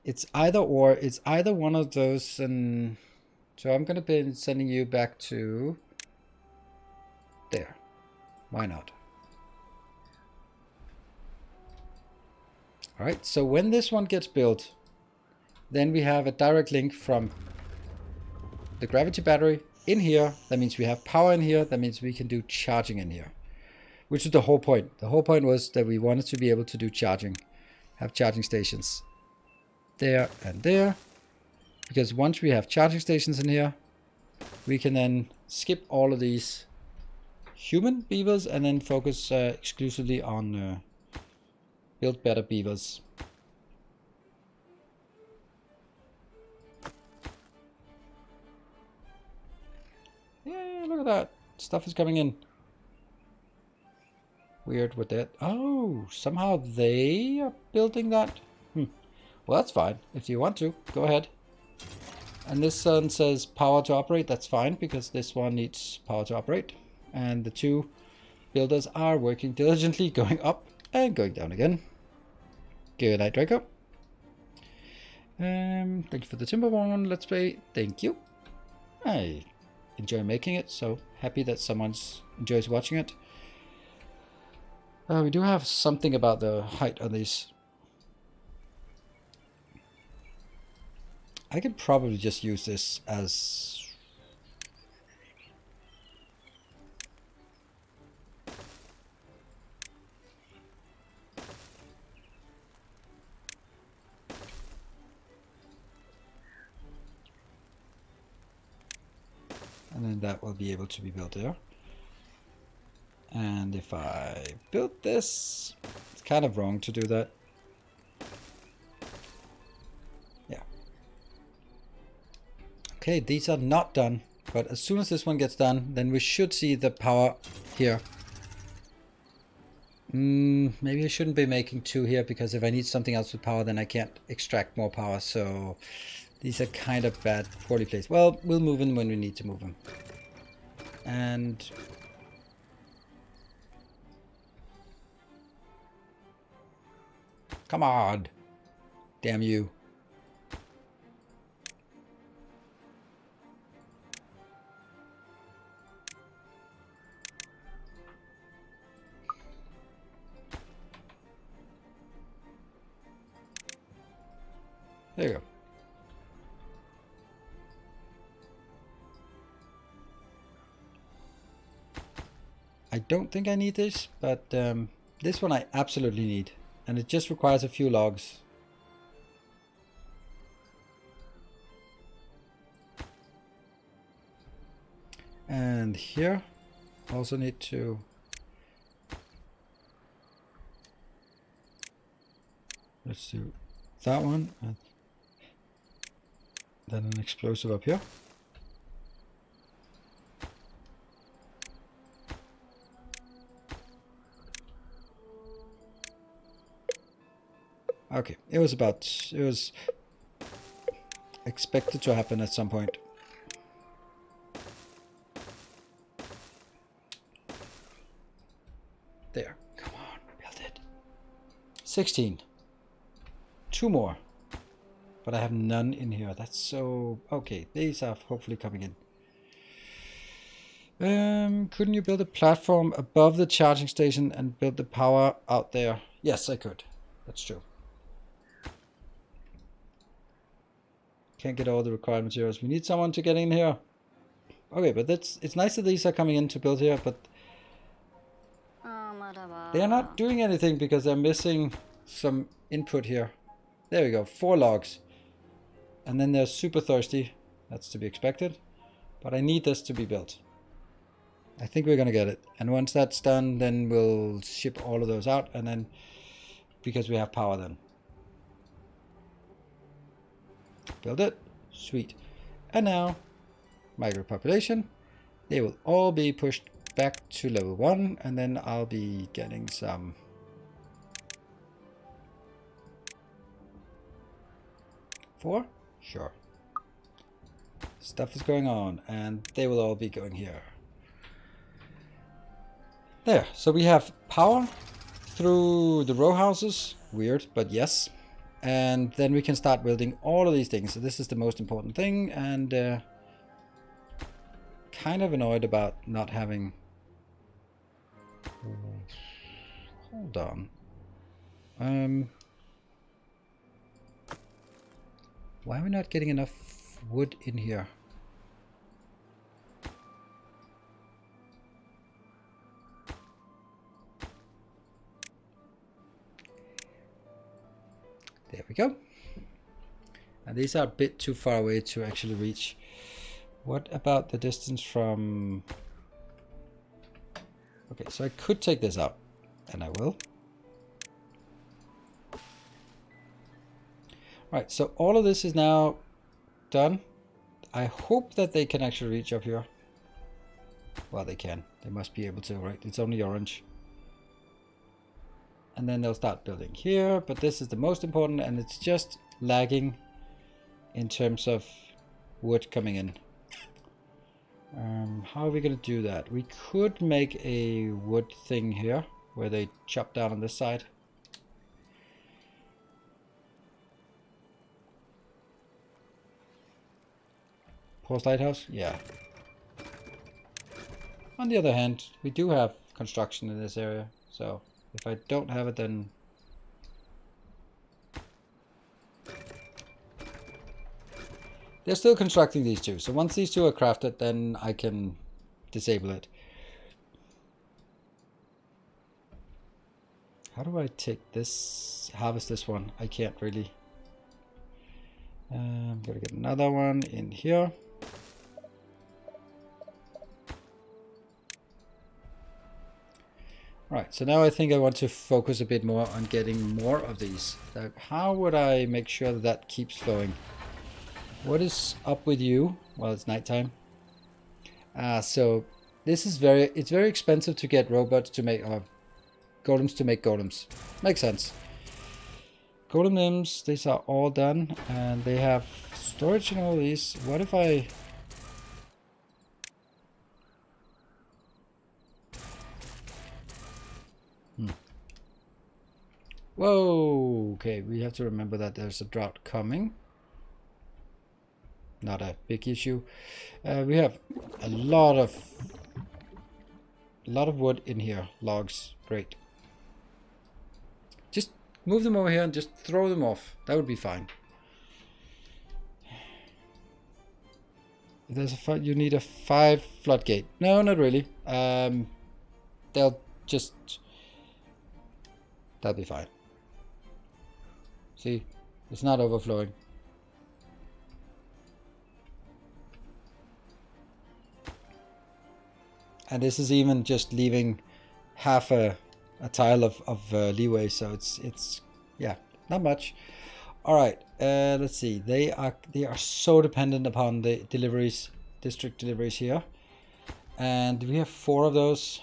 It's either or. It's either one of those, and so I'm gonna be sending you back to there. Why not? All right. So when this one gets built, then we have a direct link from the gravity battery in here. That means we have power in here. That means we can do charging in here, which is the whole point. The whole point was that we wanted to be able to do charging, have charging stations there and there, because once we have charging stations in here, we can then skip all of these human beavers and then focus exclusively on build better beavers. Yeah, look at that. Stuff is coming in. Weird with that. Oh, somehow they are building that. Well, that's fine. If you want to, go ahead. And this one says power to operate. That's fine, because this one needs power to operate. And the two builders are working diligently, going up and going down again. Good night, Draco. Thank you for the Timberborn Let's Play. Thank you. I enjoy making it, so happy that someone enjoys watching it. We do have something about the height on these. I could probably just use this as... And then that will be able to be built there. And if I build this, it's kind of wrong to do that. Yeah. Okay, these are not done, but as soon as this one gets done, then we should see the power here. Maybe I shouldn't be making two here, because if I need something else with power, then I can't extract more power. So these are kind of bad, poorly placed. Well, we'll move them when we need to move them. And come on. Damn you. There you go. I don't think I need this, but this one I absolutely need. And it just requires a few logs. And here, also need to... Let's do that one. And then an explosive up here. Okay, it was expected to happen at some point. There, come on, build it. 16. 2 more. But I have none in here. That's so... Okay, these are hopefully coming in. Couldn't you build a platform above the charging station and build the power out there? Yes, I could. That's true. Can't get all the required materials. We need someone to get in here. Okay, but it's nice that these are coming in to build here, but they are not doing anything because they're missing some input here. There we go, 4 logs. And then they're super thirsty. That's to be expected. But I need this to be built. I think we're gonna get it. And once that's done, then we'll ship all of those out, and then because we have power then. Build it. Sweet. And now, migrant population. They will all be pushed back to level 1, and then I'll be getting some... Four? Sure. Stuff is going on, and they will all be going here. There, so we have power through the row houses. Weird, but yes. And then we can start building all of these things. So this is the most important thing, and kind of annoyed about not having... Hold on. Why are we not getting enough wood in here? There we go. And these are a bit too far away to actually reach. What about the distance from... Okay, so I could take this out, and I will. Right, so all of this is now done. I hope that they can actually reach up here. Well, they can. They must be able to, right? It's only orange. And then they'll start building here, but this is the most important, and it's just lagging in terms of wood coming in. How are we going to do that? We could make a wood thing here, where they chop down on this side. Post lighthouse? Yeah. On the other hand, we do have construction in this area, so if I don't have it, then... They're still constructing these two, so once these two are crafted, then I can disable it. How do I take this, harvest this one? I can't really. I'm gonna get another one in here. Right, so now I think I want to focus a bit more on getting more of these. How would I make sure that that keeps flowing? What is up with you? Well, it's nighttime. So this is it's very expensive to get robots to make, golems to make golems. Makes sense. Golem limbs, these are all done, and they have storage in all these. What if I... Whoa, okay, we have to remember that there's a drought coming. Not a big issue. We have a lot of wood in here, logs. Great. Just move them over here and just throw them off. That would be fine. If there's a you need a 5 floodgate. No, not really. They'll just... That'll be fine. See, it's not overflowing. And this is even just leaving half a tile of leeway, so it's yeah, not much. All right, let's see. They are so dependent upon the deliveries, district deliveries here, and we have 4 of those.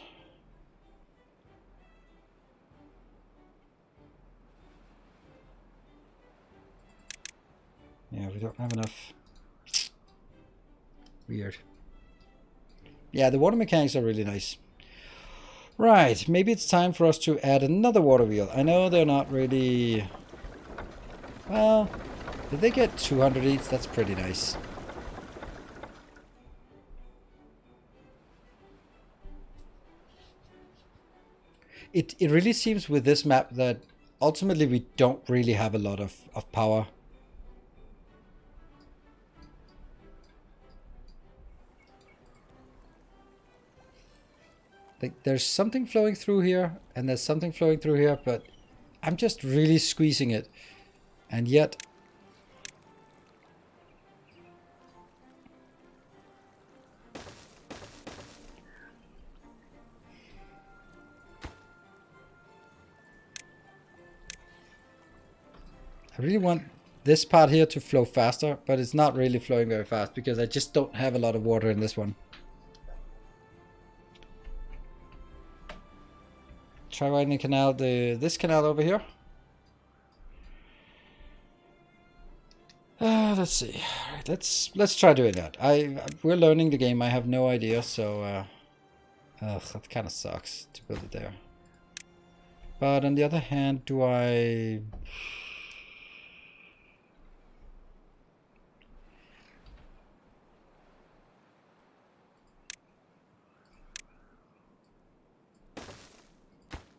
Yeah, we don't have enough. Weird. Yeah, the water mechanics are really nice. Right, maybe it's time for us to add another water wheel. I know they're not really... Well, did they get 200 each? That's pretty nice. It really seems with this map that ultimately we don't really have a lot of power. Like, there's something flowing through here, and there's something flowing through here, but I'm just really squeezing it. And yet... I really want this part here to flow faster, but it's not really flowing very fast because I just don't have a lot of water in this one. Try widening the canal, this canal over here. Let's see. Right, let's try doing that. We're learning the game. I have no idea, so that kind of sucks to build it there. But on the other hand, do I?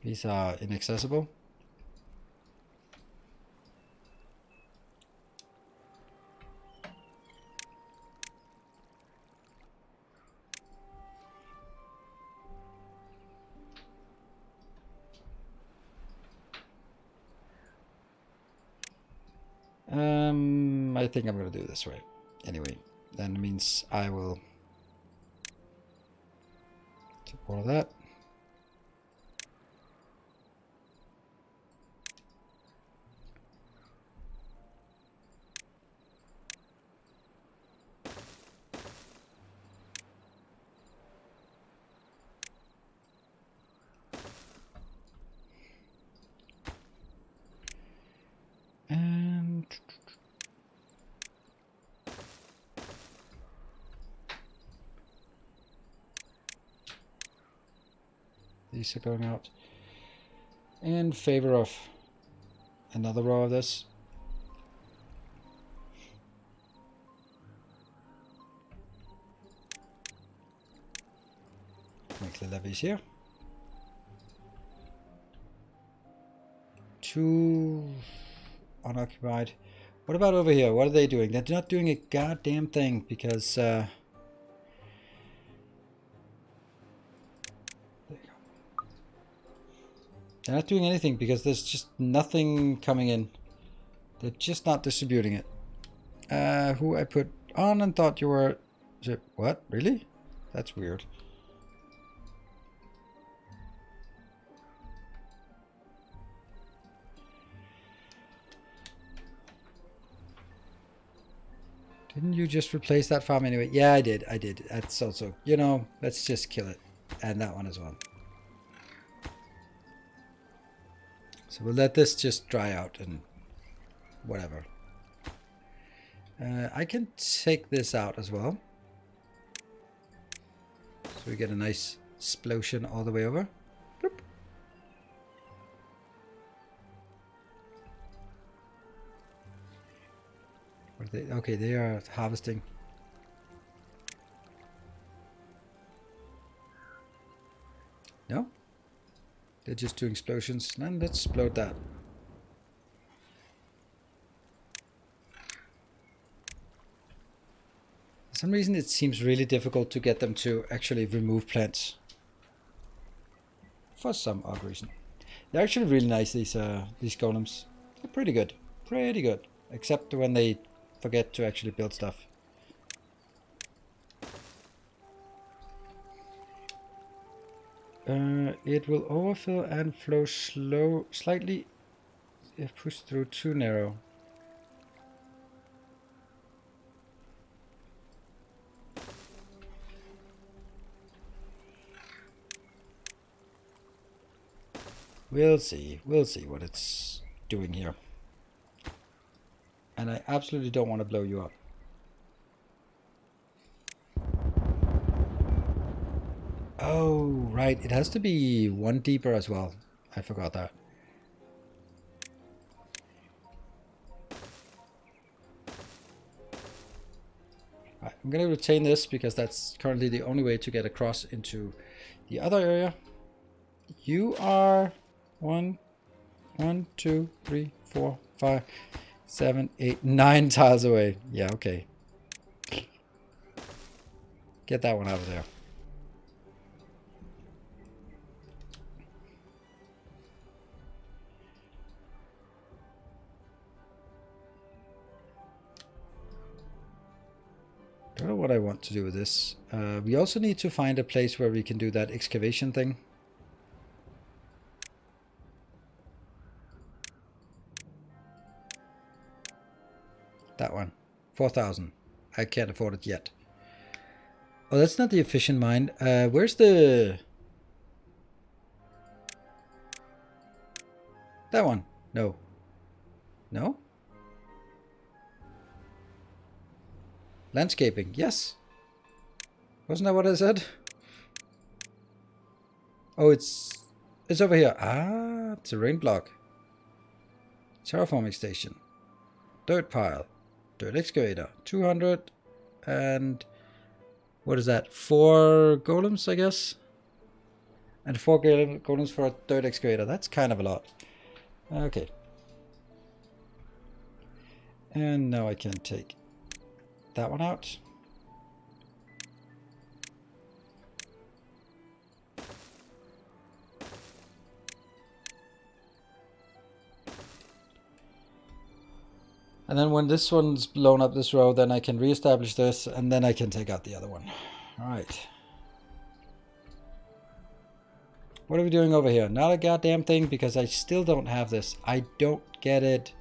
These are inaccessible. I think I'm gonna do this right. Anyway, then it means I will take all of that. And these are going out in favor of another row of this. Make the levees here. 2 unoccupied. What about over here? What are they doing? They're not doing a goddamn thing because there you go. They're not doing anything because there's just nothing coming in. They're just not distributing it. Who I put on and thought you were... What? Really? That's weird. Didn't you just replace that farm anyway? Yeah, I did. That's also, you know, let's just kill it. And that one as well. So we'll let this just dry out and whatever. I can take this out as well. So we get a nice explosion all the way over. Bloop. What are they? Okay, they are harvesting. No? They're just doing explosions. Then let's explode that. For some reason it seems really difficult to get them to actually remove plants. For some odd reason. They're actually really nice, these golems. They're pretty good. Pretty good. Except when they forget to actually build stuff. It will overfill and flow slightly if pushed through too narrow. We'll see what it's doing here. And I absolutely don't want to blow you up. Oh, right. It has to be one deeper as well. I forgot that. Right, I'm going to retain this because that's currently the only way to get across into the other area. You are 1, 2, 3, 4, 5, 7, 8, 9 tiles away. Yeah, okay. Get that one out of there. Don't know what I want to do with this. We also need to find a place where we can do that excavation thing. That one. 4,000. I can't afford it yet. Oh, that's not the efficient mine. Where's the... That one. No. No? Landscaping. Yes. Wasn't that what I said? Oh, it's over here. Ah, terrain block. Terraforming station. Dirt pile. Dirt excavator. 200. And what is that? 4 golems, I guess? And 4 golems for a dirt excavator. That's kind of a lot. Okay. And now I can take that one out. And then when this one's blown up this row, then I can reestablish this, and then I can take out the other one. Alright. What are we doing over here? Not a goddamn thing, because I still don't have this. I don't get it.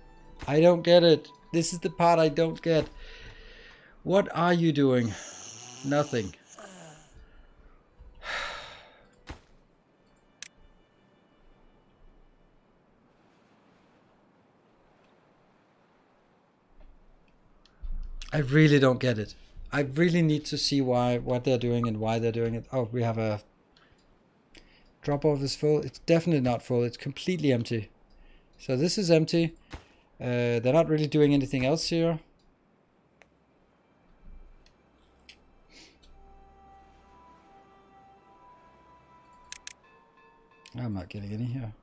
I don't get it. This is the part I don't get. What are you doing? Nothing. I really don't get it. I really need to see what they're doing and why they're doing it. Oh, we have a drop off is full. It's definitely not full. It's completely empty. So this is empty. They're not really doing anything else here. I'm not getting any here.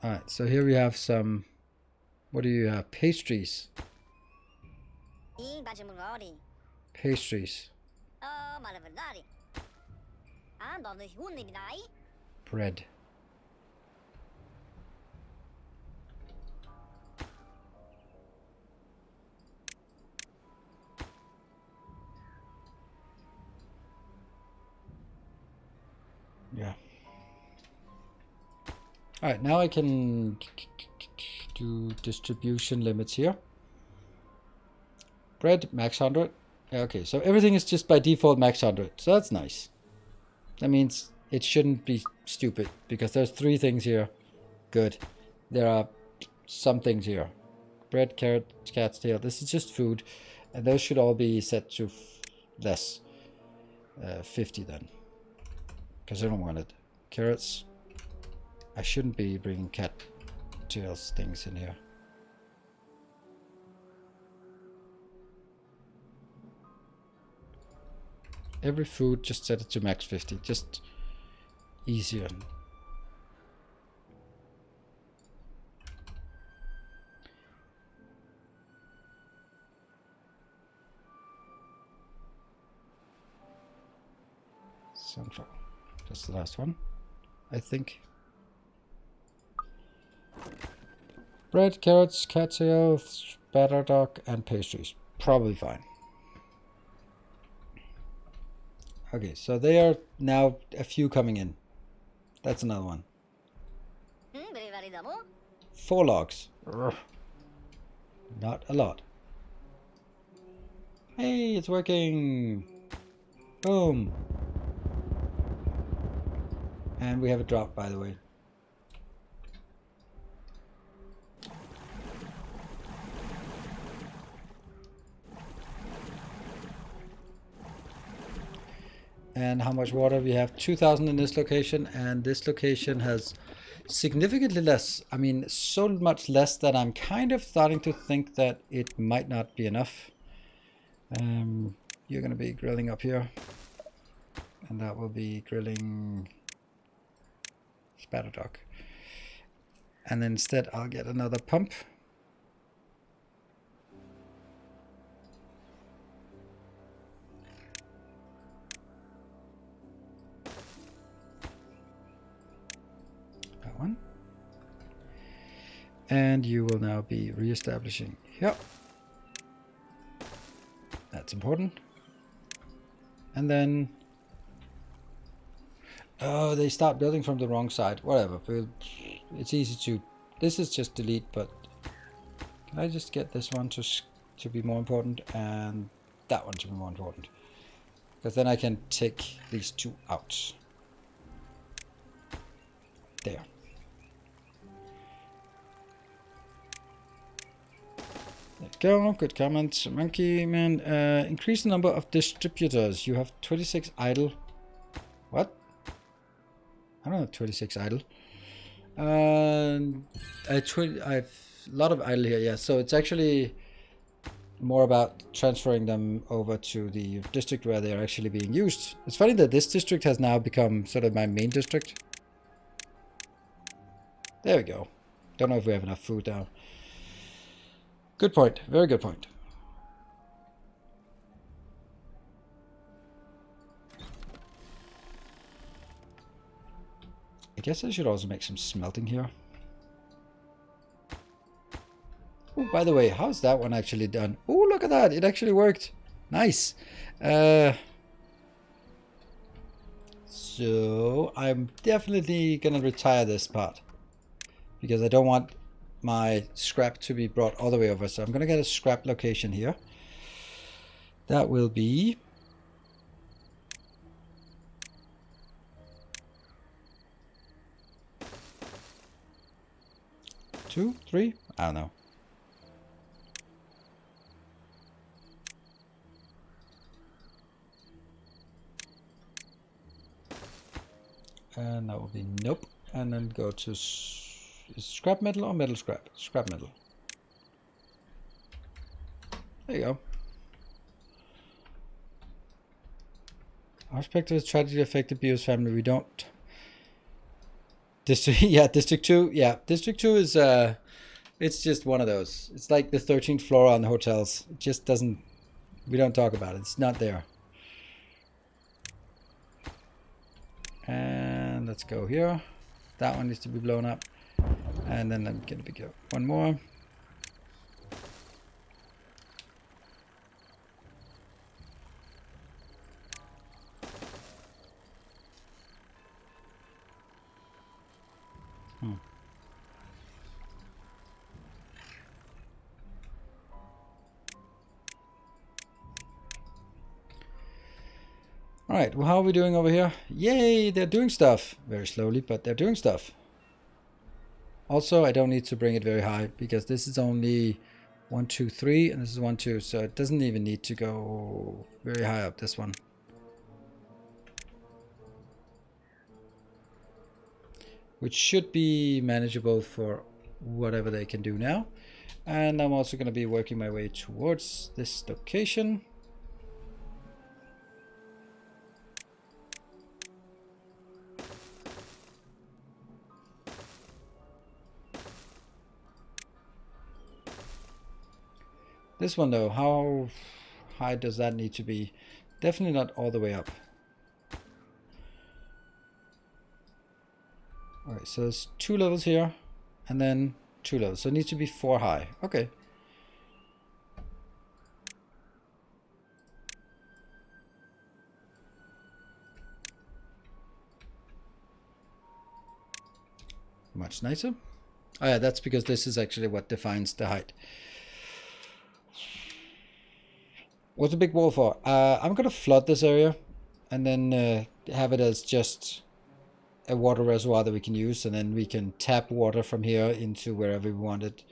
Alright, so here we have some... What do you have? Pastries. Pastries. Bread. Yeah. Alright, now I can do distribution limits here. Bread, max 100. Okay, so everything is just by default max 100. So that's nice. That means it shouldn't be stupid, because there's 3 things here. Good. There are some things here. Bread, carrot, cat's tail. This is just food. And those should all be set to less. 50 then. Because I don't want it. Carrots. I shouldn't be bringing cat tails things in here. Every food, just set it to max 50. Just easier. Sunflower. That's the last one, I think. Bread, carrots, cat tails, batter duck, and pastries. Probably fine. Okay, so they are now a few coming in. That's another one. 4 logs. Urgh. Not a lot. Hey, it's working. Boom. And we have a drop, by the way. And how much water? We have 2,000 in this location, and this location has significantly less. I mean, so much less that I'm kind of starting to think that it might not be enough. You're going to be grilling up here, and that will be grilling Spatterdock. And then instead I'll get another pump. That one. And you will now be re-establishing here. That's important. And then... oh, they start building from the wrong side. Whatever. It's easy to... this is just delete, but... can I just get this one to be more important and that one to be more important? Because then I can take these two out. There. There you go. Good comment, Monkey Man. Increase the number of distributors. You have 26 idle. What? I don't have 26 idle. I've a lot of idle here, yeah. So it's actually more about transferring them over to the district where they're actually being used. It's funny that this district has now become sort of my main district. There we go. Don't know if we have enough food now. Good point. Very good point. I guess I should also make some smelting here. Oh, by the way, how's that one actually done? Oh, look at that. It actually worked. Nice. So I'm definitely going to retire this part because I don't want my scrap to be brought all the way over. So I'm going to get a scrap location here. That will be... 2, 3? I don't know. And that will be nope. And then go to scrap metal or metal scrap? Scrap metal. There you go. Our spectre has tragically affected Bio's family. We don't. District, yeah, District 2. Yeah, District 2 is, it's just one of those. It's like the 13th floor on the hotels. It just doesn't, we don't talk about it. It's not there. And let's go here. That one needs to be blown up. And then I'm going to pick up one more. Alright, well, how are we doing over here? Yay, they're doing stuff. Very slowly, but they're doing stuff. Also, I don't need to bring it very high because this is only 1, 2, 3, and this is 1, 2, so it doesn't even need to go very high up, this one. Which should be manageable for whatever they can do now. And I'm also going to be working my way towards this location. This one though, how high does that need to be? Definitely not all the way up. Alright, so there's 2 levels here, and then 2 levels. So it needs to be 4 high. Okay. Much nicer. Oh yeah, that's because this is actually what defines the height. What's a big wall for? I'm gonna flood this area and then have it as just a water reservoir that we can use, and then we can tap water from here into wherever we want it,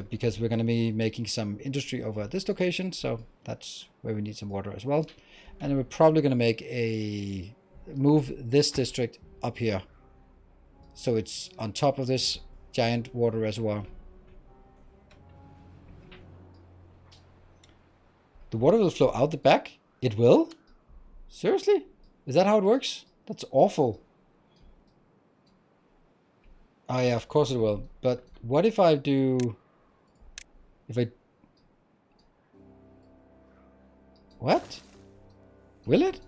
because we're going to be making some industry over at this location, so that's where we need some water as well. And then we're probably going to move this district up here so it's on top of this giant water reservoir. The water will flow out the back? It will? Seriously? Is that how it works? That's awful. Oh yeah, of course it will. But what if I do... What? Will it?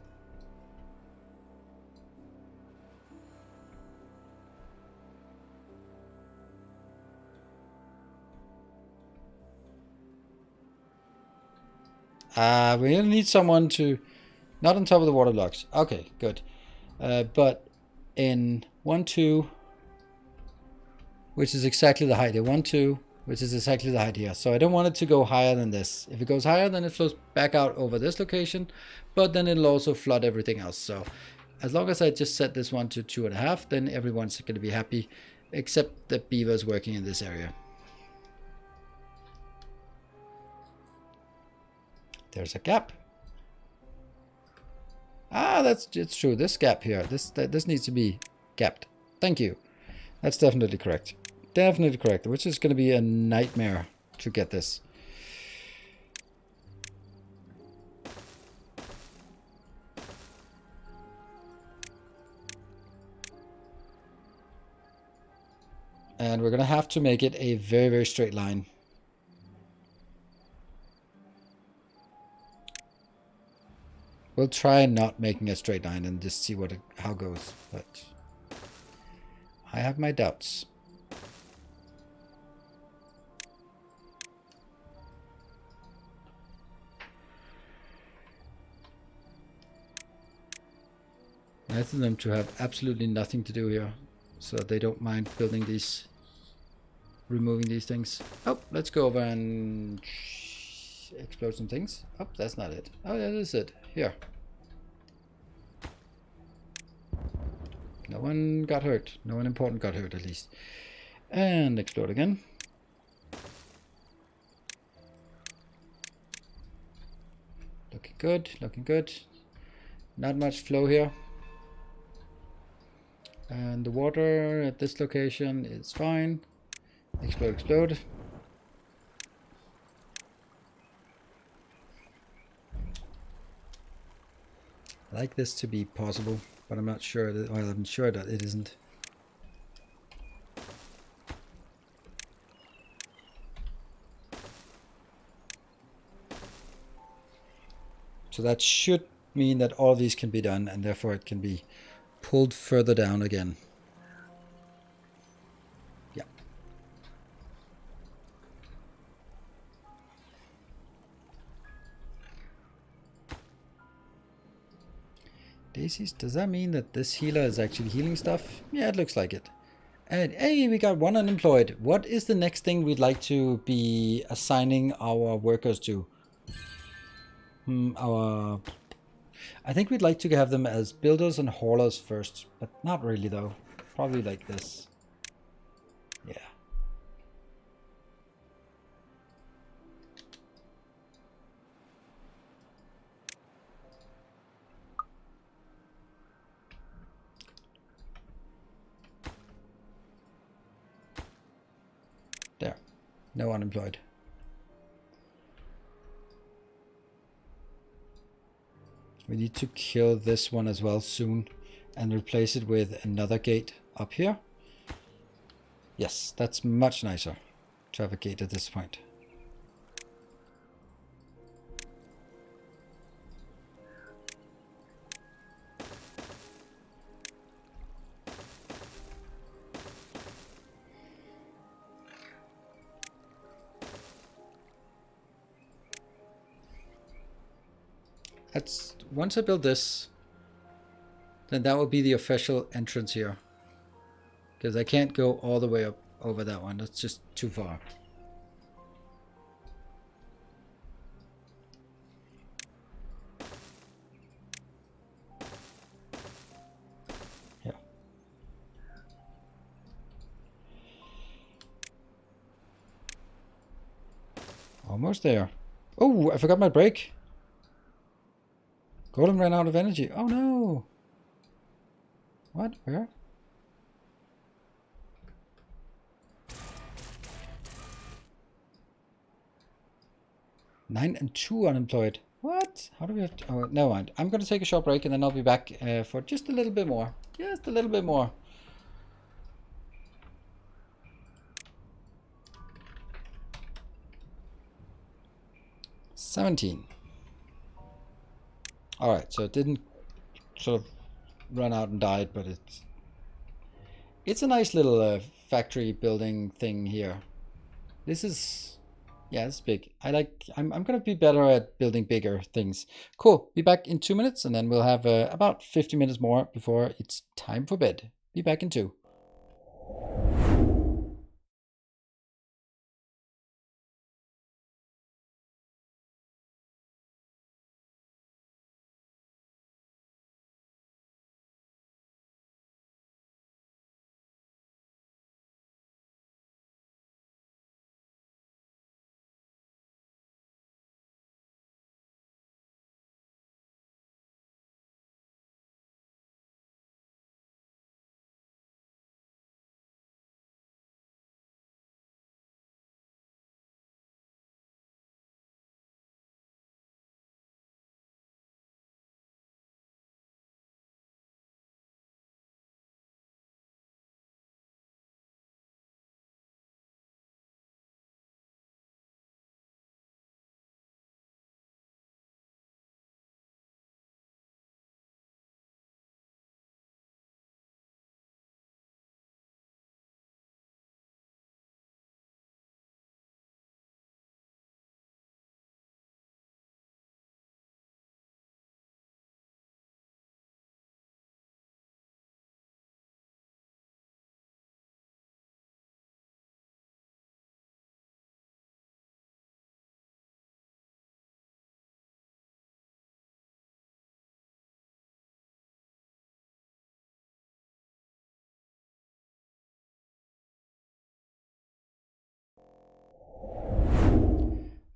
We need someone to... Not on top of the water blocks. Okay, good. But in 1, 2... which is exactly the height here. 1, 2, which is exactly the height here. So I don't want it to go higher than this. If it goes higher, then it flows back out over this location, but then it'll also flood everything else. So as long as I just set this one to 2.5, then everyone's going to be happy, except the beavers working in this area. There's a gap. It's true. This gap here, this needs to be gapped. Thank you. That's definitely correct. Definitely correct. Which is going to be a nightmare to get this. And we're going to have to make it a very, very straight line. We'll try not making a straight line and just see how it goes. But I have my doubts. I want them to have absolutely nothing to do here, so they don't mind building these, removing these things. Oh, let's go over and explode some things. Oh, that's not it. Oh, that is it. Here. No one got hurt. No one important got hurt, at least. And explode again. Looking good, looking good. Not much flow here. And the water at this location is fine. Explode, explode. I like this to be possible, but I'm not sure that, well, I'm sure that it isn't. So that should mean that all these can be done, and therefore it can be pulled further down again. Yeah. Daisies, does that mean that this healer is actually healing stuff? Yeah, it looks like it. And hey, we got one unemployed. What is the next thing we'd like to be assigning our workers to? I think we'd like to have them as builders and haulers first, but not really though. Probably like this. Yeah. There. No unemployed. We need to kill this one as well soon and replace it with another gate up here. Yes, that's much nicer to have a gate at this point. Once I build this, then that will be the official entrance here. Because I can't go all the way up over that one. That's just too far. Yeah. Almost there. Oh, I forgot my brake. Golem ran out of energy. Oh no. What? Where? Nine and 2 unemployed. What? How do we have to... Oh, never mind. I'm going to take a short break and then I'll be back for just a little bit more. Just a little bit more. $17. Alright, so it didn't sort of run out and died, but it's a nice little factory building thing here. This is... Yeah, it's big. I'm going to be better at building bigger things. Cool. Be back in 2 minutes and then we'll have about 50 minutes more before it's time for bed. Be back in 2.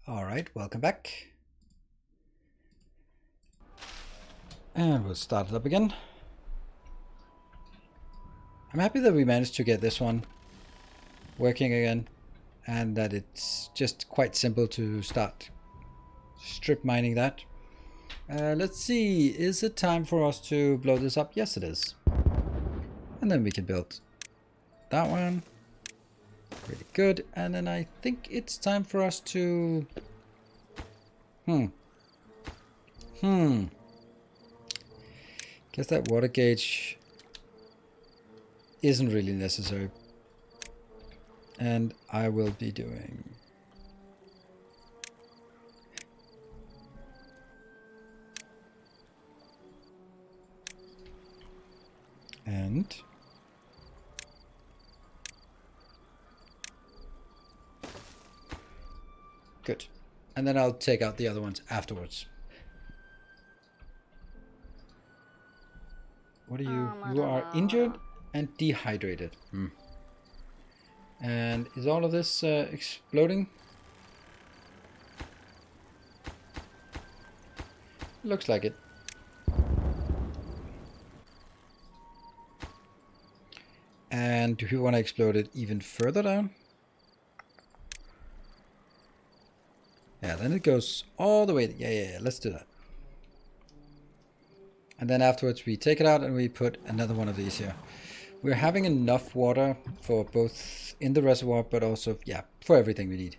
Alright, welcome back. And we'll start it up again. I'm happy that we managed to get this one working again. And that it's just quite simple to start strip mining that. Let's see, is it time for us to blow this up? Yes, it is. And then we can build that one. Really good. And then I think it's time for us to... Guess that water gauge isn't really necessary. And I will be doing... And... Good. And then I'll take out the other ones afterwards. What are you? You are injured and dehydrated. And is all of this exploding? Looks like it. And do you want to explode it even further down? Yeah, then it goes all the way. Yeah, let's do that. And then afterwards we take it out and we put another one of these here. We're having enough water for both in the reservoir, but also, yeah, for everything we need.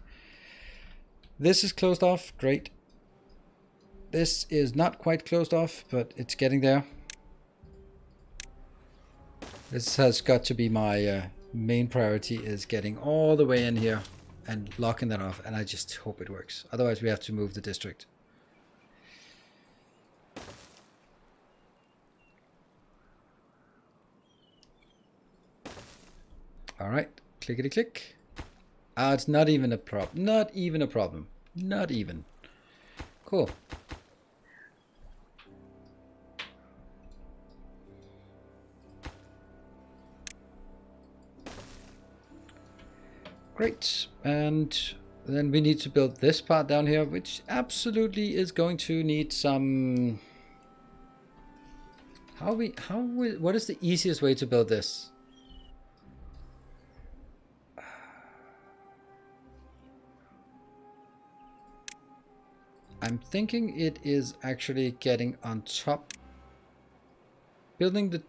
This is closed off. Great. This is not quite closed off, but it's getting there. This has got to be my main priority, is getting all the way in here and locking that off. And I just hope it works. Otherwise we have to move the district. All right, clickety click. Ah, it's not even a problem. Not even a problem. Not even. Cool. Great. And then we need to build this part down here, which absolutely is going to need some... What is the easiest way to build this? I'm thinking it is actually getting on top. Building the...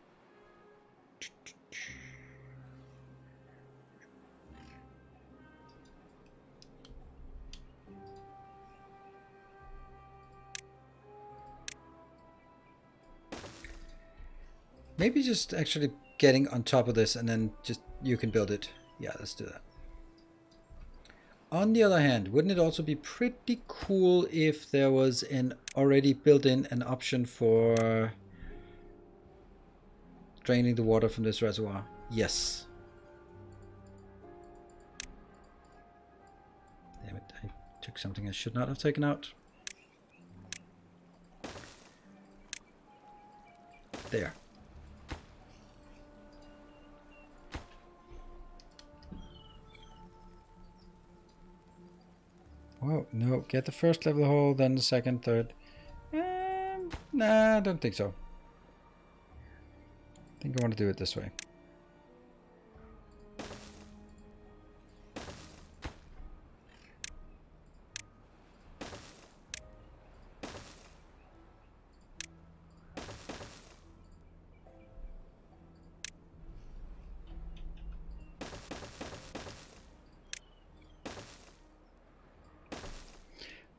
Maybe just actually getting on top of this and then just you can build it. Yeah, let's do that. On the other hand, wouldn't it also be pretty cool if there was an already built-in an option for draining the water from this reservoir? Yes. Damn it, I took something I should not have taken out. There. Whoa, no, get the first level hole, then the second, third. Nah, I don't think so. I think I want to do it this way.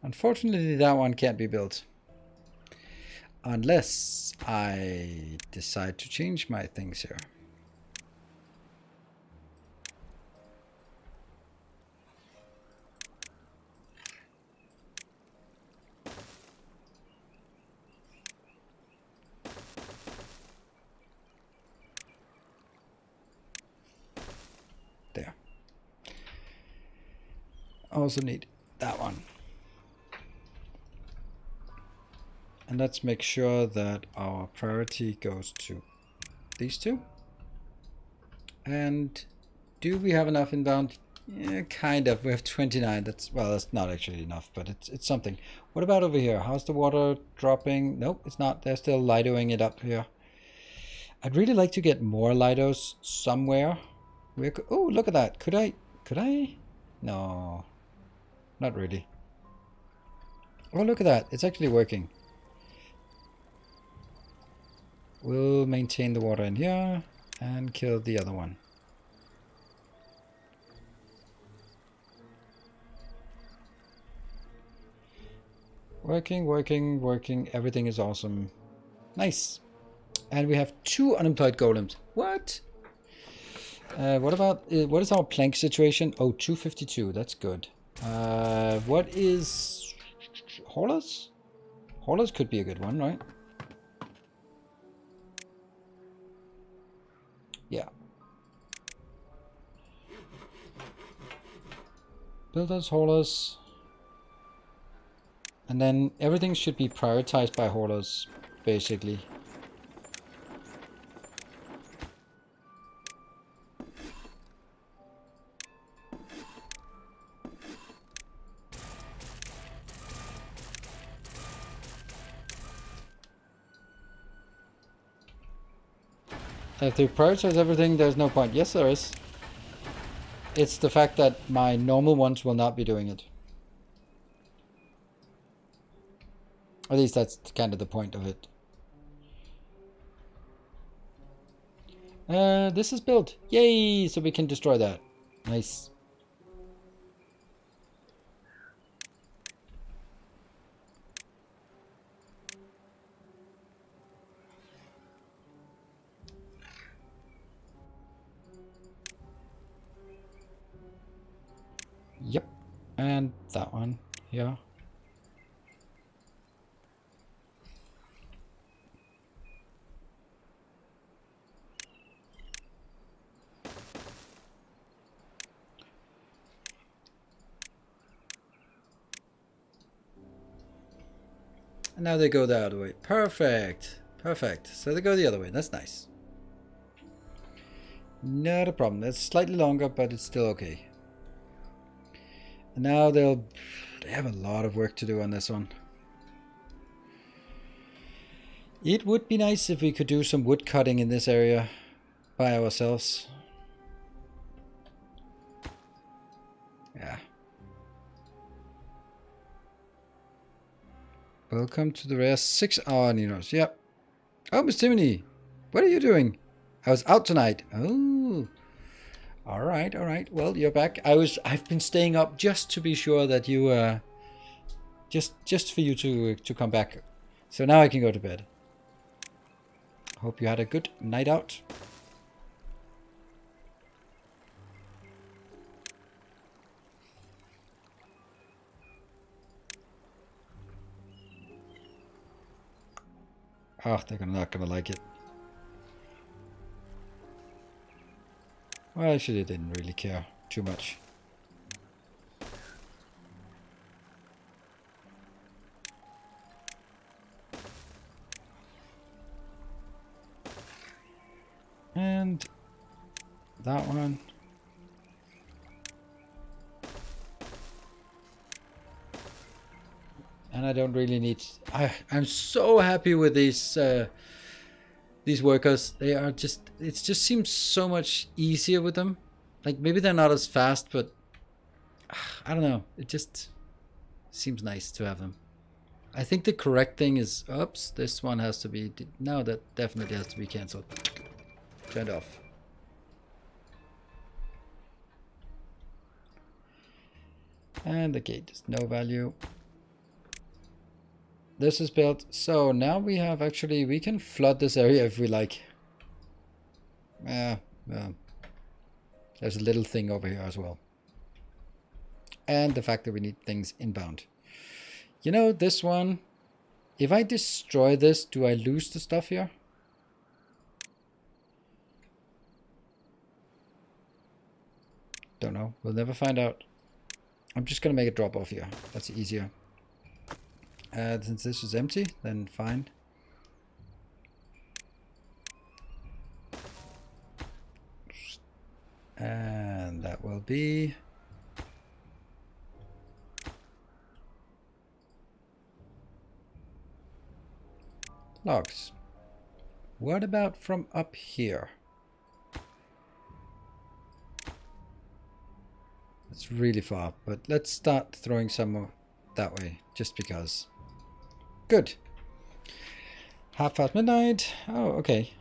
Unfortunately, that one can't be built. Unless I decide to change my things here. There. Also need that one. And let's make sure that our priority goes to these two. And do we have enough inbound? Yeah, kind of. We have 29. That's not actually enough, but it's something. What about over here? How's the water dropping? Nope, it's not. They're still lidoing it up here. I'd really like to get more lidos somewhere. Oh, look at that. Could I? No, not really. Oh, look at that. It's actually working. We'll maintain the water in here and kill the other one. Working, working, working. Everything is awesome. Nice. And we have 2 unemployed golems. What? What is our plank situation? Oh, 252. That's good. What is haulers? Haulers could be a good one, right? Yeah. Builders, haulers. And then everything should be prioritized by haulers, basically. If they prioritize everything, there's no point. Yes, there is. It's the fact that my normal ones will not be doing it. At least that's kind of the point of it. This is built. Yay! So we can destroy that. Nice. Yep. And that one. Yeah. And now they go the other way. Perfect. Perfect. So they go the other way. That's nice. Not a problem. That's slightly longer, but it's still okay. And now they have a lot of work to do on this one. It would be nice if we could do some wood cutting in this area by ourselves. Yeah. Welcome to the rest. 6 hour Ninos. Yep. Oh, Miss Timony, what are you doing? I was out tonight. Oh. All right, all right. Well, you're back. I've been staying up just to be sure that you just for you to come back. So now I can go to bed. Hope you had a good night out. Oh, they're not gonna like it. Well, actually, they didn't really care too much. And that one. And I don't really need... I'm so happy with these workers. They are just... It just seems so much easier with them. Like, maybe they're not as fast, but... I don't know. It just seems nice to have them. I think the correct thing is... Oops, this one has to be... No, that definitely has to be cancelled. Turned off. And the gate is no value. This is built. So now we have actually... We can flood this area if we like. There's a little thing over here as well. And the fact that we need things inbound. You know, this one... If I destroy this, do I lose the stuff here? Don't know. We'll never find out. I'm just going to make a drop off here. That's easier. Since this is empty, then fine. And that will be... logs. What about from up here? It's really far, but let's start throwing some more that way, just because. Good. midnight. Oh, okay.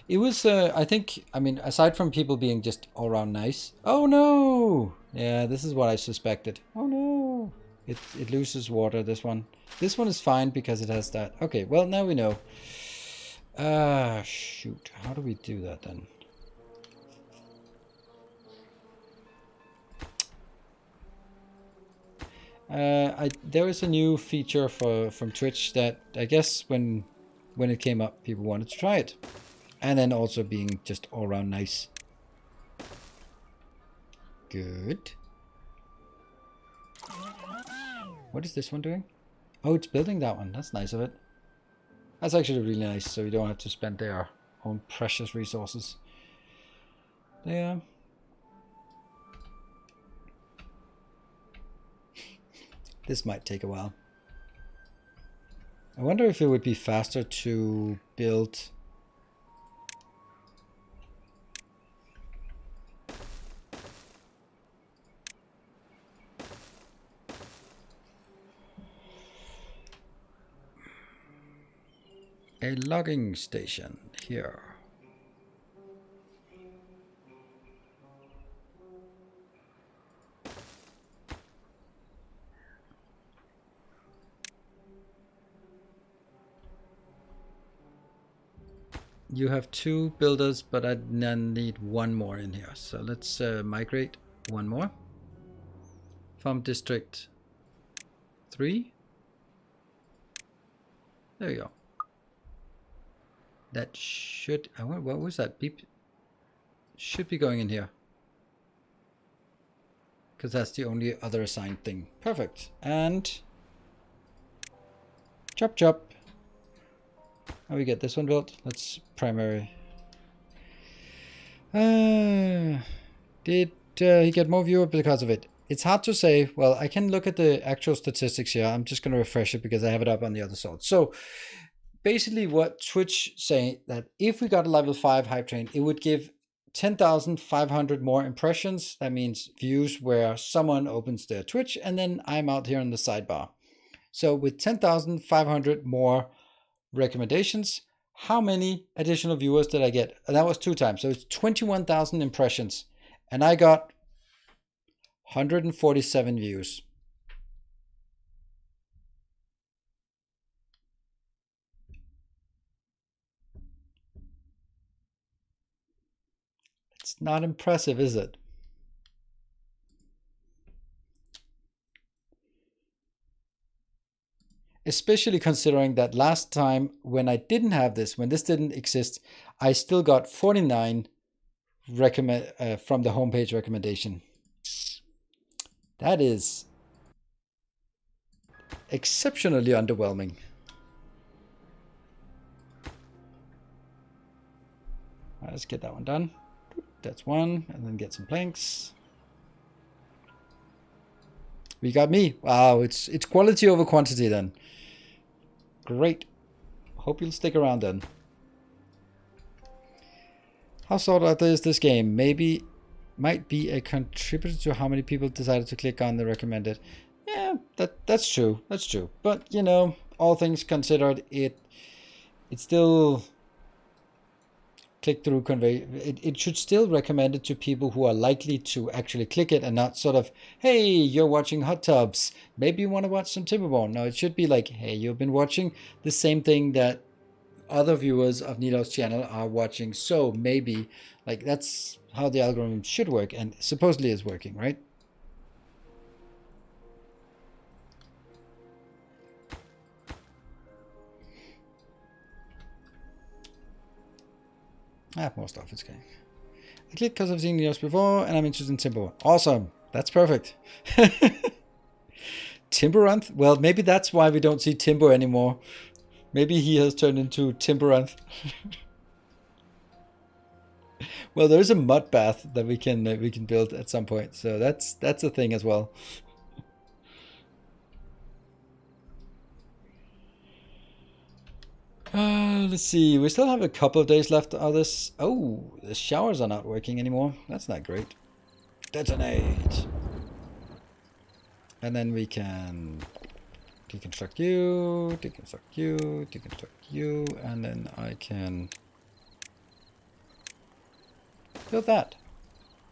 It was, I think, I mean, aside from people being just all around nice. Oh no! Yeah, this is what I suspected. Oh no! It loses water, this one. This one is fine because it has that. Okay, well, now we know. Shoot. How do we do that then? There is a new feature from Twitch that I guess when it came up, people wanted to try it. And then also being just all around nice. Good. What is this one doing? Oh, it's building that one. That's nice of it. That's actually really nice, so you don't have to spend their own precious resources. There. This might take a while. I wonder if it would be faster to build... a logging station here. You have 2 builders, but I need 1 more in here. So let's migrate 1 more. Farm district 3. There you go. That should... what was that? Beep. Should be going in here. Because that's the only other assigned thing. Perfect. And Chop chop. How we get this one built? That's primary. Did he get more viewer because of it? It's hard to say. Well, I can look at the actual statistics here. I'm just going to refresh it because I have it up on the other side. So basically what Twitch saying that if we got a level 5 hype train, it would give 10,500 more impressions. That means views where someone opens their Twitch and then I'm out here in the sidebar. So with 10,500 more recommendations, how many additional viewers did I get? And that was 2 times. So it's 21,000 impressions. And I got 147 views. It's not impressive, is it? Especially considering that last time when I didn't have this, when this didn't exist, I still got 49 from the homepage recommendation. That is exceptionally underwhelming. Right, let's get that one done. That's one, and then get some planks. We got me. Wow, it's quality over quantity then. Great. Hope you'll stick around then. How sought after is this game? Maybe might be a contributor to how many people decided to click on the recommended. Yeah, that's true. That's true. But you know, all things considered, it still click-through convey. It should still recommend it to people who are likely to actually click it and not sort of, hey, you're watching Hot Tubs. Maybe you want to watch some Timberborn. No, it should be like, hey, you've been watching the same thing that other viewers of Nido's channel are watching. So maybe, like, that's how the algorithm should work and supposedly is working, right? I have more stuff, it's okay. I clicked because I've seen Nido's before and I'm interested in Timberborn. Awesome. That's perfect. Timberanth? Well, maybe that's why we don't see Timber anymore. Maybe he has turned into Timberanth. Well, there's a mud bath that we can build at some point, so that's a thing as well. Let's see. We still have a couple of days left of this. Oh, the showers are not working anymore. That's not great. Detonate. And then we can deconstruct you, deconstruct you, deconstruct you, and then I can build that.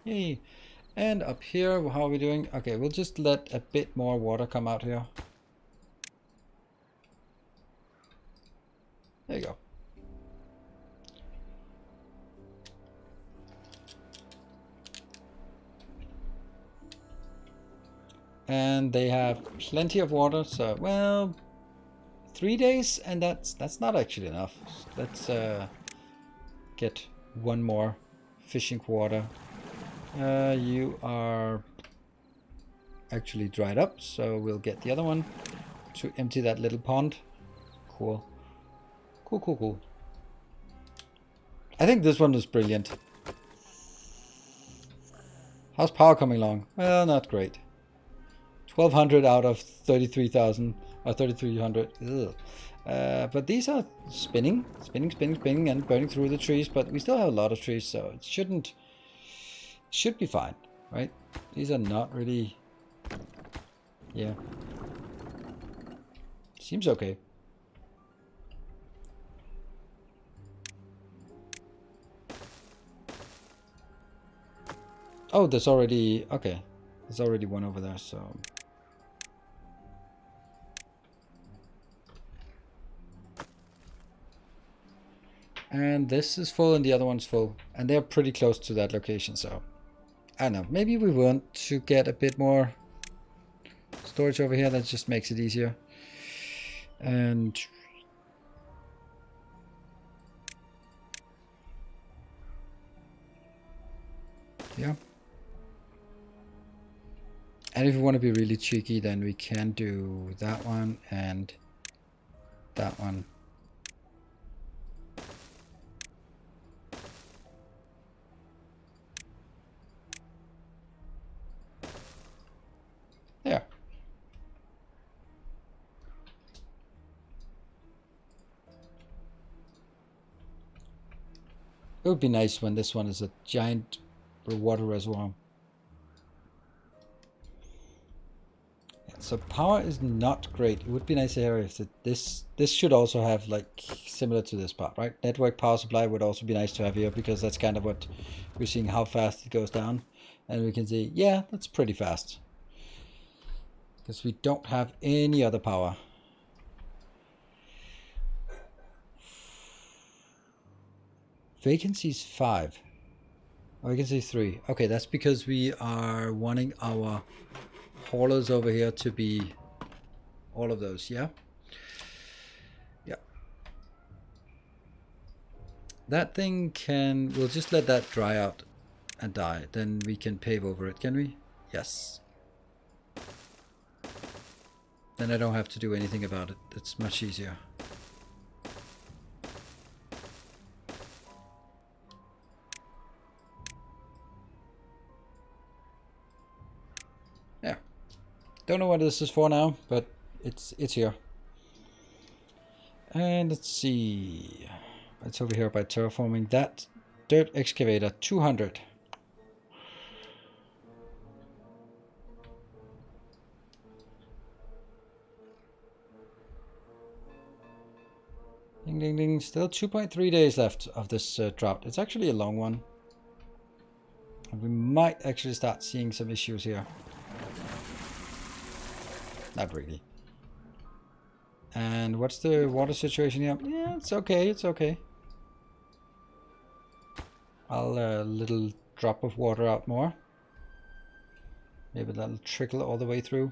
Yay. And up here, how are we doing? Okay, we'll just let a bit more water come out here. There you go. And they have plenty of water, so, well, 3 days, and that's not actually enough. Let's get one more fishing water. You are actually dried up, so we'll get the other one to empty that little pond. Cool. Cool, cool, cool. I think this one was brilliant. How's power coming along? Well, not great. 1,200 out of 33,000 or 3,300. But these are spinning, and burning through the trees. But we still have a lot of trees, so it should be fine, right? These are not really. Yeah. Seems okay. Oh, there's already, okay. There's already one over there, so. And this is full and the other one's full. And they're pretty close to that location, so. I don't know, maybe we want to get a bit more storage over here. That just makes it easier. And yeah. And if we want to be really cheeky, then we can do that one and that one. There. It would be nice when this one is a giant water reservoir. So power is not great. It would be nice here if this should also have, like, similar to this part, right? Network power supply would also be nice to have here, because that's kind of what we're seeing, how fast it goes down. And we can see, yeah, that's pretty fast. Because we don't have any other power. Vacancies 5. Oh, vacancy 3. Okay, that's because we are wanting our haulers over here to be all of those, yeah? Yeah. That thing we'll just let that dry out and die. Then we can pave over it, can we? Yes. Then I don't have to do anything about it. It's much easier. Yeah. Don't know what this is for now, but it's here. And let's see. It's over here by terraforming. That dirt excavator, 200. Ding, ding, ding. Still 2.3 days left of this drought. It's actually a long one. And we might actually start seeing some issues here. Not really. And what's the water situation here? Yeah, it's okay. It's okay. I'll little drop of water out more. Maybe that'll trickle all the way through.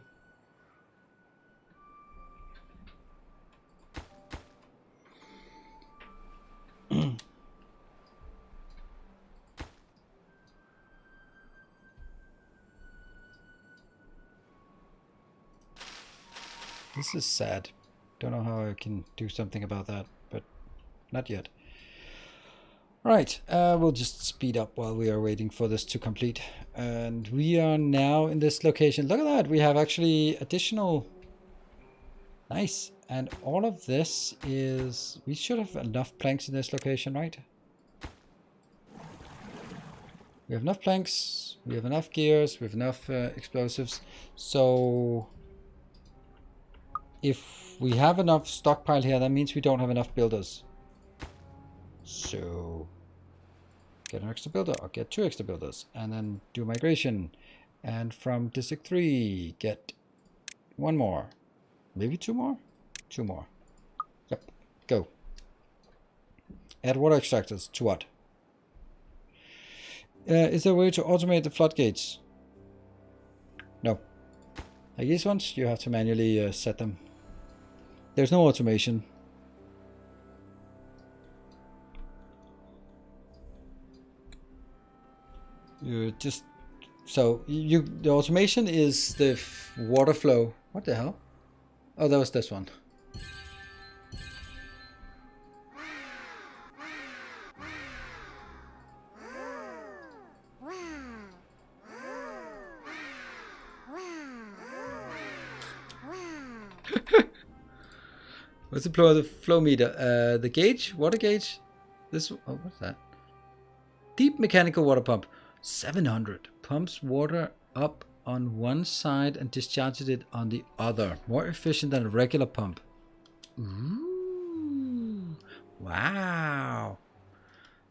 This is sad. Don't know how I can do something about that, but not yet. Right, we'll just speed up while we are waiting for this to complete. And we are now in this location. Look at that, we have actually additional... Nice. And all of this is... We should have enough planks in this location, right? We have enough planks, we have enough gears, we have enough explosives. So... If we have enough stockpile here, that means we don't have enough builders. So get an extra builder or get 2 extra builders and then do migration. And from District 3, get 1 more. Maybe 2 more? 2 more. Yep, go. Add water extractors to what? Is there a way to automate the floodgates? No. Like these ones, you have to manually set them. There's no automation. You just... So, the automation is the water flow. What the hell? Oh, that was this one. What's the flow meter? The gauge? Water gauge? This... Oh, what's that? Deep mechanical water pump. 700. Pumps water up on one side and discharges it on the other. More efficient than a regular pump. Ooh. Wow.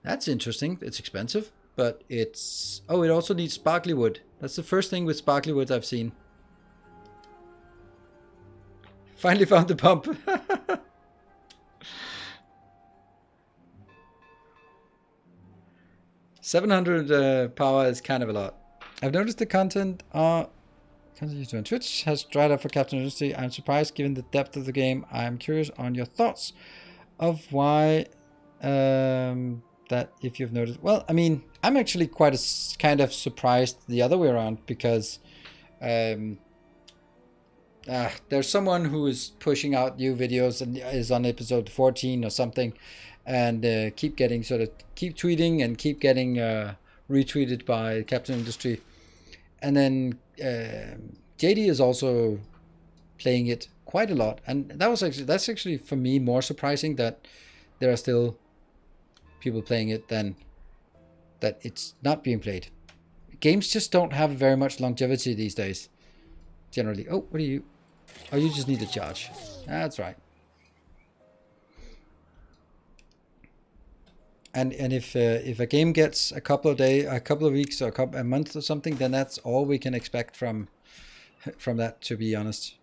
That's interesting. It's expensive, but it's... Oh, it also needs sparkly wood. That's the first thing with sparkly wood I've seen. Finally found the pump. 700 power is kind of a lot. I've noticed the content on Twitch has dried up for Captain Industry. I'm surprised given the depth of the game. I'm curious on your thoughts of why that if you've noticed. Well, I mean, I'm actually quite kind of surprised the other way around because There's someone who is pushing out new videos and is on episode 14 or something, and keep tweeting and keep getting retweeted by Captain Industry. And then JD is also playing it quite a lot, and that's actually for me more surprising that there are still people playing it than that it's not being played. Games just don't have very much longevity these days, generally. Oh, what are you? Oh, you just need a charge. That's right. And if a game gets a couple of weeks, or a month or something, then that's all we can expect from that. To be honest.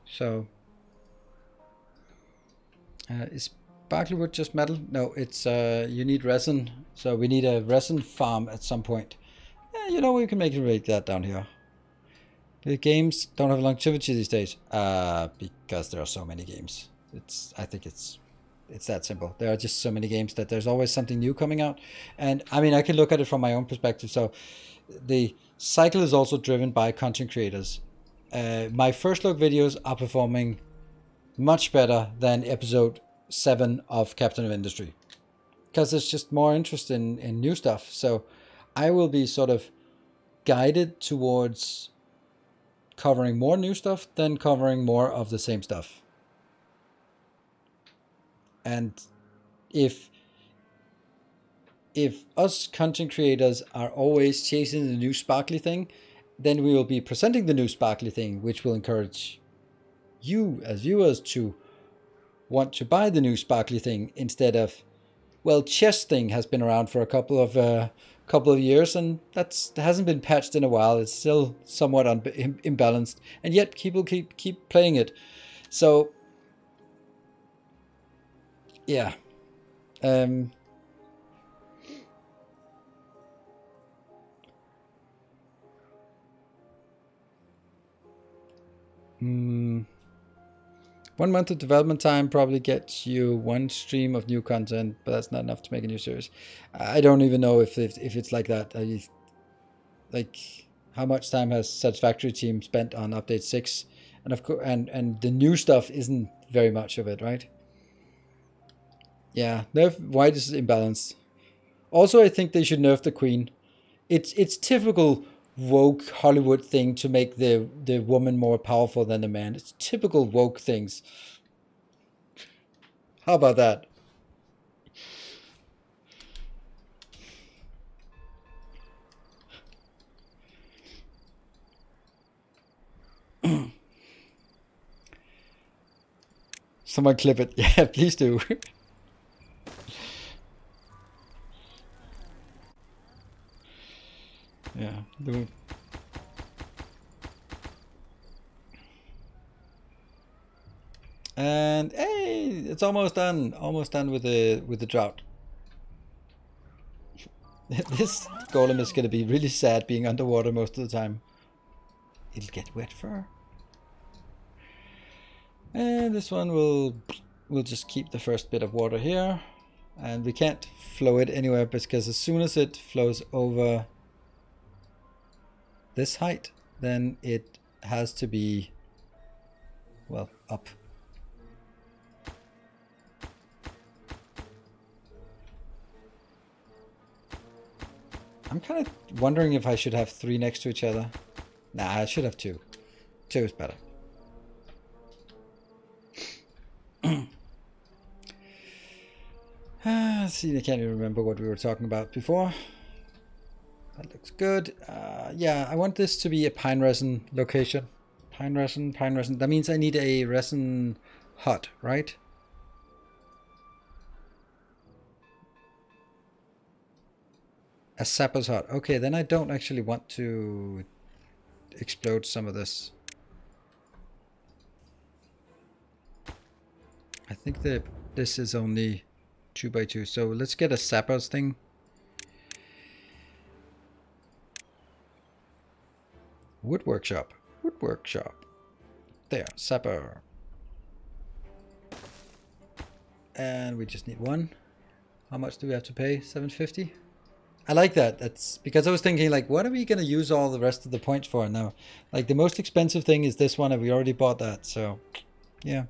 So, is sparkly wood just metal? No, it's you need resin. So we need a resin farm at some point. We can make that down here. The games don't have longevity these days. Because there are so many games. I think it's that simple. There are just so many games that there's always something new coming out. And I mean, I can look at it from my own perspective. So the cycle is also driven by content creators. My first look videos are performing much better than episode 7 of Captain of Industry, because there's just more interest in new stuff. So I will be sort of guided towards covering more new stuff than covering more of the same stuff. And if us content creators are always chasing the new sparkly thing, then we will be presenting the new sparkly thing, which will encourage you as viewers to want to buy the new sparkly thing instead of, well, chess thing has been around for a couple of years, and that hasn't been patched in a while. It's still somewhat imbalanced, and yet people keep playing it. So yeah. Hmm. 1 month of development time probably gets you 1 stream of new content, but that's not enough to make a new series. I don't even know if it's like that. Like, how much time has Satisfactory team spent on update 6? And of course, and the new stuff isn't very much of it, right? Yeah, nerf White is imbalanced. Also, I think they should nerf the Queen. It's typical woke Hollywood thing to make the woman more powerful than the man. It's typical woke things. How about that? Someone clip it. Yeah, please do. Yeah. And hey, it's almost done. Almost done with the drought. This golem is gonna be really sad being underwater most of the time. It'll get wet fur. And this one we'll just keep the first bit of water here. And we can't flow it anywhere because as soon as it flows over this height, then it has to be, well, up. I'm kind of wondering if I should have 3 next to each other. Nah, I should have 2. 2 is better. Let's see, I can't even remember what we were talking about before. That looks good. Yeah, I want this to be a pine resin location. Pine resin. That means I need a resin hut, right? A sapper's hut. Okay, then I don't actually want to explode some of this. I think that this is only 2x2, so let's get a sapper's thing. Wood workshop. There, sapper. And we just need one. How much do we have to pay? 750. I like that. That's because I was thinking, like, what are we going to use all the rest of the points for now? Like, the most expensive thing is this one, and we already bought that. So, yeah.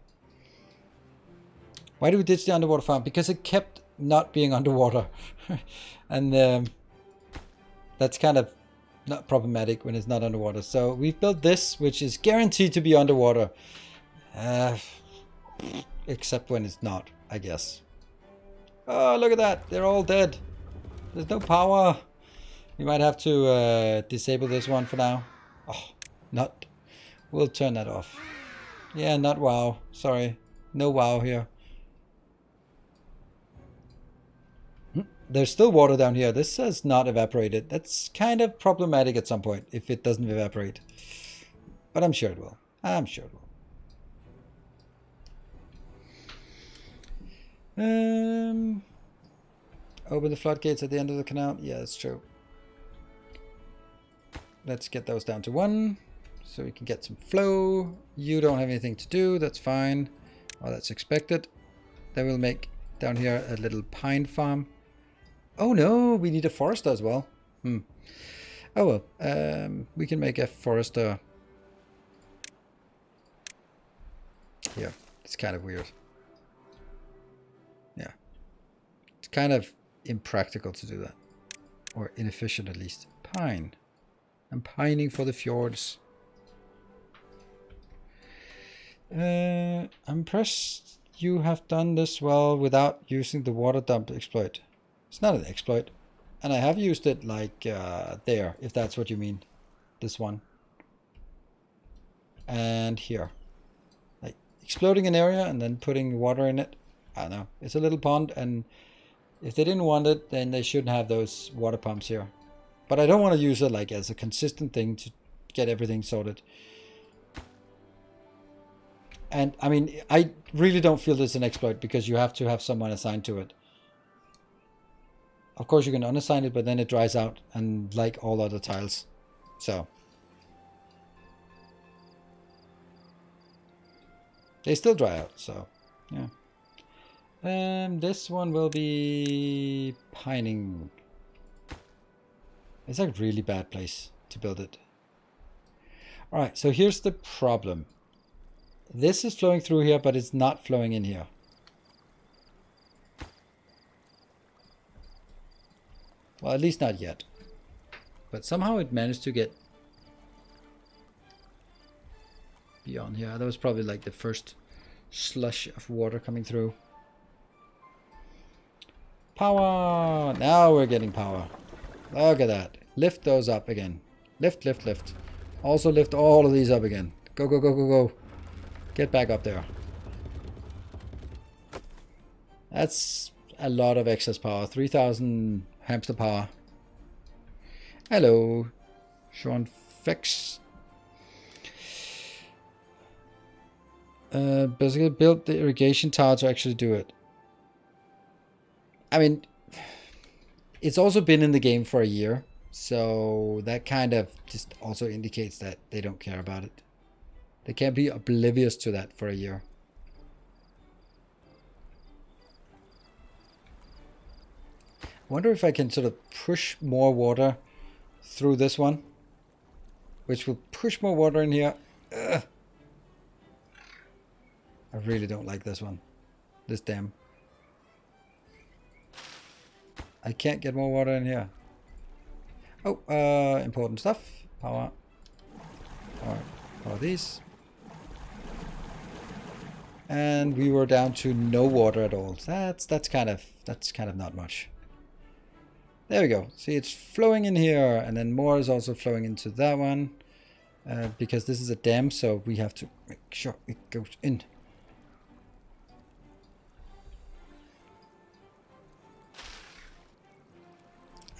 Why did we ditch the underwater farm? Because it kept not being underwater. And that's kind of not problematic when it's not underwater. So we've built this, which is guaranteed to be underwater. Except when it's not, I guess. Oh, look at that. They're all dead. There's no power. We might have to disable this one for now. Oh, not. We'll turn that off. Yeah, not wow. Sorry. No wow here. There's still water down here. This has not evaporated. That's kind of problematic at some point if it doesn't evaporate. But I'm sure it will. I'm sure it will. Open the floodgates at the end of the canal. Yeah, that's true. Let's get those down to 1 so we can get some flow. You don't have anything to do. That's fine. Well, that's expected. Then we'll make down here a little pine farm. Oh no, we need a forester as well. Oh well, we can make a forester. Yeah, it's kind of weird. Yeah, it's kind of impractical to do that. Or inefficient at least. Pine. I'm pining for the fjords. I'm impressed you have done this well without using the water dump exploit. It's not an exploit. And I have used it like there, if that's what you mean. This one. And here. Like exploding an area and then putting water in it. I don't know. It's a little pond, and if they didn't want it, then they shouldn't have those water pumps here. But I don't want to use it like as a consistent thing to get everything sorted. And I mean, I really don't feel this an exploit because you have to have someone assigned to it. Of course, you can unassign it, but then it dries out, and like all other tiles. So they still dry out. So yeah. This one will be pining. It's a really bad place to build it. All right, so here's the problem. This is flowing through here, but it's not flowing in here. Well, at least not yet. But somehow it managed to get beyond here. That was probably like the first slush of water coming through. Power! Now we're getting power. Look at that. Lift those up again. Lift, lift, lift. Also lift all of these up again. Go, go, go, go, go. Get back up there. That's a lot of excess power. 3,000 hamster power. Hello. Sean Fex. Basically build the irrigation tower to actually do it. I mean, it's also been in the game for a year, so that kind of just also indicates that they don't care about it. They can't be oblivious to that for a year. I wonder if I can sort of push more water through this one, which will push more water in here. Ugh. I really don't like this one, this dam. I can't get more water in here. Oh, important stuff. Power. Power these. And we were down to no water at all. That's kind of not much. There we go. See, it's flowing in here, and then more is also flowing into that one, because this is a dam, so we have to make sure it goes in.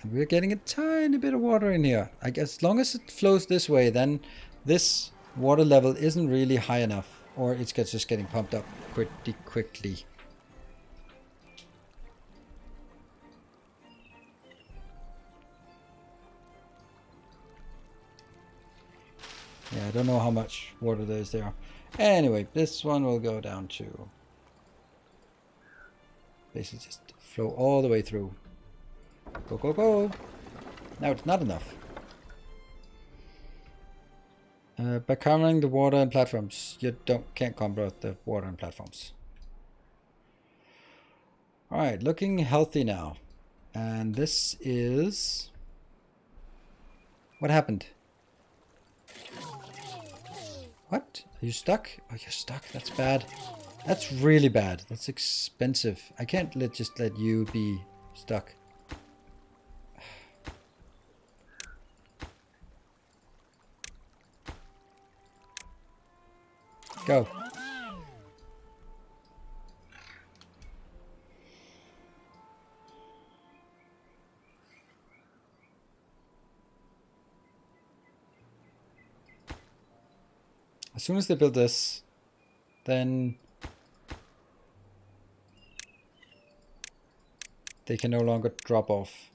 And we're getting a tiny bit of water in here. I guess as long as it flows this way, then this water level isn't really high enough, or it's just getting pumped up pretty quickly. Yeah, I don't know how much water there is there. Anyway, this one will go down to Basically just flow all the way through. Go, go, go. Now it's not enough. By covering the water and platforms, you can't cover the water and platforms. Alright, looking healthy now. And this is... What happened? What? Are you stuck? Oh, you're stuck. That's bad. That's really bad. That's expensive. I can't just let you be stuck. Go. As soon as they build this, then they can no longer drop off.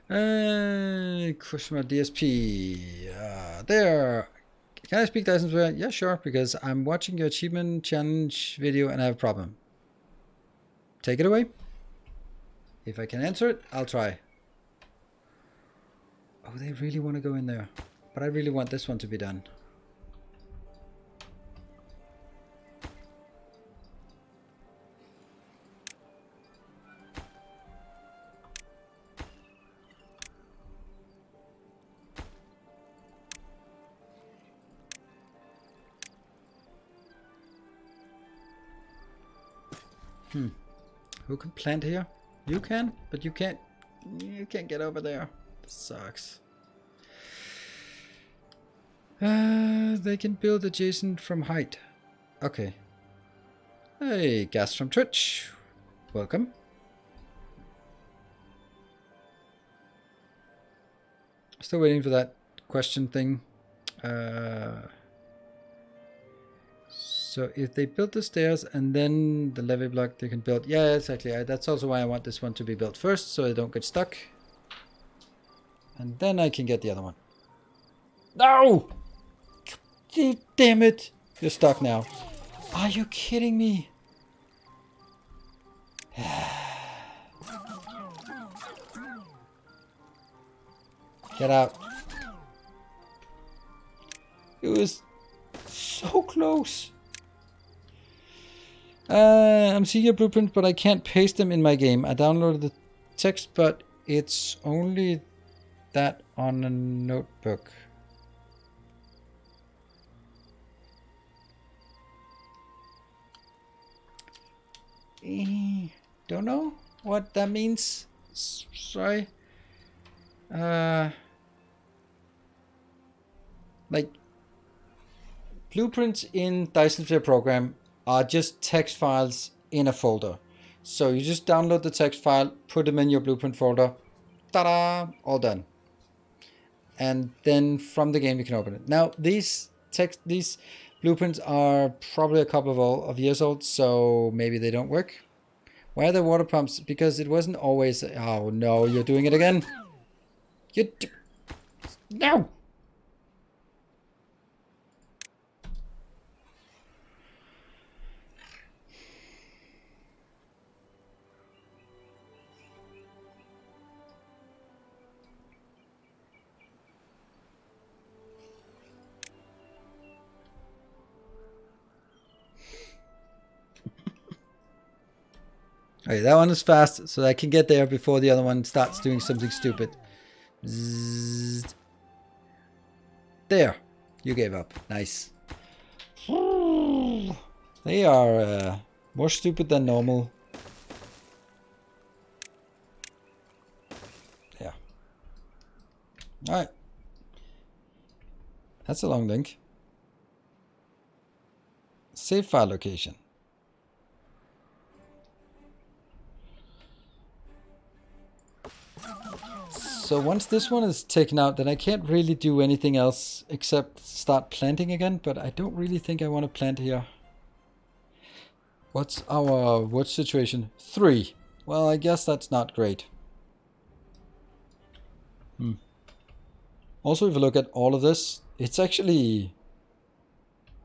Crush my DSP. There. Can I speak Dyson's way? Yeah, sure, because I'm watching your achievement challenge video and I have a problem. Take it away. If I can answer it, I'll try. Oh, they really want to go in there. But I really want this one to be done. Who can plant here? You can, but you can't get over there. This sucks. They can build adjacent from height. Okay. Hey, Gas from Twitch. Welcome. Still waiting for that question thing. So if they build the stairs and then the levee block they can build. Yeah, exactly. That's also why I want this one to be built first, so I don't get stuck. And then I can get the other one. No! Damn it! You're stuck now. Are you kidding me? Get out. It was so close. I'm seeing your blueprint, but I can't paste them in my game. I downloaded the text, but it's only that on a notebook. Don't know what that means. Sorry. Like, blueprints in Livestream program are just text files in a folder. So you just download the text file, put them in your blueprint folder. Ta-da! All done. And then from the game you can open it. Now these blueprints are probably a couple of years old, so maybe they don't work. Why are there water pumps? Because it wasn't always... Oh no, you're doing it again. No! Okay, that one is fast, so I can get there before the other one starts doing something stupid. Zzz. There, you gave up. Nice. They are more stupid than normal. Yeah. Alright. That's a long link. Save file location. So once this one is taken out, then I can't really do anything else except start planting again, but I don't really think I want to plant here. What's our wood situation? 3. Well, I guess that's not great. Also, if you look at all of this, it's actually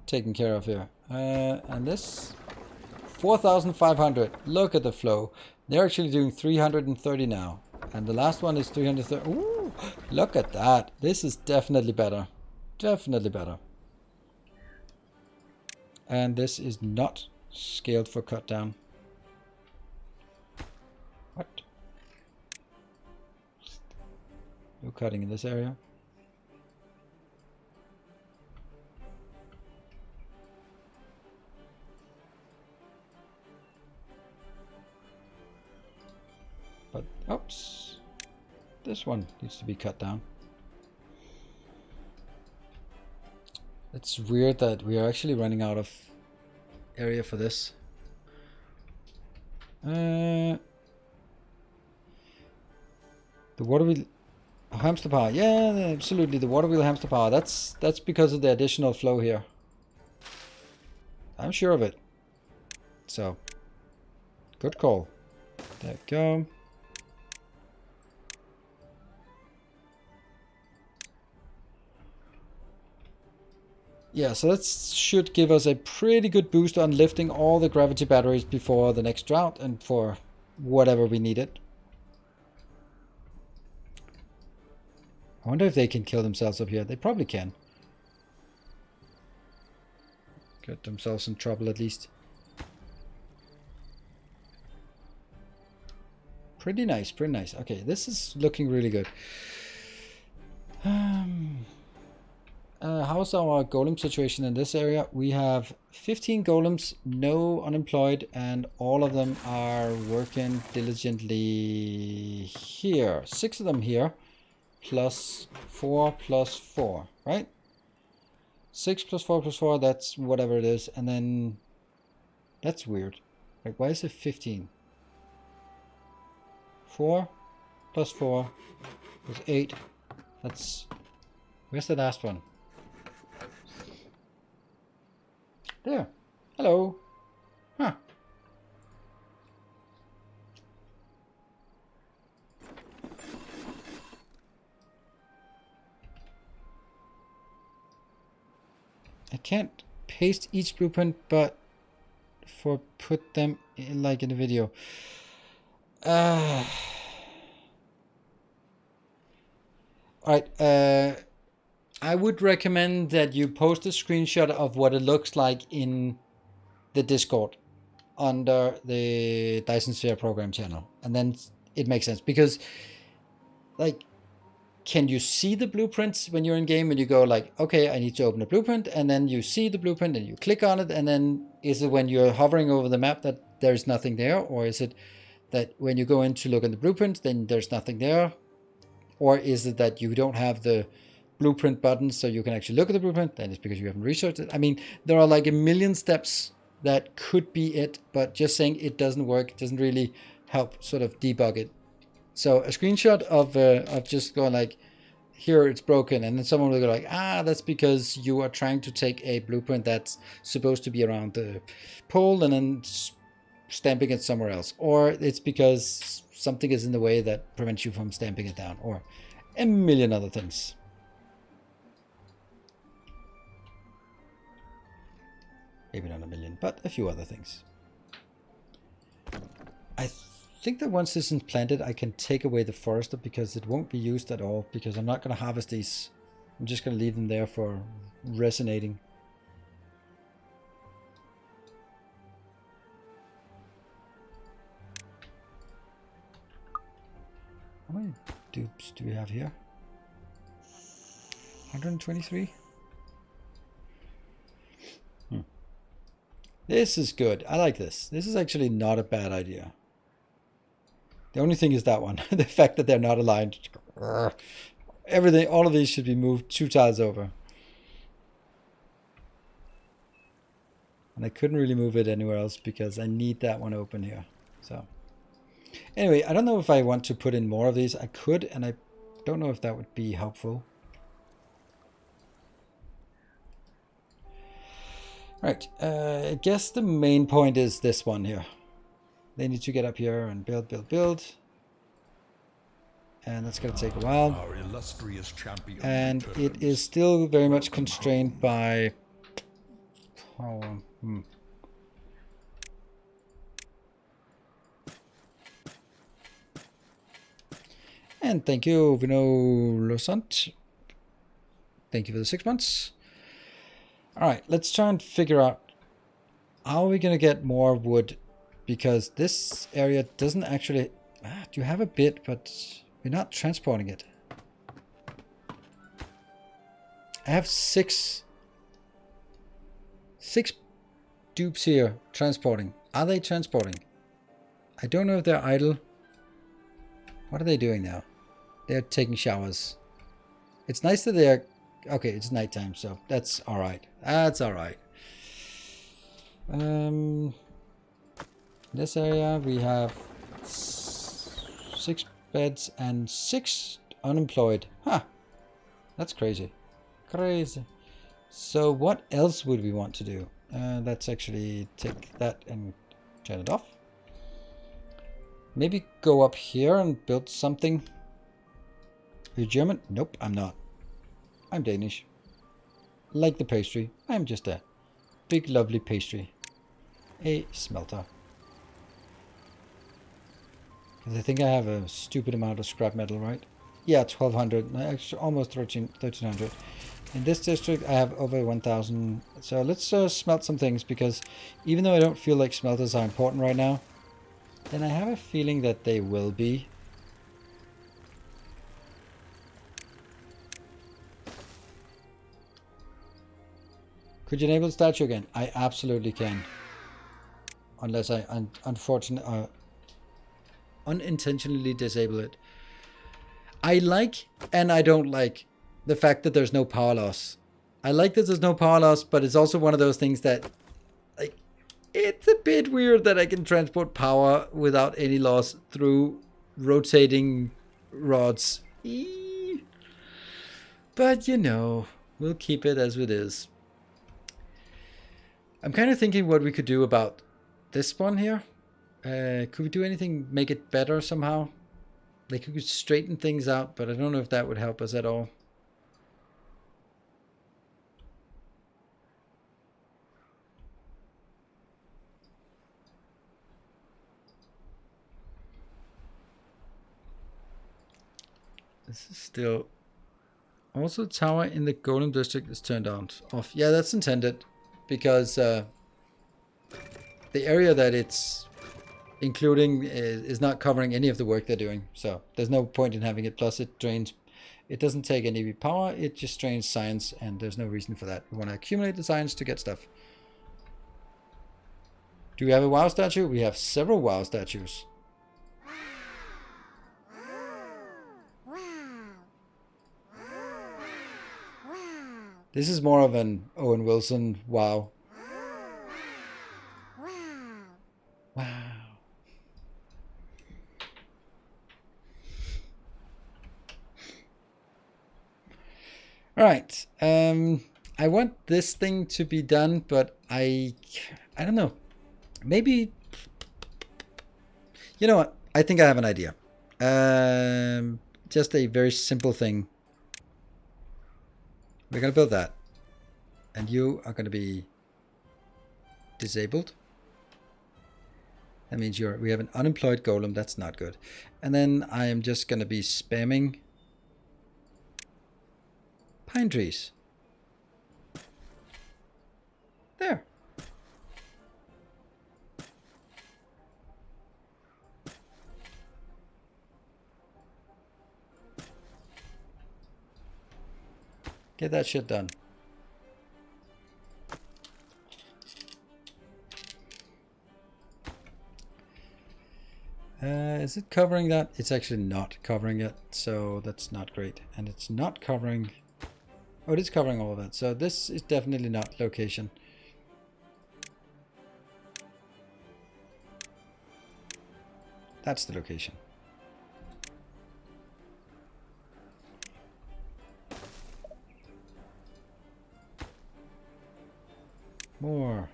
taken care of here. And this 4,500. Look at the flow. They're actually doing 330 now. And the last one is 330. Ooh, look at that. This is definitely better. Definitely better. And this is not scaled for cut down. What? No cutting in this area. But, oops. This one needs to be cut down. It's weird that we are actually running out of area for this. The water wheel hamster power. Yeah, absolutely. The water wheel hamster power. That's because of the additional flow here. I'm sure of it. So, good call. There we go. Yeah, so that should give us a pretty good boost on lifting all the gravity batteries before the next drought and for whatever we need it. I wonder if they can kill themselves up here. They probably can. Get themselves in trouble at least. Pretty nice, pretty nice. Okay, this is looking really good. How's our golem situation in this area? We have 15 golems, no unemployed, and all of them are working diligently here. 6 of them here, plus 4 plus 4, right? 6 plus 4 plus 4, that's whatever it is. And then, that's weird. Like, why is it 15? 4 plus 4 is 8. That's, where's the last one? There. Hello. Huh. I can't paste each blueprint, but for put them in, like in the video. Alright, I would recommend that you post a screenshot of what it looks like in the Discord under the Dyson Sphere program channel. And then it makes sense. Because, like, can you see the blueprints when you're in game and you go like, okay, I need to open a blueprint, and then you see the blueprint and you click on it, and then is it when you're hovering over the map that there's nothing there? Or is it that when you go in to look at the blueprint, then there's nothing there? Or is it that you don't have the blueprint button so you can actually look at the blueprint? Then it's because you haven't researched it. I mean, there are like a million steps that could be it, but just saying it doesn't work doesn't really help sort of debug it. So a screenshot of just going like, here it's broken, and then someone will go like, that's because you are trying to take a blueprint that's supposed to be around the pole and then stamping it somewhere else, or it's because something is in the way that prevents you from stamping it down, or a million other things. Maybe not a million, but a few other things. I think that once this is planted, I can take away the forester because it won't be used at all, because I'm not going to harvest these. I'm just going to leave them there for resonating. How many dupes do we have here? 123? This is good. I like this. This is actually not a bad idea. The only thing is that one. The fact that they're not aligned. Everything, all of these should be moved 2 tiles over. And I couldn't really move it anywhere else because I need that one open here. So anyway, I don't know if I want to put in more of these. I could, and I don't know if that would be helpful. Right, I guess the main point is this one here. They need to get up here and build, build, build. And that's going to take a while. Our illustrious champion And returns. it is still very much constrained by power. And thank you, Vino Losant. Thank you for the 6 months. Alright, let's try and figure out how are we going to get more wood, because this area doesn't actually... do you have a bit, but we're not transporting it. I have six dupes here transporting. Are they transporting? I don't know if they're idle. What are they doing now? They're taking showers. It's nice that they're... Okay, it's nighttime, so that's alright. That's alright. This area we have 6 beds and 6 unemployed. Huh. That's crazy. Crazy. So what else would we want to do? Let's actually take that and turn it off. Maybe go up here and build something. Are you German? Nope, I'm not. I'm Danish. Like the pastry, I'm just a big lovely pastry. A smelter. Because I think I have a stupid amount of scrap metal, right? Yeah, 1200, actually almost 1300. In this district I have over 1000. So let's smelt some things, because even though I don't feel like smelters are important right now, then I have a feeling that they will be. Could you enable the statue again? I absolutely can. Unless I unintentionally disable it. I like and I don't like the fact that there's no power loss. I like that there's no power loss, but it's also one of those things that, like, it's a bit weird that I can transport power without any loss through rotating rods. But you know, we'll keep it as it is. I'm kind of thinking what we could do about this one here. Could we do anything, make it better somehow? Like, we could straighten things out, but I don't know if that would help us at all. This is still... Also, tower in the Golem District is turned on off. Yeah, that's intended, because the area that it's including is not covering any of the work they're doing. So there's no point in having it. Plus it drains... It doesn't take any power, it just drains science, and there's no reason for that. We want to accumulate the science to get stuff. Do we have a WoW statue? We have several WoW statues. This is more of an Owen Wilson wow. Wow. All right. I want this thing to be done, but I don't know. Maybe, you know what? I think I have an idea. Just a very simple thing. We're going to build that. And you are going to be disabled. That means we have an unemployed golem. That's not good. And then I am just going to be spamming pine trees. There. Get that shit done. Is it covering that? It's actually not covering it, so that's not great. And it's not covering... Oh, it is covering all of that. So this is definitely not location. That's the location. More.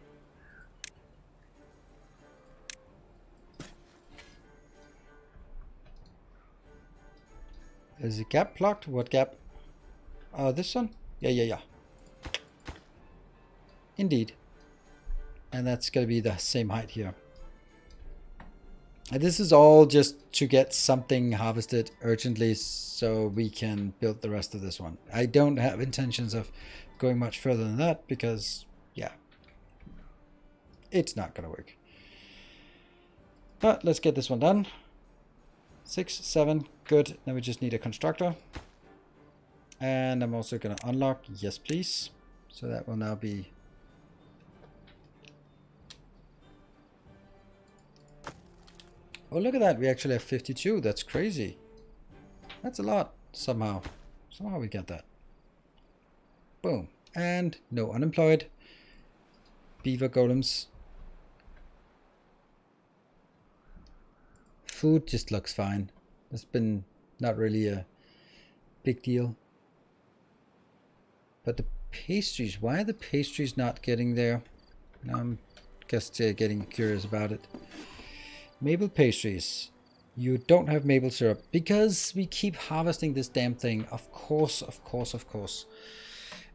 Is the gap blocked? What gap? This one? Yeah. Indeed. And that's going to be the same height here. And this is all just to get something harvested urgently so we can build the rest of this one. I don't have intentions of going much further than that because, yeah, it's not going to work. But let's get this one done. 6, 7, good. Now we just need a constructor. And I'm also going to unlock, yes please. So that will now be... Oh, look at that. We actually have 52. That's crazy. That's a lot somehow. Somehow we get that. Boom. And no unemployed. Beaver golems. Food just looks fine. It's been not really a big deal. But the pastries, why are the pastries not getting there? I'm just getting curious about it. Maple pastries. You don't have maple syrup because we keep harvesting this damn thing. Of course, of course, of course.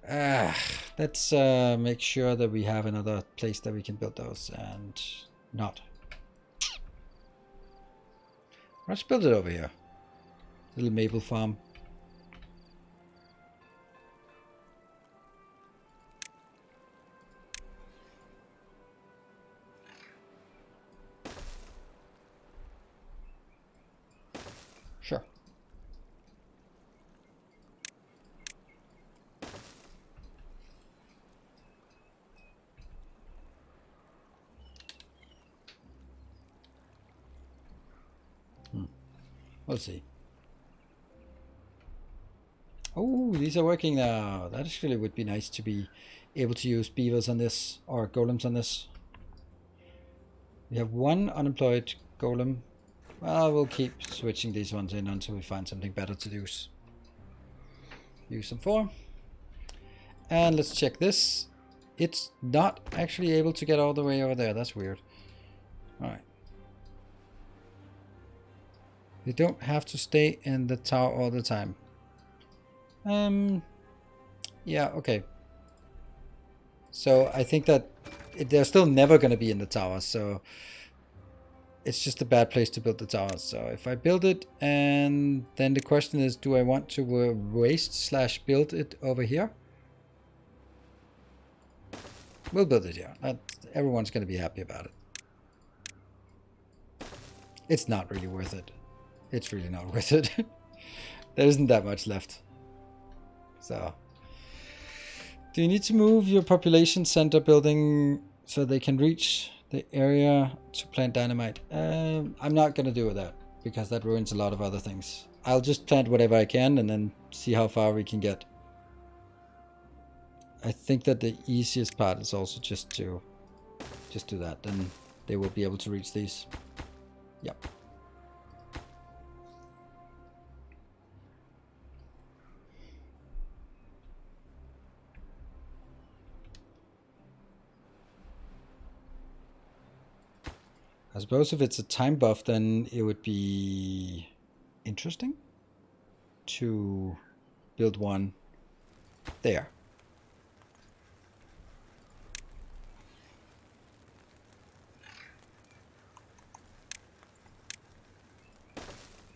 Let's make sure that we have another place that we can build those and not. Let's build it over here. Little maple farm. Sure. We'll see. Oh, these are working now. That actually would be nice to be able to use beavers on this, or golems on this. We have one unemployed golem. Well, we'll keep switching these ones in until we find something better to use. Use them for. And let's check this. It's not actually able to get all the way over there. That's weird. Alright. You don't have to stay in the tower all the time. Yeah, okay. So I think that they're still never going to be in the tower, so it's just a bad place to build the tower. So if I build it, and then the question is, do I want to waste / build it over here? We'll build it here. Everyone's going to be happy about it. It's not really worth it. It's really not worth it. There isn't that much left. So, do you need to move your population center building so they can reach the area to plant dynamite? I'm not going to do that because that ruins a lot of other things. I'll just plant whatever I can and then see how far we can get. I think that the easiest part is also just do that. Then they will be able to reach these. Yep. I suppose if it's a time buff, then it would be interesting to build one there.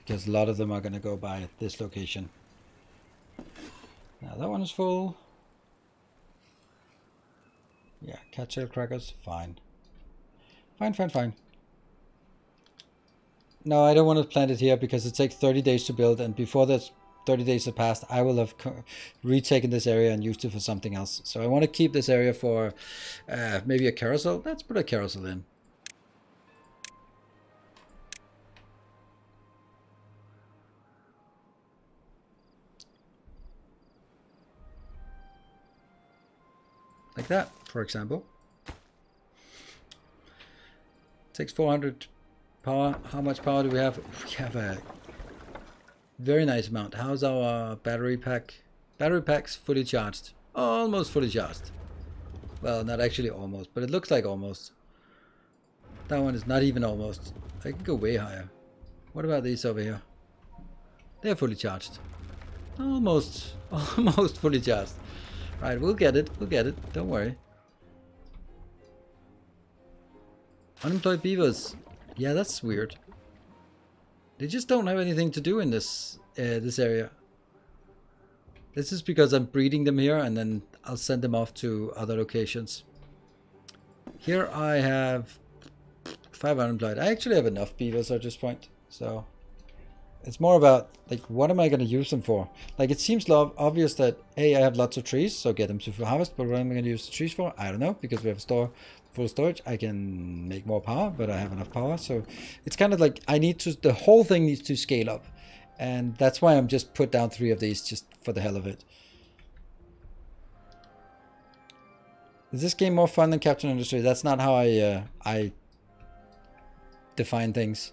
Because a lot of them are going to go by this location. Now that one is full. Yeah, cattail crackers, fine. Fine. No, I don't want to plant it here because it takes 30 days to build, and before that 30 days have passed, I will have retaken this area and used it for something else. So I want to keep this area for maybe a carousel. Let's put a carousel in. Like that, for example. Takes 400 power. How much power do we have? We have a very nice amount. How's our battery pack? Battery pack's fully charged. Almost fully charged. Well, not actually almost, but it looks like almost. That one is not even almost. I can go way higher. What about these over here? They're fully charged. Almost fully charged. Right, we'll get it. Don't worry. Unemployed beavers. Yeah, that's weird. They just don't have anything to do in this this area. This is because I'm breeding them here, and then I'll send them off to other locations. Here I have 5 unemployed. I actually have enough beavers at this point, so it's more about like what am I going to use them for? Like it seems obvious that hey, I have lots of trees, so get them to harvest. But what am I going to use the trees for? I don't know, because we have full storage. I can make more power, but I have enough power, so it's kind of like I need to. The whole thing needs to scale up, and that's why I'm just put down 3 of these just for the hell of it. Is this game more fun than Captain Industry? That's not how I define things.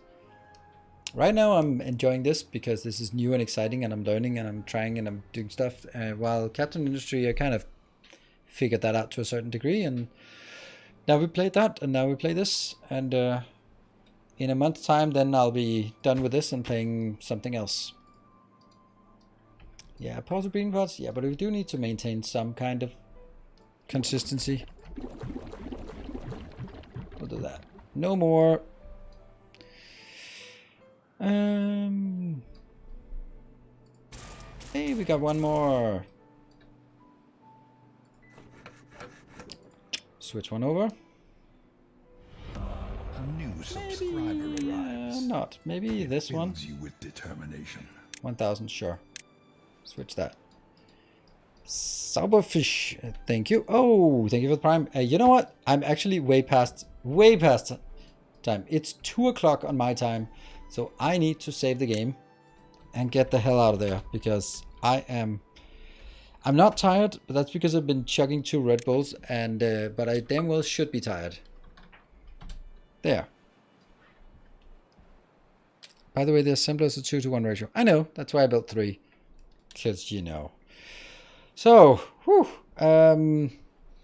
Right now I'm enjoying this because this is new and exciting, and I'm learning and I'm trying and I'm doing stuff. While Captain Industry, I kind of figured that out to a certain degree, and now we played that, and now we play this, and in a month's time then I'll be done with this and playing something else. Yeah, pause the breeding pods. Yeah, but we do need to maintain some kind of consistency. We'll do that. No more. Hey, we got one more. Switch one over. A new subscriber arrives. Not. Maybe this one. You with determination. 1000, sure. Switch that. Sauberfish, thank you. Oh, thank you for the prime. You know what? I'm actually way past time. It's 2 o'clock on my time, so I need to save the game and get the hell out of there because I'm not tired, but that's because I've been chugging 2 Red Bulls, and but I damn well should be tired. There. By the way, the assembler is a 2-to-1 ratio. I know, that's why I built 3. Because, you know. So, whew,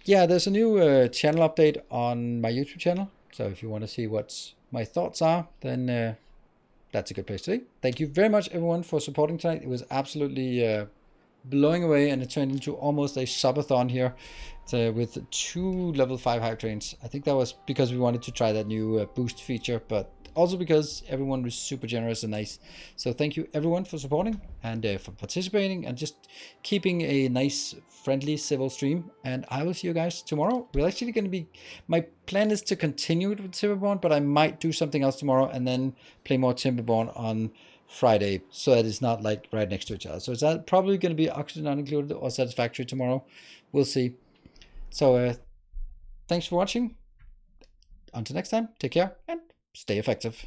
yeah, there's a new channel update on my YouTube channel. So if you want to see what my thoughts are, then that's a good place to be. Thank you very much, everyone, for supporting tonight. It was absolutely blowing away, and it turned into almost a subathon here with 2 level 5 hype trains. I think that was because we wanted to try that new boost feature, but also because everyone was super generous and nice. So thank you everyone for supporting and for participating and just keeping a nice, friendly, civil stream. And I will see you guys tomorrow. We're actually going to be, my plan is to continue it with Timberborn, but I might do something else tomorrow and then play more Timberborn on Friday, so that it's not like right next to each other. So it's probably going to be Oxygen Not Included or Satisfactory tomorrow. We'll see. So thanks for watching. Until next time, take care and stay effective.